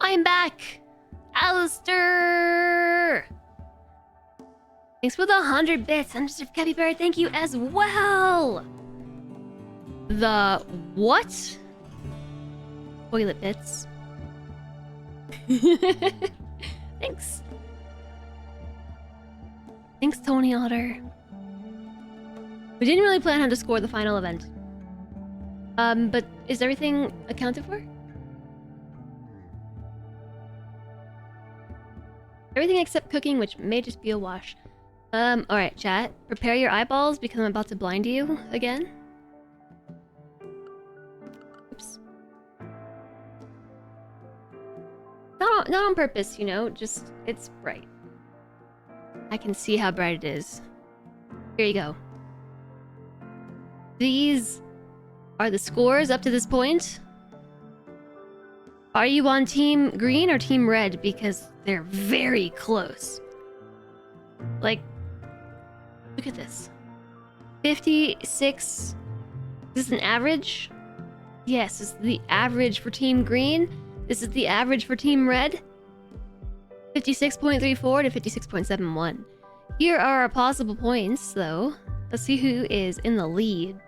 I'm back! Alistair! Thanks for the 100 bits. Undeserved Capybara, thank you as well! The what? Toilet bits. Thanks. Thanks, Tony Otter. We didn't really plan how to score the final event. But is everything accounted for? Everything except cooking, which may just be a wash. Alright, chat. Prepare your eyeballs because I'm about to blind you again. Oops. Not on purpose, you know, just it's bright. I can see how bright it is. Here you go. These are the scores up to this point. Are you on team green or team red? Because they're very close. Like, look at this. 56. This is an average? Yes, this is the average for team green. This is the average for team red. 56.34 to 56.71. Here are our possible points, though. Let's see who is in the lead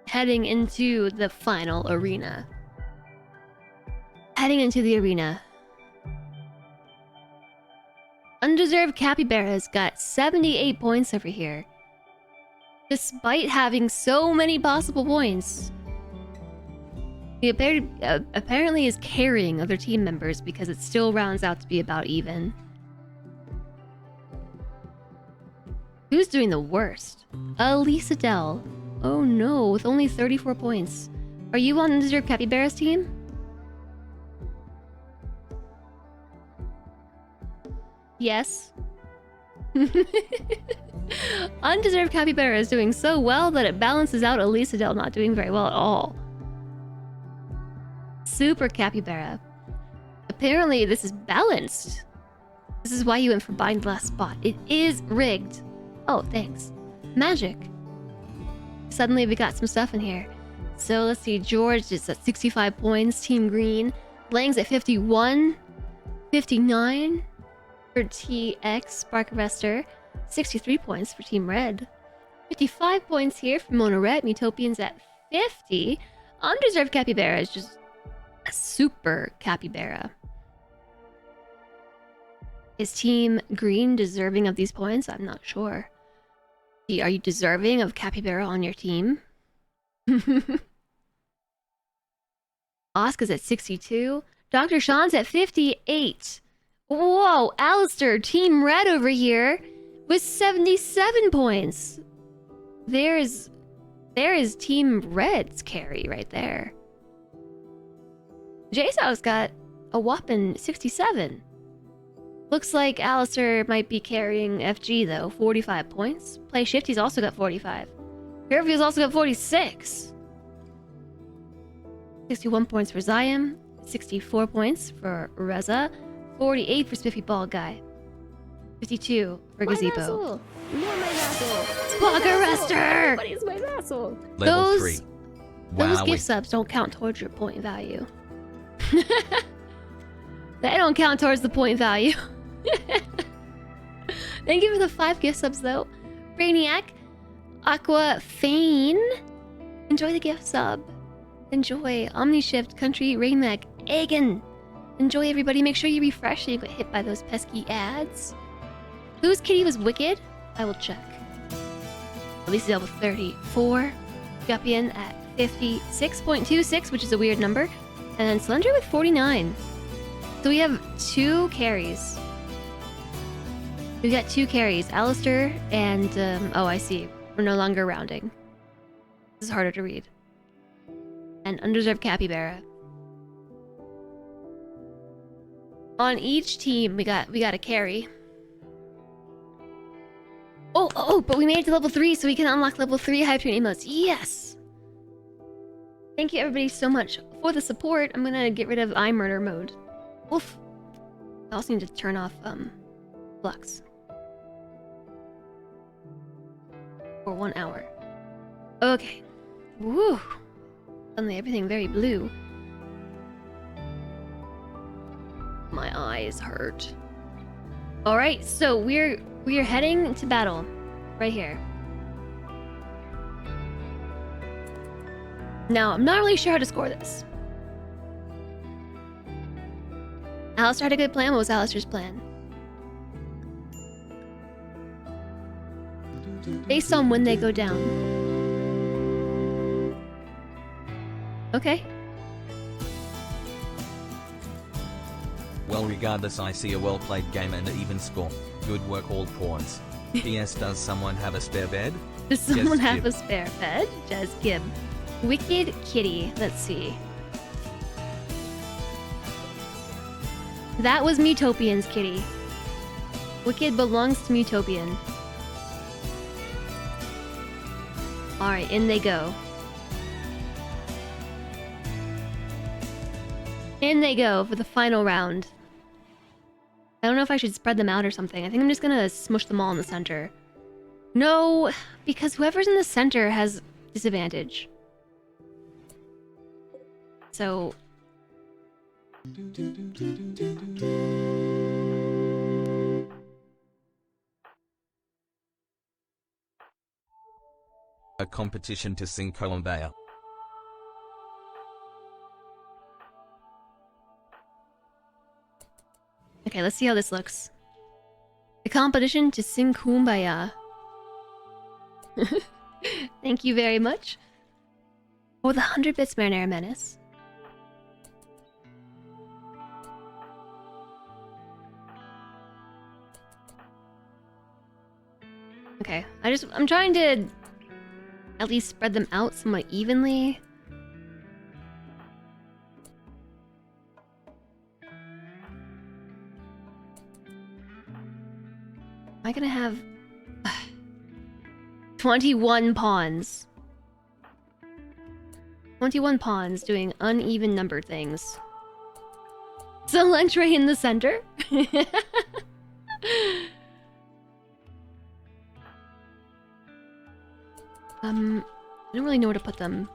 heading into the final arena. Heading into the arena. Undeserved Capybara's got 78 points over here. Despite having so many possible points. He apparently is carrying other team members because it still rounds out to be about even. Who's doing the worst? Elisa Dell. Oh no, with only 34 points. Are you on Undeserved Capybara's team? Yes. Undeserved Capybara is doing so well that it balances out Elisa Dell not doing very well at all. Super Capybara. Apparently this is balanced. This is why you went for bind last spot. It is rigged. Oh, thanks. Magic. Suddenly we got some stuff in here. So let's see, George is at 65 points, Team Green. Lang's at 51. 59 for TX, Spark Arrestor. 63 points for Team Red. 55 points here for Mona Red. Mutopian's at 50. Undeserved Capybara is just a super Capybara. Is Team Green deserving of these points? I'm not sure. Are you deserving of Capybara on your team? Oscar's at 62. Dr. Sean's at 58. Whoa, Alistair, Team Red over here with 77 points. There is Team Red's carry right there. Jason's got a whopping 67. Looks like Alistair might be carrying FG though, 45 points. Play Shifty's also got 45. Curfew's also got 46. 61 points for Zion, 64 points for Reza, 48 for Spiffy Bald Guy, 52 for Gazebo. Block Arrestor! Everybody's my vassal. Level Those- 3. Those Wowie. gift subs don't count towards your point value. They don't count towards the point value. Thank you for the 5 gift subs, though. Brainiac, Aqua Fane. Enjoy the gift sub. Enjoy. Omnishift, Country, Rainmac, Egan. Enjoy, everybody. Make sure you refresh so you get hit by those pesky ads. Whose kitty was wicked? I will check. At least level 34. Gupian at 56.26, which is a weird number. And Slender with 49. So we have 2 carries. We got 2 carries. Alistair and... oh, I see. We're no longer rounding. This is harder to read. And Undeserved Capybara. On each team, we got a carry. Oh, but we made it to level 3, so we can unlock level 3 Hype Train emotes. Yes! Thank you everybody so much for the support. I'm gonna get rid of eye murder mode. Oof. I also need to turn off, Flux. For 1 hour. Okay. Woo! Suddenly everything very blue. My eyes hurt. Alright, so we're heading to battle. Right here. Now, I'm not really sure how to score this. Alistair had a good plan. What was Alistair's plan? Based on when they go down. Okay. Well, regardless, I see a well-played game and an even score. Good work, all pawns. P.S. Does someone have a spare bed? Does someone have Gibb. a spare bed? Jazz Gibb. Wicked Kitty. Let's see. That was Mutopian's kitty. Wicked belongs to Mutopian. Alright, in they go. In they go for the final round. I don't know if I should spread them out or something. I think I'm just gonna smush them all in the center. No, because whoever's in the center has disadvantage. So... A competition to sing Columbia. Okay, let's see how this looks. The competition to sing Kumbaya. Thank you very much. For the 100 bits Marinara Menace. Okay, I'm trying to at least spread them out somewhat evenly. Am I gonna have 21 pawns? 21 pawns doing uneven numbered things. Solantre in the center? I don't really know where to put them.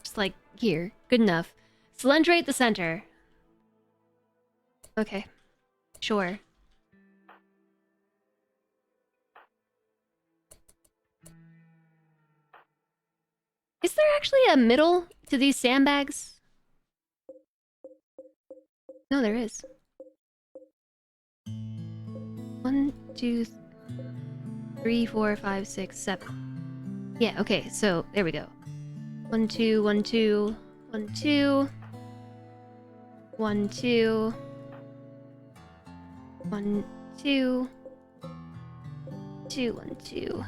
Just like here. Good enough. Solantre at the center. Okay. Sure. Is there actually a middle to these sandbags? No, there is. 1, 2, 3, 4, 5, 6, 7. Yeah, okay, so there we go. 1, 2, 1, 2, 1, 2. 1, 2. 1, 2. 2, 1, 2.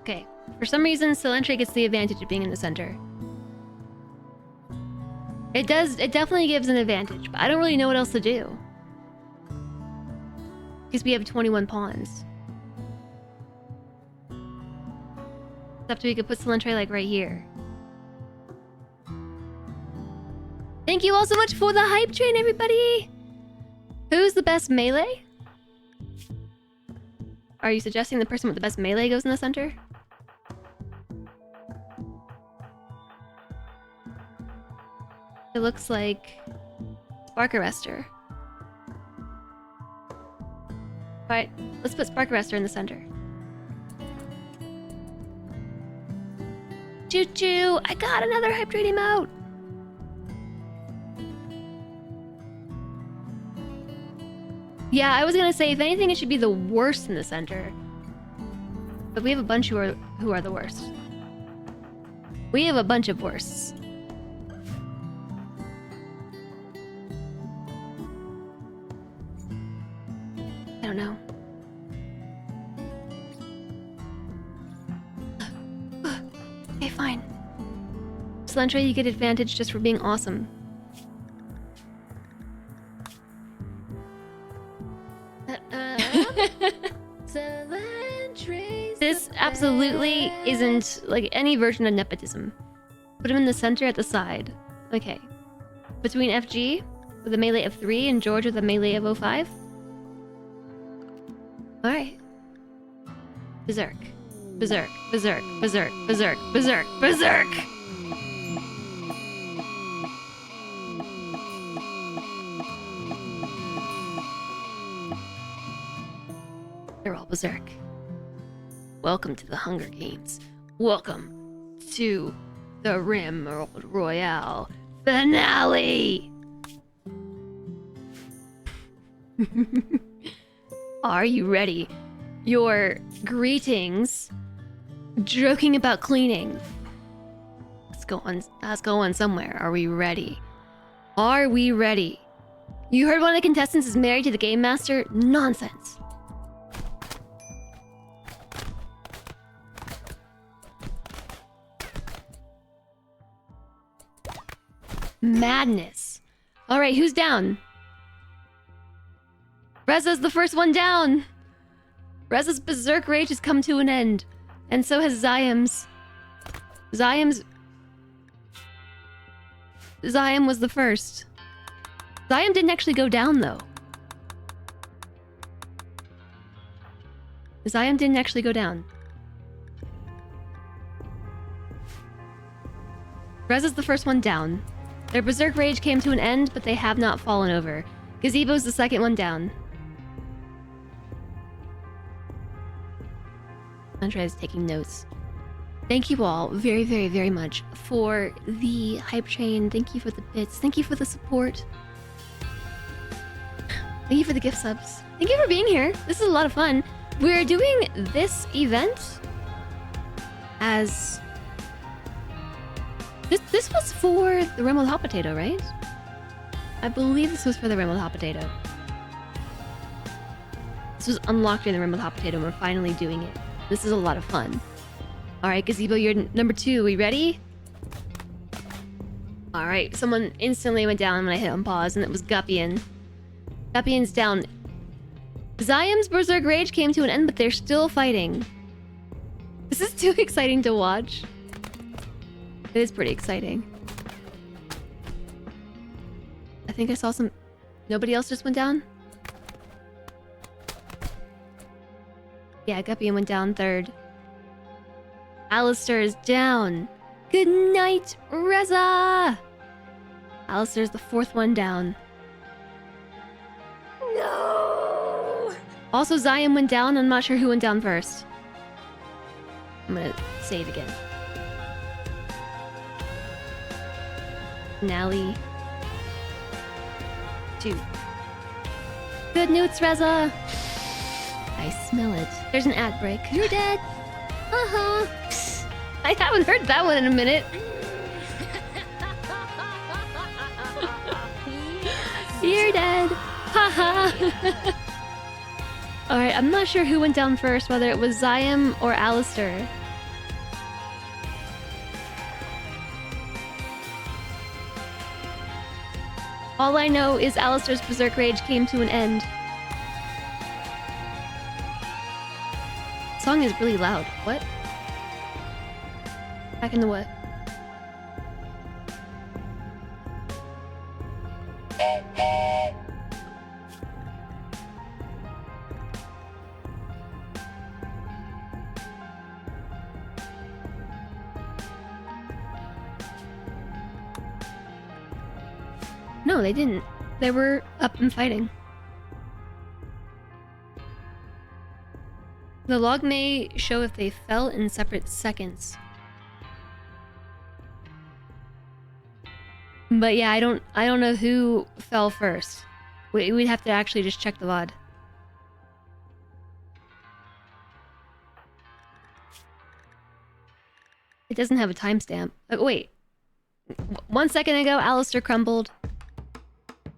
Okay, for some reason, Solantre gets the advantage of being in the center. It definitely gives an advantage, but I don't really know what else to do. Because we have 21 pawns. Except we could put Solantre like right here. Thank you all so much for the hype train, everybody! Who's the best melee? Are you suggesting the person with the best melee goes in the center? It looks like Spark Arrestor. Alright, let's put Spark Arrestor in the center. Choo choo! I got another hype train emote! Yeah, I was gonna say, if anything, it should be the worst in the center. But we have a bunch who are the worst. We have a bunch of worsts. I don't know. Okay, fine. Cilantro, you get advantage just for being awesome. This absolutely isn't like any version of nepotism. Put him in the center at the side. Okay. Between FG with a melee of 3 and George with a melee of 05. Alright. Berserk. Berserk. Berserk. Berserk. Berserk. Berserk. Berserk! They're all berserk. Welcome to the Hunger Games. Welcome to the RimWorld Royale finale! Are you ready? Your greetings. Joking about cleaning. Let's go on somewhere. Are we ready? Are we ready? You heard one of the contestants is married to the game master? Nonsense. Madness. Alright, who's down? Reza's the first one down! Reza's berserk rage has come to an end. And so has Zyam's. Zyam was the first. Zyam didn't actually go down, though. Zyam didn't actually go down. Reza's the first one down. Their berserk rage came to an end, but they have not fallen over. Gazebo's the second one down. Andrea's taking notes. Thank you all very, very, very much for the hype train. Thank you for the bits. Thank you for the support. Thank you for the gift subs. Thank you for being here. This is a lot of fun. We're doing this event as... This was for the RimWorld Hot Potato, right? I believe this was for the RimWorld Hot Potato. This was unlocked in the RimWorld Hot Potato and we're finally doing it. This is a lot of fun. Alright, Gazebo, you're number 2. We ready? Alright, someone instantly went down when I hit on pause and it was Guppian. Guppian's down. Zyam's berserk rage came to an end, but they're still fighting. This is too exciting to watch. It is pretty exciting. I think I saw some... Nobody else just went down? Yeah, Guppian went down 3rd. Alistair is down. Good night, Reza! Alistair's the 4th one down. No! Also, Zyam went down. I'm not sure who went down first. I'm gonna save again. Nally. 2. Good notes, Reza! I smell it. There's an ad break. You're dead! Uh-huh. I haven't heard that one in a minute. You're dead! Haha! Alright, I'm not sure who went down first, whether it was Zyam or Alistair. All I know is Alistair's berserk rage came to an end. Song is really loud. What? Back in the what? No, they didn't. They were up and fighting. The log may show if they fell in separate seconds. But yeah, I don't know who fell first. We'd have to actually just check the VOD. It doesn't have a timestamp. Wait. 1 second ago, Alistair crumbled.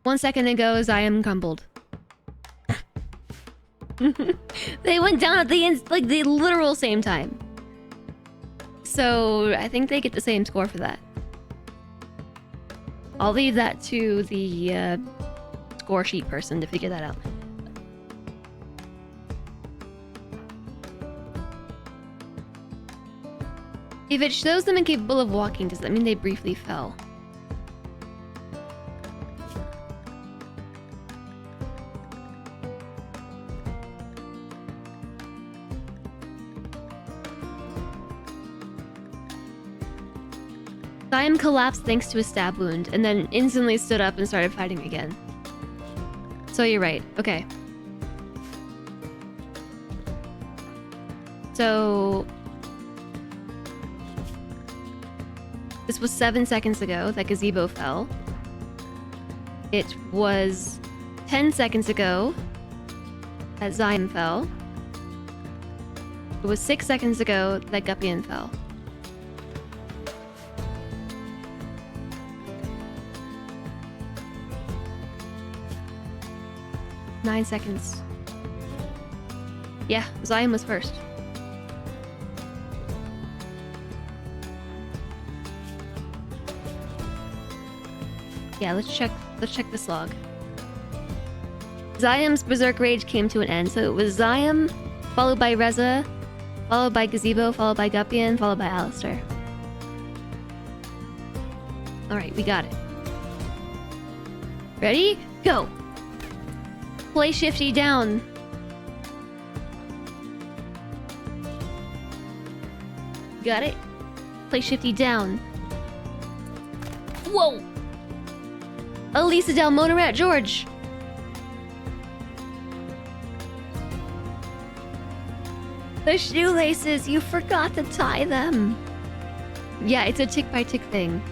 1 second ago, Zion crumbled. They went down at the literal same time. So I think they get the same score for that. I'll leave that to the score sheet person to figure that out. If it shows them incapable of walking, does that mean they briefly fell? Zion collapsed thanks to a stab wound, and then instantly stood up and started fighting again. So you're right. Okay. So... this was 7 seconds ago that Gazebo fell. It was 10 seconds ago that Zion fell. It was 6 seconds ago that Guppian fell. Nine seconds. Yeah, Zion was first. Yeah, let's check this log. Zion's Berserk Rage came to an end, so it was Zion, followed by Reza, followed by Gazebo, followed by Guppian, followed by Alistair. Alright, we got it. Ready? Go! Play Shifty down. Got it? Play Shifty down. Whoa! Elisa Del Monorat George! The shoelaces! You forgot to tie them! Yeah, it's a tick-by-tick thing.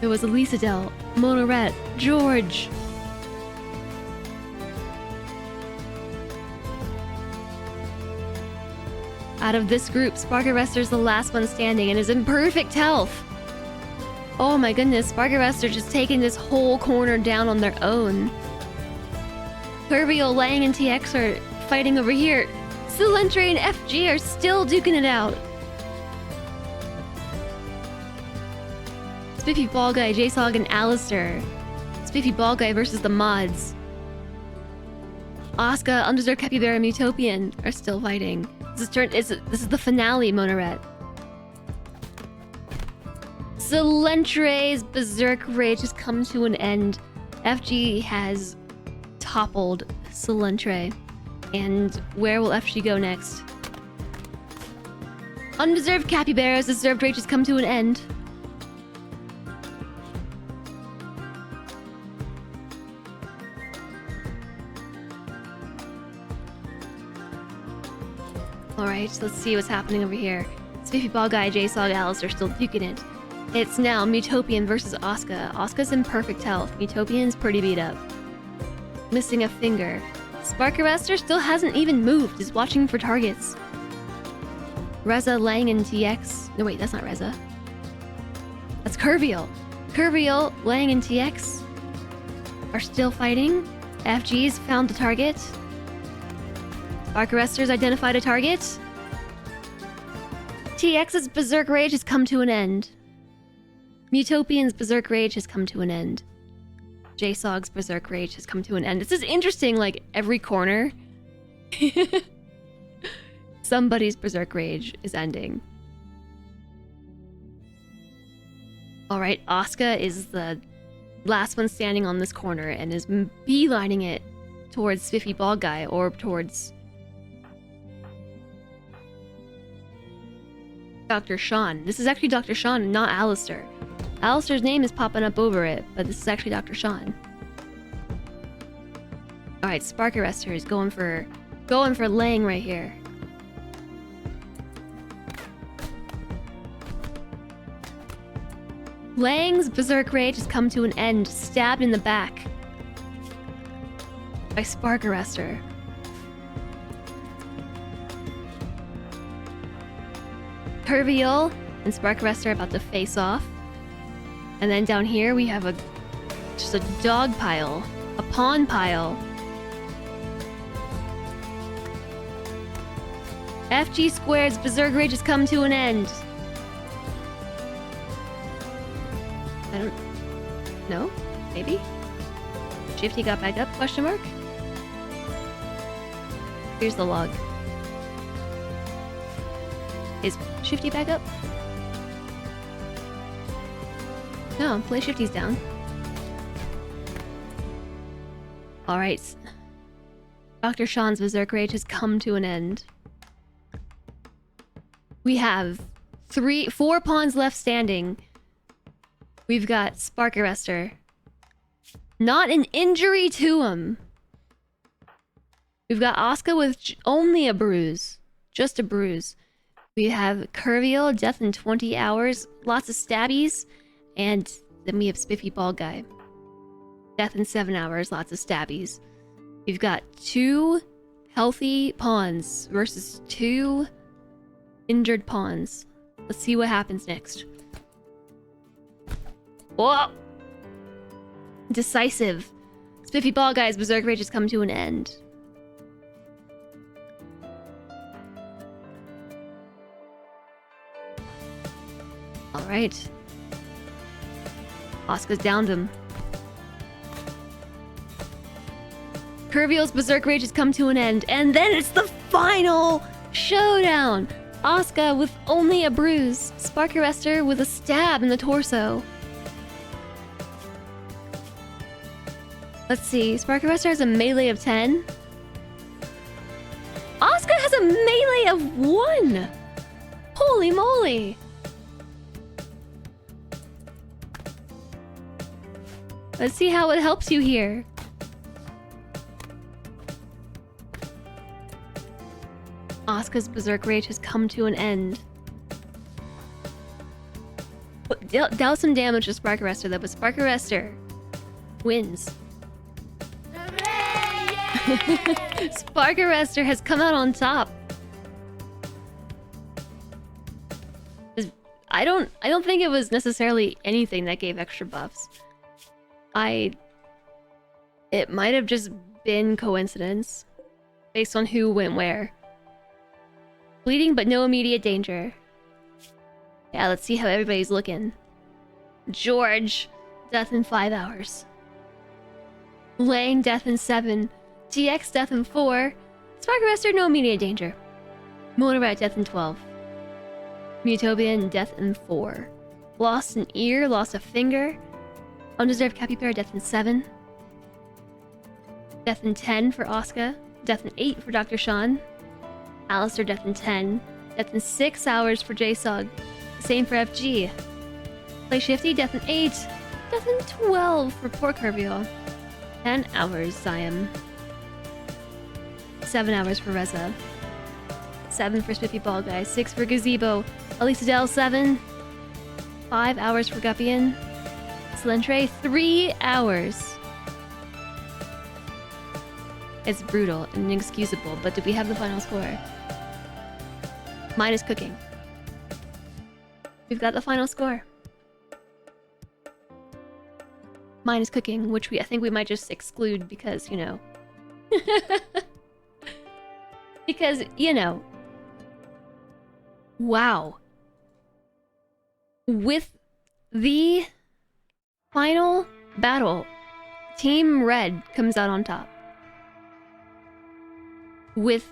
It was Elisa Del Monorat George! Out of this group, Spark Arrestor's the last one standing and is in perfect health! Oh my goodness, Spark Arrestor just taking this whole corner down on their own. Curvial, Lang, and TX are fighting over here. Silentre and FG are still duking it out. Spiffy Ball Guy, JSOG, and Alistair. Spiffy Ball Guy versus the mods. Asuka, Undeserved Capybara, and Utopian are still fighting. This is the finale, Monoret. Silentre's Berserk Rage has come to an end. FG has toppled Silentre. And where will FG go next? Undeserved Capybara's Deserved Rage has come to an end. Alright, let's see what's happening over here. Spiffy Ball Guy, JSOG, Alice are still duking it. It's now Mutopian versus Asuka. Asuka's in perfect health. Mutopian's pretty beat up. Missing a finger. Spark Arrestor still hasn't even moved, is watching for targets. Reza, Lang, and TX. No, wait, that's not Reza. That's Curvial. Curvial, Lang, and TX are still fighting. FG's found the target. Spark Arrestor's identified a target. TX's Berserk Rage has come to an end. Mutopian's Berserk Rage has come to an end. JSOG's Berserk Rage has come to an end. This is interesting, like, every corner. Somebody's Berserk Rage is ending. Alright, Asuka is the last one standing on this corner and is beelining it towards Spiffy Bald Guy or towards Dr. Sean. This is actually Dr. Sean, not Alistair. Alistair's name is popping up over it, but this is actually Dr. Sean. Alright, Spark Arrestor is going for Lang right here. Lang's Berserk Rage has come to an end, stabbed in the back by Spark Arrestor. Curvial and Spark Arrestor are about to face off. And then down here we have just a dog pile, a pawn pile. FG Squared's Berserk Rage has come to an end. I don't know. Maybe? Shifty got back up? Question mark? Here's the log. Is Shifty back up? No, play Shifty's down. Alright. Dr. Sean's Berserk Rage has come to an end. We have 4 pawns left standing. We've got Spark Arrestor. Not an injury to him. We've got Asuka with only a bruise. Just a bruise. We have Curvial, death in 20 hours. Lots of stabbies. And then we have Spiffy Bald Guy. Death in 7 hours. Lots of stabbies. We've got 2 healthy pawns versus 2 injured pawns. Let's see what happens next. Whoa! Decisive. Spiffy Bald Guy's Berserk Rage has come to an end. Alright. Asuka's downed him. Curvial's Berserk Rage has come to an end. And then it's the final showdown! Asuka with only a bruise. Spark Arrestor with a stab in the torso. Let's see. Spark Arrestor has a melee of 10. Asuka has a melee of 1! Holy moly! Let's see how it helps you here. Asuka's Berserk Rage has come to an end. Dealt some damage to Spark Arrestor though, but Spark Arrestor wins. Spark Arrestor has come out on top. I don't think it was necessarily anything that gave extra buffs. It might have just been coincidence based on who went where. Bleeding but no immediate danger. Yeah, let's see how everybody's looking. George, death in 5 hours. Lang, death in 7. GX, death in 4. Spark Arrestor, no immediate danger. Motorat, death in 12. Mutopian, death in 4. Lost an ear, lost a finger. Undeserved Capybara, death in 7. Death in 10 for Asuka. Death in 8 for Dr. Sean. Alistair, death in 10. Death in 6 hours for JSOG. Same for FG. Play Shifty, death in 8. Death in 12 for poor Curvial. 10 hours, Siam. 7 hours for Reza. 7 for Spiffy Bald Guy. 6 for Gazebo. Elisa Dell, 7. 5 hours for Guppian. Slentre, 3 hours. It's brutal and inexcusable, but do we have the final score? Mine is cooking. We've got the final score. Mine is cooking, which I think we might just exclude because, you know. Because, you know. Wow. With the final battle, Team Red comes out on top. With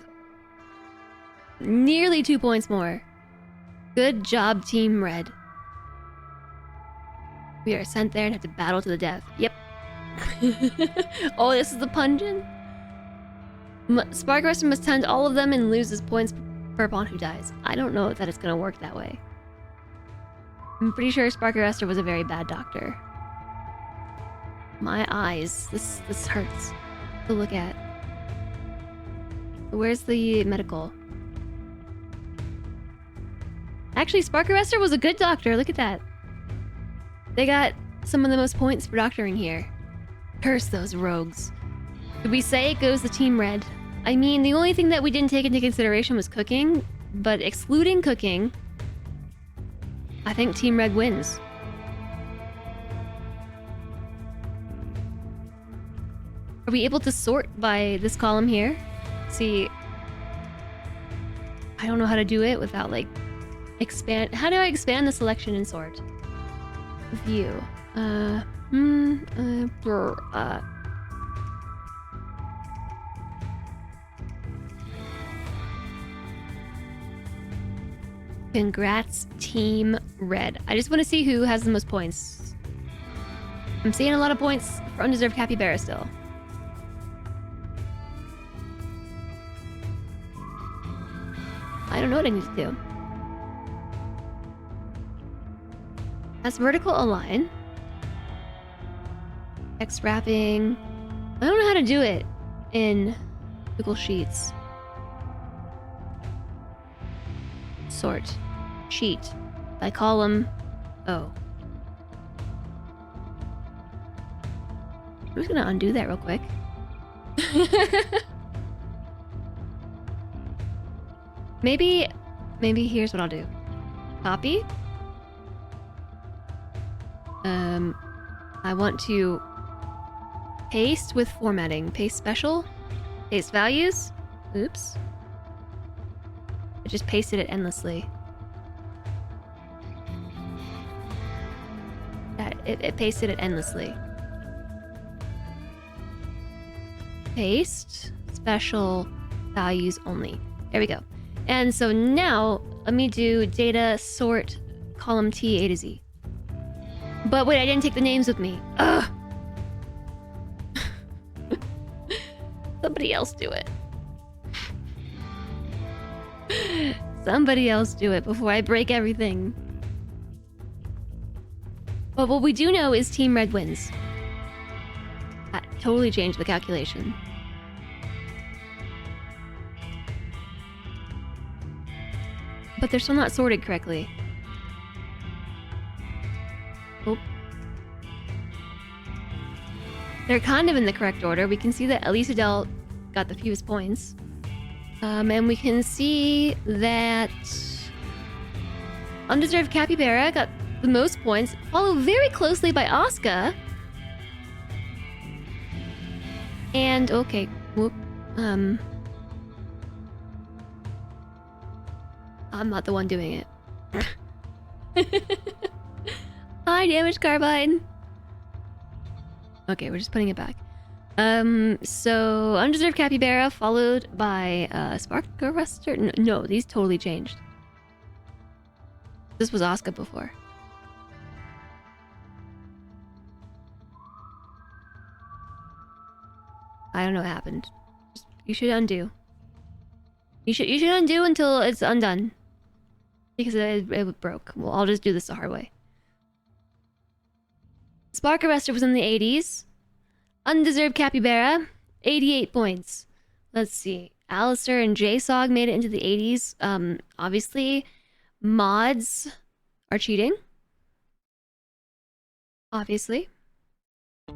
nearly 2 points more. Good job, Team Red. We are sent there and have to battle to the death. Yep. Oh, this is the pungent. Spark Arrestor must tend all of them and loses points per pawn who dies. I don't know if that is going to work that way. I'm pretty sure Spark Arrestor was a very bad doctor. My eyes. This hurts to look at. Where's the medical? Actually, Spark Arrestor was a good doctor. Look at that. They got some of the most points for doctoring here. Curse those rogues. Did we say it goes to Team Red? I mean, the only thing that we didn't take into consideration was cooking, but excluding cooking, I think Team Red wins. Are we able to sort by this column here? See, I don't know how to do it without like expand. How do I expand the selection and sort? View. Congrats, Team Red. I just want to see who has the most points. I'm seeing a lot of points for undeserved capybara still. I don't know what I need to do. As vertical align. X wrapping. I don't know how to do it in Google Sheets. Sort. Sheet. By column. Oh. I'm just gonna undo that real quick. Maybe here's what I'll do. Copy. I want to paste with formatting. Paste special. Paste values. Oops. I just pasted it endlessly. Yeah, it pasted it endlessly. Paste. Special values only. There we go. And so now, let me do data sort column T A to Z. But wait, I didn't take the names with me. Ugh! Somebody else do it. Somebody else do it before I break everything. But what we do know is Team Red wins. That totally changed the calculation. But they're still not sorted correctly. Oh. They're kind of in the correct order. We can see that Elisa Del got the fewest points. And we can see that Undeserved Capybara got the most points, followed very closely by Asuka. And, okay, whoop, I'm not the one doing it. Hi, Damage Carbine. Okay, we're just putting it back. So Undeserved Capybara followed by Spark Arrestor. No, these totally changed. This was Asuka before. I don't know what happened. You should undo. You should undo until it's undone. Because it broke. Well, I'll just do this the hard way. Spark Arrestor was in the 80s. Undeserved Capybara, 88 points. Let's see. Alistair and JSOG made it into the 80s. Obviously, mods are cheating. Obviously. I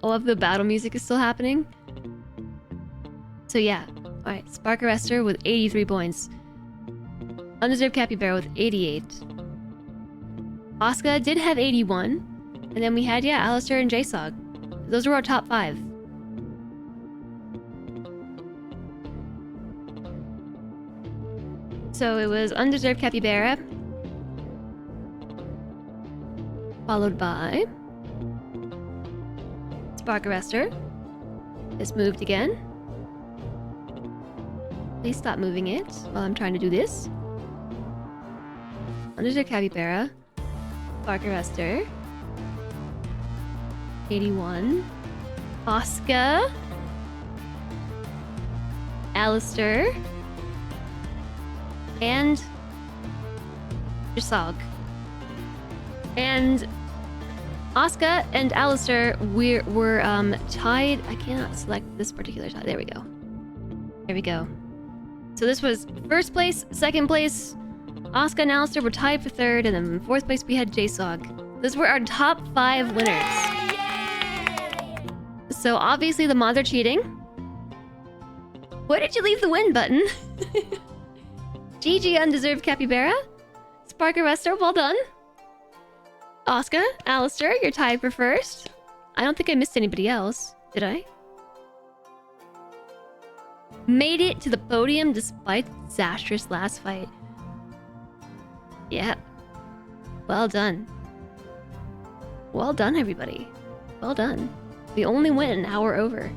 love the battle music is still happening. So yeah. Alright, Spark Arrestor with 83 points. Undeserved Capybara with 88. Asuka did have 81. And then we had, yeah, Alistair and JSOG. Those were our top 5. So it was Undeserved Capybara. Followed by Spark Arrestor. This moved again. Please stop moving it while I'm trying to do this. Undeserved Capybara. Barker Esther. 81. Oscar. Alistair. And Jasog. And Oscar and Alistair were tied. I cannot select this particular tie. There we go. There we go. So this was first place, second place. Oscar and Alistair were tied for third, and then in fourth place we had Jasog. Those were our top 5 winners. So obviously the mods are cheating. Where did you leave the win button? GG Undeserved Capybara. Sparker Esther, well done. Oscar, Alistair, you're tied for first. I don't think I missed anybody else. Did I? Made it to the podium despite disastrous last fight. Yeah. Well done. Well done, everybody. Well done. We only went an hour over.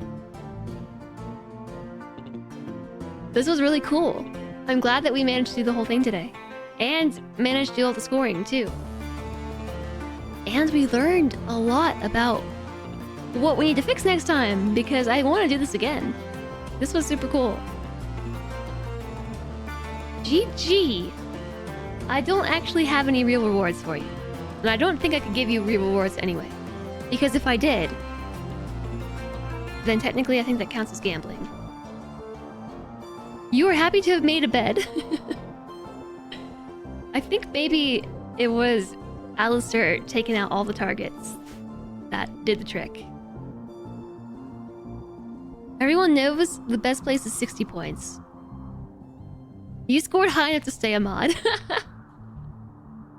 This was really cool. I'm glad that we managed to do the whole thing today. And managed to do all the scoring, too. And we learned a lot about what we need to fix next time, because I want to do this again. This was super cool. GG! I don't actually have any real rewards for you. And I don't think I could give you real rewards anyway. Because if I did, then technically I think that counts as gambling. You were happy to have made a bed. I think maybe it was Alistair taking out all the targets that did the trick. Everyone knows the best place is 60 points. You scored high enough to stay a mod.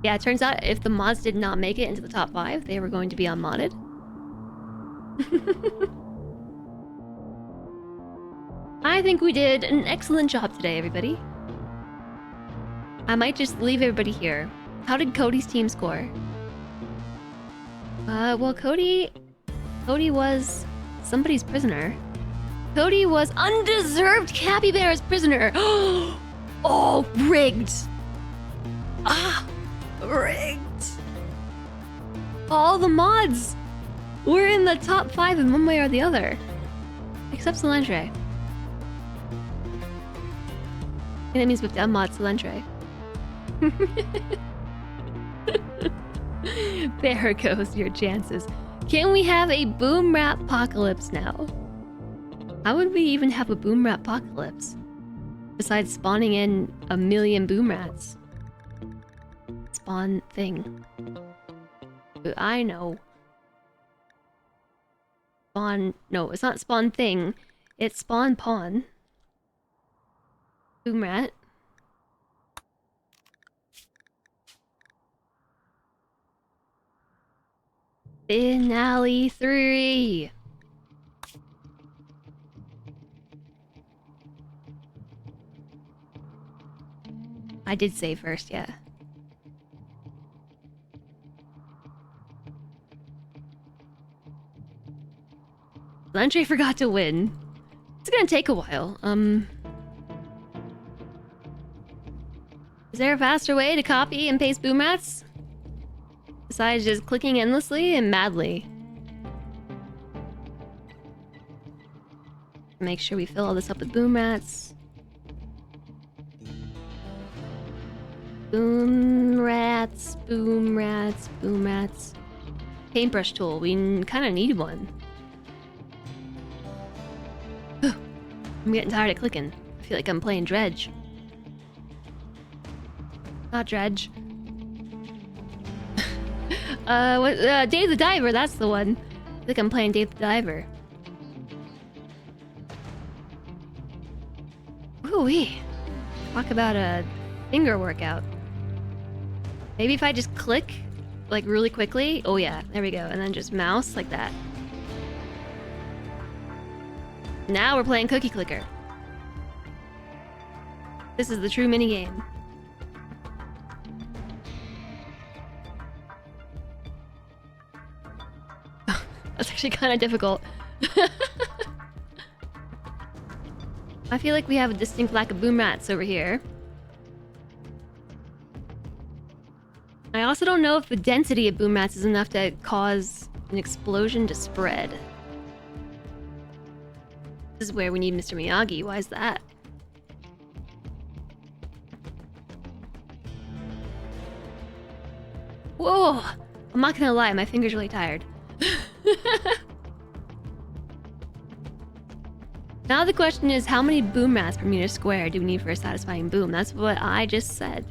Yeah, it turns out if the mods did not make it into the top 5, they were going to be unmodded. I think we did an excellent job today, everybody. I might just leave everybody here. How did Cody's team score? Well, Cody was somebody's prisoner. Cody was Undeserved Capybara's prisoner. Oh, rigged. Ah, rigged. All the mods were in the top 5 in one way or the other. Except Solantre. And that means we've unmod Solantre. There goes your chances. Can we have a boom rat apocalypse now? How would we even have a boom rat apocalypse? Besides spawning in a million boom rats. Spawn thing. I know. Spawn... No, it's not spawn thing. It's spawn pawn. Boom rat. Finale 3. I did say first, yeah. Landry forgot to win. It's gonna take a while. Is there a faster way to copy and paste boom rats? Besides just clicking endlessly and madly. Make sure we fill all this up with boom rats. Boom rats, boom rats, boom rats. Paintbrush tool, we kind of need one. I'm getting tired of clicking. I feel like I'm playing Dredge. Not Dredge. Dave the Diver, that's the one. I think I'm playing Dave the Diver. Ooh-wee. Talk about a finger workout. Maybe if I just click, like, really quickly. Oh yeah, there we go. And then just mouse like that. Now we're playing Cookie Clicker. This is the true minigame. That's actually kind of difficult. I feel like we have a distinct lack of boom rats over here. I also also don't know if the density of boom rats is enough to cause an explosion to spread. This is where we need Mr. Miyagi. Why is that? Whoa! I'm not gonna lie, my finger's really tired. Now the question is, how many boom rats per meter square do we need for a satisfying boom? That's what I just said.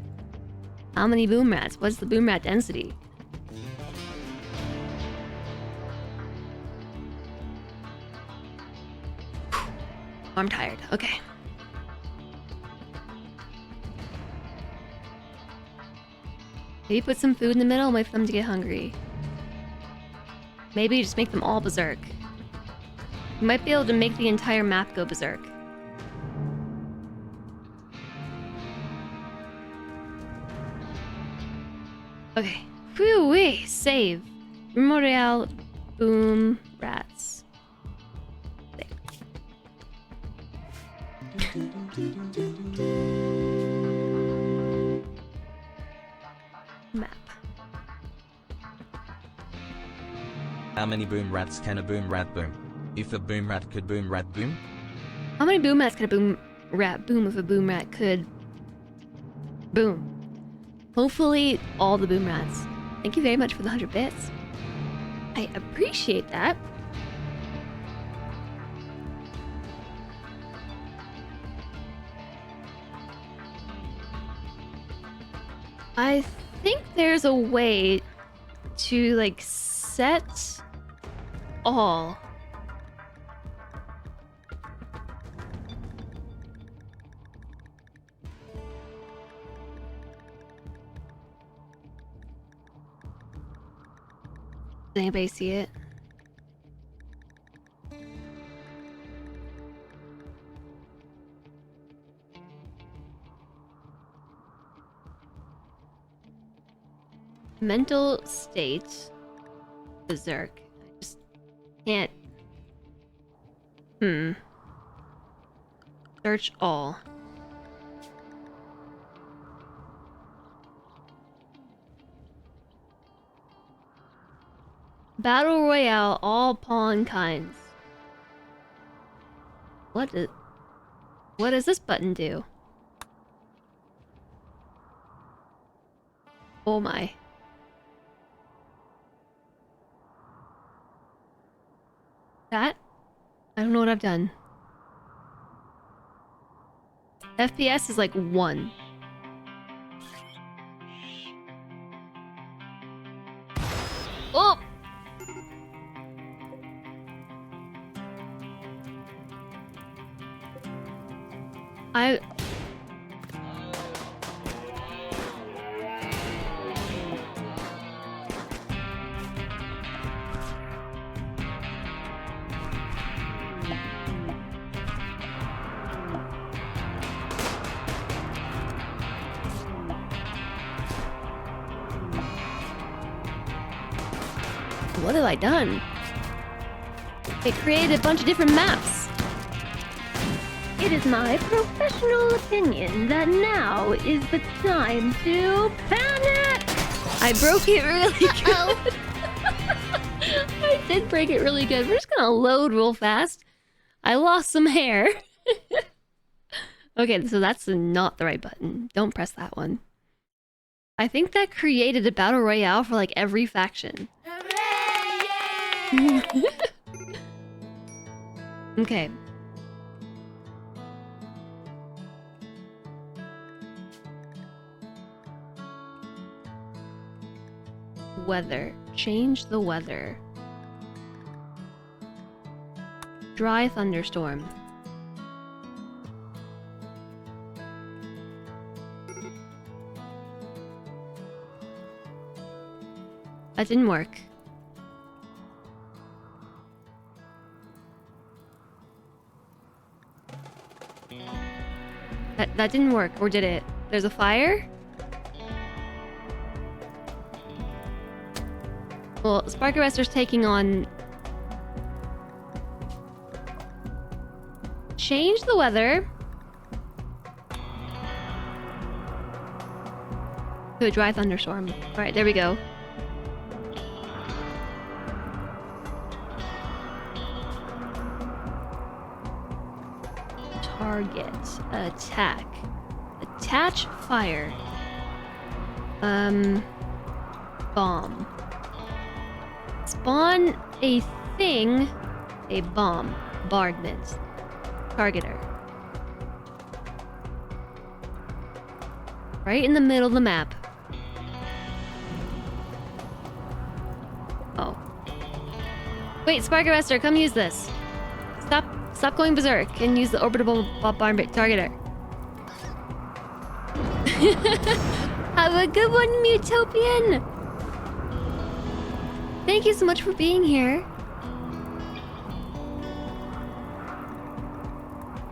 How many boom rats? What's the boom rat density? I'm tired. Okay. Maybe put some food in the middle and wait for them to get hungry. Maybe just make them all berserk. You might be able to make the entire map go berserk. Okay. Whew-wee. Save. RimWorld Royale. Boom. Rats. There. Map. How many boom rats can a boom rat boom? If a boom rat could boom rat boom? How many boom rats could a boom rat boom if a boom rat could boom? Hopefully all the boom rats. Thank you very much for the 100 bits. I appreciate that. I think there's a way to like set all. Does anybody see it? Mental state. Berserk. I just can't. Search all. Battle Royale, all pawn kinds. What does this button do? Oh my. That? I don't know what I've done. FPS is like 1. Oh! What have I done? It created a bunch of different maps. It is my professional opinion that now is the time to panic! I broke it really good. I did break it really good. We're just gonna load real fast. I lost some hair. Okay, so that's not the right button. Don't press that one. I think that created a battle royale for like every faction. Okay. Weather. Change the weather. Dry thunderstorm. That didn't work. That didn't work, or did it? There's a fire? Well, Spark Arrester's taking on... Change the weather. To a dry thunderstorm. Alright, there we go. Target. Attack. Attach fire. Bomb. Spawn a thing. A bomb. Bombardment. Targeter. Right in the middle of the map. Oh. Wait, Spark Arrestor, come use this. Stop going berserk and use the orbital bombardment targeter. Have a good one, Mutopian! Thank you so much for being here.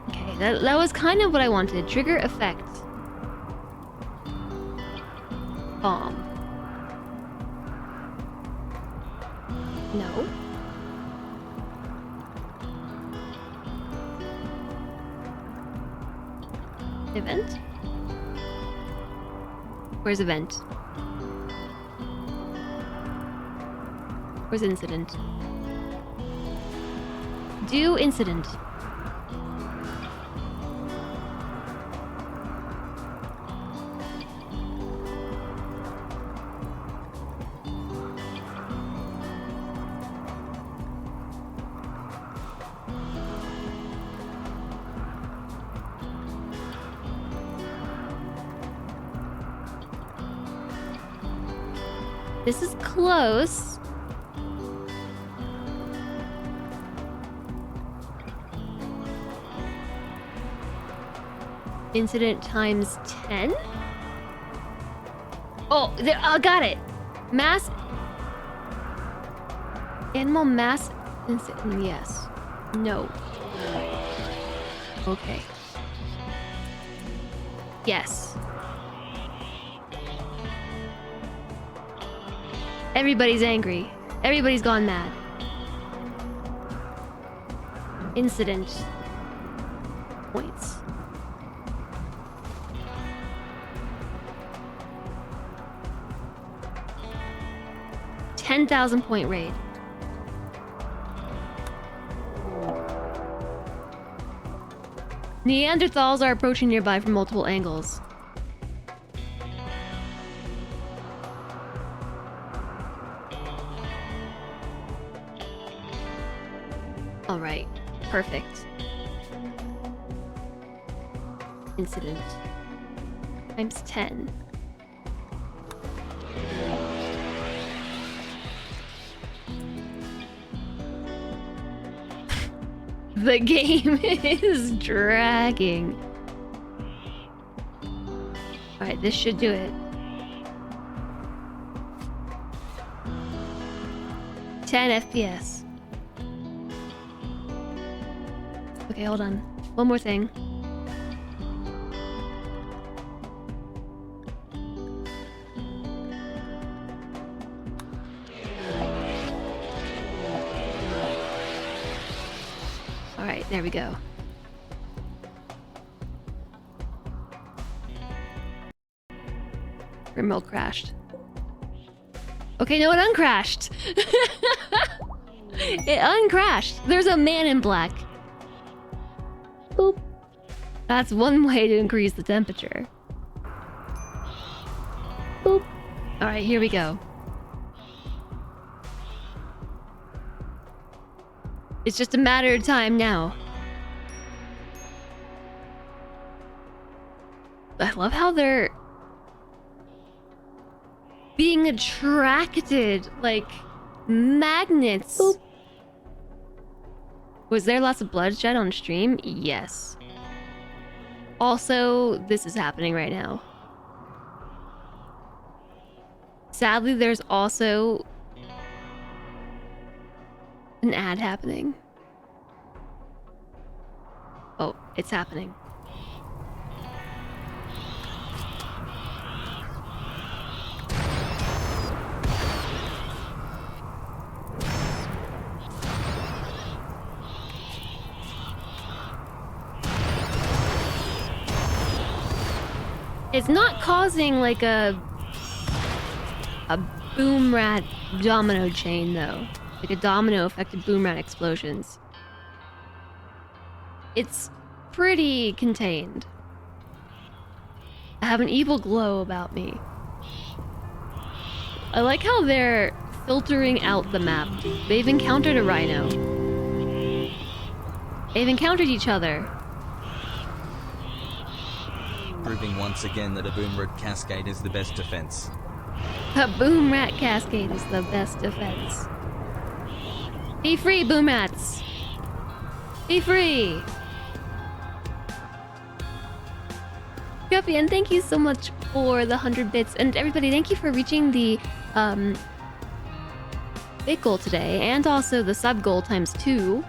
Okay, that was kind of what I wanted. Trigger effect. Bomb. No. Event? Where's event? Where's incident? Do incident. This is close. Incident times 10? Oh, there, I got it. Mass... Animal mass... Incident, yes. No. Okay. Yes. Everybody's angry. Everybody's gone mad. Incident. Points. $10,000 point raid. Neanderthals are approaching nearby from multiple angles. All right, perfect. Incident times 10. The game is dragging. All right, this should do it. 10 FPS. Okay, hold on. One more thing. Alright, there we go. RimWorld crashed. Okay, no, it uncrashed! It uncrashed! There's a man in black. Boop. That's one way to increase the temperature. Boop. Alright, here we go. It's just a matter of time now. I love how they're being attracted like magnets. Boop. Was there lots of bloodshed on stream? Yes. Also, this is happening right now. Sadly, there's also an ad happening. Oh, it's happening. It's not causing like a boom rat domino chain though. Like a domino effect of boom rat explosions. It's pretty contained. I have an evil glow about me. I like how they're filtering out the map. They've encountered a rhino. They've encountered each other. Proving once again that a boom rat cascade is the best defense. A boom rat cascade is the best defense. Be free, boom rats! Be free! Guppy, and thank you so much for the 100 bits. And everybody, thank you for reaching the big goal today, and also the sub goal ×2.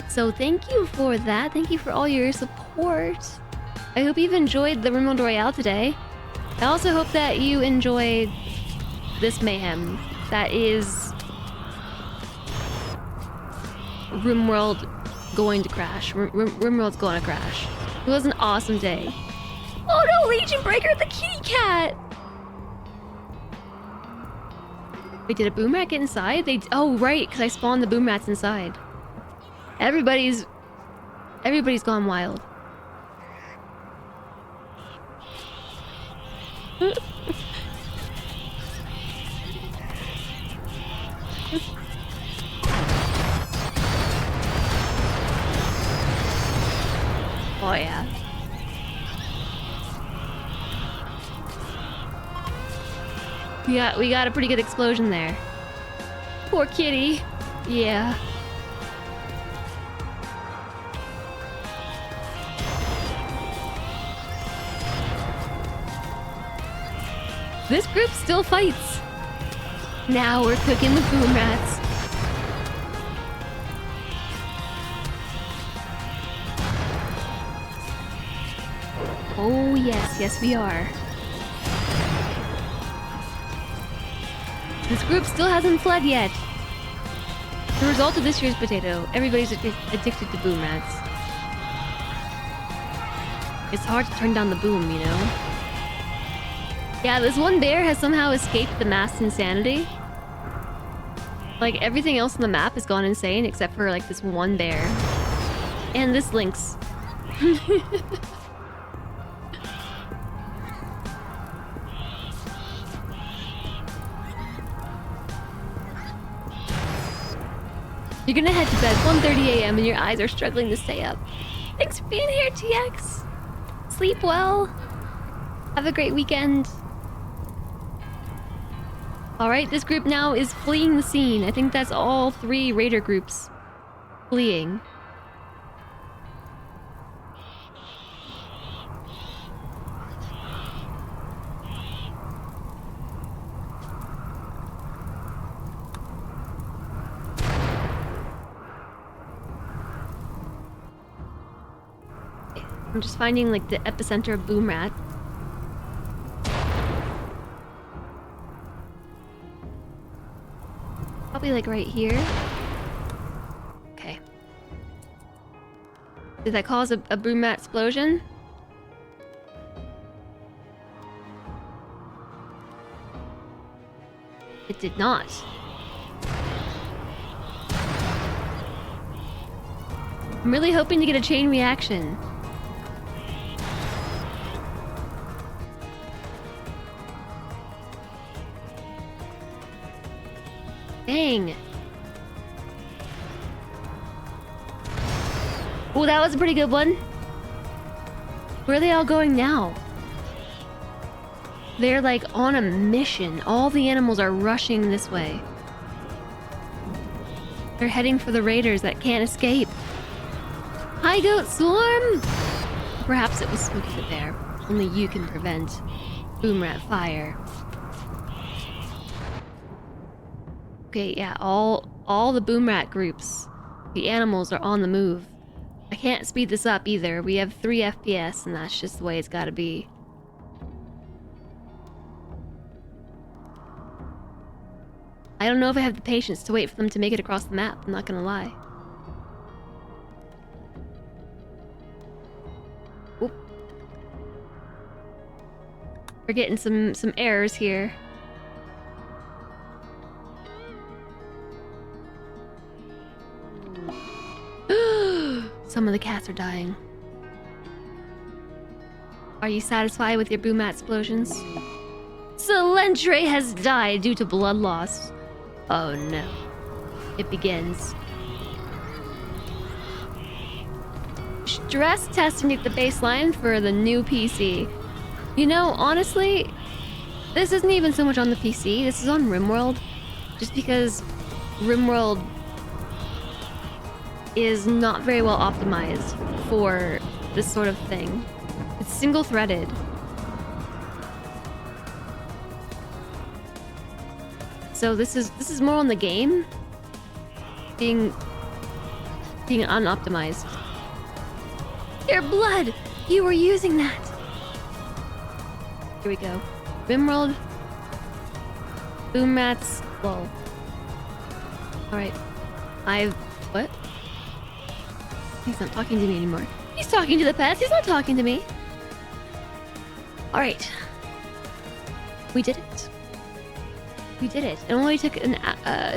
So thank you for that. Thank you for all your support. I hope you've enjoyed the RimWorld Royale today. I also hope that you enjoyed this mayhem that is RimWorld going to crash. RimWorld's going to crash. It was an awesome day. Oh no, Legion Breaker, the kitty cat! Wait, did a boom rat get inside? Oh right, because I spawned the boom rats inside. Everybody's gone wild. Oh yeah. We got a pretty good explosion there. Poor kitty. Yeah. This group still fights. Now we're cooking with boom rats. Oh yes, yes we are. This group still hasn't fled yet. The result of this year's potato, everybody's addicted to boom rats. It's hard to turn down the boom, you know? Yeah, this one bear has somehow escaped the mass insanity. Like, everything else on the map has gone insane except for, like, this one bear. And this lynx. You're gonna head to bed 1:30 a.m. and your eyes are struggling to stay up. Thanks for being here, TX. Sleep well. Have a great weekend. Alright, this group now is fleeing the scene. I think that's all 3 raider groups fleeing. I'm just finding like the epicenter of boom rat. Probably like right here. Okay. Did that cause a boom rat explosion? It did not. I'm really hoping to get a chain reaction. Dang. Oh, that was a pretty good one. Where are they all going now? They're like on a mission. All the animals are rushing this way. They're heading for the raiders that can't escape. Hi, Goat Swarm! Perhaps it was Spooky the Bear. Only you can prevent boom rat fire. Okay, yeah, all the boom rat groups. The animals are on the move. I can't speed this up either. We have 3 FPS and that's just the way it's gotta be. I don't know if I have the patience to wait for them to make it across the map, I'm not gonna lie. Oop. We're getting some errors here. Some of the cats are dying. Are you satisfied with your boom explosions? Celentre has died due to blood loss. Oh no. It begins. Stress testing at the baseline for the new PC. You know, honestly, this isn't even so much on the PC, this is on RimWorld. Just because RimWorld is not very well optimized for this sort of thing. It's single-threaded. So this is more on the game being unoptimized. Your blood! You were using that! Here we go. RimWorld. Boom rats. Lol. Alright. What? He's not talking to me anymore. He's talking to the pets. He's not talking to me. Alright. We did it. We did it. It only took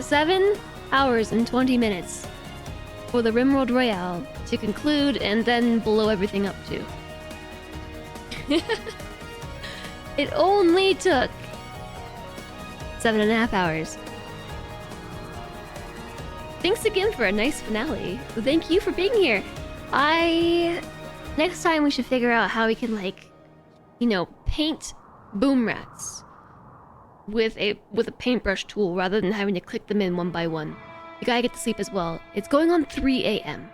7 hours and 20 minutes for the RimWorld Royale to conclude and then blow everything up too. It only took 7.5 hours. Thanks again for a nice finale. Thank you for being here. Next time we should figure out how we can, like, you know, paint boom rats with a paintbrush tool rather than having to click them in one by one. You gotta get to sleep as well. It's going on 3 a.m.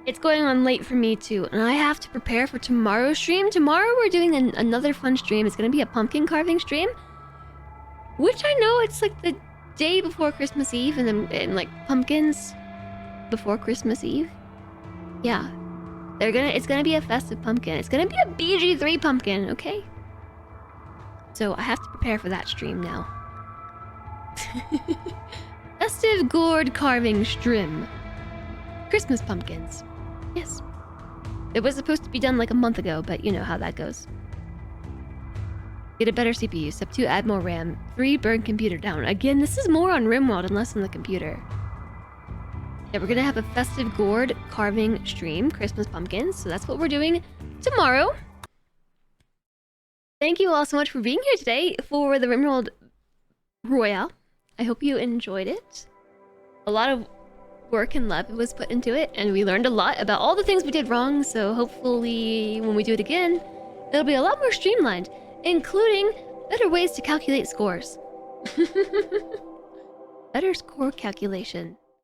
It's going on late for me too, and I have to prepare for tomorrow's stream. Tomorrow we're doing another fun stream. It's gonna be a pumpkin carving stream, which I know it's like the day before Christmas Eve, and like pumpkins before Christmas Eve. Yeah, it's gonna be a festive pumpkin. It's gonna be a BG3 pumpkin, okay? So I have to prepare for that stream now. Festive gourd carving stream. Christmas pumpkins. Yes. It was supposed to be done like a month ago, but you know how that goes. Get a better CPU. Step 2, add more RAM. 3, burn computer down. Again, this is more on RimWorld and less on the computer. Yeah, we're gonna have a festive gourd carving stream. Christmas pumpkins. So that's what we're doing tomorrow. Thank you all so much for being here today for the RimWorld Royale. I hope you enjoyed it. A lot of work and love was put into it, and we learned a lot about all the things we did wrong, so hopefully when we do it again, it'll be a lot more streamlined, including better ways to calculate scores. Better score calculation.